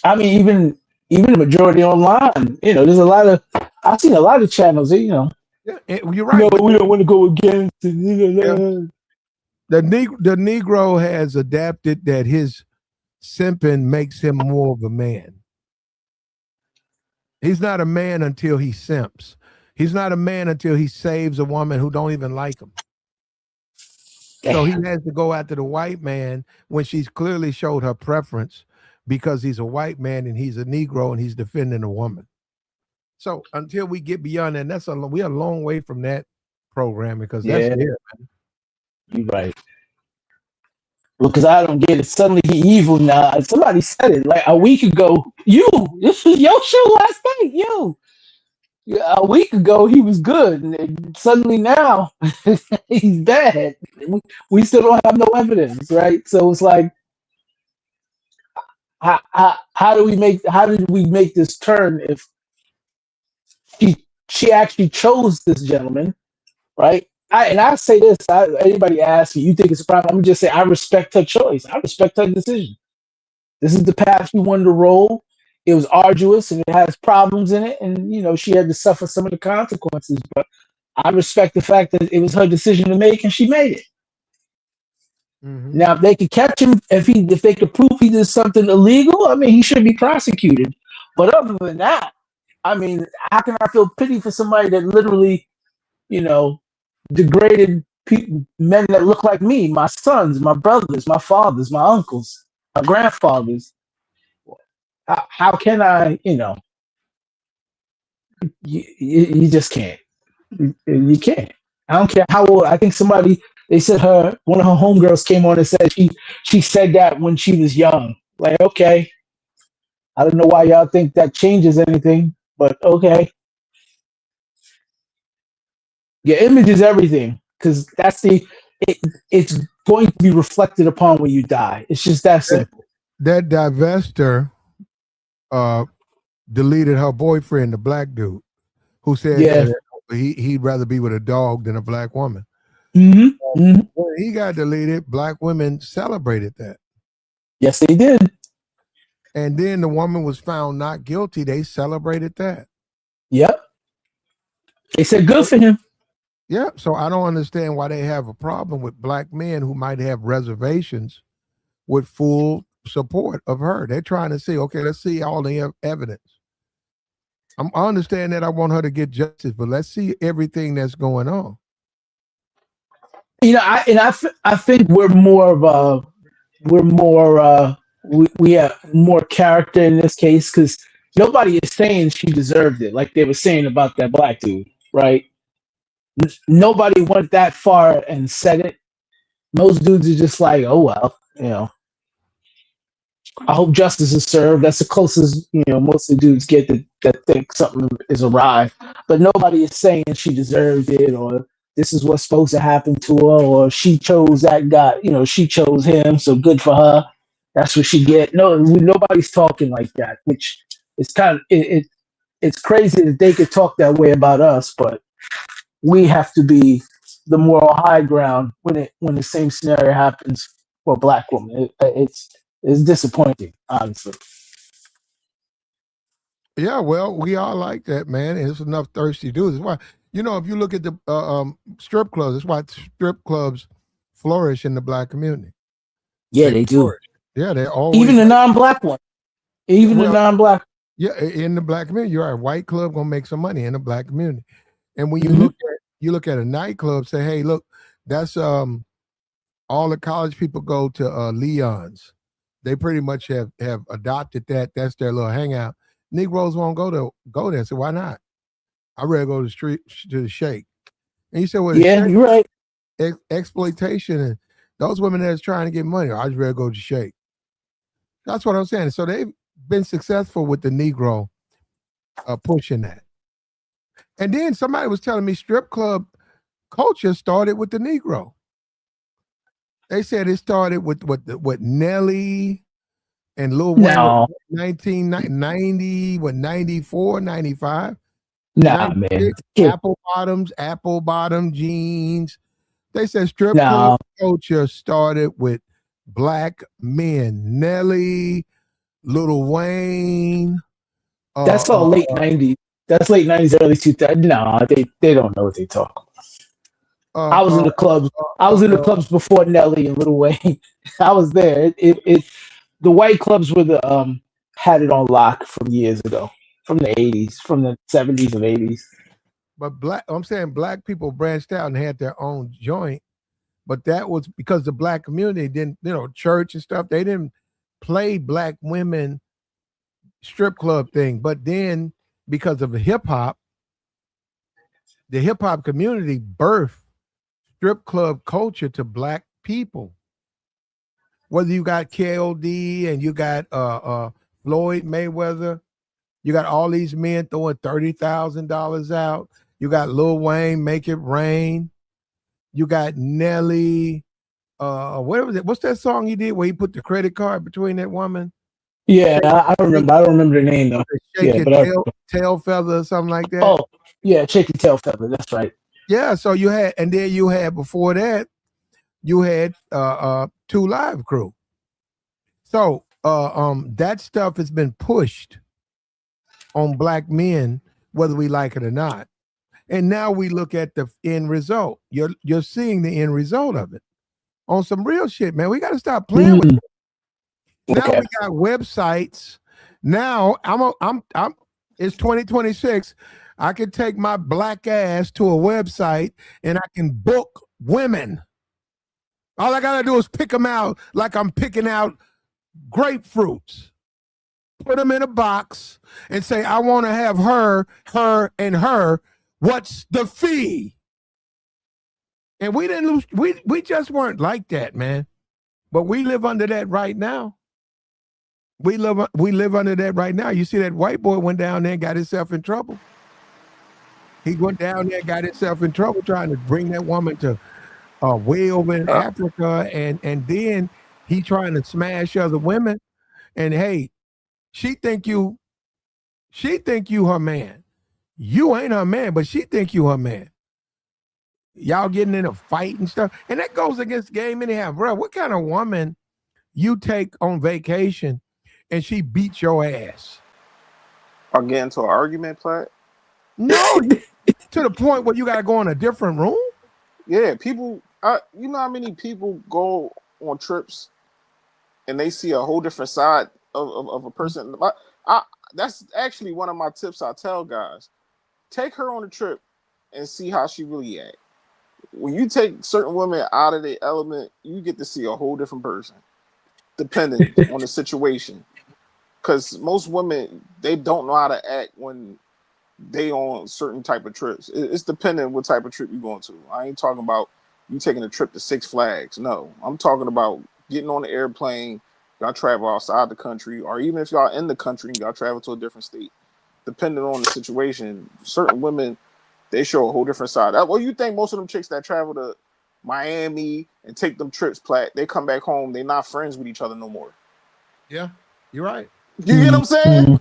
I mean, even the majority online, there's a lot of, I've seen a lot of channels, Yeah, you're right. We don't want to go against it. Yeah. The Negro has adapted that his simping makes him more of a man. He's not a man until he simps. He's not a man until he saves a woman who don't even like him. So he has to go after the white man when she's clearly showed her preference because he's a white man and he's a Negro and he's defending a woman. So until we get beyond that, we're a long way from that program because that's there, man. You're right. Well, because I don't get it. Suddenly he evil now. Somebody said it like a week ago. This was your show last night. A week ago he was good, and suddenly now he's bad. We still don't have no evidence, right? So it's like, how did we make this turn if she actually chose this gentleman, right? I say this, anybody asks me, you think it's a problem? I'm just say I respect her choice. I respect her decision. This is the path she wanted to roll. It was arduous and it has problems in it, and she had to suffer some of the consequences. But I respect the fact that it was her decision to make, and she made it. Mm-hmm. Now, if they could catch him, if they could prove he did something illegal, I mean, he should be prosecuted. But other than that, I mean, how can I feel pity for somebody that literally, degraded men that look like me, my sons, my brothers, my fathers, my uncles, my grandfathers? How can I, you just can't. You can't. I don't care how old. I think they said one of her homegirls came on and said she said that when she was young. Like, okay, I don't know why y'all think that changes anything, but okay. Your image is everything, because it's going to be reflected upon when you die. It's just that simple. That divester deleted her boyfriend, the black dude, who said that he'd rather be with a dog than a black woman. When he got deleted, black women celebrated that. Yes, they did. And then the woman was found not guilty. They celebrated that. Yep. They said good for him. Yeah. So I don't understand why they have a problem with black men who might have reservations with full support of her. They're trying to see, okay, let's see all the evidence. I understand that I want her to get justice, but let's see everything that's going on. I think we have more character in this case, because nobody is saying she deserved it, like they were saying about that black dude, right? Nobody went that far and said it. Most dudes are just like, oh well, I hope justice is served. That's the closest most of the dudes get that think something is awry. But nobody is saying she deserved it, or this is what's supposed to happen to her, or she chose that guy. She chose him, so good for her. That's what she get. No, nobody's talking like that, which is kind of it's crazy that they could talk that way about us, but we have to be the moral high ground when the same scenario happens for a black woman. It's disappointing, honestly. Yeah, well, we are like that, man. And it's enough thirsty dudes. That's why, if you look at the strip clubs, that's why strip clubs flourish in the black community. Yeah, they do. Yeah, they're always even the non-black one. Even the non-black. Yeah, in the black community, you're right. A white club gonna make some money in the black community. And when you look at a nightclub, say, hey, look, that's all the college people go to Leon's. They pretty much have adopted that. That's their little hangout. Negroes won't go there. So why not? I'd rather go to the street to the Shake. And you said, well, yeah, you're right. Exploitation and those women that's trying to get money. I'd rather go to Shake. That's what I'm saying. So they've been successful with the Negro pushing that. And then somebody was telling me strip club culture started with the Negro. They said it started with Nelly and Lil Wayne 1990, 94, 95. Nah, man. Apple bottom jeans. They said strip club culture started with black men. Nelly, Lil Wayne. That's all late 90s. That's late 90s, early 2000s. No, they don't know what they talk. I was in the clubs. I was in the clubs before Nelly and Lil Wayne. I was there. The white clubs were had it on lock from years ago, from the 80s, from the 70s and 80s. But I'm saying black people branched out and had their own joint, but that was because the black community didn't, church and stuff, they didn't play black women strip club thing. But then because of the hip hop community birthed strip club culture to black people. Whether you got KLD and you got Floyd Mayweather, you got all these men throwing $30,000 out. You got Lil Wayne, Make It Rain. You got Nelly. What was it? What's that song he did where he put the credit card between that woman? Yeah, I don't remember. I don't remember the name though. Shake tail feather or something like that. Oh, yeah, Shake Your Tail Feather. That's right. Yeah, so you had before that, you had 2 Live Crew. So that stuff has been pushed on black men, whether we like it or not. And now we look at the end result. You're seeing the end result of it on some real shit, man. We got to stop playing with it. Now we got websites. Now it's 2026. I can take my black ass to a website and I can book women. All I gotta do is pick them out like I'm picking out grapefruits. put them in a box, and say, I want to have her, and her. What's the fee? And we didn't lose. We just weren't like that, man. But we live under that right now. We live under that right now. You see that white boy went down there and got himself in trouble. He went down there and got himself in trouble trying to bring that woman to way over in Africa, and then he trying to smash other women. And hey, she think you her man. You ain't her man, but she think you her man. Y'all getting in a fight and stuff. And that goes against the game anyhow. Bro, what kind of woman you take on vacation and she beats your ass? Or get into an argument, Platt? No, to the point where you got to go in a different room? Yeah, people, you know how many people go on trips and they see a whole different side of a person? That's actually one of my tips I tell guys. Take her on a trip and see how she really act. When you take certain women out of their element, you get to see a whole different person, depending on the situation. Because most women, they don't know how to act when they on certain type of trips. It's dependent what type of trip you're going to. I ain't talking about you taking a trip to Six Flags. No, I'm talking about getting on the airplane, y'all travel outside the country, or even if y'all in the country, y'all travel to a different state. Depending on the situation, certain women, they show a whole different side. Well, you think most of them chicks that travel to Miami and take them trips, Platt, they come back home, they're not friends with each other no more. Yeah, you're right. You get what I'm saying?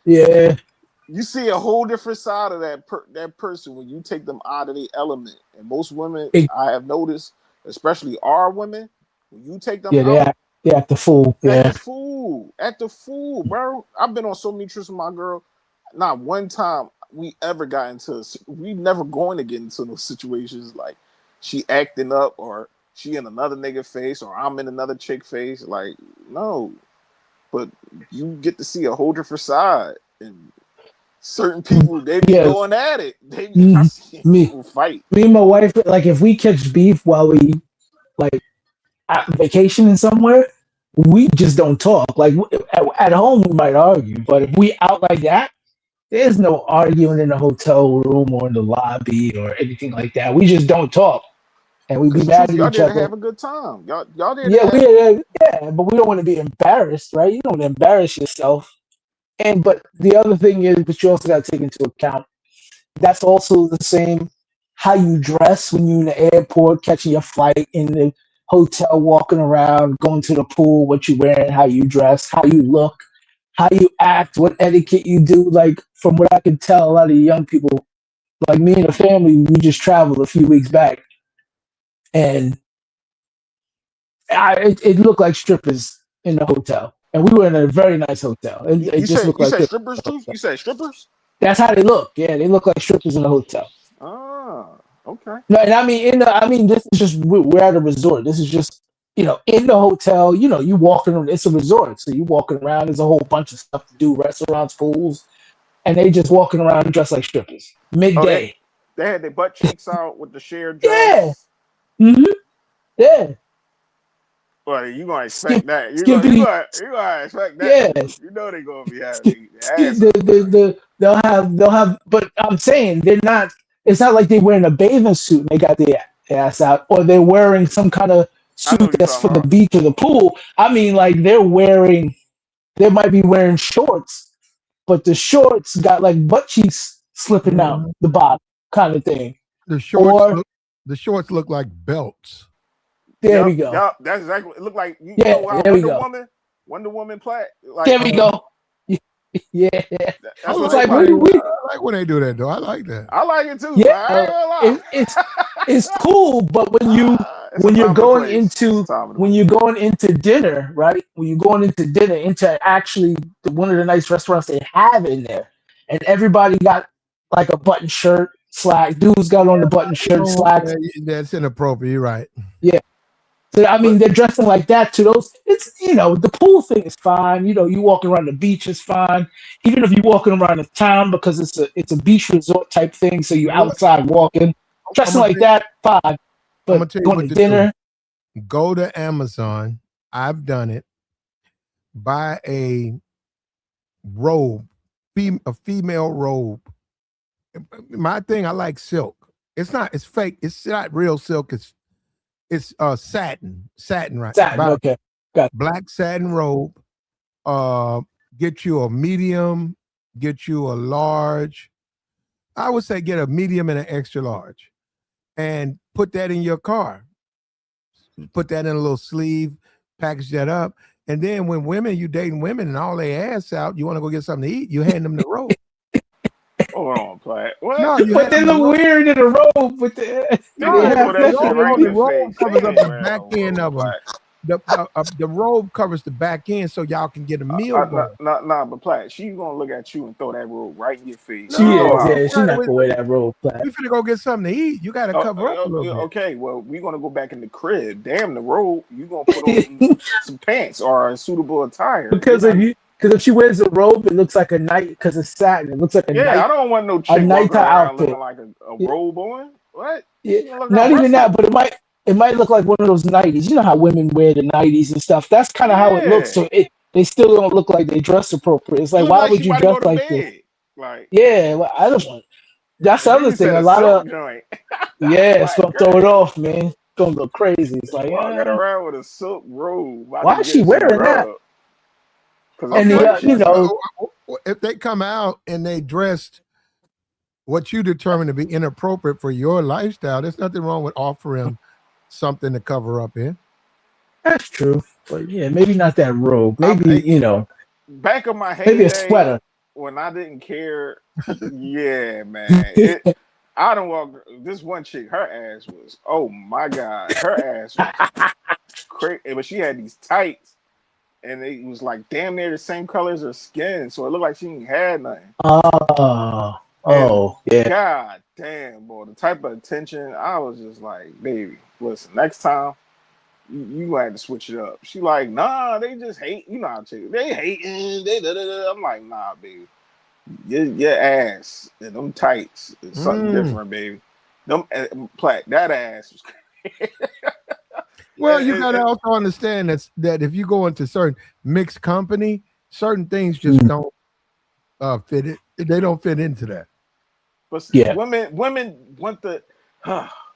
Yeah. You see a whole different side of that person when you take them out of the element. And most women, I have noticed, especially our women, when you take them out, they act the fool. Act the fool, bro. I've been on so many trips with my girl. Not one time we ever got into. We never going to get into those situations like she acting up or she in another nigga face or I'm in another chick face. Like no, but you get to see a whole different side. And certain people they be going at it. I see people fight. Me and my wife, like if we catch beef while we like at vacation somewhere, we just don't talk. Like at home we might argue, but if we out like that, there's no arguing in the hotel room or in the lobby or anything like that. We just don't talk, and we be mad at y'all each other. Have a good time. Y'all did. But we don't want to be embarrassed, right? You don't embarrass yourself. But the other thing is, but you also got to take into account that's also the same how you dress when you're in the airport, catching your flight, in the hotel, walking around, going to the pool, what you wearing, how you dress, how you look, how you act, what etiquette you do. Like from what I can tell, a lot of young people, like me and the family, we just traveled a few weeks back, and it looked like strippers in the hotel, and we were in a very nice hotel. It just looked like strippers too. You said strippers? That's how they look. Yeah, they look like strippers in the hotel. Ah, okay. No, and I mean, this is just we're at a resort. This is just in the hotel. You walking around. It's a resort, so you walking around. There's a whole bunch of stuff to do: restaurants, pools, and they just walking around dressed like strippers. Midday. They had their butt cheeks out with the shared dress. Yeah. Yeah. Well, you gonna expect that. You gonna expect that. Yes. You know they gonna be having they'll have. But I'm saying they're not. It's not like they're wearing a bathing suit and they got their ass out, or they're wearing some kind of suit that's for the beach or the pool. I mean, like they might be wearing shorts, but the shorts got like butt cheeks slipping out the bottom, kind of thing. The shorts look like belts. There we go. Yep, that's exactly. It looked like Wonder Woman Platt. Like, there we go. Yeah, I like when they do that though. I like that. I like it too. Yeah, it's cool, but when you're going into dinner, right? When you're going into dinner, into actually one of the nice restaurants they have in there, and everybody got like a button shirt, slack. Dudes got on the button shirt, slacks. That's inappropriate. You're right. Yeah. So, I mean, they're dressing like that to those. It's, the pool thing is fine. You walking around the beach is fine. Even if you're walking around the town because it's a beach resort type thing. So you're outside walking, dressing like that, fine. But going to dinner. Go to Amazon. I've done it. Buy a robe, a female robe. My thing, I like silk. It's fake. It's not real silk. It's satin, right? Satin, okay. Got black satin robe. Get you a medium, get you a large. I would say get a medium and an extra large, and put that in your car. Put that in a little sleeve, package that up, and then when you dating women and all they ass out, you want to go get something to eat, you hand them the robe. Hold on, Platt. What? No, you but they look weird in a robe with the. The robe covers up the back end of them. The robe covers the back end, so y'all can get a meal going. Nah, but Platt, she's gonna look at you and throw that robe right in your face. She's not gonna wear that robe, Platt. We finna go get something to eat. You gotta cover up a little bit. Okay, well, we're gonna go back in the crib. Damn the robe, you gonna put on some pants or a suitable attire. Because if she wears a robe, it looks like a night because it's satin. It looks like I don't want no chick nighttime outfit looking like a robe on. What? Yeah, not even that, but it might look like one of those 90s. You know how women wear the 90s and stuff. That's kind of how it looks. So they still don't look like they dress appropriate. It's like, why would you dress like this? Well, I don't want. That's the other thing. A lot of it's gonna throw it off, man. It's gonna go crazy. It's like walking around with a silk robe. Why is she wearing that? And if they come out and they dressed what you determine to be inappropriate for your lifestyle, there's nothing wrong with offering something to cover up in. That's true. But yeah, maybe not that robe. Maybe, back of my head, maybe a sweater. When I didn't care, yeah, man. I don't walk. This one chick, her ass was, oh my God, her ass was crazy. But she had these tights, and it was like damn near the same color as her skin, so it looked like she ain't had nothing. Yeah. God damn, boy, the type of attention, I was just like, baby, listen, next time you had to switch it up. She like, nah, they just hate, you know how to they hating, I'm like, nah, baby. Your ass and them tights is something different, baby. Them Platt, that ass was crazy. Well, you gotta also understand that if you go into certain mixed company, certain things just don't fit it. They don't fit into that. But women want the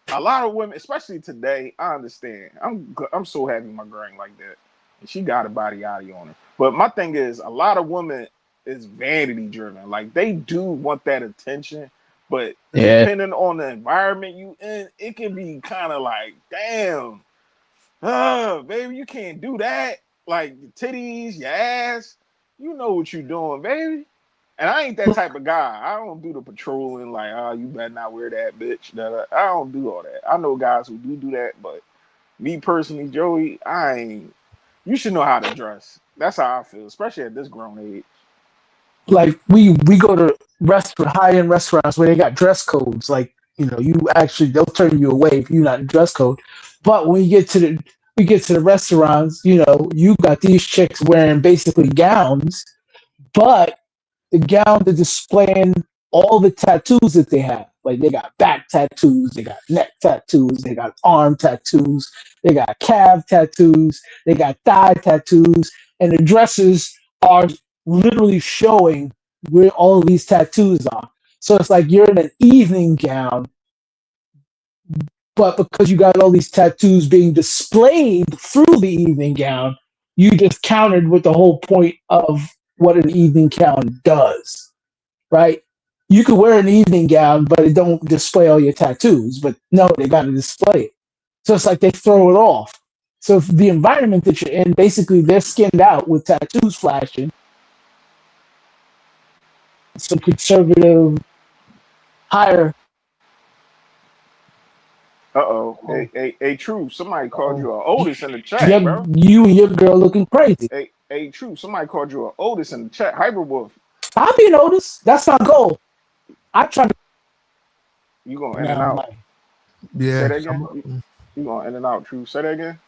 a lot of women, especially today. I understand. I'm so happy my girl ain't like that, and she got a body on her. But my thing is, a lot of women is vanity driven. Like they do want that attention, but depending on the environment you in, it can be kind of like, damn, baby, you can't do that. Like your titties, your ass, you know what you doing, baby. And I ain't that type of guy. I don't do the patrolling like, you better not wear that, bitch. I don't do all that. I know guys who do that, but me personally, Joey, I ain't. You should know how to dress. That's how I feel, especially at this grown age. Like we go to high-end restaurants where they got dress codes. Like, they'll turn you away if you're not in dress code. But when we get to the restaurants, you got these chicks wearing basically gowns, but the gowns are displaying all the tattoos that they have. Like they got back tattoos, they got neck tattoos, they got arm tattoos, they got calf tattoos, they got thigh tattoos, and the dresses are literally showing where all of these tattoos are. So it's like you're in an evening gown, but because you got all these tattoos being displayed through the evening gown, you just countered with the whole point of what an evening gown does, right? You could wear an evening gown, but it don't display all your tattoos. But no, they got to display it. So it's like they throw it off. So if the environment that you're in, basically they're skinned out with tattoos flashing. Some conservative, higher. Hey, True. Somebody called you a Otis in the chat, bro. You and your girl looking crazy. Hey, True. Somebody called you a Otis in the chat. Hyperwolf. I'll be an Otis. That's my goal. I try to. You going in and out? Yeah. Say that again. You going in and out? True. Say that again.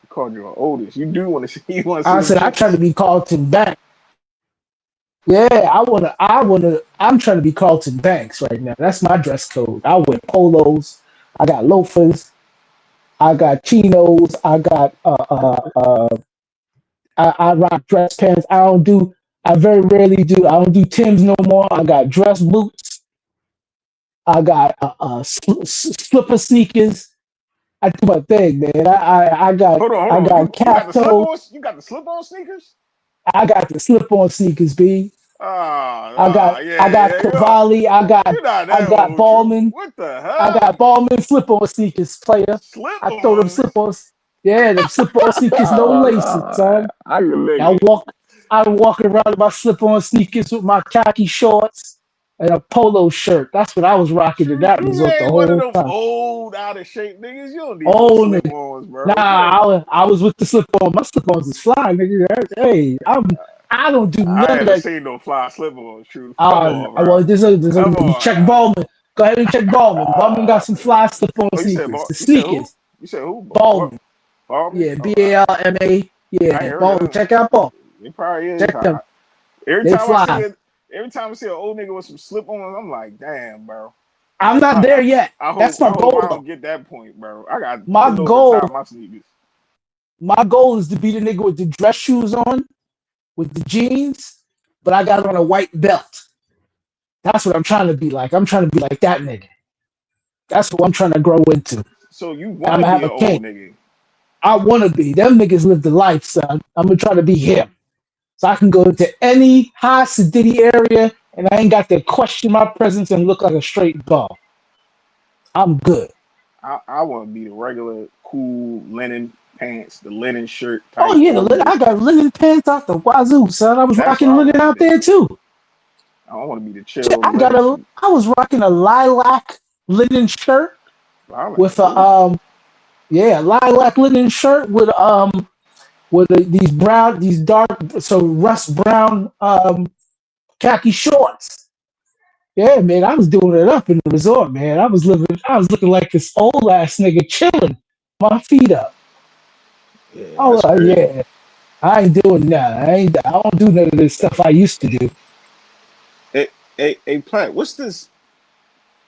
He called you an Otis. You do want to see? You want to see? I said I try to be Carlton Banks. Yeah, I'm trying to be Carlton Banks right now. That's my dress code. I wear polos. I got loafers. I got chinos. I got I rock dress pants. I don't do I very rarely do. I don't do Timbs no more. I got dress boots. I got slipper sneakers. I do my thing, man. I got Hold on. You got the slip calf toe. on? You got the slip on sneakers? I got the slip on sneakers, B. I got Yeah. Cavalli. You're not I that got old, Truth. Ballman. What the I hell? got Ballman slip on sneakers, player. Slip I throw them ons? slip ons. Yeah, them slip on sneakers, no laces, son. I can lick I it. walk around in my slip on sneakers with my khaki shorts and a polo shirt. That's what I was rocking in that You resort the ain't one of whole them time. old, out of shape niggas. You don't need no Oh, slip nigga. ons, bro. Nah, I was with the slip on. My slip ons is fly, nigga. Hey, I don't do none I of haven't that. seen no fly slip ons, Truth. Come on, bro. Well, Come on. check Ballman. Go ahead and check Ballman. Ballman got some fly slip on sneakers. The You said who? sneakers. You said who? Ballman. Ballman? Yeah, BALMA. I Yeah, ain't heard Ballman. of them. Check out Ballman. It probably is. Check them. Every They time fly. I see an old nigga with some slip ons, I'm like, damn, bro. I'm not there yet. That's my goal. I don't get that point, bro. I got my goal. My sneakers. My goal is to be the nigga with the dress shoes on, with the jeans, but I got on a white belt. That's what I'm trying to be like. I'm trying to be like that nigga. That's what I'm trying to grow into. So you want to be an old nigga? I want to be. Them niggas live the life, son. I'm gonna try to be him. So I can go into any high sedity area and I ain't got to question my presence and look like a straight ball. I'm good. I want to be the regular, cool linen pants, the linen shirt type. Oh yeah, I got linen pants out the wazoo, son. I was rocking linen out there too. I don't want to be the chill. I was rocking a lilac linen shirt with a lilac linen shirt with these dark, so rust brown khaki shorts. Yeah, man, I was doing it up in the resort, man. I was looking like this old ass nigga chilling, my feet up. Yeah. I ain't doing that. I don't do none of this stuff I used to do. Hey, Plant, what's this?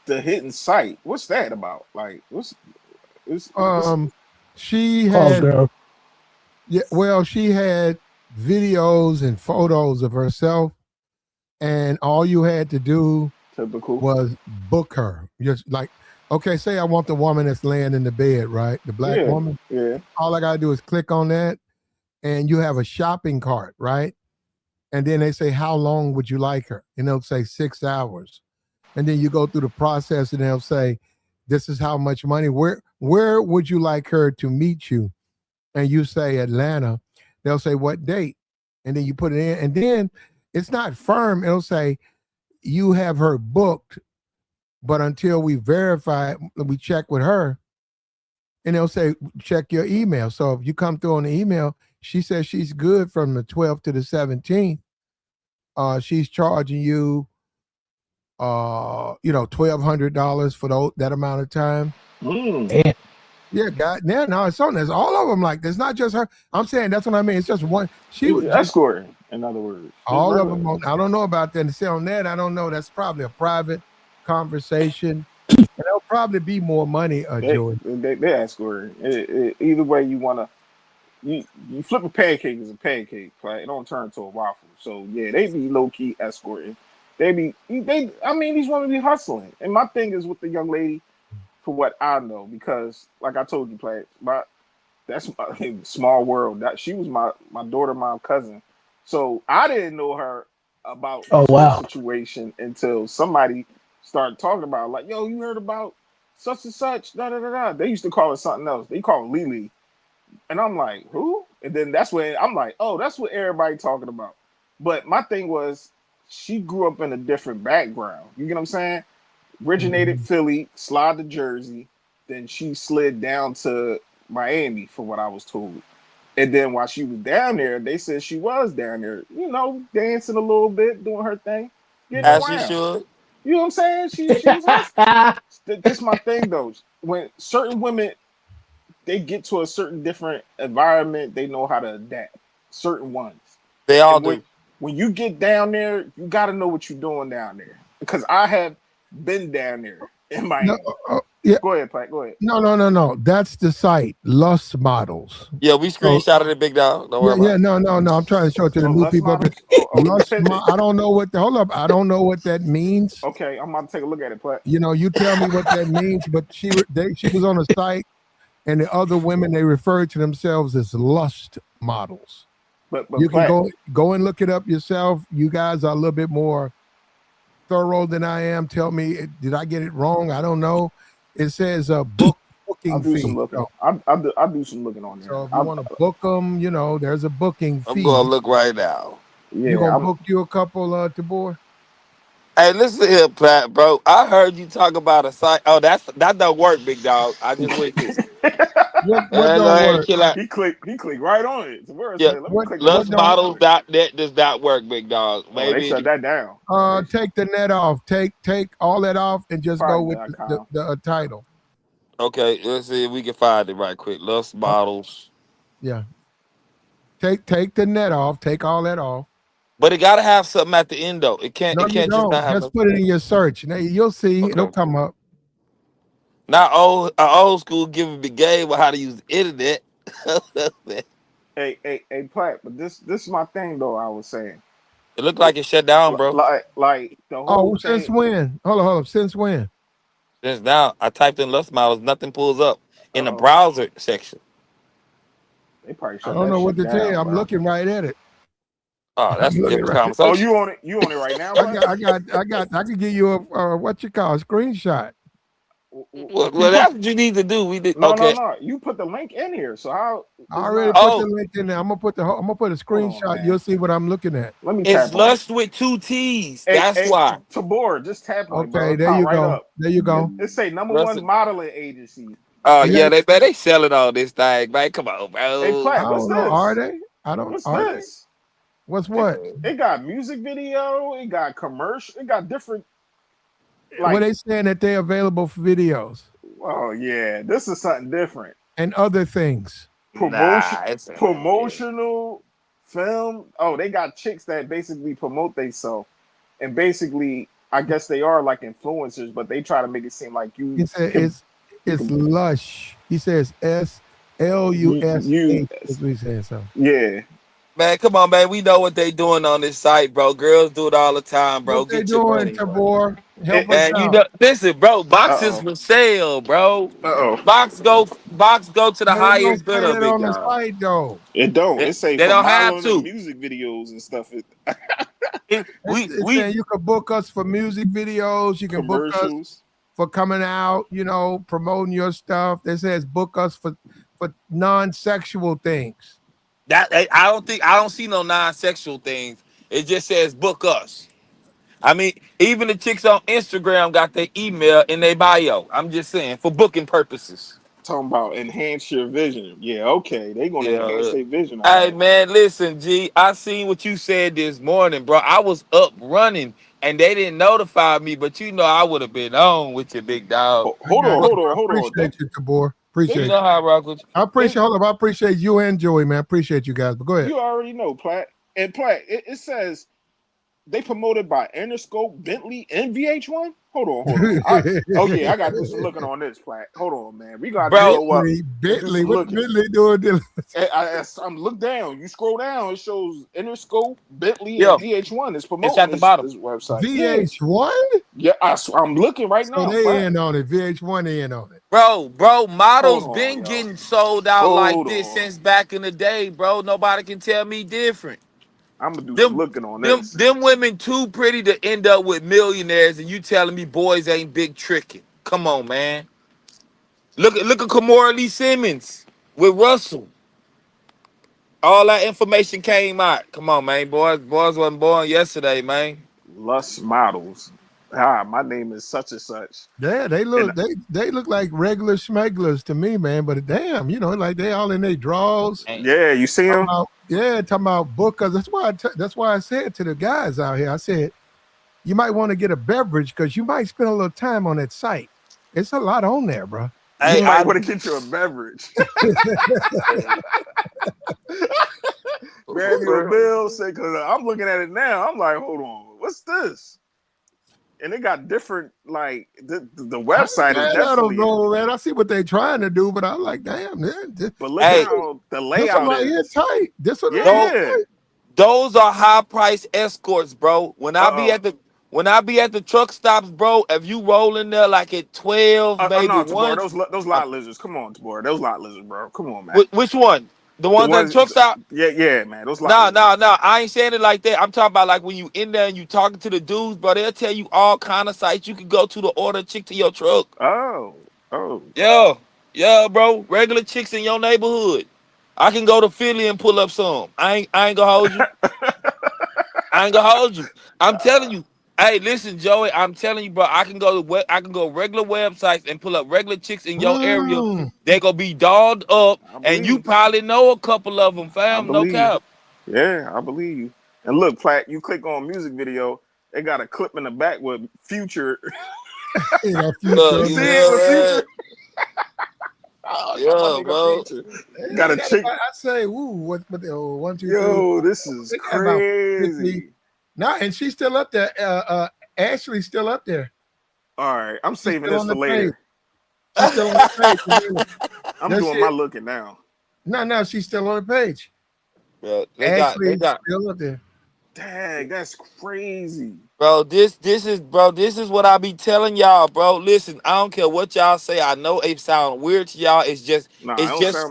The hidden site. What's that about? Like, she had. Yeah, well, she had videos and photos of herself, and all you had to do was book her. Just like, okay, say I want the woman that's laying in the bed, right? The black woman. Yeah. All I gotta do is click on that, and you have a shopping cart, right? And then they say, how long would you like her? And they'll say 6 hours. And then you go through the process and they'll say, this is how much money. Where would you like her to meet you? And you say Atlanta. They'll say, what date? And then you put it in. And then it's not firm. It'll say, you have her booked, but until we verify, we check with her. And they'll say, check your email. So if you come through on the email, she says she's good from the 12th to the 17th. She's charging you, $1,200 for that amount of time. Yeah, God, no, it's on this. All of them like this. Not just her. I'm saying that's what I mean. It's just one. She was escorting, in other words. All of them. I don't know about that. And say on that, I don't know. That's probably a private conversation. And there'll probably be more money, Joey. They escorting. Either way you want to. You flip a pancake as a pancake, right? It don't turn into a waffle. So yeah, they be low key escorting. I mean, these women be hustling. And my thing is with the young lady, for what I know, because like I told you, that's my small world. That she was my daughter, my cousin. So I didn't know her about the situation until somebody started talking about, like, yo, you heard about such and such, da da da da. They used to call it something else. They call it Lily. And I'm like, who? And then that's when I'm like, oh, that's what everybody talking about. But my thing was, she grew up in a different background. You get what I'm saying? Originated Philly, slid to Jersey, then she slid down to Miami, for what I was told. And then while she was down there, they said she was down there, dancing a little bit, doing her thing. As she should. You know what I'm saying? She was hustling. That's my thing, though. When certain women, they get to a certain different environment, they know how to adapt. Certain ones. They all do. When you get down there, you got to know what you're doing down there. Because I have been down there in Miami. Yeah. Go ahead, Pat. Go ahead. No. That's the site, Lust Models. Yeah, we So, screenshotted it, big dog. Don't worry about it. no. I'm trying to show it to the new Lust people. Models? I don't know what hold up. I don't know what that means. Okay, I'm about to take a look at it, Pat. You tell me what that means. But she was on a site, and the other women, they refer to themselves as lust models. But you can go and look it up yourself. You guys are a little bit more thorough than I am. Tell me, did I get it wrong? I don't know. It says a booking I'll do fee. some looking. I'll do some looking on there. So if you want to book them, there's a booking fee. I'm gonna look right now. Yeah, you gonna book you a couple, Tabor? Hey, listen here, Pat, bro. I heard you talk about a site. Oh, that don't work, big dog. I just went to what don't work? He clicked right on it. So where yeah, Lustmodels.net does not work, big dog. Maybe they shut that down. Take the net off. Take all that off and just go with the title. Okay, let's see if we can find it right quick. Lust Models. Yeah. Take the net off. Take all that off. But it gotta have something at the end though. It can't. No, it can't just not have. Just put it in your search. Now you'll see. Okay. It'll come up. Not old school giving me game on how to use the internet. Hey, Platt. But this is my thing though. I was saying. It looked like it shut down, bro. Like the whole. Since when? Hold on. Since when? Since now, I typed in Lust Models. Nothing pulls up in the browser section. They probably. I don't know what to tell you. I'm looking right at it. Oh, that's a different conversation. Oh, you on it? You on it right now? I can give you a what you call a screenshot. Well, that's what you need to do. We did. No. You put the link in here. So how? I already put the link in there. I'm gonna put a screenshot. You'll see what I'm looking at. Let me. It's Lust with 2 T's. That's why. Tabor, just tap on it. Okay, there you go. There you go. It say #1 modeling agency. Oh yeah, they selling all this thing, man. Come on, bro. Hey, Platt, what's this? Are they? What's this? What's what? It got music video. It got commercial. It got different. What they saying that they're available for videos? Oh yeah, this is something different. And other things. Promotional film. Oh, they got chicks that basically promote themselves, and basically, I guess they are like influencers, but they try to make it seem like you. He said it's lush. He says SLUSH. That's what he said. So yeah. Man, come on, man. We know what they doing on this site, bro. Girls do it all the time, bro. What they doing, Tabor? Help us out. Listen, bro. Boxes for sale, bro. Box go to the highest bidder, big on dog. the site, though. It don't. It say they don't have to. Music videos and stuff. You can book us for music videos. You can book us for coming out. Promoting your stuff. It says book us for non-sexual things. I don't see no non-sexual things. It just says book us. I mean, even the chicks on Instagram got their email in their bio. I'm just saying for booking purposes. Talking about enhance your vision. Yeah, okay. They gonna enhance their vision. Hey man, listen, G. I seen what you said this morning, bro. I was up running and they didn't notify me, but I would have been on with your big dog. Hold on. Appreciate you, Tabor. Appreciate you. Know how I rock with you. I appreciate you and Joey, man. Appreciate you guys. But go ahead. You already know, Platt. And Platt, it says they promoted by Interscope, Bentley, and VH1. Hold on. I got this looking on this, Platt. Hold on, man. We got Bentley. What Bentley doing? I'm look down. You scroll down. It shows Interscope, Bentley, and VH1 is promoting. It's at the bottom. This website. VH1. Yeah, I'm looking right now. So they in on it. VH1 in on it. Bro, models been getting sold out this since back in the day, bro. Nobody can tell me different. I'm gonna do some looking on this. Them women too pretty to end up with millionaires, and you telling me boys ain't big tricking? Come on, man. Look at Kamora Lee Simmons with Russell. All that information came out. Come on, man. Boys wasn't born yesterday, man. Lust Models. My name is such and such. Yeah, they look like regular smugglers to me, man. But damn, like they all in their drawers. Yeah, you see them? Talking about bookers. That's why I said to the guys out here, I said, you might want to get a beverage because you might spend a little time on that site. It's a lot on there, bro. Hey, I want to get you a beverage. Grab you a bill, say, because I'm looking at it now. I'm like, hold on, what's this? and it got different. Like the website is I definitely. don't know, man. I see what they're trying to do, but I'm like, damn, man. But look at how the layout is. Tight. This one, yeah. Those are high price escorts, bro. When I be at the truck stops, bro, if you roll in there like at 12, maybe no, one. Tabor, those lot lizards. Come on, Tabor. Those lot lizards, bro. Come on, man. Which one? The ones at the truck stop? Yeah, man. Those lot lizards. No. I ain't saying it like that. I'm talking about like when you in there and you talking to the dudes, bro. They'll tell you all kind of sites you can go to order a chick to your truck. Oh. Yeah, bro. Regular chicks in your neighborhood. I can go to Philly and pull up some. I ain't gonna hold you. I'm telling you. Hey, listen, Joey. I'm telling you, bro. I can go regular websites and pull up regular chicks in your area. They gonna be dolled up, and you probably know a couple of them, fam. No cap. Yeah, I believe you. And look, Platt, you click on music video, they got a clip in the back with Future. Future. Future. Bro. Got a chick. I say, ooh, what 1, 2, 3. Yo, this is crazy. Nah, and she's still up there. Ashley's still up there. All right, I'm saving this for later. She's still on the page. I'm doing my looking now. No, she's still on the page. Bro, Ashley's still up there. Dang, that's crazy. Bro, this is what I be telling y'all, bro. Listen, I don't care what y'all say. I know it sound weird to y'all. It's just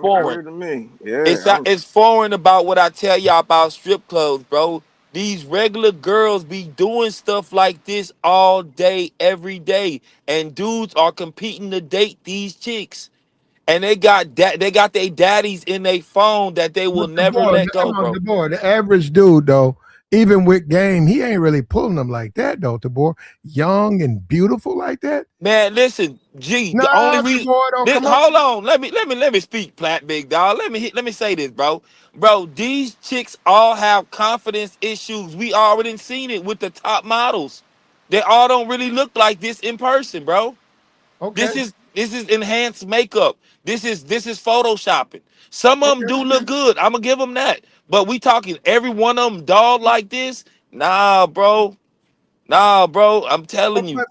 foreign weird to me. Yeah, it's foreign about what I tell y'all about strip clubs, bro. These regular girls be doing stuff like this all day, every day, and dudes are competing to date these chicks, and they got their daddies in their phone that they will never let go, bro. The average dude, though, even with game, he ain't really pulling them like that, though, Tabor. Young and beautiful like that. Man, listen, the only reason. Hold on, let me speak, Platt, big dog. Let me say this, bro. Bro, these chicks all have confidence issues. We already seen it with the top models. They all don't really look like this in person, bro. Okay. This is enhanced makeup. This is photoshopping. Some of them do look good. I'm gonna give them that. But we talking every one of them dog like this? Nah, bro. I'm telling you.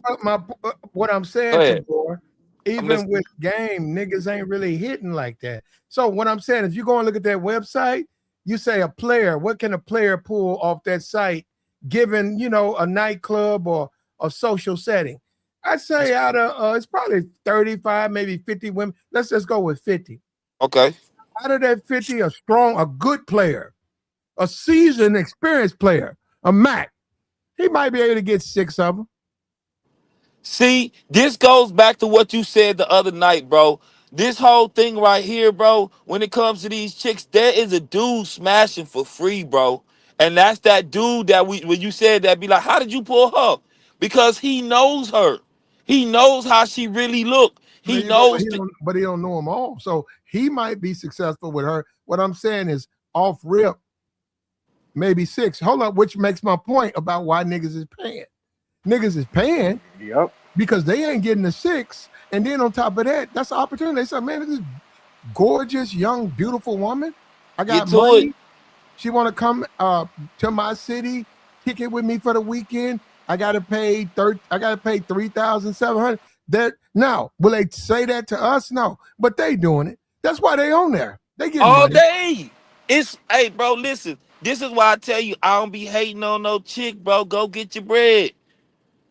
What I'm saying, Tabor, even with game, niggas ain't really hitting like that. So what I'm saying is, you go and look at that website, you say a player, what can a player pull off that site, given, a nightclub or a social setting? I'd say out of it's probably 35, maybe 50 women. Let's just go with 50. Okay. Out of that 50, a good player, a seasoned, experienced player, a Mac, he might be able to get 6 of them. See, this goes back to what you said the other night, bro. This whole thing right here, bro, when it comes to these chicks, there is a dude smashing for free, bro. And that's that dude that when you said that, be like, how did you pull her? Because he knows her. He knows how she really look. He knows. But he don't know them all. So he might be successful with her. What I'm saying is, off rip, maybe 6. Hold up, which makes my point about why niggas is paying. Niggas is paying because they ain't getting the 6. And then on top of that, that's an opportunity. They say, man, this gorgeous, young, beautiful woman. I got money. She want to come to my city, kick it with me for the weekend. I gotta pay $3,700. That now, will they say that to us? No, but they doing it. That's why they on there. They get all money. Day. Hey, bro, listen. This is why I tell you I don't be hating on no chick, bro. Go get your bread.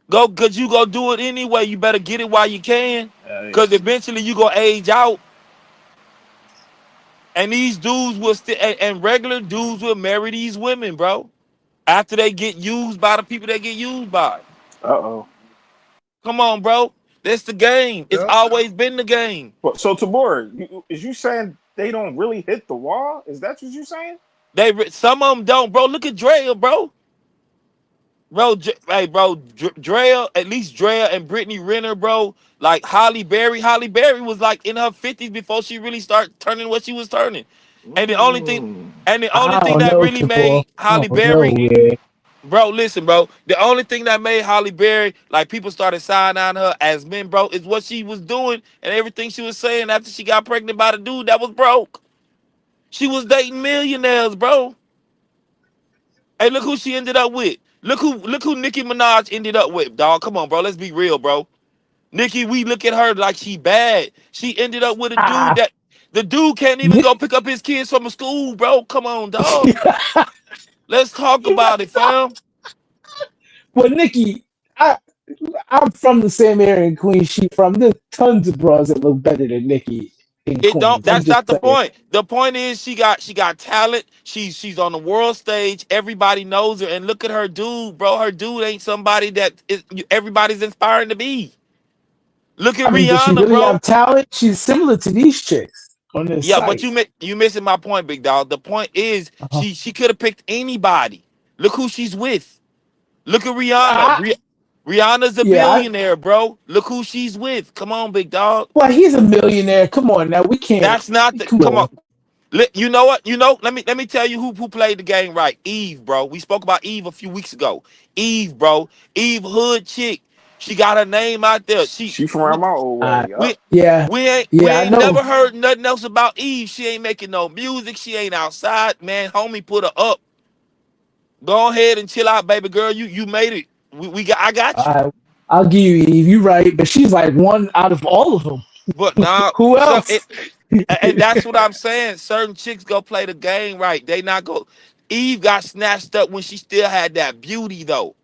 Go, cause you go do it anyway. You better get it while you can, cause eventually you gonna age out. And these dudes will and regular dudes will marry these women, bro. After they get used by the people they get used by. Come on, bro. That's the game. It's always been the game. So Tabor, is you saying they don't really hit the wall? Is that what you saying? Some of them don't, bro. Look at Drea, bro. Hey, bro, Drea, at least Drea and Brittany Renner, bro. Like Holly Berry. Holly Berry was like in her 50s before she really started turning what she was turning. And the only thing that really made Holly Berry, bro, listen, bro. The only thing that made Holly Berry, like people started signing on her as men, bro, is what she was doing and everything she was saying after she got pregnant by the dude that was broke. She was dating millionaires, bro. Hey, look who she ended up with. Look who Nicki Minaj ended up with, dog. Come on, bro. Let's be real, bro. Nicki, we look at her like she bad. She ended up with a dude Ah, that the dude can't even go pick up his kids from school, bro. Come on, dog. Let's talk about it, fam. well, Nikki, I'm from the same area in Queens she from. There's tons of bras that look better than Nikki in It don't. Queens. I'm That's just not the saying. point. The point is she got talent. She's on the world stage. Everybody knows her. And look at her dude, bro. Her dude ain't somebody that everybody's inspiring to be. Look at I mean, does she Rihanna, really bro. have talent? She's similar to these chicks on this Yeah, but site. you missing my point, big dog. The point is Uh-huh. she could have picked anybody. Look who she's with. Look at Rihanna. I, Rihanna's a yeah, billionaire, bro. Look who she's with. Come on, big dog. well, he's a millionaire. Come on now, we can't. That's not the. Come Come on. on. You know what? You know. Let me tell you who played the game right. Eve, bro. We spoke about Eve a few weeks ago. Eve, bro. Eve, hood chick. She got her name out there. She from around my old Uh, way. Yup. yeah, We yeah, I ain't know. never heard nothing else about Eve. She ain't making no music. She ain't outside, man. Homie, put her up. Go ahead and chill out, baby girl. You made it. I got you. I, I'll give you Eve. You're right, but she's like one out of all of them. But now, Who so else? and that's what I'm saying. Certain chicks go play the game right. They not go. Eve got snatched up when she still had that beauty though.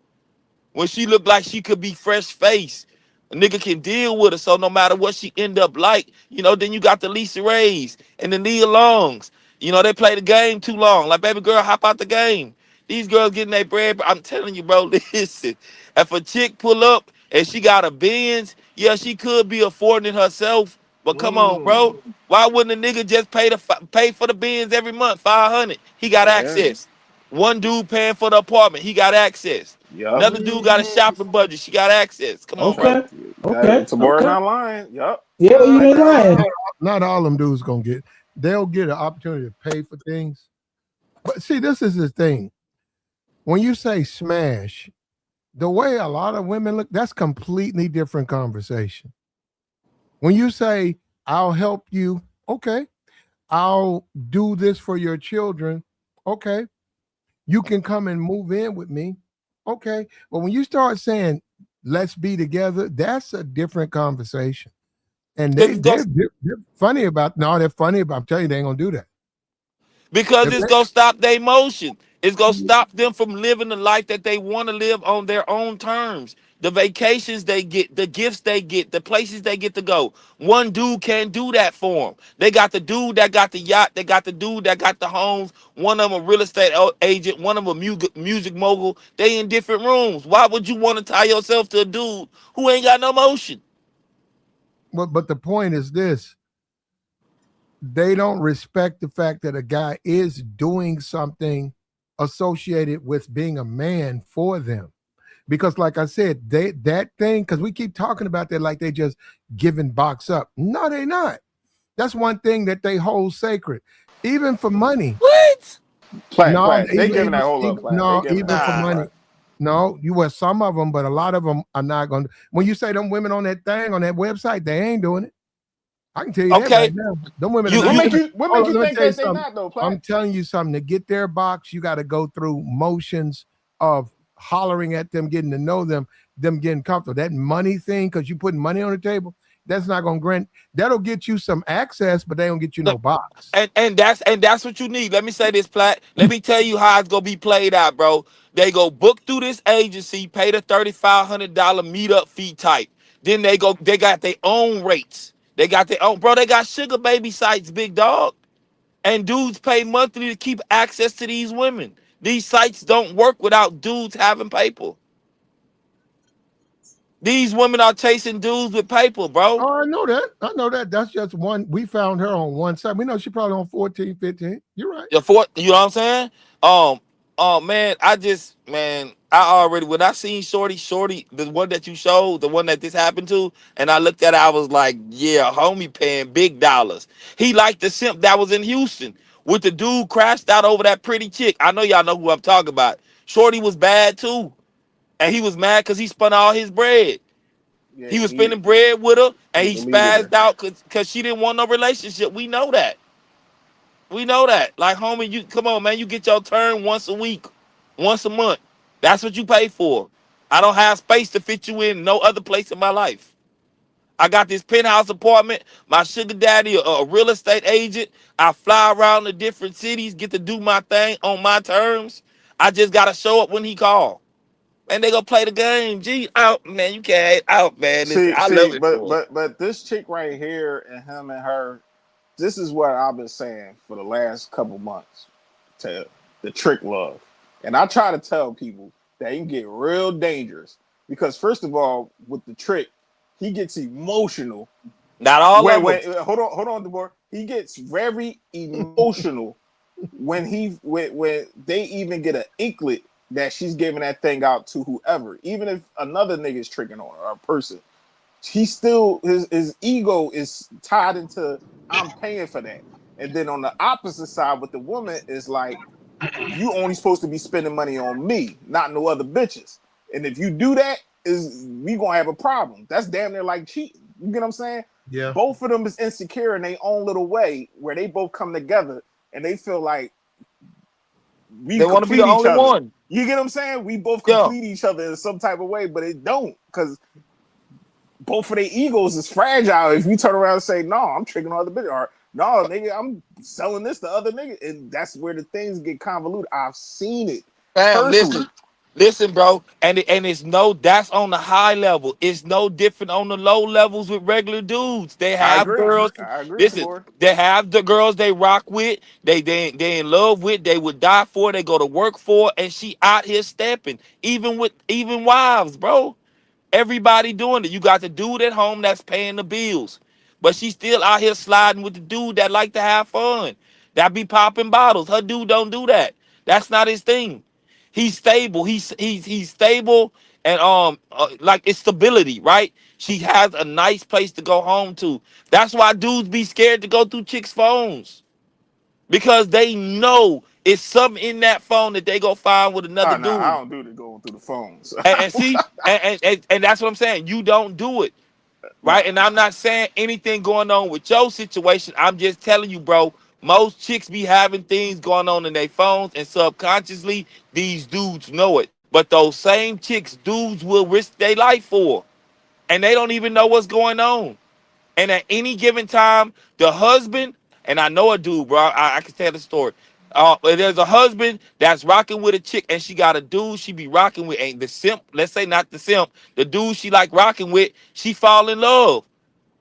When she looked like she could be fresh face, a nigga can deal with her. So no matter what she end up like, then you got the Lisa Rays and the Nia Longs. They play the game too long. Like, baby girl, hop out the game. These girls getting their bread. I'm telling you, bro, listen. If a chick pull up and she got a Benz, yeah, she could be affording it herself. But come on, bro. Why wouldn't a nigga just pay for the Benz every month, 500? He got Yeah. access. One dude paying for the apartment, he got access. Yup. Another dude got a shopping budget. She got access. Come on, bro. Okay, okay, Tabora's okay. not lying. Yup. Yeah, Well, you ain't lying. not all them dudes gonna get. They'll get an opportunity to pay for things. But see, this is the thing. When you say smash, the way a lot of women look, that's completely different conversation. When you say, I'll help you, okay. I'll do this for your children, okay. You can come and move in with me, okay. But when you start saying, let's be together, that's a different conversation. And they're funny about, no, they're funny about, I'm telling you, they ain't gonna do that. Because it's gonna stop their emotion. It's gonna stop them from living the life that they want to live on their own terms. The vacations they get, the gifts they get, the places they get to go. One dude can't do that for them. They got the dude that got the yacht. They got the dude that got the homes. One of them a real estate agent. One of them a music mogul. They in different rooms. Why would you want to tie yourself to a dude who ain't got no motion? But the point is this. They don't respect the fact that a guy is doing something associated with being a man for them. Because like I said, that thing, because we keep talking about that like they just giving box up. No, they not. That's one thing that they hold sacred. Even for money. What? They giving that whole up. No, even for money. No, you were some of them, but a lot of them are not going to. When you say them women on that thing, on that website, they ain't doing it. I can tell you that right now. Them women what make you think that they not though, Platt? I'm telling you something. To get their box, you got to go through motions of hollering at them, getting to know them getting comfortable. That money thing, because you putting money on the table, that's not going to grant. That'll get you some access, but they don't get you no box. And that's what you need. Let me say this, Platt. Let me tell you how it's gonna be played out, bro. They go book through this agency, pay the $3,500 meetup fee type. Then they got their own rates. They got their own, bro. They got sugar baby sites, big dog. And dudes pay monthly to keep access to these women. These sites don't work without dudes having paper. These women are chasing dudes with paper, bro. Oh, I know that. That's just one. We found her on one side. We know she probably on 14, 15. You're right. You know what I'm saying? Man, I already, when I seen Shorty, the one that you showed, the one that this happened to, and I looked at it, I was like, yeah, homie paying big dollars. He liked the simp that was in Houston with the dude crashed out over that pretty chick. I know y'all know who I'm talking about. Shorty was bad too. And he was mad because he spent all his bread. Yeah, he was spending bread with her, and he spazzed out because she didn't want no relationship. We know that. We know that. Like, homie, you come on, man. You get your turn once a week, once a month. That's what you pay for. I don't have space to fit you in no other place in my life. I got this penthouse apartment. My sugar daddy, a real estate agent. I fly around to different cities, get to do my thing on my terms. I just gotta show up when he call. And they gonna play the game. Gee, out, man. You can't out, man. Listen, I love it for him. But this chick right here and him and her, this is what I've been saying for the last couple months to the trick love. And I try to tell people that it can get real dangerous because first of all, with the trick, he gets emotional. Not all of them. Hold on, DeBoer. He gets very emotional when they even get an inklet that she's giving that thing out to whoever, even if another nigga is tricking on her or a person. He still his ego is tied into I'm paying for that. And then on the opposite side with the woman is like you only supposed to be spending money on me, not no other bitches. And if you do that, we gonna have a problem. That's damn near like cheating. You get what I'm saying? Yeah. Both of them is insecure in their own little way where they both come together and they feel like they want to be the only one. You get what I'm saying? We both complete each other in some type of way, but it don't because both of their egos is fragile. If you turn around and say, "No, I'm tricking on other bitches," or "No, nigga, I'm selling this to other niggas," and that's where the things get convoluted. I've seen it. Man, listen, bro, and it's that's on the high level. It's no different on the low levels with regular dudes. They have girls. I agree. Listen, they have the girls they rock with. They in love with. They would die for. They go to work for. And she out here stepping, even wives, bro. Everybody doing it. You got the dude at home that's paying the bills, but she's still out here sliding with the dude that like to have fun. That be popping bottles. Her dude don't do that. That's not his thing. He's stable. He's stable and like it's stability, right? She has a nice place to go home to. That's why dudes be scared to go through chicks' phones because they know it's something in that phone that they go find with another dude. I don't do the going through the phones. and see, and that's what I'm saying. You don't do it, right? And I'm not saying anything going on with your situation. I'm just telling you, bro. Most chicks be having things going on in their phones, and subconsciously, these dudes know it. But those same chicks, dudes will risk their life for, and they don't even know what's going on. And at any given time, the husband, and I know a dude, bro, I can tell the story. There's a husband that's rocking with a chick, and she got a dude she be rocking with, ain't the simp, let's say not the simp, the dude she like rocking with, she fall in love.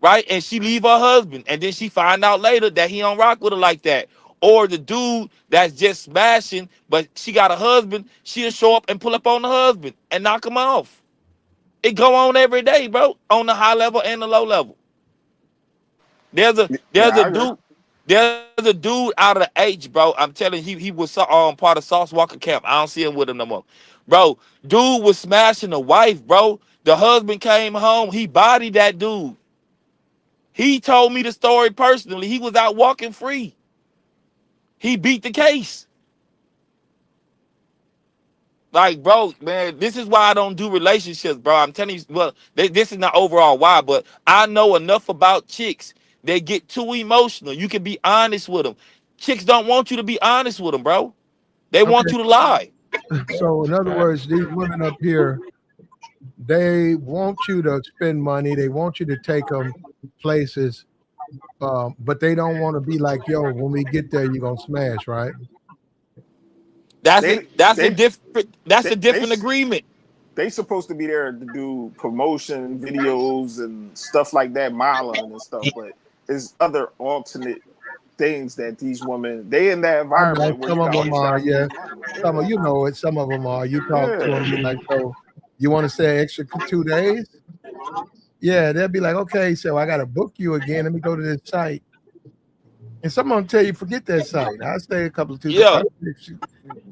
Right? And she leave her husband. And then she find out later that he don't rock with her like that. Or the dude that's just smashing, but she got a husband, she'll show up and pull up on the husband and knock him off. It go on every day, bro, on the high level and the low level. There's a dude out of the H, bro. I'm telling you, he was part of Sauce Walker camp. I don't see him with him no more. Bro, dude was smashing the wife, bro. The husband came home, he bodied that dude. He told me the story personally. He was out walking free. He beat the case. Like, bro, man, this is why I don't do relationships, bro. I'm telling you, well, this is not overall why, but I know enough about chicks. They get too emotional. You can be honest with them. Chicks don't want you to be honest with them, bro. They want you to lie. So, in other words, these women up here, they want you to spend money. They want you to take them places, but they don't want to be like, yo, when we get there, you're gonna smash, right? That's a different agreement. They supposed to be there to do promotion videos and stuff like that, modeling and stuff, but there's other alternate things that these women they in that environment. Like some of them are, some of it. Some of them are. You talk to them like, so you want to stay extra 2 days? Yeah, they'll be like, okay, so I got to book you again. Let me go to this site. And someone tell you, forget that site. I'll stay a couple of 2 days.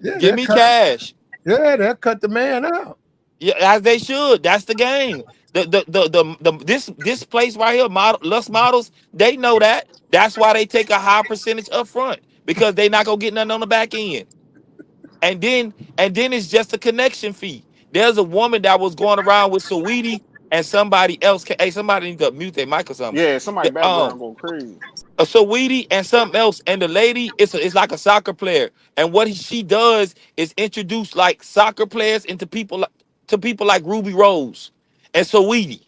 Yeah, give me cash. Yeah, they'll cut the man out. Yeah, as they should. That's the game. This place right here, Lust Models, they know that. That's why they take a high percentage up front because they not gonna get nothing on the back end. And then it's just a connection fee. There's a woman that was going around with Saweetie, and somebody else can, hey, somebody need to mute their mic or something. Yeah, somebody background go crazy. A Saweetie and something else, and the lady it's like a soccer player, and what she does is introduce like soccer players into people like Ruby Rose and Saweetie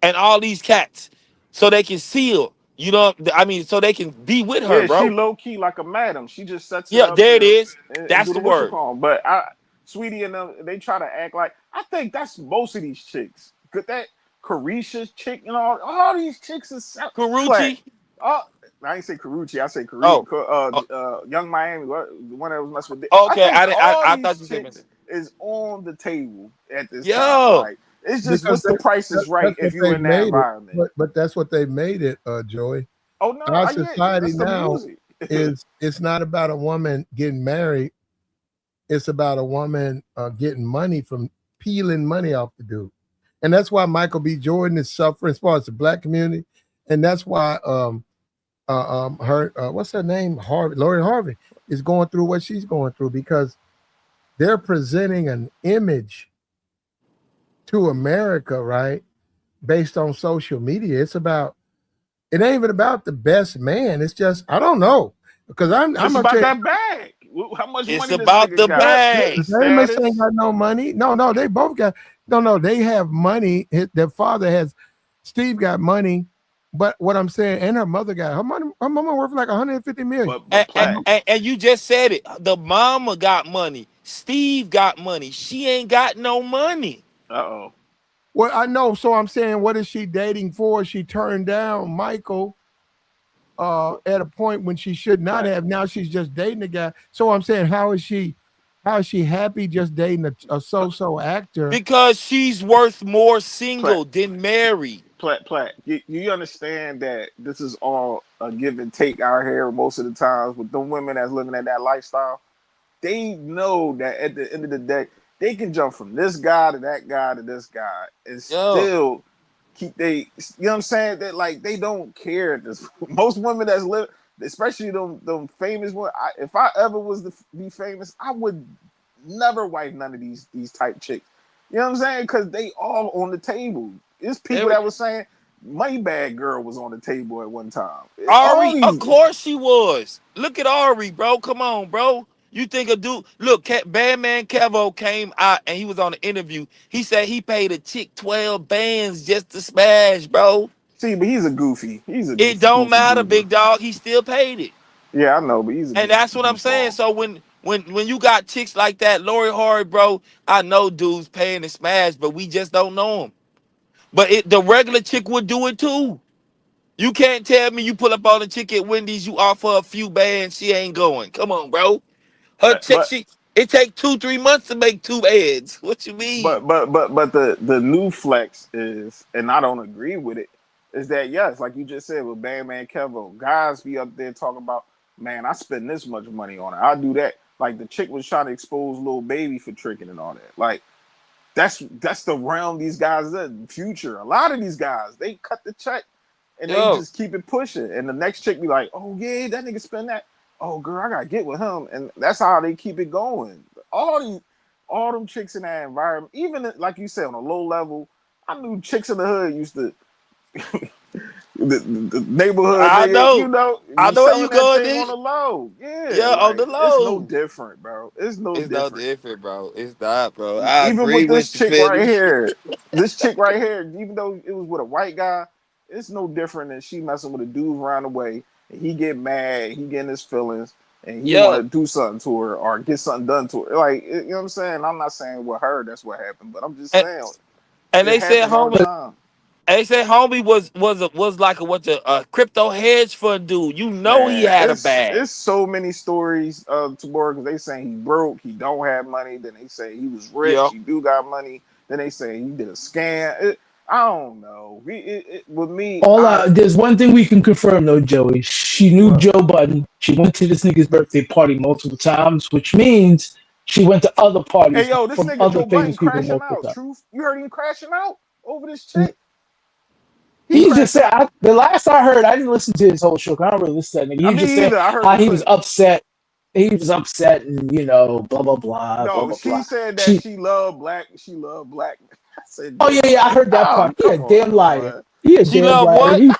and all these cats, so they can seal. You know, I mean, so they can be with her, Yeah, she bro. low key like a madam. She just sets it Yeah, up there it is. and That's do the the what you word. call them. But Sweetie and them, they try to act like, I think that's most of these chicks. Good, that Carisha chick and all these chicks is Karuchi. Oh, I ain't say Carucci. I say Young Miami. The one that was messing with. Okay, I think all I thought these you said chicks is on the table at this time. yo. Like it's just Because what's the price is right that's what if you they've in that made environment. it. But that's what they made it, Joey. Oh no, Our yeah, society that's the now music. it's not about a woman getting married. It's about a woman getting money from peeling money off the dude. And that's why Michael B. Jordan is suffering as far as the black community. And that's why what's her name? Lori Harvey is going through what she's going through, because they're presenting an image to America, right? Based on social media. It ain't even about the best man. It's just, I don't know. Because I'm about that bag. How much It's money this about nigga the got? bag. Amos ain't got no money. No, they both got. No, they have money. Their father has. Steve got money, but what I'm saying, and her mother got her money. Her mama worth like 150 million. And you just said it. The mama got money. Steve got money. She ain't got no money. Uh-oh. Well, I know. So I'm saying, what is she dating for? She turned down Michael at a point when she should not have. Now she's just dating a guy. So I'm saying, how is she happy just dating a so-so actor? Because she's worth more single than married. Platt. You understand that this is all a give and take out here most of the times with the women that's living at that lifestyle. They know that at the end of the day, they can jump from this guy to that guy to this guy and still keep you know what I'm saying? That like they don't care. Most women that's live, especially them famous ones. If I ever was to be famous, I would never wife none of these type chicks. You know what I'm saying? Because they all on the table. It's people that was saying Moneybag Girl was on the table at one time. Ari, of course she was. Look at Ari, bro. Come on, bro. You think a dude? Look, Badman Kevo came out and he was on the interview. He said he paid a chick 12 bands just to smash, bro. See, but he's a goofy. It don't matter, big dog. He still paid it. Yeah, I know, but he's a and that's what I'm saying. So when you got chicks like that, Lori Harvey, bro, I know dudes paying to smash, but we just don't know them. But the regular chick would do it too. You can't tell me you pull up on a chick at Wendy's, you offer a few bands, she ain't going. Come on, bro. Her chick, it take 2-3 months to make 2 ads. What you mean? But the new flex is, and I don't agree with it, is that yes, like you just said with Bandman Kevo, guys be up there talking about, man, I spend this much money on it. I'll do that. Like the chick was trying to expose Lil Baby for tricking and all that. Like that's the realm these guys are in. Future. A lot of these guys, they cut the check and they just keep it pushing. And the next chick be like, oh yeah, that nigga spend that. Oh girl, I gotta get with him. And that's how they keep it going. All them chicks in that environment, even like you said, on a low level, I knew chicks in the hood used to the neighborhood. I know. I know where you going on the low. Yeah, like, on the low. It's no different, bro. It's no different, bro. It's not, bro. I even agree with this chick you, right here. This chick right here, even though it was with a white guy, it's no different than she messing with a dude around the way. And he get mad, he getting his feelings, and he want to do something to her or get something done to her. Like, you know what I'm saying? I'm not saying with her that's what happened, but I'm just saying. And they said homie was like a crypto hedge fund dude. You know, he had a bag. It's so many stories tomorrow because they saying he broke, he don't have money. Then they say he was rich, he do got money. Then they say he did a scam. I don't know. With me, there's one thing we can confirm though, Joey. She knew Joe Budden. She went to this nigga's birthday party multiple times, which means she went to other parties. Hey yo, this from nigga other Joe Budden famous people crashing multiple out. times. Truth, you heard him crashing out over this chick. He just said, the last I heard, I didn't listen to his whole show. I don't really listen to that nigga. He just said how he was upset. he was upset and blah blah blah blah No, blah she blah. said that she loved black. She loved black. I said, Oh yeah, I heard that oh, part. He a come damn on, liar. boy. He a She damn love liar. what?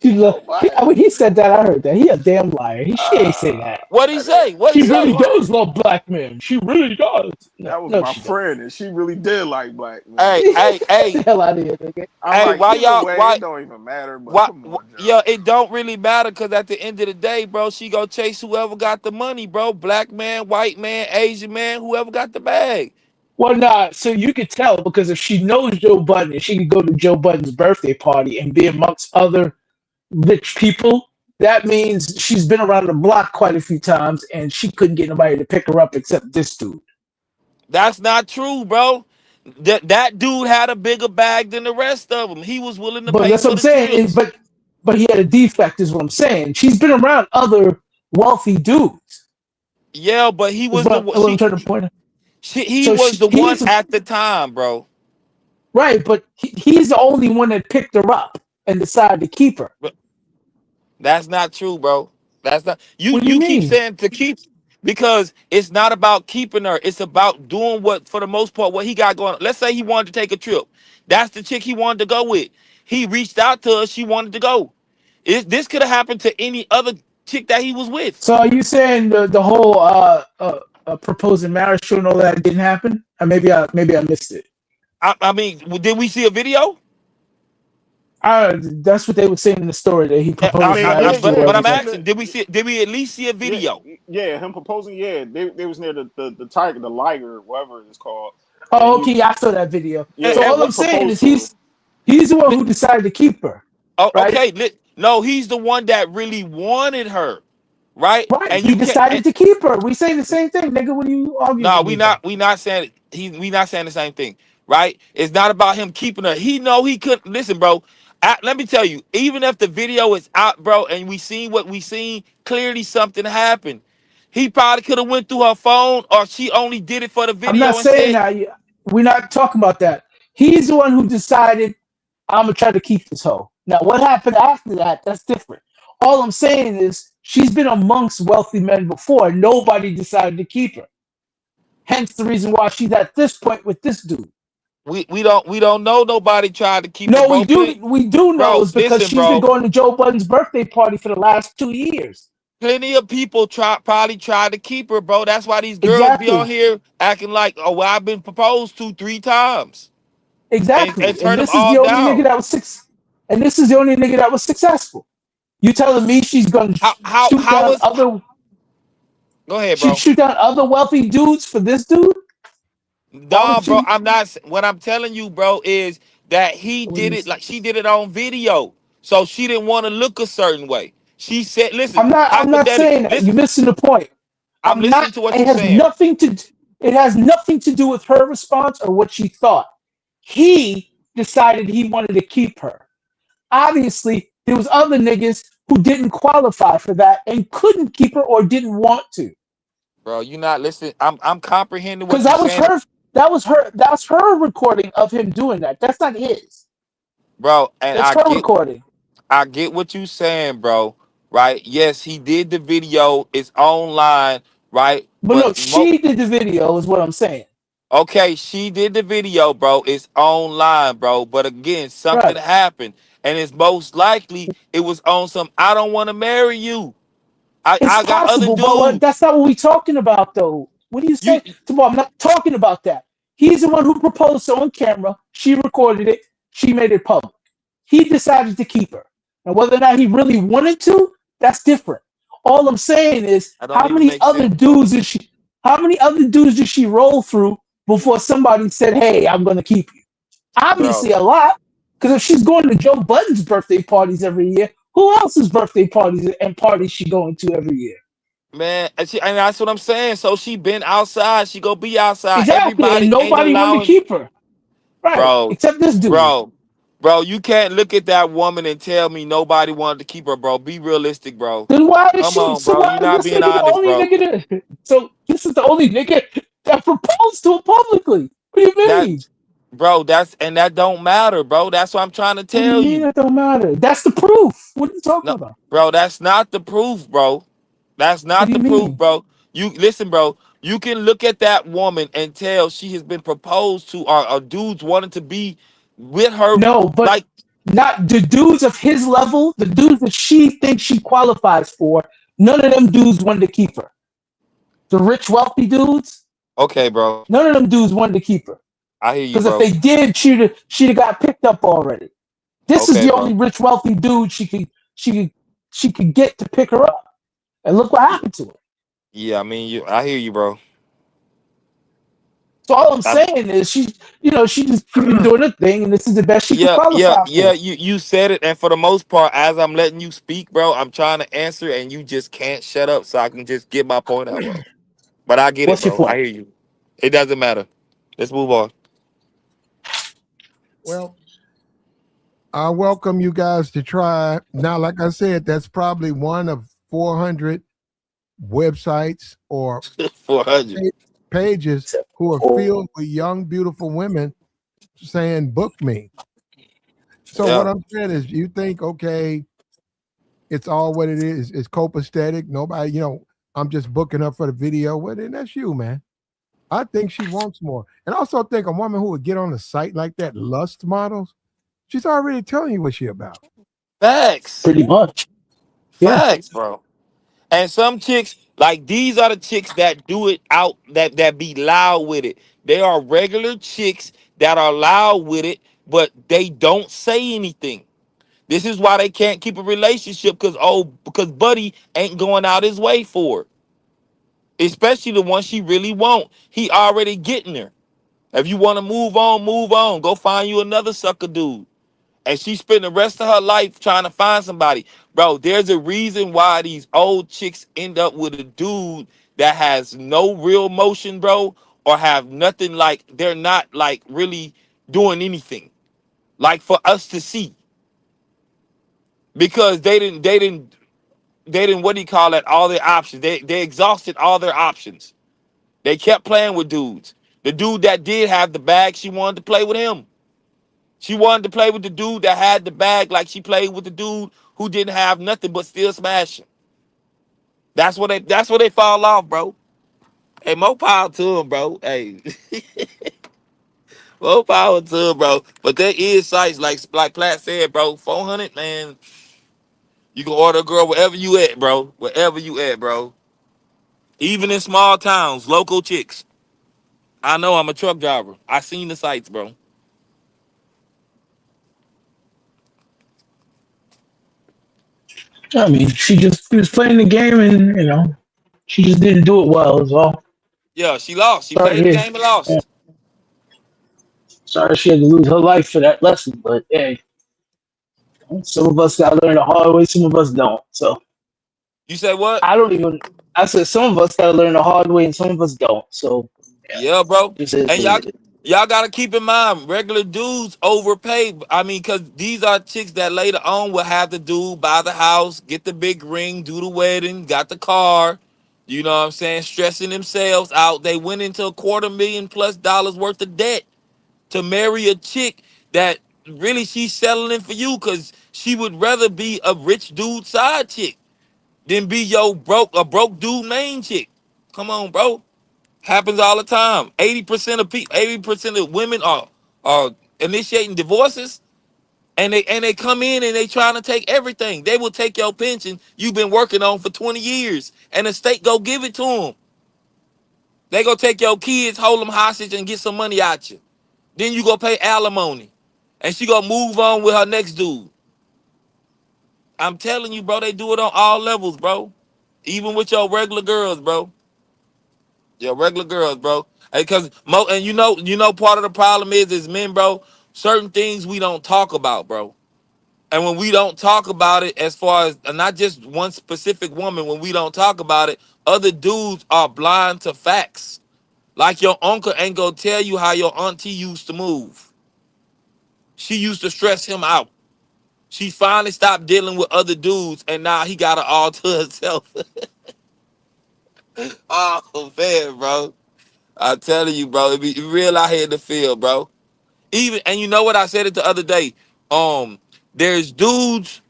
Joe Biden. When he said that, I heard that. He a damn liar. She ain't say that. What he say? What he She say? really does love black men. She really does. That was No, my she don't. friend, and she really did like black men. Hey, Get the hell out of here, nigga. I'm hey, like, why either y'all? way, Why? it don't even matter. But come on, Joe. Yeah, it don't really matter because at the end of the day, bro, she go chase whoever got the money, bro. Black man, white man, Asian man, whoever got the bag. Well, nah, so you could tell because if she knows Joe Budden, she could go to Joe Budden's birthday party and be amongst other rich people. That means she's been around the block quite a few times and she couldn't get nobody to pick her up except this dude. That's not true, bro. That dude had a bigger bag than the rest of them. He was willing to But pay that's what for I'm the saying. trips. But he had a defect, is what I'm saying. She's been around other wealthy dudes. Yeah, but he Is was the what I'm trying to point out. he So was the one he's at the time, bro. right, but he's the only one that picked her up and decided to keep her. But that's not true, bro. That's not you. What do you You keep mean? saying to keep because it's not about keeping her. It's about doing what, for the most part, what he got going on. Let's say he wanted to take a trip. That's the chick he wanted to go with. He reached out to her. She wanted to go. This could have happened to any other chick that he was with. So are you saying the whole proposing marriage show and all that didn't happen? Or maybe I missed it. I mean, did we see a video? That's what they were saying in the story that he proposed marriage to her. But I'm asking, did we at least see a video? Yeah, him proposing. Yeah, they was near the tiger, the liger, whatever it's called. Oh, okay, I saw that video. Yeah, so all I'm saying is he's the one who decided to keep her. Oh, right? okay. No, he's the one that really wanted her, right? Right. And he decided to keep her. We say the same thing, nigga. When you argue, no, we not saying we not saying the same thing, right? It's not about him keeping her. He know he couldn't listen, bro. Let me tell you, even if the video is out, bro, and we seen what we seen, clearly something happened. He probably could have went through her phone, or she only did it for the video. I'm not saying that. We're not talking about that. He's the one who decided, I'm gonna try to keep this hoe. Now, what happened after that? That's different. All I'm saying is she's been amongst wealthy men before. Nobody decided to keep her. Hence the reason why she's at this point with this dude. We don't know nobody tried to keep her. No, we do know is because she's been going to Joe Budden's birthday party for the last 2 years. Plenty of people probably tried to keep her, bro. That's why these girls be on here acting like, oh, well, I've been proposed to 3 times. Exactly. And turn this them is all the only down. nigga that was And this is the only nigga that was successful. You telling me she's gonna shoot down other? Go ahead, bro. Shoot down other wealthy dudes for this dude? No, bro. I'm not. What I'm telling you, bro, is that he did it like she did it on video, so she didn't want to look a certain way. She said, "Listen, I'm not saying that. You're missing the point. I'm listening to what you're saying. It has nothing to do with her response or what she thought. He decided he wanted to keep her. Obviously, there was other niggas who didn't qualify for that and couldn't keep her or didn't want to. Bro, you're not listening. I'm comprehending what you're saying. Because that was her recording of him doing that. That's not his. Bro, and that's her recording. I get what you're saying, bro. Right? Yes, he did the video. It's online, right? But no, she did the video is what I'm saying. Okay, she did the video, bro. It's online, bro. But again, something happened. And it's most likely it was on some, I don't want to marry you. I got other dudes. But that's not what we're talking about, though. What do you say? I'm not talking about that. He's the one who proposed on camera. She recorded it. She made it public. He decided to keep her. And whether or not he really wanted to, that's different. All I'm saying is, how many other dudes did she roll through before somebody said, "Hey, I'm going to keep you"? Obviously, a lot. Because if she's going to Joe Budden's birthday parties every year, who else's birthday parties and parties she going to every year? Man, and that's what I'm saying. So she been outside. She go be outside. Exactly. Everybody and nobody wanted to keep her. Right. Bro, except this dude. Bro, you can't look at that woman and tell me nobody wanted to keep her, bro. Be realistic, bro. Then why is Come she? on, so bro. why You're not being honest, bro. So this is the only nigga that proposed to her publicly. What do you mean? That don't matter, bro. That's what I'm trying to tell you. That don't matter. That's the proof. What are you talking about? Bro, that's not the proof, bro. That's not the proof, bro. You listen, bro. You can look at that woman and tell she has been proposed to, or dudes wanting to be with her. No, but Like, not the dudes of his level, the dudes that she thinks she qualifies for. None of them dudes wanted to keep her. The rich, wealthy dudes, okay, bro. none of them dudes wanted to keep her. I hear you, Because if bro. they did, she'd have got picked up already. This is Okay, the only bro. rich, wealthy dude she could get to pick her up. And look what happened to her. Yeah, I mean, I hear you, bro. So all I'm I, saying is she's doing her thing, and this is the best she could yeah, yeah, qualify yeah. for. You said it, and for the most part, as I'm letting you speak, bro, I'm trying to answer, and you just can't shut up, so I can just get my point out, bro. But I get it, What's your bro. I point? hear you. It doesn't matter. Let's move on. Well, I welcome you guys to try. Now, like I said, that's probably one of 400 websites or 400. pages who are filled with young, beautiful women saying, book me. So what Yeah. I'm saying is you think, okay, it's all what it is. It's copacetic. Nobody, I'm just booking up for the video. Well, then that's you, man. I think she wants more. And also think a woman who would get on a site like that, lust models, she's already telling you what she about. Facts. Pretty much. Yeah. Facts, bro. And some chicks, like these are the chicks that do it out, that be loud with it. They are regular chicks that are loud with it, but they don't say anything. This is why they can't keep a relationship, because buddy ain't going out his way for it. Especially the one she really want. He already getting her. If you want to move on, move on. Go find you another sucker dude. And she spent the rest of her life trying to find somebody. Bro, there's a reason why these old chicks end up with a dude that has no real motion, bro, or have nothing, like they're not like really doing anything. Like for us to see. Because they didn't what do you call that? All their options. They exhausted all their options. They kept playing with dudes. The dude that did have the bag, she wanted to play with him. She wanted to play with the dude that had the bag, like she played with the dude who didn't have nothing but still smashing. That's where they fall off, bro. Hey, more power to him, bro. Hey, more power to him, bro. But there is sites like Platt said, bro. 400, man. You can order a girl wherever you at, bro. Wherever you at, bro. Even in small towns, local chicks. I know, I'm a truck driver. I seen the sites, bro. I mean, she was playing the game, and she just didn't do it well. Is all. Yeah, she lost. She Sorry, played the here. game and Yeah. lost. Sorry, she had to lose her life for that lesson. But hey, some of us got to learn the hard way. Some of us don't. So You said what? I don't even. I said some of us got to learn the hard way, and some of us don't. So yeah, Yeah, bro. this is And what it is. y'all gotta keep in mind, regular dudes overpay. I mean, cause these are chicks that later on will have the dude buy the house, get the big ring, do the wedding, got the car. You know what I'm saying? Stressing themselves out. They went into $250,000+ worth of debt to marry a chick that really she's settling for you, cause she would rather be a rich dude side chick than be a broke dude main chick. Come on, bro. Happens all the time. 80% of people, 80% of women are initiating divorces, and they come in and they trying to take everything. They will take your pension you've been working on for 20 years, and the state go give it to them. They go take your kids, hold them hostage, and get some money out you. Then you go pay alimony, and she gonna move on with her next dude. I'm telling you, bro, they do it on all levels, bro. Even with your regular girls, bro. Yeah, regular girls, bro. Because and part of the problem is men, bro. Certain things we don't talk about, bro. And when we don't talk about it, as far as not just one specific woman, when we don't talk about it, other dudes are blind to facts. Like your uncle ain't gonna tell you how your auntie used to move. She used to stress him out. She finally stopped dealing with other dudes, and now he got her all to herself. Oh man, bro. I'm telling you, bro, it be real out here in the field, bro. Even, and you know what, I said it the other day. There's dudes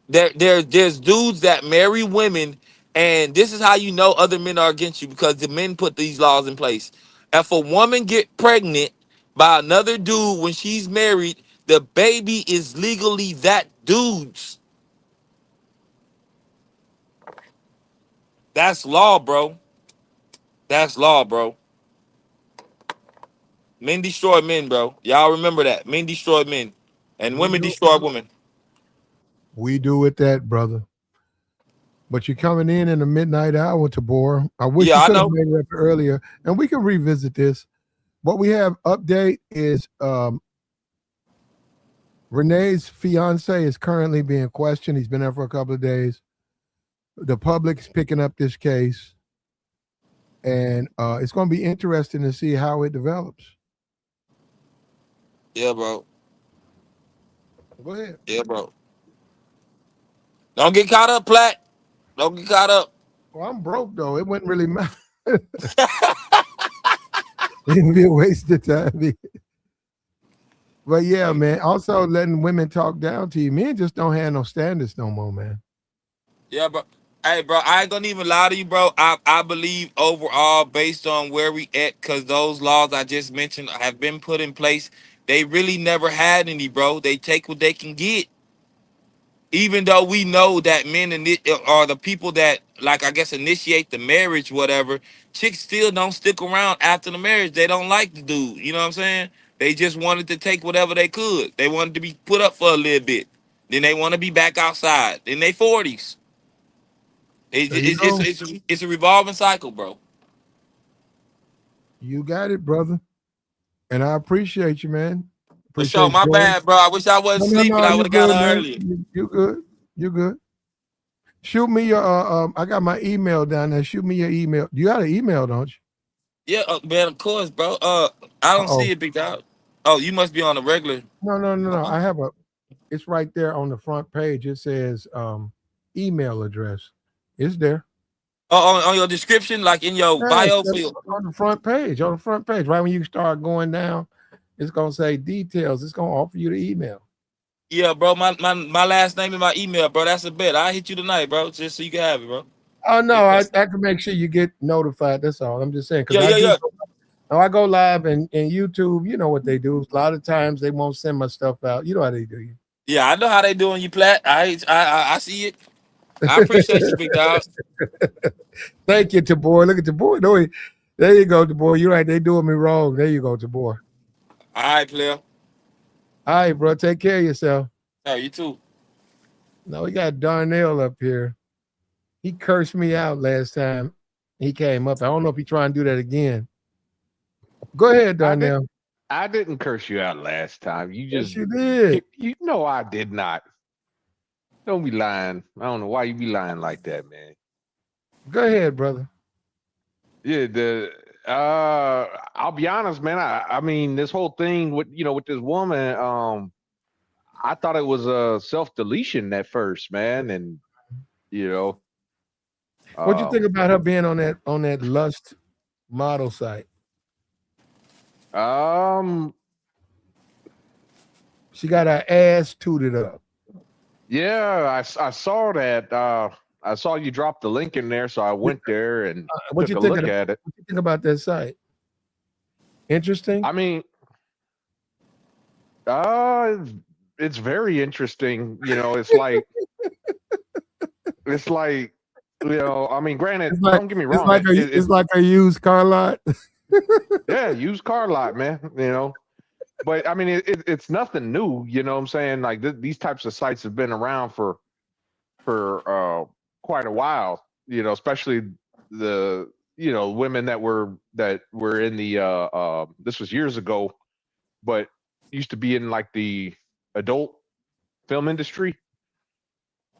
there's dudes that marry women And this is how you know other men are against you, because the men put these laws in place. If a woman get pregnant by another dude when she's married, the baby is legally that dude's. That's law, bro. That's law, bro. Men destroy men, bro. Y'all remember that. Men destroy men. And We women do. destroy women. We do with that, brother. But you're coming in the midnight hour, Tabor. I wish Yeah, you I could have know. made it up earlier, and we can revisit this. What we have update is Renee's fiance is currently being questioned. He's been there for a couple of days. The public's picking up this case, and it's going to be interesting to see how it develops. Yeah, bro. Go ahead. Yeah, bro. Don't get caught up, Platt. Don't get caught up. Well, I'm broke though. It wouldn't really matter. It'd be a waste of time. But yeah, man. Also letting women talk down to you. Men just don't have no standards no more, man. Yeah, bro. Hey, bro, I ain't gonna even lie to you, bro. I believe overall, based on where we at, because those laws I just mentioned have been put in place, they really never had any, bro. They take what they can get. Even though we know that men are the people that, like, I guess, initiate the marriage, whatever, chicks still don't stick around after the marriage. They don't like the dude. You know what I'm saying? They just wanted to take whatever they could. They wanted to be put up for a little bit. Then they want to be back outside in their 40s. There you go. It's a revolving cycle, bro. You got it, brother. And I appreciate you, man. For sure. Appreciate My you. bad, bro. I wish I wasn't sleeping. I You would have got good, her man. earlier. You good. You good. Shoot me your I got my email down there. Shoot me your email. You got an email, don't you? Yeah, man, of course, bro. I don't see it, big dog. Oh, you must be on the regular. No. I have it's right there on the front page. It says email address. It's there. Oh, on your description, like in your bio field. On the front page. On the front page. Right when you start going down, it's gonna say details. It's gonna offer you the email. Yeah, bro. My last name in my email, bro. That's a bet. I'll hit you tonight, bro, just so you can have it, bro. Oh no, I can make sure you get notified. That's all. I'm just saying, because Yeah. I go live and YouTube. You know what they do. A lot of times they won't send my stuff out. You know how they do you. Yeah, I know how they doing you, Platt. I see it. I appreciate you, big dog. Thank you, Tabor. Look at Tabor. No, there you go, Tabor. You're right. They doing me wrong. There you go, Tabor. All right, player. All right, bro. Take care of yourself. Oh, you too. No, we got Darnell up here. He cursed me out last time he came up. I don't know if he's trying to do that again. Go ahead, Darnell. I didn't curse you out last time. You just yes, you did. You know I did not. Don't be lying. I don't know why you be lying like that, man. Go ahead, brother. Yeah, I'll be honest, man. I mean, this whole thing with this woman, I thought it was a self-deletion at first, man, and What'd you think about her being on that lust model site? She got her ass tooted up. Yeah, I saw that. I saw you drop the link in there, so I went there and took a look at it. What you think about that site? Interesting? I mean, it's very interesting. It's like, I mean, granted, don't get me wrong. It's like a used car lot. Yeah, used car lot, man. But I mean, it's nothing new. You know what I'm saying? Like these types of sites have been around for quite a while. Especially the women that were in the this was years ago, but used to be in like the adult film industry.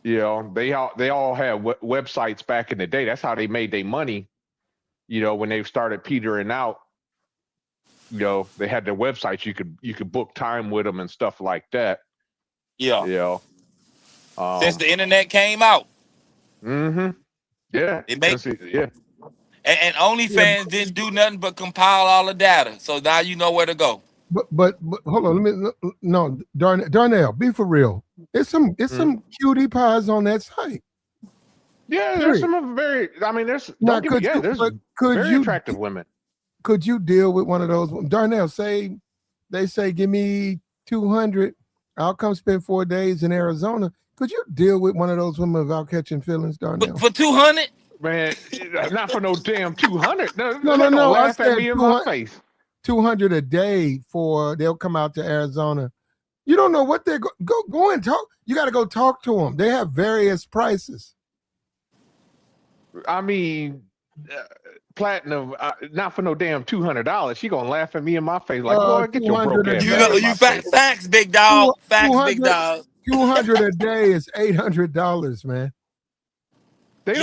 They all had websites back in the day. That's how they made their money. When they started petering out, they had their websites. You could book time with them and stuff like that. Yeah. Since the internet came out. Mm-hmm. Yeah. It makes yeah. And OnlyFans didn't do nothing but compile all the data. So now you know where to go. But hold on, Darnell, be for real. It's some cutie pies on that site. Yeah, there's some very. I mean, there's. Now, Don't get me. Yeah, there's very attractive women. Could you deal with one of those? Darnell, they say, give me 200. I'll come spend 4 days in Arizona. Could you deal with one of those women without catching feelings, Darnell? For 200? Man, not for no damn 200. No. I Laugh at me in my face. 200 a day they'll come out to Arizona. You don't know what they're go and talk. You got to go talk to them. They have various prices. I mean, Platinum, not for no damn $200. She gonna laugh at me in my face like, boy, get your broke ass. You facts, big dog. Facts, big dog. 200 a day is $800, man. They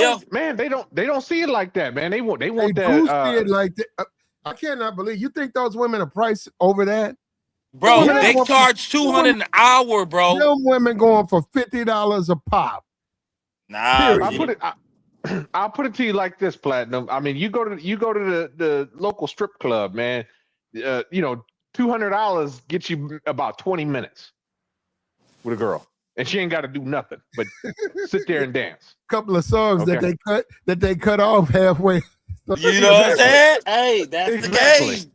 don't see it like that, man. They want that. See it like that. I cannot believe you think those women are priced over that. Bro, they charge $200 an hour, bro. Them women going for $50 a pop. Nah, I'll put it to you like this, Platinum. I mean, you go to the local strip club, man. $200 gets you about 20 minutes with a girl, and she ain't got to do nothing but sit there and dance. Couple of songs that they cut off halfway. You know what I'm saying? Hey, that's the game.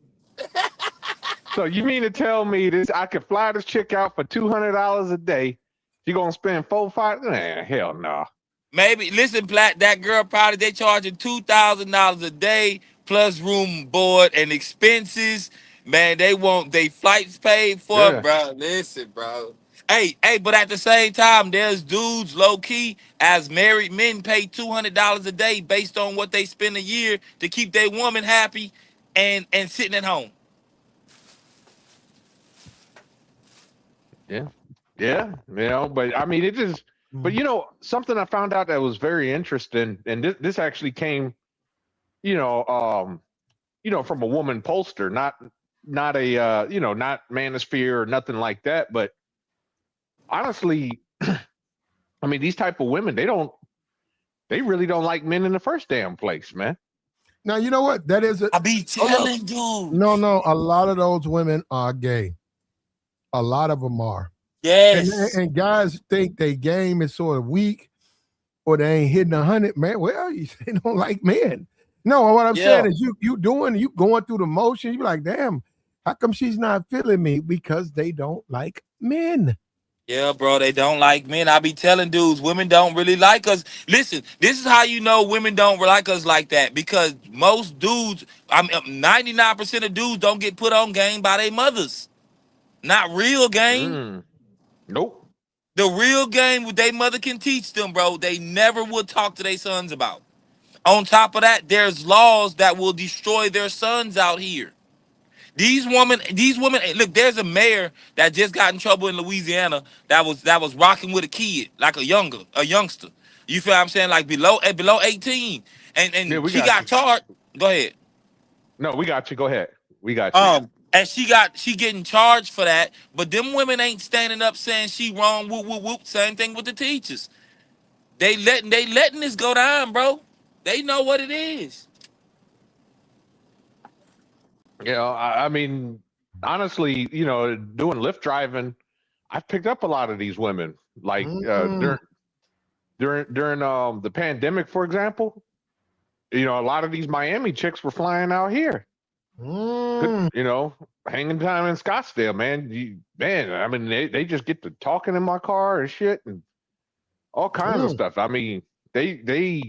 So you mean to tell me this? I could fly this chick out for $200 a day? She gonna spend $4-5? Nah, hell no. Maybe listen, Plat. That girl probably they charging $2,000 a day plus room, board, and expenses. Man, they want they flights paid for, bro. Listen, bro. Hey, but at the same time, there's dudes low key as married men pay $200 a day based on what they spend a year to keep their woman happy and sitting at home. Yeah, but I mean, it just. But something I found out that was very interesting, and this actually came, from a woman pollster, not a not Manosphere or nothing like that. But honestly, I mean, these type of women, they really don't like men in the first damn place, man. Now you know what that is. I be telling dudes. No, a lot of those women are gay. A lot of them are. Yes. And guys think their game is sort of weak or they ain't hitting 100, man. Well, they don't like men. No, what I'm saying is you going through the motion. You be like, damn, how come she's not feeling me? Because they don't like men. Yeah, bro, they don't like men. I be telling dudes, women don't really like us. Listen, this is how you know women don't like us like that. Because most dudes, 99% of dudes don't get put on game by their mothers. Not real game. Nope. The real game what their mother can teach them, bro, they never would talk to their sons about. On top of that, there's laws that will destroy their sons out here. These women, look, there's a mayor that just got in trouble in Louisiana that was rocking with a kid, like a youngster. You feel what I'm saying? Like below 18. And she got charged. Go ahead. No, we got you. Go ahead. We got you. And she getting charged for that, but them women ain't standing up saying she wrong. Whoop whoop whoop. Same thing with the teachers. They letting this go down, bro. They know what it is. I mean, honestly, doing Lyft driving, I've picked up a lot of these women. Like during the pandemic, for example, a lot of these Miami chicks were flying out here. Good, hanging time in Scottsdale, man. I mean, they just get to talking in my car and shit and all kinds of stuff. I mean, they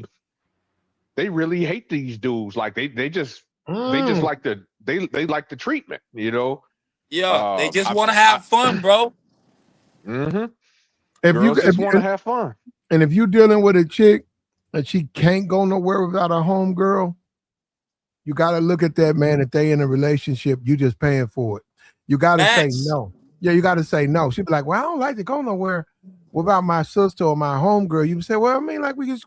really hate these dudes. Like they just like they like the treatment, Yeah, they just want to have fun, bro. If Girls just want to have fun. And if you're dealing with a chick and she can't go nowhere without a home girl, you got to look at that, man. If they in a relationship, you just paying for it. You got to say no. Yeah, you got to say no. She'd be like, well, I don't like to go nowhere without my sister or my home girl. You say, well, I mean, like we just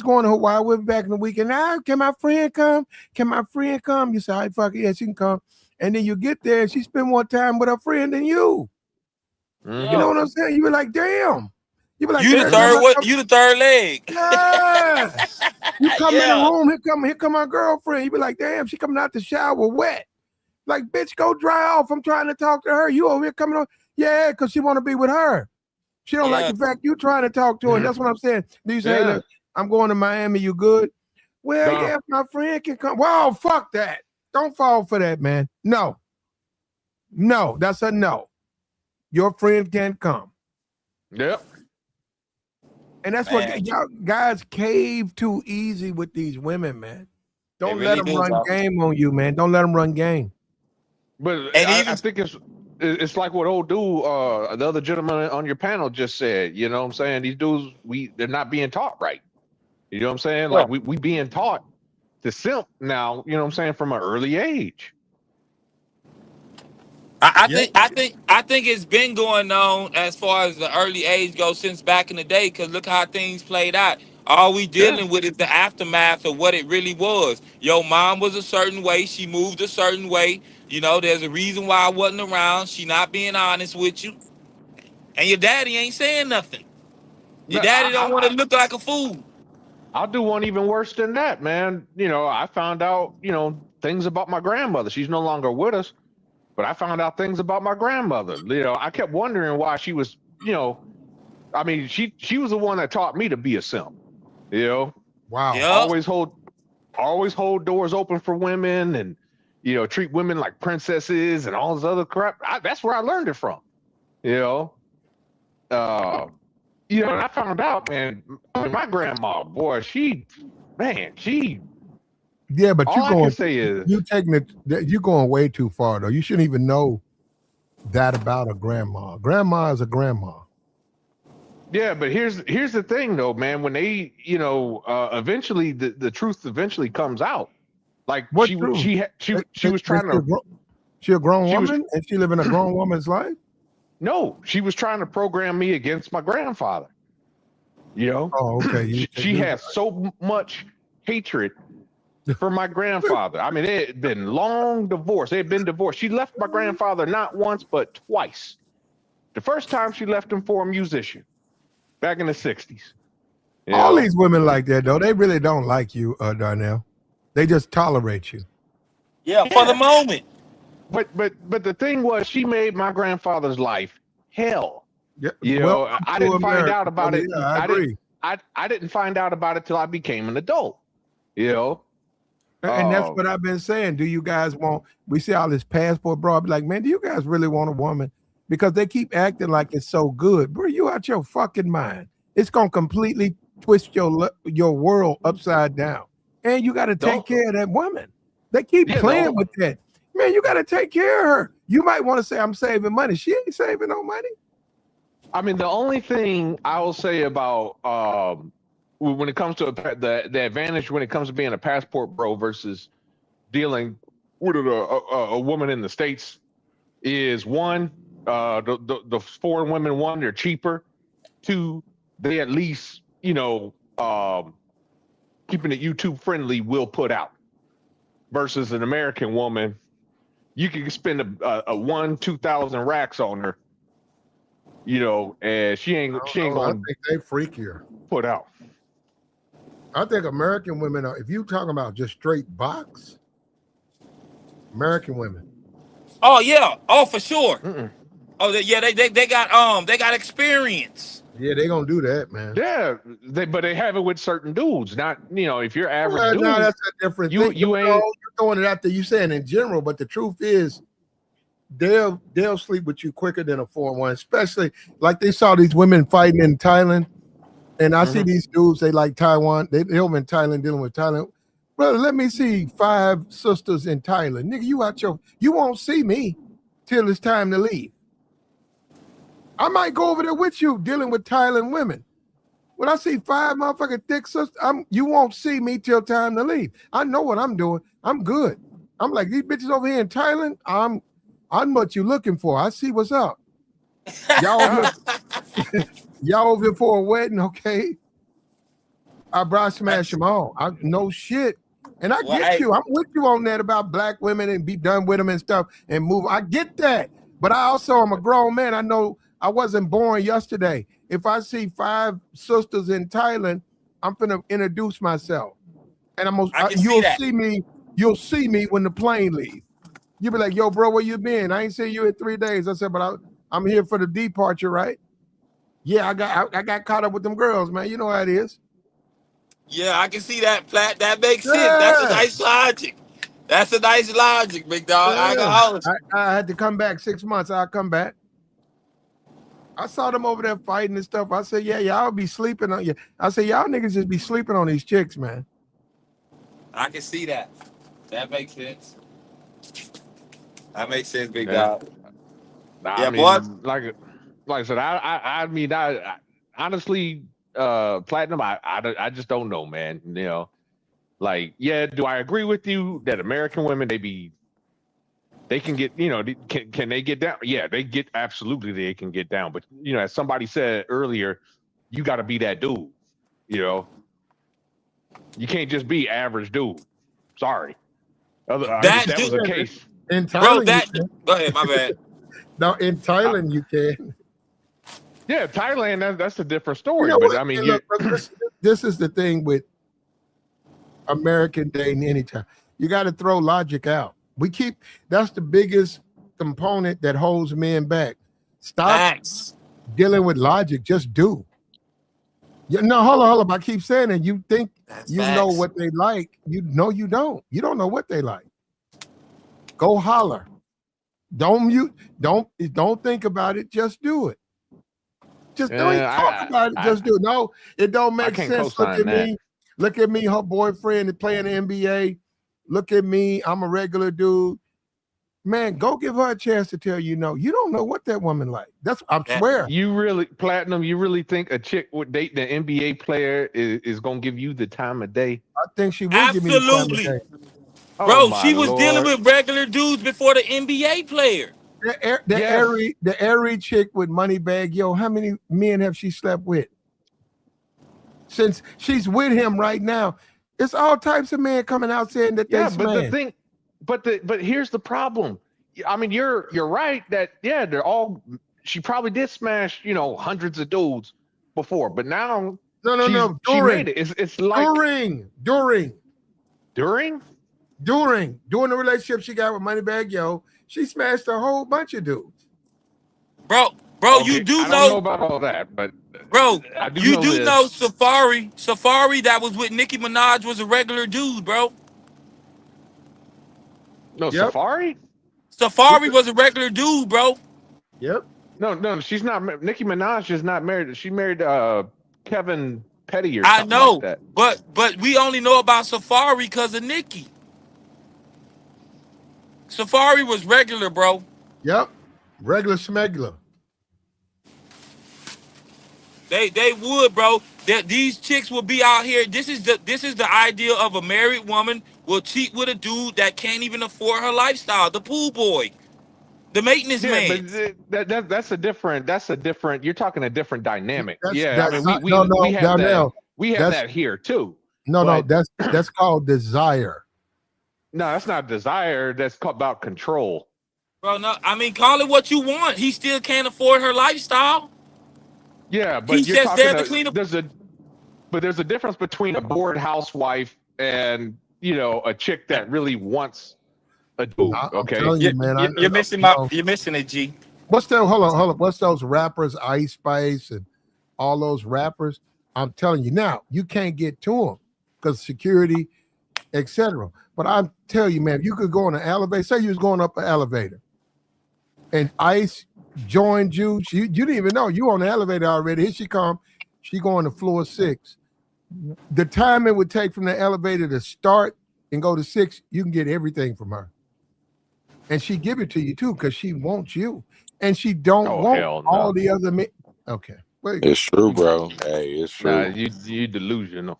going to Hawaii. We'll be back in the weekend. Can my friend come? Can my friend come? You say, all right, fuck it. Yeah, she can come. And then you get there and she spend more time with her friend than you. You know what I'm saying? You be like, damn. You be like, you the third leg. Yes. You come in the room, here come my girlfriend. You be like, damn, she coming out the shower wet. Like, bitch, go dry off. I'm trying to talk to her. You over here coming on. Yeah, because she want to be with her. She don't like the fact you trying to talk to her. And that's what I'm saying. These haters, I'm going to Miami. You good? Well, No. yeah, if my friend can come. Well, fuck that. Don't fall for that, man. No, that's a no. Your friend can't come. Yep. And that's what y'all guys cave too easy with these women, man. Don't let them run game on you, man. Don't let them run game. But I think it's like what old dude, the other gentleman on your panel just said. You know what I'm saying? These dudes, they're not being taught right. You know what I'm saying? Like we being taught to simp now. You know what I'm saying? From an early age. I think it's been going on as far as the early age goes since back in the day. Because look how things played out. All we dealing with is the aftermath of what it really was. Your mom was a certain way. She moved a certain way. You know, there's a reason why I wasn't around. She not being honest with you. And your daddy ain't saying nothing. Your daddy don't want to look like a fool. I'll do one even worse than that, man. You know, I found out, things about my grandmother. She's no longer with us. But I found out things about my grandmother. You know, I kept wondering why she was, I mean, she was the one that taught me to be a simp. You know, wow. Yep. Always hold doors open for women, and treat women like princesses and all this other crap. That's where I learned it from. And I found out, man. I mean, my grandma, boy, yeah, but all I can say is you're going way too far though. You shouldn't even know that about a grandma. Grandma is a grandma. Yeah, but here's the thing though, man. When they, eventually the truth eventually comes out. Like what she truth? she was trying to. She a grown woman, and she living a grown woman's life. No, she was trying to program me against my grandfather. Oh, okay. She has so much hatred for my grandfather. I mean, they had been long divorced. They had been divorced. She left my grandfather not once, but twice. The first time she left him for a musician back in the 60s. All these women like that, though. They really don't like you, Darnell. They just tolerate you. Yeah, for the moment. But the thing was, she made my grandfather's life hell. Yeah. I didn't find out about it. Yeah, I agree. I didn't find out about it till I became an adult. And that's what I've been saying. Do you guys want? We see all this passport bro. Be like, man, do you guys really want a woman? Because they keep acting like it's so good, bro. You out your fucking mind. It's gonna completely twist your world upside down, and you got to take care of that woman. They keep playing with that. Man, you got to take care of her. You might want to say, I'm saving money. She ain't saving no money. I mean, the only thing I will say about when it comes to the advantage when it comes to being a passport bro versus dealing with a woman in the States is one, the foreign women, one, they're cheaper. Two, they at least, keeping it YouTube friendly will put out. Versus an American woman, you can spend a 1,000-2,000 racks on her, and she ain't going. I think they freakier. Put out. I think American women are. If you talking about just straight box, American women. Oh yeah. Oh for sure. Mm-mm. Oh yeah. They got experience. Yeah, they gonna do that, man. Yeah, but they have it with certain dudes. Not if you're average dude. No, that's a different thing. You ain't. You're throwing it out there. You saying in general, but the truth is, they'll sleep with you quicker than a 4-1. Especially like they saw these women fighting in Thailand, and I see these dudes. They like Taiwan. They over in Thailand dealing with Thailand. Brother, let me see 5 sisters in Thailand. Nigga, you won't see me till it's time to leave. I might go over there with you dealing with Thailand women. When I see 5 motherfucking thick sisters, you won't see me till time to leave. I know what I'm doing. I'm good. I'm like, these bitches over here in Thailand, I'm what you looking for. I see what's up. Y'all over here for a wedding, okay? I brought smash them all. No shit. And I get you. I'm with you on that about black women and be done with them and stuff and move. I get that. But I also am a grown man. I know I wasn't born yesterday. If I see 5 sisters in Thailand, I'm finna introduce myself. And you'll see me when the plane leaves. You'll be like, yo, bro, where you been? I ain't seen you in 3 days. I said, but I'm here for the departure, right? Yeah, I got caught up with them girls, man. You know how it is. Yeah, I can see that, Plat. That makes sense. That's a Yeah, nice logic. That's a nice logic, big dog. I ain't yeah. gonna hold you. I had to come back 6 months. I'll come back. I saw them over there fighting and stuff. I said, yeah, y'all be sleeping on you. I said, y'all niggas just be sleeping on these chicks, man. I can see that. That makes sense. That makes sense, big Yeah. dog. I Yeah, boy. mean, like I said, I mean, I honestly, Platinum, I just don't know, man. You know, like, yeah, do I agree with you that American women, they can get, you know, can they get down? Yeah, absolutely they can get down. But, you know, as somebody said earlier, you got to be that dude, you know. You can't just be average dude. Sorry. If that was the case. In Thailand, bro, go ahead, my bad. No, in Thailand you can. Yeah, Thailand, that's a different story. You know but what? I mean, Look, this is the thing with American dating anytime. You got to throw logic out. That's the biggest component that holds men back. Stop dealing with logic. Just do. No, hold on. I keep saying it. You think know what they like. You know you don't. You don't know what they like. Go holler. Don't think about it. Just do it. Just don't even talk about it. Just do it. No, it don't make sense. Look at me. Look at me. Her boyfriend is playing the NBA. Look at me. I'm a regular dude. Man, go give her a chance to tell you no. You don't know what that woman like. I swear. You really think a chick would date an NBA player is gonna give you the time of day? I think she would give me the time of day. Bro, she was dealing with regular dudes before the NBA player. The airy chick with money bag, yo, how many men have she slept with? Since she's with him right now, it's all types of men coming out saying that they smash. But here's the problem. I mean, you're right that they're all. She probably did smash, you know, hundreds of dudes before, but now no. She made it. It's like during the relationship she got with Moneybag Yo, she smashed a whole bunch of dudes. Bro, okay, you do I don't know about all that, but bro, you do know this. Safari that was with Nicki Minaj was a regular dude, bro. No, yep. Safari was a regular dude, bro. Yep. No, she's not. Nicki Minaj is not married. She married Kevin Petty or something. I know, like that. but we only know about Safari because of Nicki. Safari was regular, bro. Yep, regular smegular. They would, bro. These chicks will be out here. This is the idea of a married woman will cheat with a dude that can't even afford her lifestyle. The pool boy, the maintenance man. But that's a different. You're talking a different dynamic. We have that here too. No, that's called desire. No, that's not desire. That's about control. Bro, no, I mean, call it what you want. He still can't afford her lifestyle. Yeah, but he's just there to clean up. There's a difference between a bored housewife and, you know, a chick that really wants a dude. Okay, you're missing you're missing it, G. Hold on. What's those rappers, Ice Spice and all those rappers? I'm telling you now, you can't get to them because security, etc. But I'm telling you, man, if you could go on an elevator, say you was going up an elevator, and Ice joined you. You didn't even know you on the elevator already. Here she come. She going to floor 6. The time it would take from the elevator to start and go to 6, you can get everything from her. And she give it to you too because she wants you. And she don't want all the other men. Okay. It's true, bro. Hey, it's true. Nah, you delusional.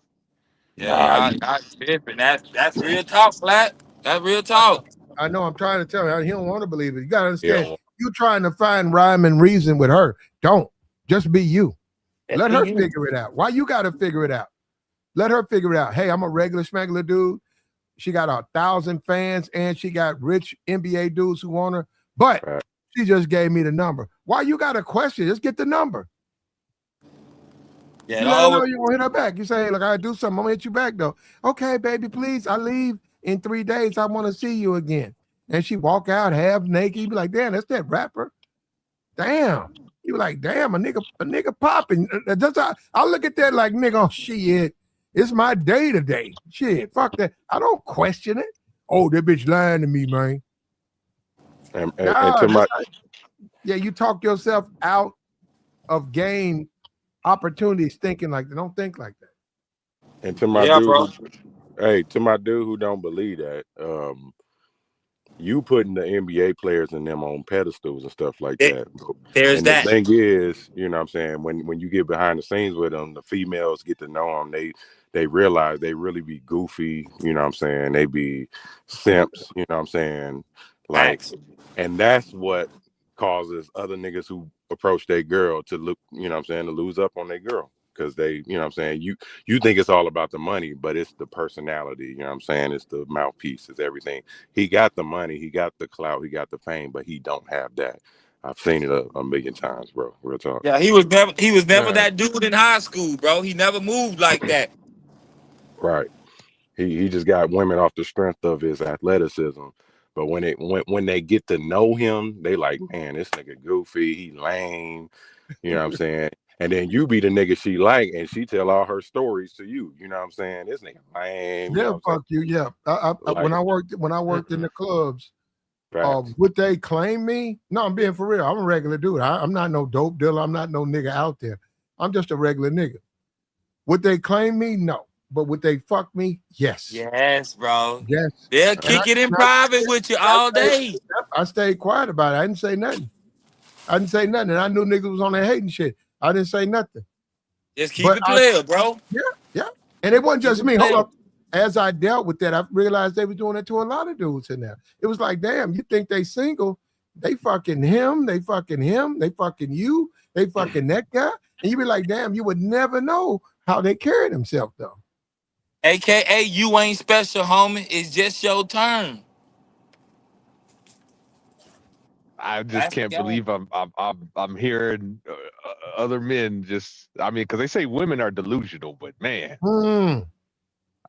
Yeah, that's real talk, Flat. That's real talk. I know. I'm trying to tell you. He don't want to believe it. You got to understand. You trying to find rhyme and reason with her. Don't. Just be you. Let her figure it out. Why you got to figure it out? Let her figure it out. Hey, I'm a regular smuggler dude. She got 1,000 fans and she got rich NBA dudes who want her. But she just gave me the number. Why you got to question? Just get the number. Yeah, you let her know you won't hit her back. You say, hey, look, I do something. I'm gonna hit you back though. Okay, baby, please. I leave in 3 days. I want to see you again. And she walk out half naked. You be like, damn, that's that rapper. Damn. You be like, damn, a nigga popping. I look at that like, nigga, oh shit. It's my day to day. Shit, fuck that. I don't question it. Oh, that bitch lying to me, man. And to my yeah, you talk yourself out of game opportunities thinking like that. Don't think like that. And to my to my dude who don't believe that, you putting the NBA players and them on pedestals and stuff like that. There's and that. The thing is, you know what I'm saying, when you get behind the scenes with them, the females get to know them. They realize they really be goofy, you know what I'm saying? They be simps, you know what I'm saying? Like, and that's what causes other niggas who approach their girl to look, you know what I'm saying, to lose up on their girl. Because they, you know what I'm saying, you think it's all about the money, but it's the personality, you know what I'm saying? It's the mouthpiece, it's everything. He got the money, he got the clout, he got the fame, but he don't have that. I've seen it a million times, bro. Real talk. Yeah, he was never that dude in high school, bro. He never moved like that. Right. He just got women off the strength of his athleticism. But when they get to know him, they like, man, this nigga goofy, he lame, you know what I'm saying? And then you be the nigga she like, and she tell all her stories to you. You know what I'm saying? This nigga lame. You know what I'm fuck you. Yeah. When I worked in the clubs, would they claim me? No, I'm being for real. I'm a regular dude. I'm not no dope dealer. I'm not no nigga out there. I'm just a regular nigga. Would they claim me? No. But would they fuck me? Yes. Yes, bro. Yes. They'll kick it in private with you all day. I stayed quiet about it. I didn't say nothing. And I knew niggas was on there hating shit. I didn't say nothing. Just keep it clear, bro. Yeah. And it wasn't just me. Hold up. As I dealt with that, I realized they were doing it to a lot of dudes in there. It was like, damn, you think they single? They fucking him. They fucking him. They fucking you. They fucking that guy. And you be like, damn, you would never know how they carry themselves, though. AKA, you ain't special, homie. It's just your turn. I just can't believe I'm hearing other men just. I mean, because they say women are delusional, but man,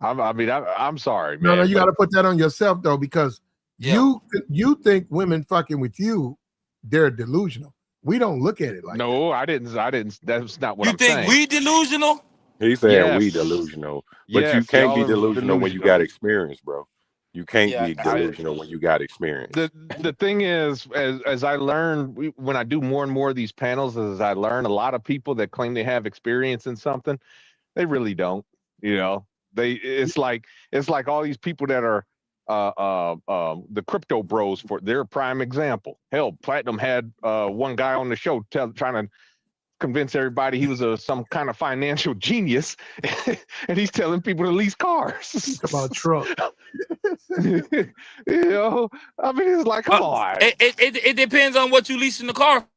I'm sorry, man. No, you got to put that on yourself though, because you think women fucking with you, they're delusional. We don't look at it like no, I didn't. That's not what I'm saying. You think we delusional? He said we delusional, but you can't be delusional when you got experience, bro. You can't be delusional when you got experience. The thing is, as I learn, when I do more and more of these panels, as I learn, a lot of people that claim they have experience in something, they really don't. You know, it's like all these people that are the crypto bros, for their prime example. Hell, Platinum had one guy on the show trying to convince everybody he was some kind of financial genius, and he's telling people to lease cars. About truck. You know, I mean, it's like, come on. It depends on what you leasing the car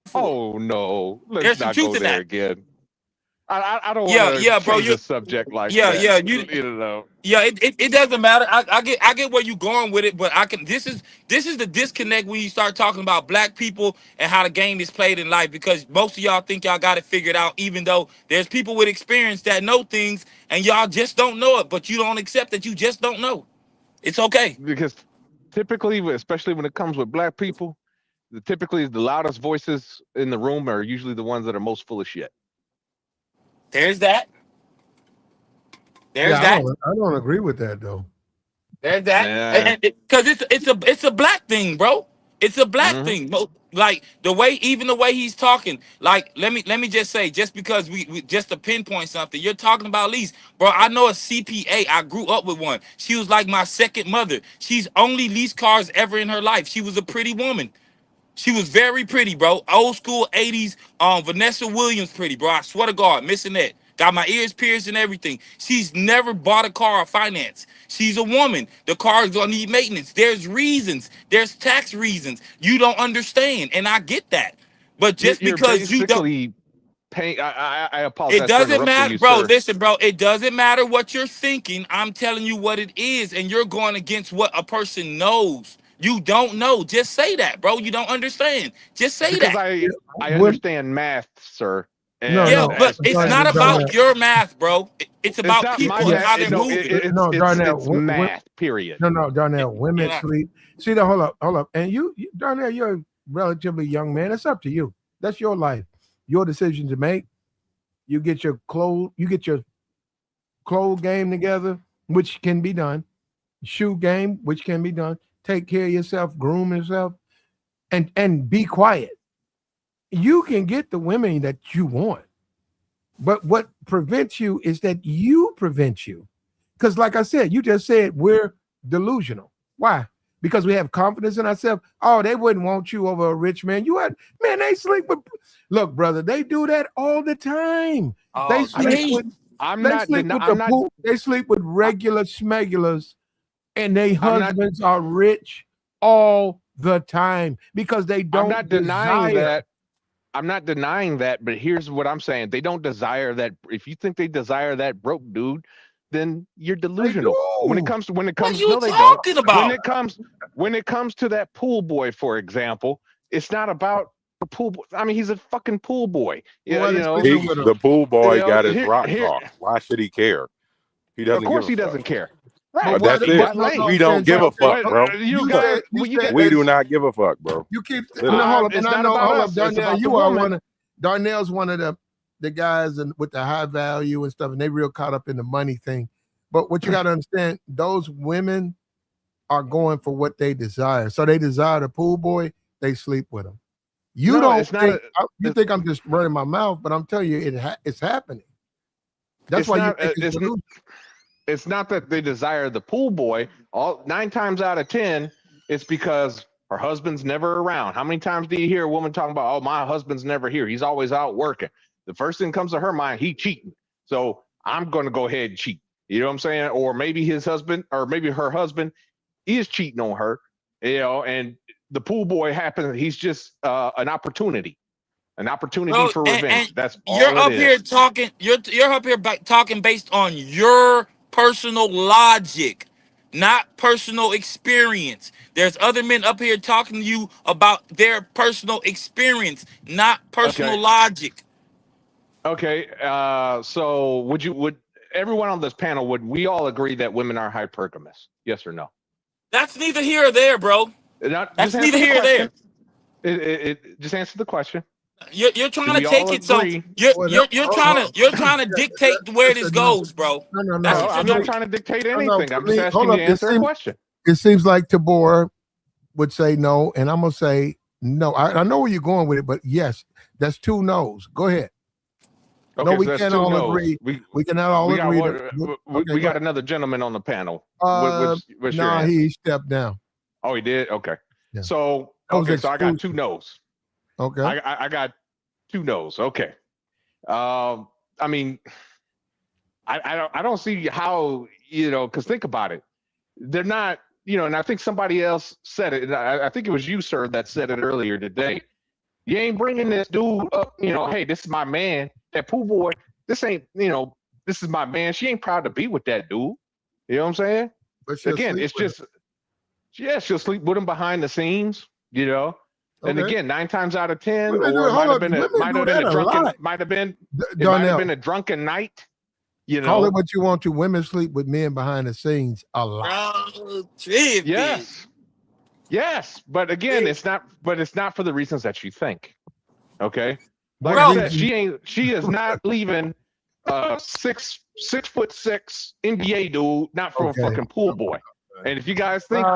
for. Oh no, let's not go there again. I don't want to change the subject like that. You know. Yeah, it doesn't matter. I get where you're going with it, but this is the disconnect when you start talking about black people and how the game is played in life, because most of y'all think y'all got it figured out, even though there's people with experience that know things and y'all just don't know it, but you don't accept that you just don't know. It's okay. Because typically, especially when it comes with black people, typically the loudest voices in the room are usually the ones that are most full of shit. There's that. I don't agree with that though. There's that, because it's a black thing, bro. It's a black thing. Like the way he's talking. Like let me just say, just because we just to pinpoint something, you're talking about lease, bro. I know a CPA. I grew up with one. She was like my second mother. She's only leased cars ever in her life. She was a pretty woman. She was very pretty, bro. Old school 80s, Vanessa Williams pretty, bro. I swear to God, missing that. Got my ears pierced and everything. She's never bought a car or finance. She's a woman. The car is gonna need maintenance. There's reasons. There's tax reasons. You don't understand, and I get that. But just because you don't pay, I apologize. It doesn't matter, bro. Listen, bro. It doesn't matter what you're thinking. I'm telling you what it is, and you're going against what a person knows. You don't know. Just say that, bro. You don't understand. Just say that. I understand math, sir. And but it's not about your math, bro. It's about people and how they're moving. It's math, period. No, Darnell. Women sleep. See, hold up. And you, Darnell, you're a relatively young man. It's up to you. That's your life. Your decision to make. You get your clothes. You get your clothes game together, which can be done, shoe game, which can be done, take care of yourself, groom yourself, and be quiet. You can get the women that you want. But what prevents you is that you prevent you. Because like I said, you just said we're delusional. Why? Because we have confidence in ourselves. Oh, they wouldn't want you over a rich man. They sleep with, look, brother, they do that all the time. They sleep with they sleep with regular schmegulars, and their husbands are rich all the time because they don't. I'm not denying that. I'm not denying that, but here's what I'm saying. They don't desire that. If you think they desire that broke dude, then you're delusional. When it comes, what are you talking about? When it comes to that pool boy, for example, it's not about the pool boy. I mean, he's a fucking pool boy. Yeah, the pool boy got his rocks off. Why should he care? He doesn't. Of course, he doesn't care. Right. That's it. We don't give a fuck, bro. We do not give a fuck, bro. You keep hold up, Darnell. Darnell's one of the guys with the high value and stuff, and they real caught up in the money thing. But what you got to understand, those women are going for what they desire. So they desire the pool boy, they sleep with him. You think I'm just running my mouth, but I'm telling you, it's happening. That's why it's not that they desire the pool boy. 9 times out of 10, it's because her husband's never around. How many times do you hear a woman talking about, oh, my husband's never here, he's always out working? The first thing comes to her mind, he cheating. So I'm going to go ahead and cheat. You know what I'm saying? Or maybe his husband, or maybe her husband is cheating on her, and the pool boy happens. He's just an opportunity for revenge. And that's all you're up here talking. You're up here talking based on your personal logic, not personal experience. There's other men up here talking to you about their personal experience, not personal logic. Okay, so would everyone on this panel, would we all agree that women are hypergamous? Yes or no? That's neither here or there, bro. That's neither here or there. It just answer the question. You're trying to take it so you're trying to dictate where this goes, bro. No, I'm not trying to dictate anything. I'm just asking you to answer a question. It seems like Tabor would say no, and I'm gonna say no. I know where you're going with it, but yes, that's 2 no's. Go ahead. Okay, no, we can't all agree. We cannot all agree. We got another gentleman on the panel. He stepped down. Oh, he did? Okay. Yeah. So I got 2 no's. Okay. I got 2 no's. Okay. I mean, I don't see how, because think about it. They're not, and I think somebody else said it. And I think it was you, sir, that said it earlier today. You ain't bringing this dude up, hey, this is my man. That pool boy, this ain't, this is my man. She ain't proud to be with that dude. You know what I'm saying? But again, it's just, she'll sleep with him behind the scenes, And again, 9 times out of 10, or it might have been a drunken night. Call it what you want to. Women sleep with men behind the scenes a lot. Yes, but again, it's not for the reasons that you think. Okay. Like I said, she is not leaving 6'6" NBA dude, not for a fucking pool boy. And if you guys think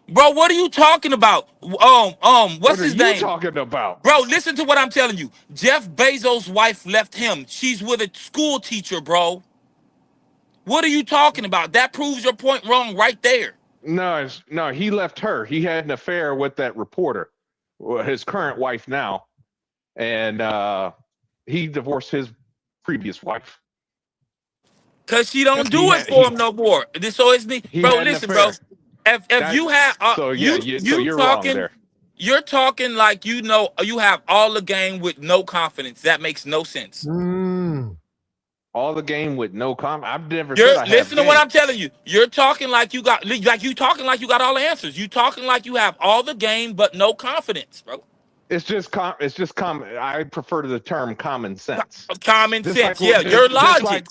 bro, what are you talking about? What's his name? Talking about? Bro, listen to what I'm telling you. Jeff Bezos' wife left him. She's with a school teacher, bro. What are you talking about? That proves your point wrong right there. No, he left her. He had an affair with that reporter, his current wife now. And he divorced his previous wife. Cause she don't do it for him no more. So it's me, bro. Listen, bro. If you have, you're talking, wrong there. You're talking like you have all the game with no confidence. That makes no sense. All the game with no confidence. I've never. Listen to what I'm telling you. You're talking like you got all the answers. You talking like you have all the game but no confidence, bro. It's just common. I prefer the term common sense. Common sense, your logic.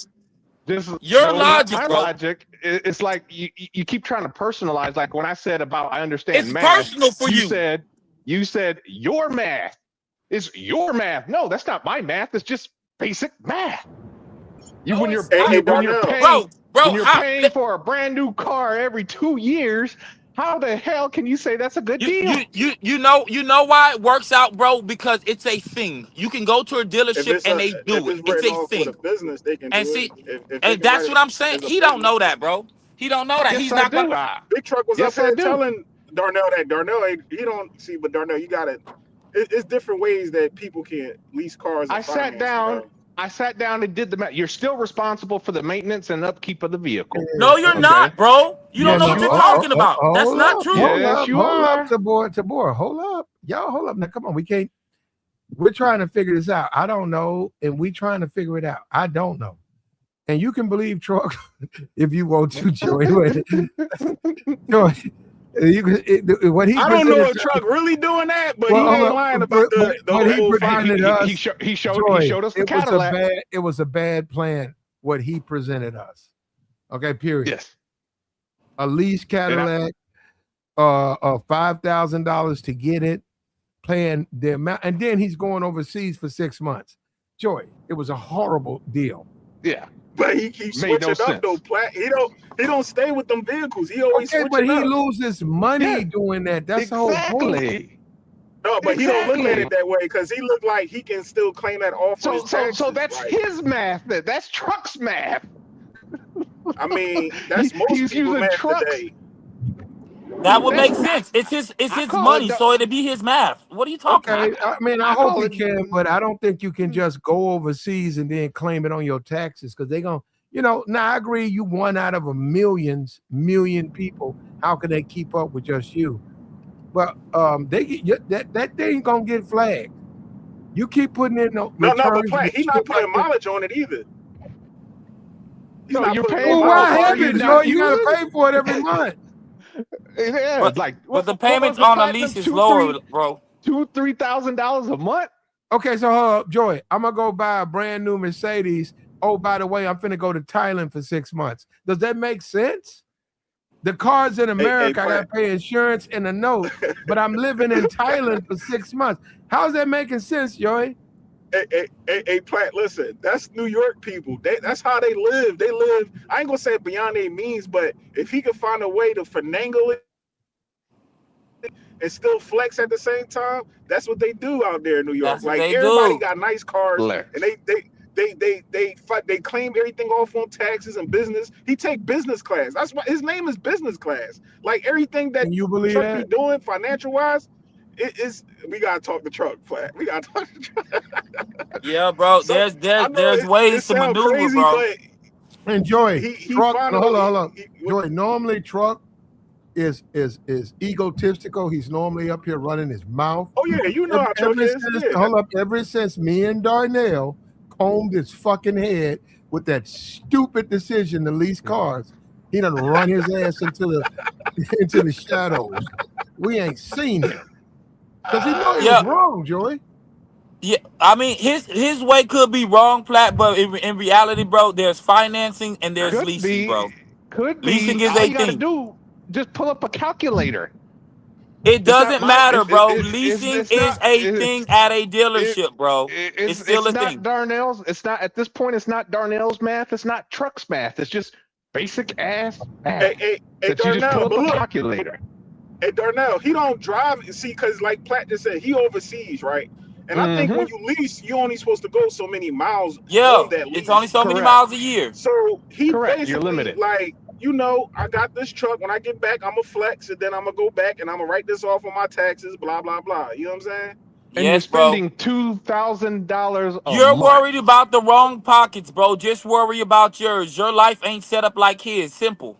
Your logic, my bro. Logic. It's like you keep trying to personalize. Like when I said about I understand it's math. It's personal for you. You said your math. It's your math. No, that's not my math. It's just basic math. When you're bro, paying for a brand new car every 2 years, how the hell can you say that's a good deal? You know why it works out, bro? Because it's a thing. You can go to a dealership and they do it. It's a thing. Business, they can and do see, it. If they and can that's write what I'm saying. it as a He don't business. know that, bro. He don't know that. Yes, He's I not do. gonna. Big Truck was Yes, up I here do. telling Darnell that Darnell he don't see, but Darnell, you got to. It's different ways that people can lease cars. And I sat down and did the math. You're still responsible for the maintenance and upkeep of the vehicle. No, you're not, bro. You don't know what you you're are. talking about. That's not true. Hold up, Tabor. Hold up. Y'all hold up. Now, come on. We're trying to figure this out. I don't know. And we trying to figure it out. I don't know. And you can believe Truck if you want to, Joey. Joey. I don't know if Truck really doing that, but he ain't lying about the whole finance. He showed us the Cadillac. It was a bad plan what he presented us. Okay, period. Yes. A lease Cadillac, $5,000 to get it, paying the amount, and then he's going overseas for 6 months. Joey, it was a horrible deal. Yeah. But he keeps switching up though. He don't stay with them vehicles. He always but he loses money doing that. That's the whole point. No, but he don't look at it that way because he look like he can still claim that off. So that's his math. That's Truck's math. I mean, that's most people math today. That would make sense. It's his money, so it'd be his math. What are you talking about? I mean, I hope he can, but I don't think you can just go overseas and then claim it on your taxes because they're gonna, now I agree you one out of million people. How can they keep up with just you? But they get that thing gonna get flagged. You keep putting in no, but he's not putting mileage on it either. You're paying. Well, why have it? You gotta pay for it every month. Yeah, but the payments on a lease is lower, bro. $2,000-$3,000 a month. Okay, so Joy, I'm gonna go buy a brand new Mercedes. Oh, by the way, I'm finna go to Thailand for 6 months. Does that make sense? The car's in America, I gotta pay insurance and a note, but I'm living in Thailand for 6 months. How's that making sense, Joy? Hey, Platt, listen, that's New York people. That's how they live. They live, I ain't gonna say beyond their means, but if he could find a way to finagle it and still flex at the same time, that's what they do out there in New York. Like everybody got nice cars, and they claim everything off on taxes and business. He take business class. That's why his name is business class. Like everything that you believe Truck be doing financial wise. We gotta talk the Truck, Flat. We gotta talk the Truck. Yeah, bro. So, there's ways to maneuver, crazy, bro. And Joy, Truck. Hold on. Joy, normally Truck is egotistical. He's normally up here running his mouth. Oh yeah, you know how Truck is. Hold up. Ever since me and Darnell combed his fucking head with that stupid decision to lease cars, he done run his ass into the shadows. We ain't seen him. Because he know he was wrong, Joey. Yeah, I mean his way could be wrong, Platt, but in reality, bro, there's financing and there's leasing, bro. Leasing is all a you gotta thing. do, just pull up a calculator. It doesn't matter, bro. Leasing is a thing at a dealership, bro. It's still a thing. Darnell's. It's not at this point. It's not Darnell's math. It's not Truck's math. It's just basic ass math. Hey, that you just pull up a calculator. Hey, Darnell, he don't drive. See, because like Platt just said, he overseas, right? And I think when you lease, you're only supposed to go so many miles. Yeah, that lease. it's only so many miles a year. So he basically you're limited. Like, I got this truck. When I get back, I'm gonna flex, and then I'm gonna go back and I'm gonna write this off on my taxes. Blah blah blah. You know what I'm saying? And you're spending $2,000. You're worried about the wrong pockets, bro. Just worry about yours. Your life ain't set up like his. Simple.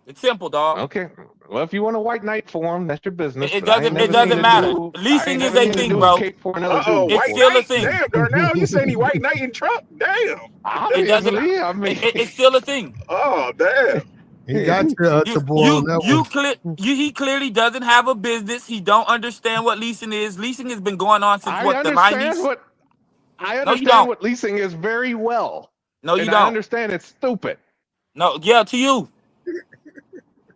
It's simple, dog. Okay. Well, if you want a white knight for him, that's your business. It doesn't matter. Leasing is a thing, bro. It's still a thing. Damn, Darnell, you saying he white knight in truck? Damn. It doesn't. It's still a thing. Oh, damn. He got to boil on that one. He clearly doesn't have a business. He don't understand what leasing is. Leasing has been going on since the 90s. I understand what leasing is very well. No, you don't. I understand it's stupid. No, yeah, to you.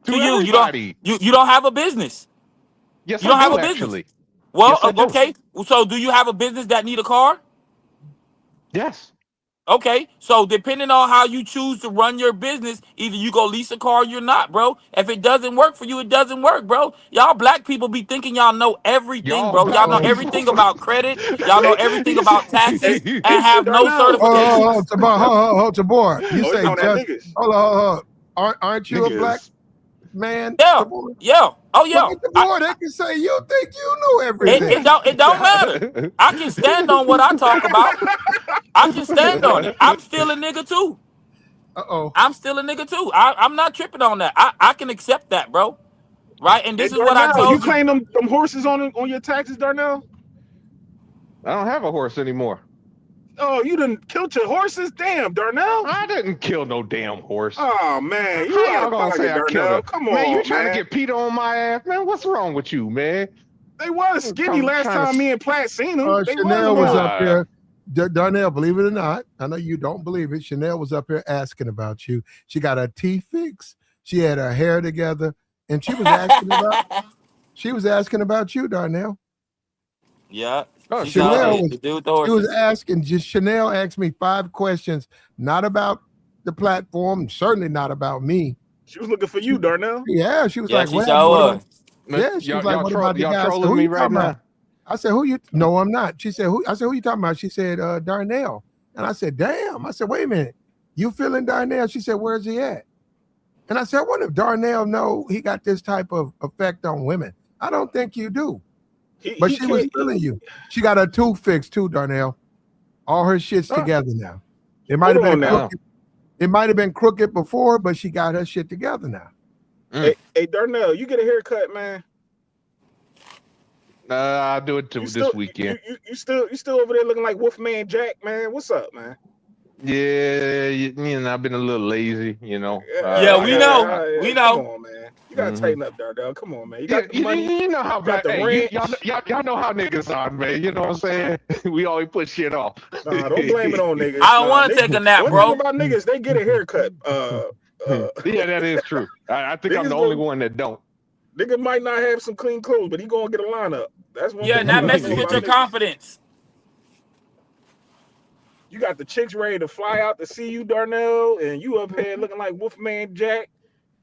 To you don't have a business. Yes, you don't I have do, a business. actually. Well, yes, okay. So do you have a business that need a car? Yes. Okay, so depending on how you choose to run your business, either you go lease a car or you're not, bro. If it doesn't work for you, it doesn't work, bro. Y'all black people be thinking y'all know everything, Y'all bro. Y'all black know people. everything about credit. Y'all know everything He said, about taxes he and said have no Darnell. Oh, certifications. Tabor. You Oh, he say talking that just niggas. hold on. Aren't you a black Niggas. man, Yeah, Tabor? yeah, oh Look yeah. at Tabor. They can say you think you know everything. It don't matter. I can stand on what I talk about. I can stand on it. I'm still a nigga too. Uh-oh. I'm still a nigga too. I'm not tripping on that. I can accept that, bro. Right? And Hey, this is what I Darnell, you told you. claim them horses on your taxes, Darnell? I don't have a horse anymore. Oh, you done killed your horses? Damn, Darnell. I didn't kill no damn horse. Oh, man. You How out y'all of gonna say pocket, I killed Darnell. her? Come Man, you on, trying to man. get Peter on my ass, man? What's wrong with you, man? They was skinny last Trying time to. me and Platt seen them. They was a Chanel was little. up there. Darnell, believe it or not, I know you don't believe it. Chanel was up here asking about you. She got her teeth fixed. She had her hair together, and she was asking about you, Darnell. Yeah. Oh, She she sure Chanel was. did. was The dude with the she was horses. asking. Just Chanel asked me 5 questions, not about the platform, certainly not about me. She was looking for you, Darnell. Yeah, she was Yeah, like, she "What sure happened? What was. about?" Yeah, she was like, "What about the y'all guy?" I said, trolling "Who me you right talking about?" now? I said, "Who you?" No, I'm not. She said, "Who?" I said, "Who you talking about?" She said, "Darnell." And I said, "Damn." I said, "Wait a minute, you feeling Darnell?" She said, "Where's he at?" And I said, "I wonder if Darnell know he got this type of effect on women." I don't think you do, but she was feeling you. She got her tooth fixed too, Darnell. All her shit's together now. It might have been crooked. It might have been crooked before, but she got her shit together now. Hey, Darnell, you get a haircut, man. I'll do it this weekend. You still over there looking like Wolfman Jack, man. What's up, man? Yeah, I've been a little lazy, Yeah, we know. We know. Come on, man. You gotta tighten up, Darnell. Come on, man. You Yeah, got the money. you know how got bad. the Hey, ranch. y'all know how niggas are, man. You know what I'm saying? We always put shit off. Nah, don't blame it on niggas. I don't want to take a nap, one bro. thing about niggas, they get a haircut. Yeah, that is true. I think I'm Niggas the only one that don't. Nigga might not have some clean clothes, but he gonna get a lineup. That's one Yeah, thing and that I messes know with about your niggas. confidence. You got the chicks ready to fly out to see you, Darnell, and you up here looking like Wolfman Jack,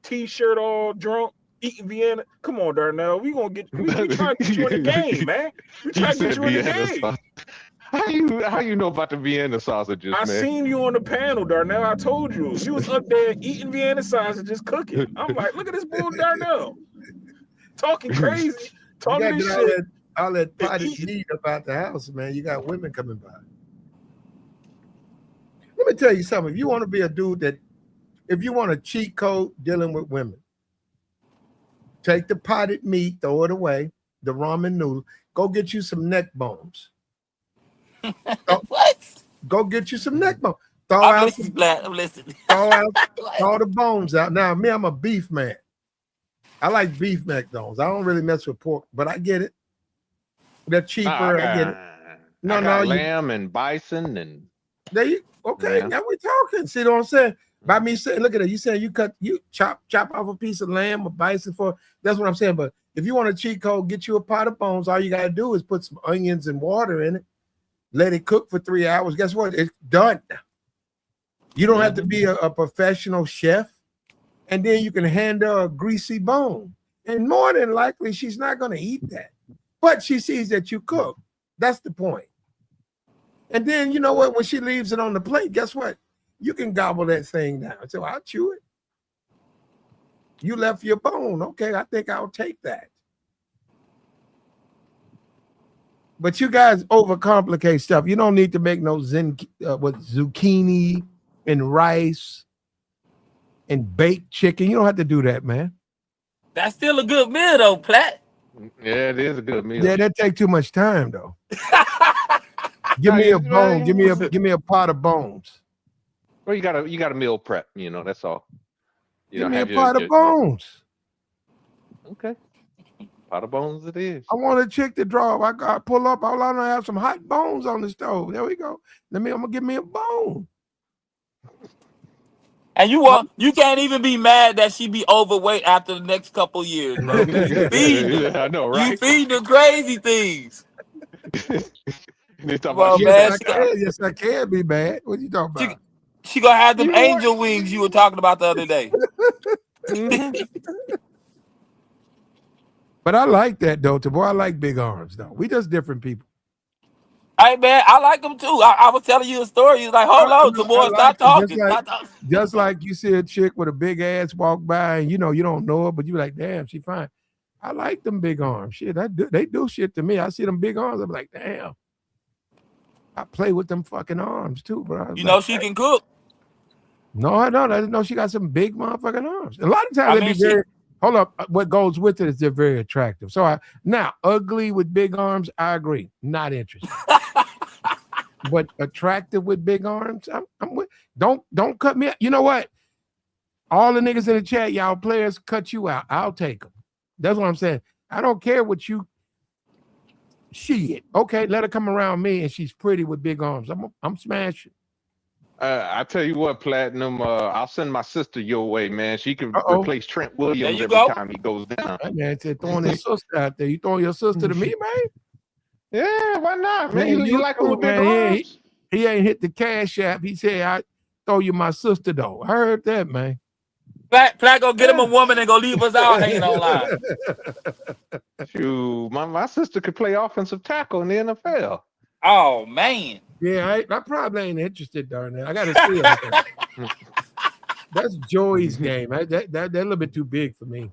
t-shirt all drunk, eating Vienna. Come on, Darnell. We trying to get you in the game, man. We trying to get you in the game. How you know about the Vienna sausages, I man? seen you on the panel, Darnell. I told you. You was up there eating Vienna sausages, cooking. I'm like, look at this bull, Darnell. Talking crazy, talking this shit. All that potted meat about the house, man. You got women coming by. Let me tell you something. If you want to be a dude if you want a cheat code dealing with women, take the potted meat, throw it away, the ramen noodle, go get you some neck bones. What? Go get you some neck bones. I'm listening. Throw the bones out. Now, me, I'm a beef man. I like beef neck bones. I don't really mess with pork, but I get it. They're cheaper. I get it. No, lamb and bison and okay. Now we're talking. See what I'm saying? By me saying, look at it. You saying you chop off a piece of lamb or bison for. That's what I'm saying. But if you want a cheat code, get you a pot of bones. All you gotta do is put some onions and water in it. Let it cook for 3 hours. Guess what? It's done. You don't have to be a professional chef. And then you can hand her a greasy bone. And more than likely, she's not going to eat that. But she sees that you cook. That's the point. And then, you know what? When she leaves it on the plate, guess what? You can gobble that thing down. So I'll chew it. You left your bone. Okay, I think I'll take that. But you guys overcomplicate stuff. You don't need to make no zucchini and rice and baked chicken. You don't have to do that, man. That's still a good meal, though, Platt. Yeah, it is a good meal. Yeah, that take too much time, though. Give me a bone. Give me a pot of bones. Well, you got a meal prep. That's all. Give me a pot of bones. Okay. Pot of bones it is. I want a chick to draw. I pull up. All I know, I have some hot bones on the stove. There we go. I'm gonna give me a bone. And you can't even be mad that she be overweight after the next couple years, bro. You feed her. I know, right? You feed the crazy things. They talking Well, about man, Yes, I can be bad. What you talking about? she gonna have them You know what? angel wings you were talking about the other day. But I like that though, boy. I like big arms though. We just different people. Hey man, I like them too. I was telling you a story. You was like, hold on, Tabor, stop talking. Just like you see a chick with a big ass walk by, and you know you don't know her, but you be like, damn, she fine. I like them big arms. Shit, they do shit to me. I see them big arms. I'm like, damn. I play with them fucking arms too, bro. You know she can cook. No, I don't. I didn't know she got some big motherfucking arms. A lot of times they be very. Hold up. What goes with it is they're very attractive. So now ugly with big arms, I agree. Not interested. But attractive with big arms, I'm with. Don't cut me out. You know what? All the niggas in the chat, y'all players, cut you out. I'll take them. That's what I'm saying. I don't care what you. Shit. Okay, let her come around me, and she's pretty with big arms. I'm smashing. I tell you what, Platinum. I'll send my sister your way, man. She can replace Trent Williams every time he goes down. That man said throwing his sister out there. You throwing your sister to me, man? Yeah, why not, man? You like her with big arms? He ain't hit the cash app. He said, I throw you my sister, though. I heard that, man. Platt go get him a woman and go leave us all hanging online. Shoot, my sister could play offensive tackle in the NFL. Oh, man. Yeah, I probably ain't interested, darn it. I got to see it. That's Joey's game. That a little bit too big for me.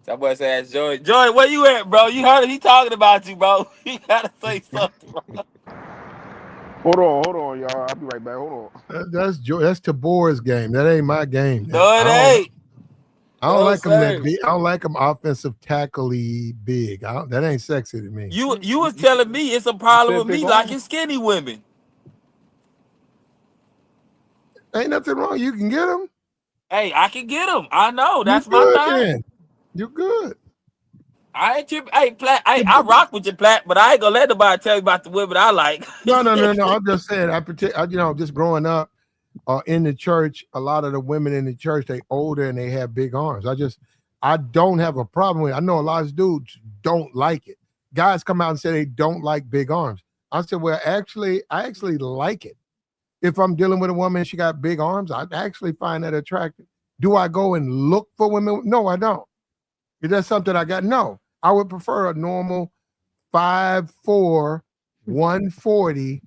That boy said, Joey, where you at, bro? You heard he talking about you, bro. He gotta say something, bro. Hold on, y'all. I'll be right back. Hold on. That's Tabor's game. That ain't my game. No, it ain't. I don't like him that big. I don't like him offensive tackle-y big. That ain't sexy to me. You was telling me it's a problem with me liking skinny women. Ain't nothing wrong. You can get them. Hey, I can get them. I know. That's my thing. You're good. I ain't tripping. Hey, Platt, I rock with you, Platt, but I ain't gonna let nobody tell you about the women I like. No. I'm just saying. Just growing up in the church, a lot of the women in the church, they older and they have big arms. I don't have a problem with it. I know a lot of dudes don't like it. Guys come out and say they don't like big arms. I said, well, I actually like it. If I'm dealing with a woman and she got big arms, I actually find that attractive. Do I go and look for women? No, I don't. Is that something I got? No. I would prefer a normal 5'4", 140,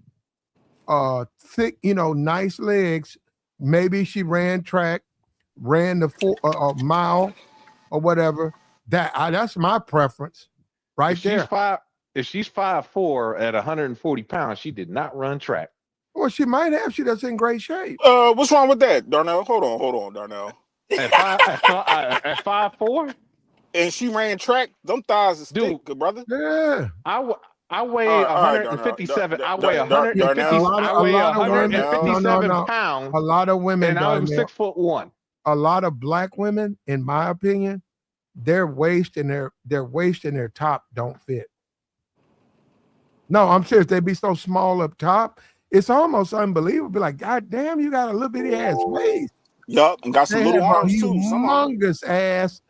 thick, nice legs. Maybe she ran track, ran the mile or whatever. That's my preference, right there. If she's 5'4" at 140 pounds, she did not run track. Well, she might have. She does in great shape. What's wrong with that, Darnell? Hold on, Darnell. At 5'4", and she ran track. Them thighs is thick, good brother. Yeah, I weigh 157. I weigh 150. I weigh 157 pounds. A lot of women, and I'm 6'1". A lot of black women, in my opinion, their waist and their top don't fit. No, I'm serious. They be so small up top. It's almost unbelievable. Be like, God damn, you got a little bitty ass waist. Yup, and got some little arms too. Humongous ass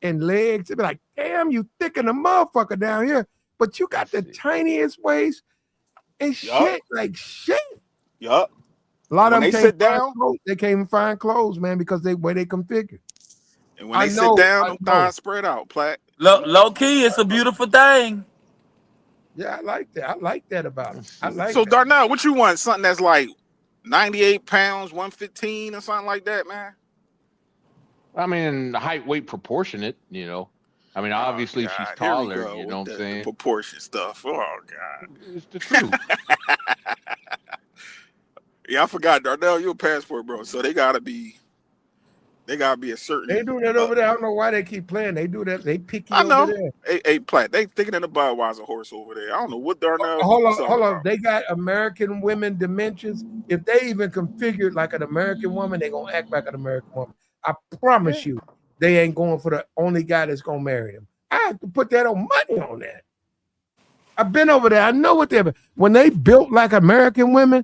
and legs. They be like, damn, you thick in the motherfucker down here, but you got the tiniest waist and shit, like shit. Yup. A lot of them sit down, they can't even find clothes, man, because they configure. And when they sit down, them thighs spread out, Platt. Low key, it's a beautiful thing. Yeah, I like that. I like that about it. I like so that. Darnell, what you want? Something that's like 98 pounds, 115 or something like that, man? I mean, height, weight, proportionate, I mean, obviously she's taller, you know what I'm saying? Proportion stuff. Oh, God. It's the truth. Yeah, I forgot, Darnell, you're a passport, bro. So they gotta be a certain. They do that over there. I don't know why they keep playing. They do that. They pick you I know. over there. Hey, Platt, they thinking of the Budweiser horse over there. I don't know what Darnell. Hold on. They got American women dimensions. If they even configured like an American woman, they gonna act like an American woman. I promise you, they ain't going for the only guy that's gonna marry them. I have to put that on money on that. I've been over there. I know what they're. When they built like American women,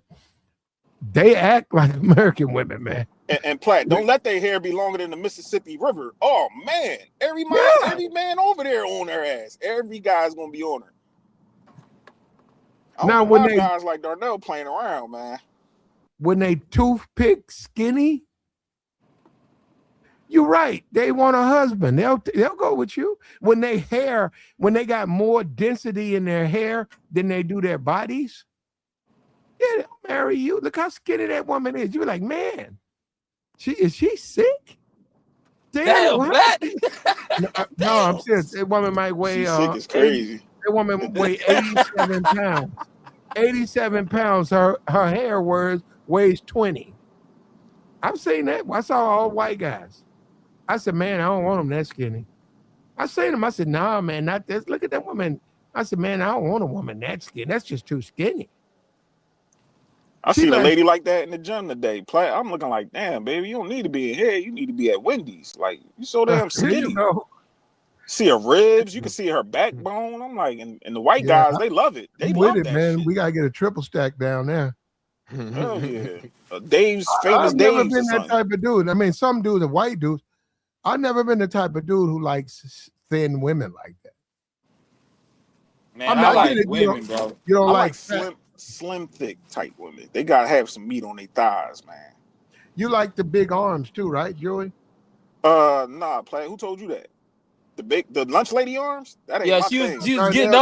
they act like American women, man. And Platt, don't let their hair be longer than the Mississippi River. Oh man, every man over there on their ass. Every guy's gonna be on her. I don't Now know when why they guys like Darnell playing around, man. when they toothpick skinny, you're right. They want a husband. They'll go with you. When they got more density in their hair than they do their bodies, yeah, they'll marry you. Look how skinny that woman is. You're like, man, is she sick? Damn, Black. no, I'm serious. That woman might weigh She's sick is 80, crazy. that woman weigh 87 pounds. 87 pounds. Her hair weighs 20. I've seen that. I saw all white guys. I said, man, I don't want them that skinny. I seen them. I said, nah, man, not this. Look at that woman. I said, man, I don't want a woman that skinny. That's just too skinny. I seen a lady like that in the gym today. I'm looking like, damn, baby, you don't need to be in here. You need to be at Wendy's. Like, you so damn skinny. See her ribs. You can see her backbone. I'm like, and the white guys, they love it. They love that man. shit. We got to get a triple stack down there. Hell yeah. Dave's famous I've never Dave's been that type of dude. I mean, some dudes are white dudes. I've never been the type of dude who likes thin women like that. Man, I like women, bro. You don't like slim, thick type women. They gotta have some meat on their thighs, man. You like the big arms too, right, Joey? Nah, play. Who told you that? The lunch lady arms? That ain't my thing. He was getting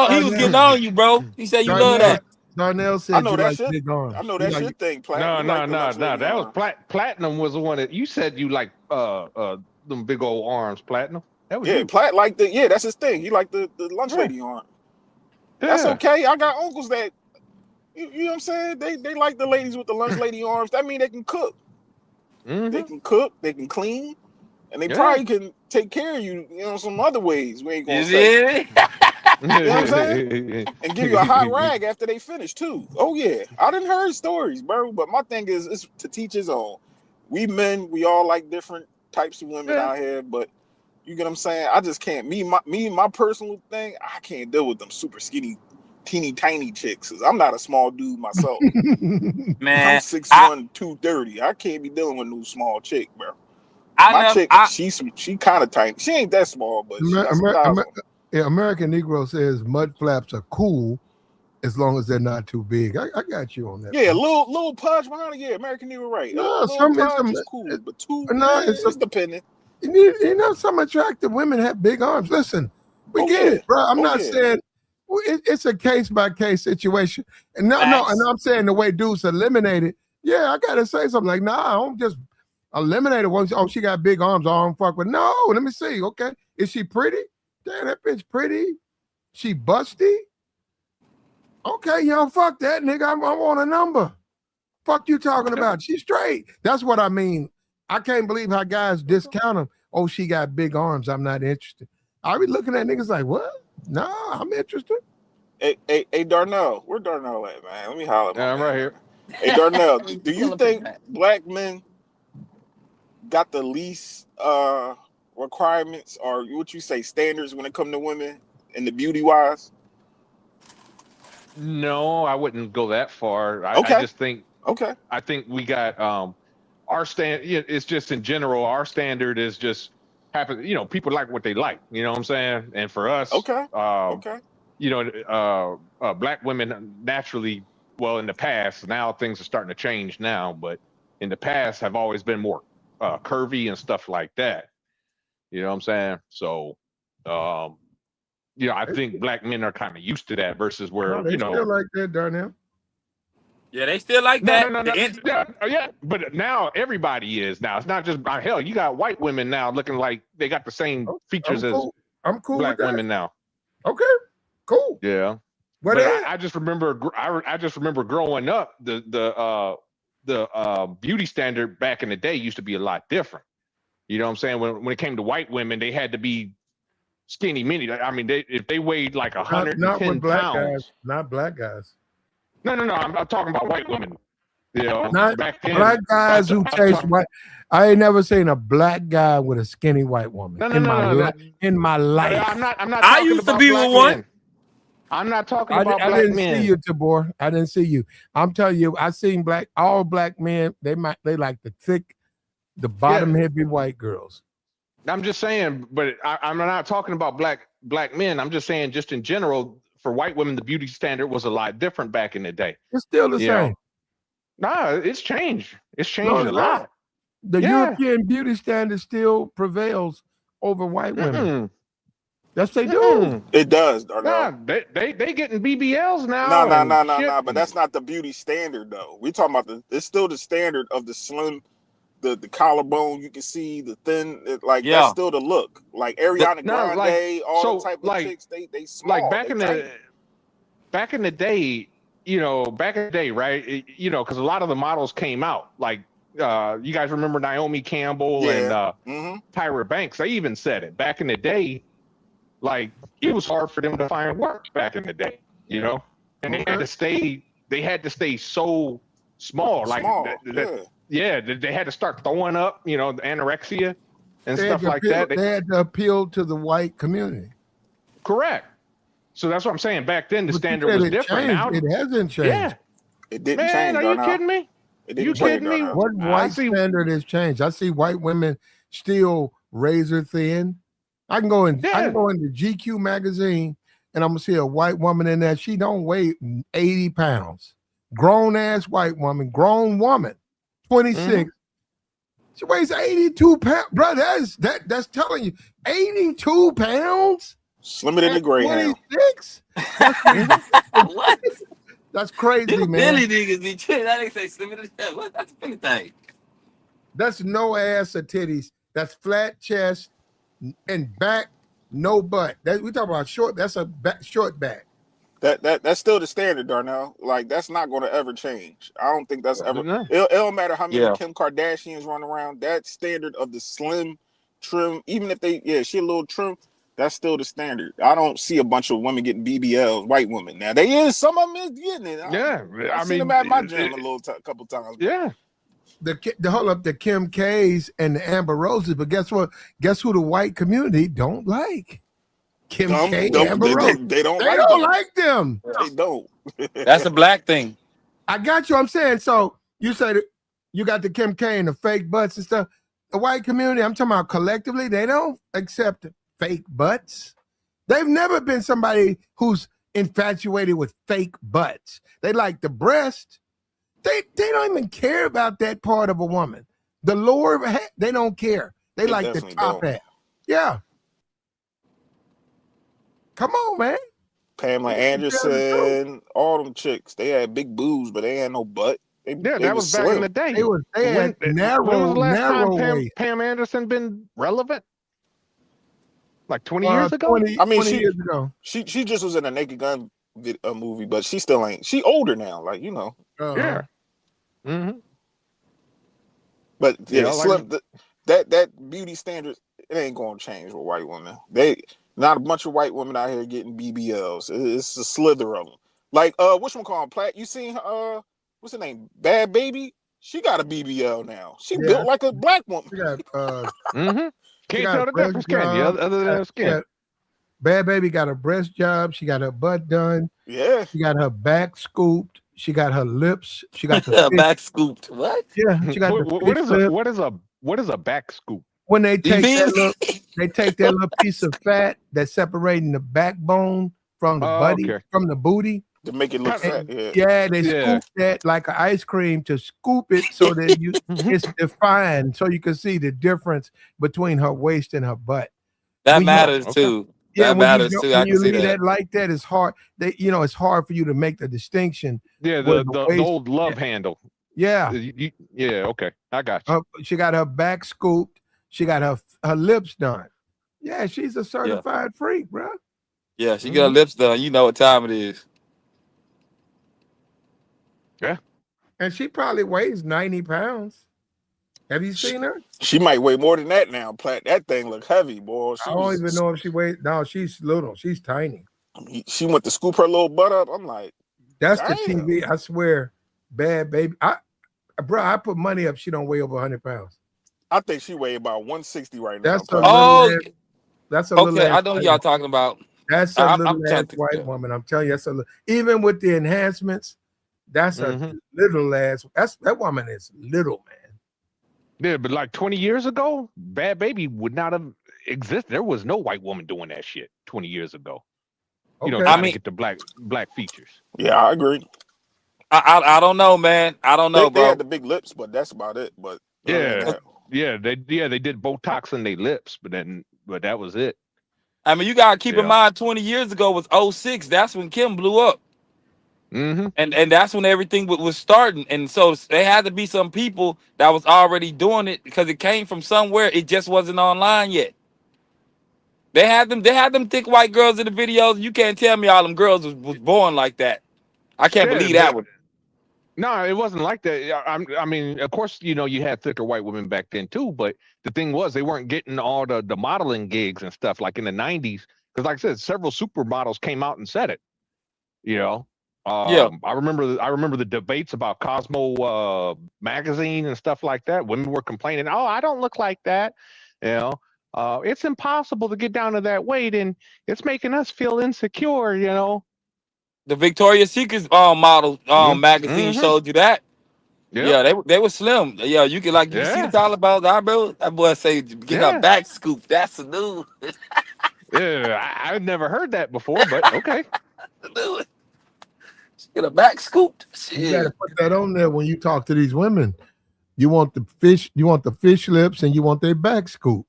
on you, bro. He said you love that. Darnell said I know you that like shit. big arms. I know that's your thing, Platt. No. That was Platinum was the one that you said you like them big old arms, Platinum. That was you. Platt like that's his thing. He like the lunch lady arm. That's okay. I got uncles that you know what I'm saying? They like the ladies with the lunch lady arms. That mean they can cook. Mm-hmm. They can cook, they can clean, and they probably can take care of you, some other ways. We ain't gonna say. You know what I'm saying? And give you a hot rag after they finish too. Oh yeah, I done heard stories, bro. But my thing is, it's to teach his own. We men, we all like different types of women out here, but you get what I'm saying? I just can't. My personal thing, I can't deal with them super skinny, teeny tiny chicks. I'm not a small dude myself. Man, I'm 6'1", 230. I can't be dealing with no small chick, bro. She kind of tiny. She ain't that small, but American Negro says mud flaps are cool as long as they're not too big. I got you on that. Yeah, little pudge behind it. Yeah, American Negro, right? No, some is cool, but it's dependent. Some attractive women have big arms. Listen, we get it, bro. I'm not saying it's a case by case situation. And and I'm saying the way dudes eliminate it. Yeah, I gotta say something like, nah, I don't just eliminate it once. Oh, she got big arms. I don't fuck with. No, let me see. Okay, is she pretty? Damn, that bitch pretty. She busty. Okay, y'all, fuck that nigga. I want a number. Fuck you talking about? She's straight. That's what I mean. I can't believe how guys discount them. Oh, she got big arms. I'm not interested. I be looking at niggas like, what? Nah, I'm interested. Hey, Darnell. Where Darnell at, man? Let me holler. I'm right here. Hey, Darnell, do you think black men got the least requirements or what you say standards when it comes to women and the beauty wise? No, I wouldn't go that far. I just think I think we got our it's just in general, our standard is just people like what they like, you know what I'm saying? And for us, black women naturally, well, in the past, now things are starting to change now, but in the past have always been more curvy and stuff like that. You know what I'm saying? So I think black men are kind of used to that versus where they still like that, Darnell. Yeah, they still like that. No. But now everybody is now. It's not just hell. You got white women now looking like they got the same features as black women now. Okay, cool. Yeah, but I just remember. I just remember growing up. The beauty standard back in the day used to be a lot different. You know what I'm saying? When it came to white women, they had to be skinny mini. I mean, if they weighed like 110 not with black pounds, guys, not black guys. No. I'm talking about white women. Not back then, black guys who chase white. I ain't never seen a black guy with a skinny white woman in my life. I'm not. I used to be with one. I'm not talking about black men. I didn't see you, Tabor. I didn't see you. I'm telling you, I seen all black men. They like the thick, the bottom heavy white girls. I'm just saying, but I'm not talking about black men. I'm just saying, just in general, for white women, the beauty standard was a lot different back in the day. It's still the same. Nah, it's changed. It's No, changed a lot. The European beauty standard still prevails over white women. Yes, they do. It does. Nah, they getting BBLs No, now. but that's not the beauty standard though. We talking about it's still the standard of the slim, the collarbone. You can see the thin. That's still the look. Like Ariana Grande, all the type of chicks. They small. Like back in the day, right? Because a lot of the models came out. Like you guys remember Naomi Campbell and Tyra Banks? They even said it back in the day. Like it was hard for them to find work back in the day, and they had to stay so small. Like they had to start throwing up, the anorexia and stuff like that. They had to appeal to the white community. Correct. So that's what I'm saying. Back then, the standard was different. Now it hasn't changed. Yeah, it didn't change. Are you kidding me? You kidding me? What white standard has changed? I see white women still razor thin. I can go into GQ magazine and I'm gonna see a white woman in there. She don't weigh 80 pounds. Grown ass white woman, 26. She weighs 82 pounds. Bro, that's telling you 82 pounds. Slimmer than the Greyhound. 26? What? That's crazy, man. Billy niggas be chilling. That nigga say slimmer than that. What? That's a Billy thing. That's no ass or titties. That's flat chest and back, no butt. We talk about short. That's a short back. That's still the standard, Darnell. Like that's not going to ever change. I don't think that's ever. It don't matter how many Kim Kardashians run around. That standard of the slim, trim, even if she a little trim, that's still the standard. I don't see a bunch of women getting BBLs, white women. Now some of them is getting it. I've seen them at my gym a couple times. Yeah. The Kim K's and the Amber Roses, but guess what? Guess who the white community don't like? Kim K, Amber Rose. They don't like them. They don't. That's a black thing. I got you. I'm saying, so you said you got the Kim K and the fake butts and stuff. The white community, I'm talking about collectively, they don't accept fake butts. They've never been somebody who's infatuated with fake butts. They like the breast. They don't even care about that part of a woman. The lower half, they don't care. They like the top half. Yeah. Come on, man. Pamela Anderson, all them chicks, they had big boobs, but they had no butt. That was back in the day. They had narrow waist. Pam Anderson been relevant? Like 20 years ago? 20 years ago. She just was in a Naked Gun movie, but she still ain't. She older now, like Yeah. Mm-hmm. But that beauty standard, it ain't gonna change with white women. Not a bunch of white women out here getting BBLs. It's a slither of them. Like whatchamacallit, Platt? You seen what's her name? Bad Baby? She got a BBL now. She built like a black woman. She got Can't tell the difference, can you? Other than skin. Bad Baby got a breast job. She got her butt done. Yeah. She got her back scooped. She got her lips. She got the back scooped. What? Yeah. She got what is a back scoop? When they take that little piece of fat that's separating the backbone from the from the booty to make it look fat. They scoop that like an ice cream to scoop it so that it's defined, so you can see the difference between her waist and her butt. That matters too. Yeah, that matters too. When you leave that like that, it's hard. It's hard for you to make the distinction. Yeah, the old love handle. Yeah. Okay, I got you. She got her back scooped. She got her lips done. Yeah, she's a certified freak, bro. Yeah, she got her lips done. You know what time it is. Yeah. And she probably weighs 90 pounds. Have you seen her? She might weigh more than that now, Platt. That thing look heavy, boy. I don't even know if she weighs. No, she's little. She's tiny. She went to scoop her little butt up. I'm like, that's the TV. I swear, Bad Baby. I put money up. She don't weigh over 100 pounds. I think she weigh about 160 right now. That's a little. I know what y'all talking about. That's a little ass white woman. I'm telling you, that's a little. Even with the enhancements, that's a little ass. That woman is little, man. Yeah, but like 20 years ago, Bad Baby would not have existed. There was no white woman doing that shit 20 years ago. you know, Okay. trying to get the black features. Yeah, I agree. I don't know, man. I don't know, They bro. had the big lips, but that's about it. But other than that, They did Botox in their lips, but that was it. I mean, you gotta keep in mind 20 years ago was 06. That's when Kim blew up. Mm-hmm. And that's when everything was starting. And so there had to be some people that was already doing it because it came from somewhere. It just wasn't online yet. They had them thick white girls in the videos. You can't tell me all them girls was born like that. I can't believe that one. No, it wasn't like that. I mean, of course, you know, you had thicker white women back then too, but the thing was they weren't getting all the modeling gigs and stuff like in the 90s. Because like I said, several supermodels came out and said it. You know, I remember the debates about Cosmo magazine and stuff like that. Women were complaining, "Oh, I don't look like that." You know, it's impossible to get down to that weight, and it's making us feel insecure. You know, the Victoria's Secret model magazine showed you that. Yep. Yeah, they were slim. Yeah, you can you see the collarbone eyebrow. That boy say get her back scoop. That's a new. I've never heard that before, but okay. Get a back scooped. You got to put that on there when you talk to these women. You want the fish lips, and you want their back scoop.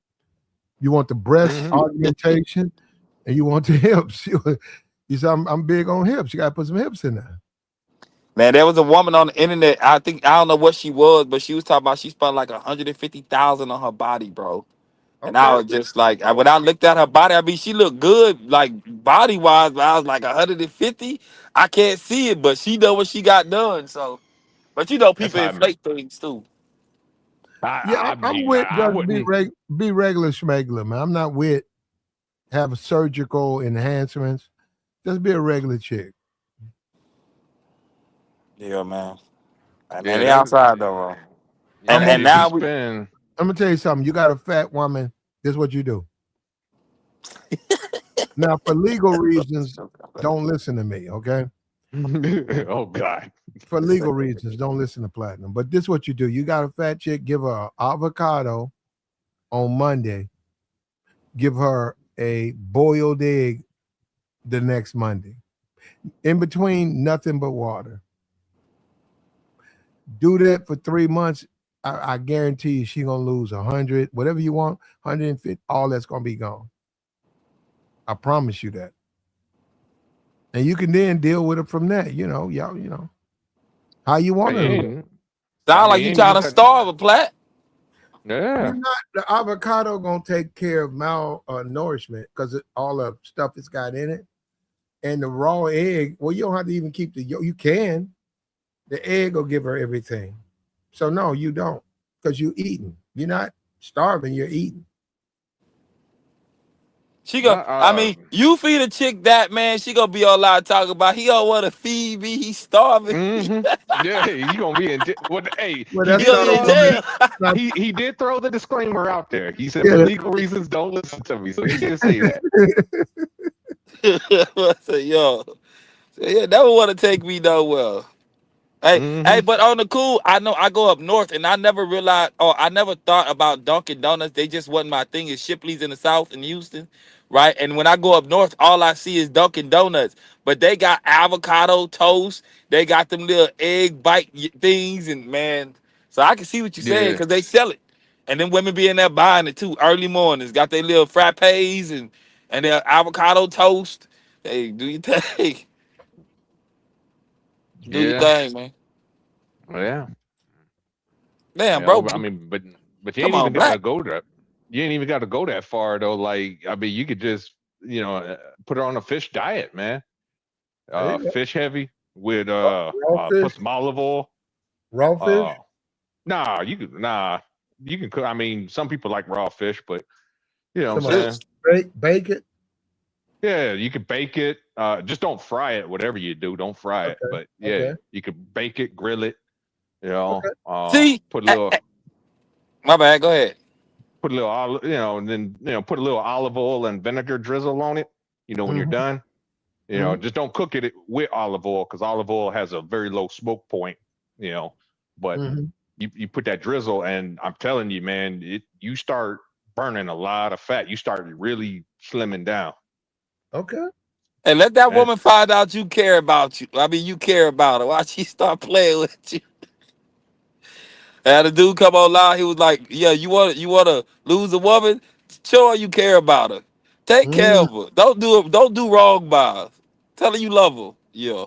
You want the breast augmentation, and you want the hips. You say I'm big on hips. You got to put some hips in there. Man, there was a woman on the internet. I don't know what she was, but she was talking about she spent like $150,000 on her body, bro. And I was just like, when I looked at her body, I mean, she looked good, like body wise, but I was like 150. I can't see it, but she know what she got done. So, but you know, people inflate things too. I'm with just be regular schmegler, man. I'm not with have surgical enhancements. Just be a regular chick. Yeah, man. And they outside though. And now I'm gonna tell you something. You got a fat woman. This is what you do. Now, for legal reasons, don't listen to me, okay? Oh God. For legal reasons, don't listen to Platinum. But this is what you do. You got a fat chick, give her an avocado on Monday. Give her a boiled egg the next Monday. In between, nothing but water. Do that for 3 months. I guarantee you she's going to lose 100, whatever you want, 150, all that's going to be gone. I promise you that. And you can then deal with it from that, y'all, how you want to. Sound like you trying to starve a plat. Yeah. The avocado going to take care of malnourishment because all the stuff it's got in it. And the raw egg, well, you don't have to even keep the yolk. You can. The egg will give her everything. So no, you don't, because you're eating. You're not starving, you're eating. She go. I mean, you feed a chick that, man, she gonna be all out talking about he don't want to feed me. He's starving. Yeah, you gonna be in jail. Hey, he did throw the disclaimer out there. He said for legal reasons, don't listen to me. So he did say that. Yo, yeah, never want to take me nowhere. Hey, but on the cool, I know I go up north and I never realized, I never thought about Dunkin' Donuts. They just wasn't my thing. It's Shipley's in the South in Houston, right? And when I go up north, all I see is Dunkin' Donuts. But they got avocado toast. They got them little egg bite things, and man, so I can see what you're saying because they sell it. And then women be in there buying it too, early mornings. Got their little frappes and their avocado toast. Hey, do your thing. Do your thing, man. Yeah. Damn, bro. I mean, but you ain't even gotta go there. You ain't even got to go that far though. Like, I mean, you could just, put her on a fish diet, man. Fish heavy with put some olive oil. Raw fish? You can cook. I mean, some people like raw fish, but you know what I'm saying? Bake it. Yeah, you could bake it. Just don't fry it. Whatever you do, don't fry it. But you could bake it, grill it. See, put a little. My bad. Go ahead. Put a little olive, and then put a little olive oil and vinegar drizzle on it. When you're done, just don't cook it with olive oil because olive oil has a very low smoke point. But you put that drizzle, and I'm telling you, man, you start burning a lot of fat. You start really slimming down. Okay. And let that woman find out you care about you. I mean, you care about her. Why she start playing with you? And the dude come on live, he was like, "Yeah, you want to lose a woman? Show her you care about her. Take care of her. Don't do wrong by her. Tell her you love her. Yeah."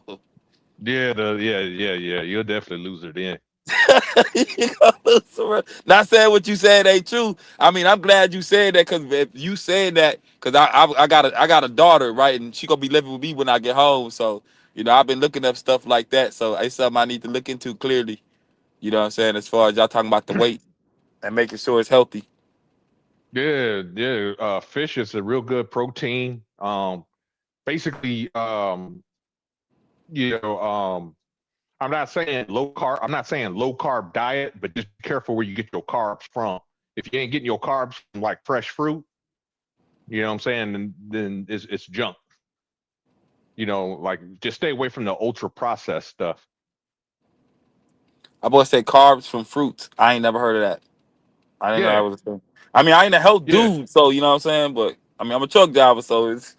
Yeah. You'll definitely lose her then. You gonna lose her. Not saying what you said ain't true. I mean, I'm glad you said that because if you saying that, because I got a daughter, right, and she gonna be living with me when I get home. So I've been looking up stuff like that. So it's something I need to look into clearly. You know what I'm saying? As far as y'all talking about the weight and making sure it's healthy. Yeah. Fish is a real good protein. Basically, I'm not saying low carb. I'm not saying low carb diet, but just be careful where you get your carbs from. If you ain't getting your carbs from like fresh fruit, you know what I'm saying, then it's junk. Like just stay away from the ultra processed stuff. I boy say carbs from fruits. I ain't never heard of that. I didn't know that Yeah, was a thing. I mean, I ain't a health yeah, dude, so you know what I'm saying. But I mean, I'm a truck driver, so it's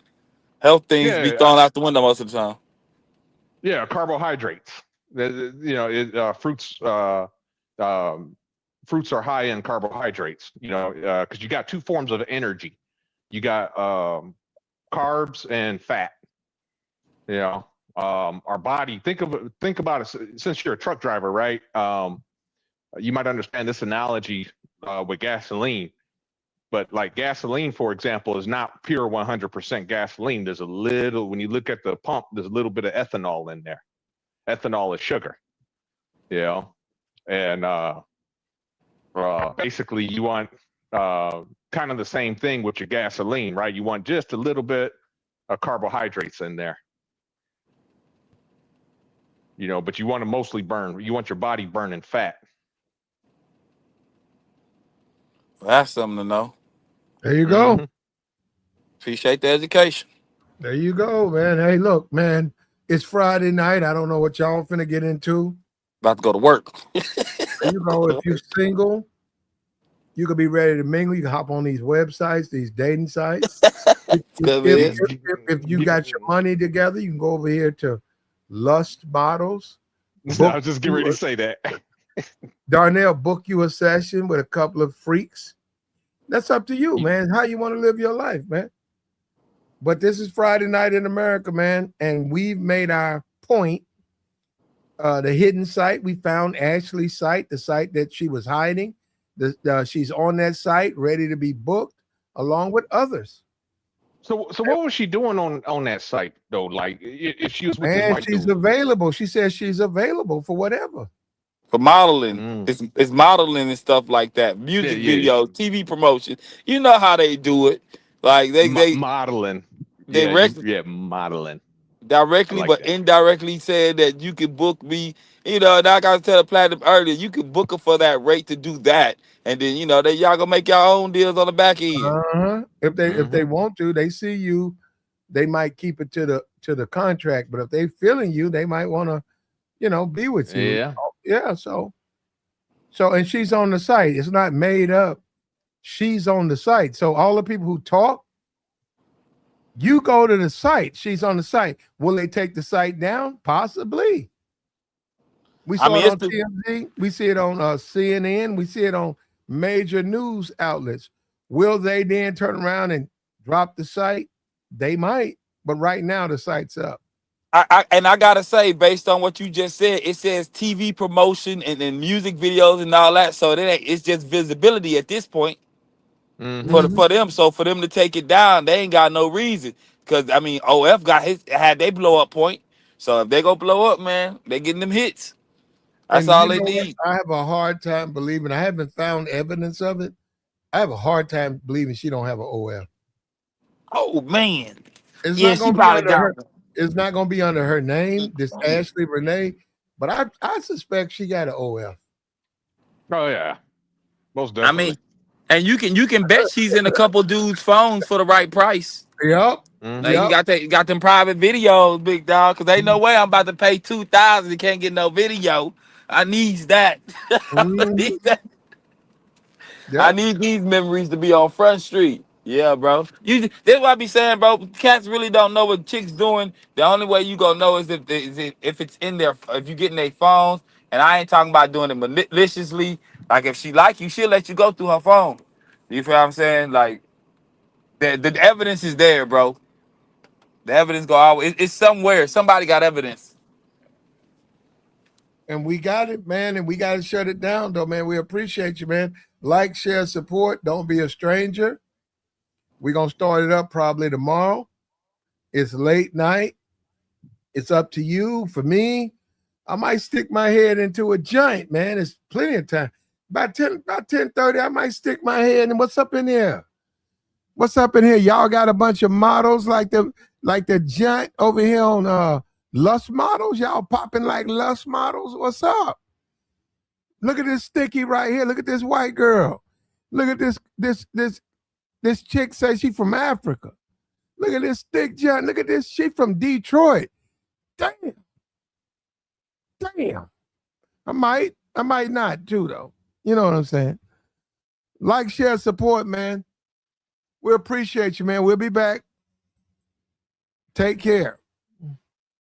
health things be yeah, thrown out the window most of the time. yeah. Carbohydrates. Fruits. Fruits are high in carbohydrates. Because you got two forms of energy. You got carbs and fat. Our body. Think about it. Since you're a truck driver, right? You might understand this analogy with gasoline. But like gasoline, for example, is not pure 100% gasoline. There's a little, when you look at the pump, there's a little bit of ethanol in there. Ethanol is sugar, and basically you want kind of the same thing with your gasoline, right? You want just a little bit of carbohydrates in there, but you want to mostly you want your body burning fat. Well, that's something to know. There you go. Mm-hmm. Appreciate the education. There you go, man. Hey, look, man, it's Friday night. I don't know what y'all finna get into. About to go to work. There you go. If you're single, you could be ready to mingle. You can hop on these websites, these dating sites. If you got your money together, you can go over here to Lust Bottles. I was just getting ready to say that. Darnell, book you a session with a couple of freaks. That's up to you, man. How you want to live your life, man. But this is Friday night in America, man, and we've made our point. The hidden site, we found Ashley's site, the site that she was hiding. She's on that site, ready to be booked, along with others. So what was she doing on that site though? Like if she was with this white she's dude? Available. She says she's available for whatever. For modeling, it's modeling and stuff like that. Music videos, TV promotion. You know how they do it. Like they modeling. Modeling. Directly like but that. indirectly said that you could book me. Like I gotta tell the platinum earlier, you could book her for that rate to do that, and then y'all gonna make your own deals on the back end. If they want to, they see you, they might keep it to the contract. But if they feeling you, they might want to, be with you. Yeah. So and she's on the site. It's not made up. She's on the site. So all the people who talk, you go to the site. She's on the site. Will they take the site down? Possibly. We saw it on TMZ. We see it on CNN. We see it on major news outlets. Will they then turn around and drop the site? They might. But right now, the site's up. I gotta say, based on what you just said, it says TV promotion and music videos and all that. So it's just visibility at this point for them. So for them to take it down, they ain't got no reason. Because I mean, OF had they blow up point. So if they go blow up, man, they getting them hits. That's all they need. I have a hard time believing. I haven't found evidence of it. I have a hard time believing she don't have an OF. Oh man, it's not gonna be under her. It's not gonna be under her name, this Ashley Renee. But I suspect she got an OF. Oh yeah, most definitely. I mean, and you can bet she's in a couple dudes' phones for the right price. Yep. Like you got them private videos, big dog. Because ain't no way I'm about to pay $2,000 and can't get no video. I need that. I need that. Yep. I need these memories to be on Front Street. Yeah, bro. That's what I be saying, bro. Cats really don't know what chicks doing. The only way you gonna know is if it's in their, if you get in their phones. And I ain't talking about doing it maliciously. Like if she like you, she'll let you go through her phone. You feel what I'm saying? Like the evidence is there, bro. The evidence go always. It's somewhere. Somebody got evidence. And we got it, man. And we got to shut it down, though, man. We appreciate you, man. Like, share, support. Don't be a stranger. We're going to start it up probably tomorrow. It's late night. It's up to you. For me, I might stick my head into a joint, man. It's plenty of time. About 10:30, I might stick my head in. What's up in here? What's up in here? Y'all got a bunch of models like the joint over here on Lust Models? Y'all popping like Lust Models? What's up? Look at this sticky right here. Look at this white girl. Look at this chick says she from Africa. Look at this thick joint. Look at this. She from Detroit. Damn. I might not too, though. You know what I'm saying? Like, share, support, man. We appreciate you, man. We'll be back. Take care.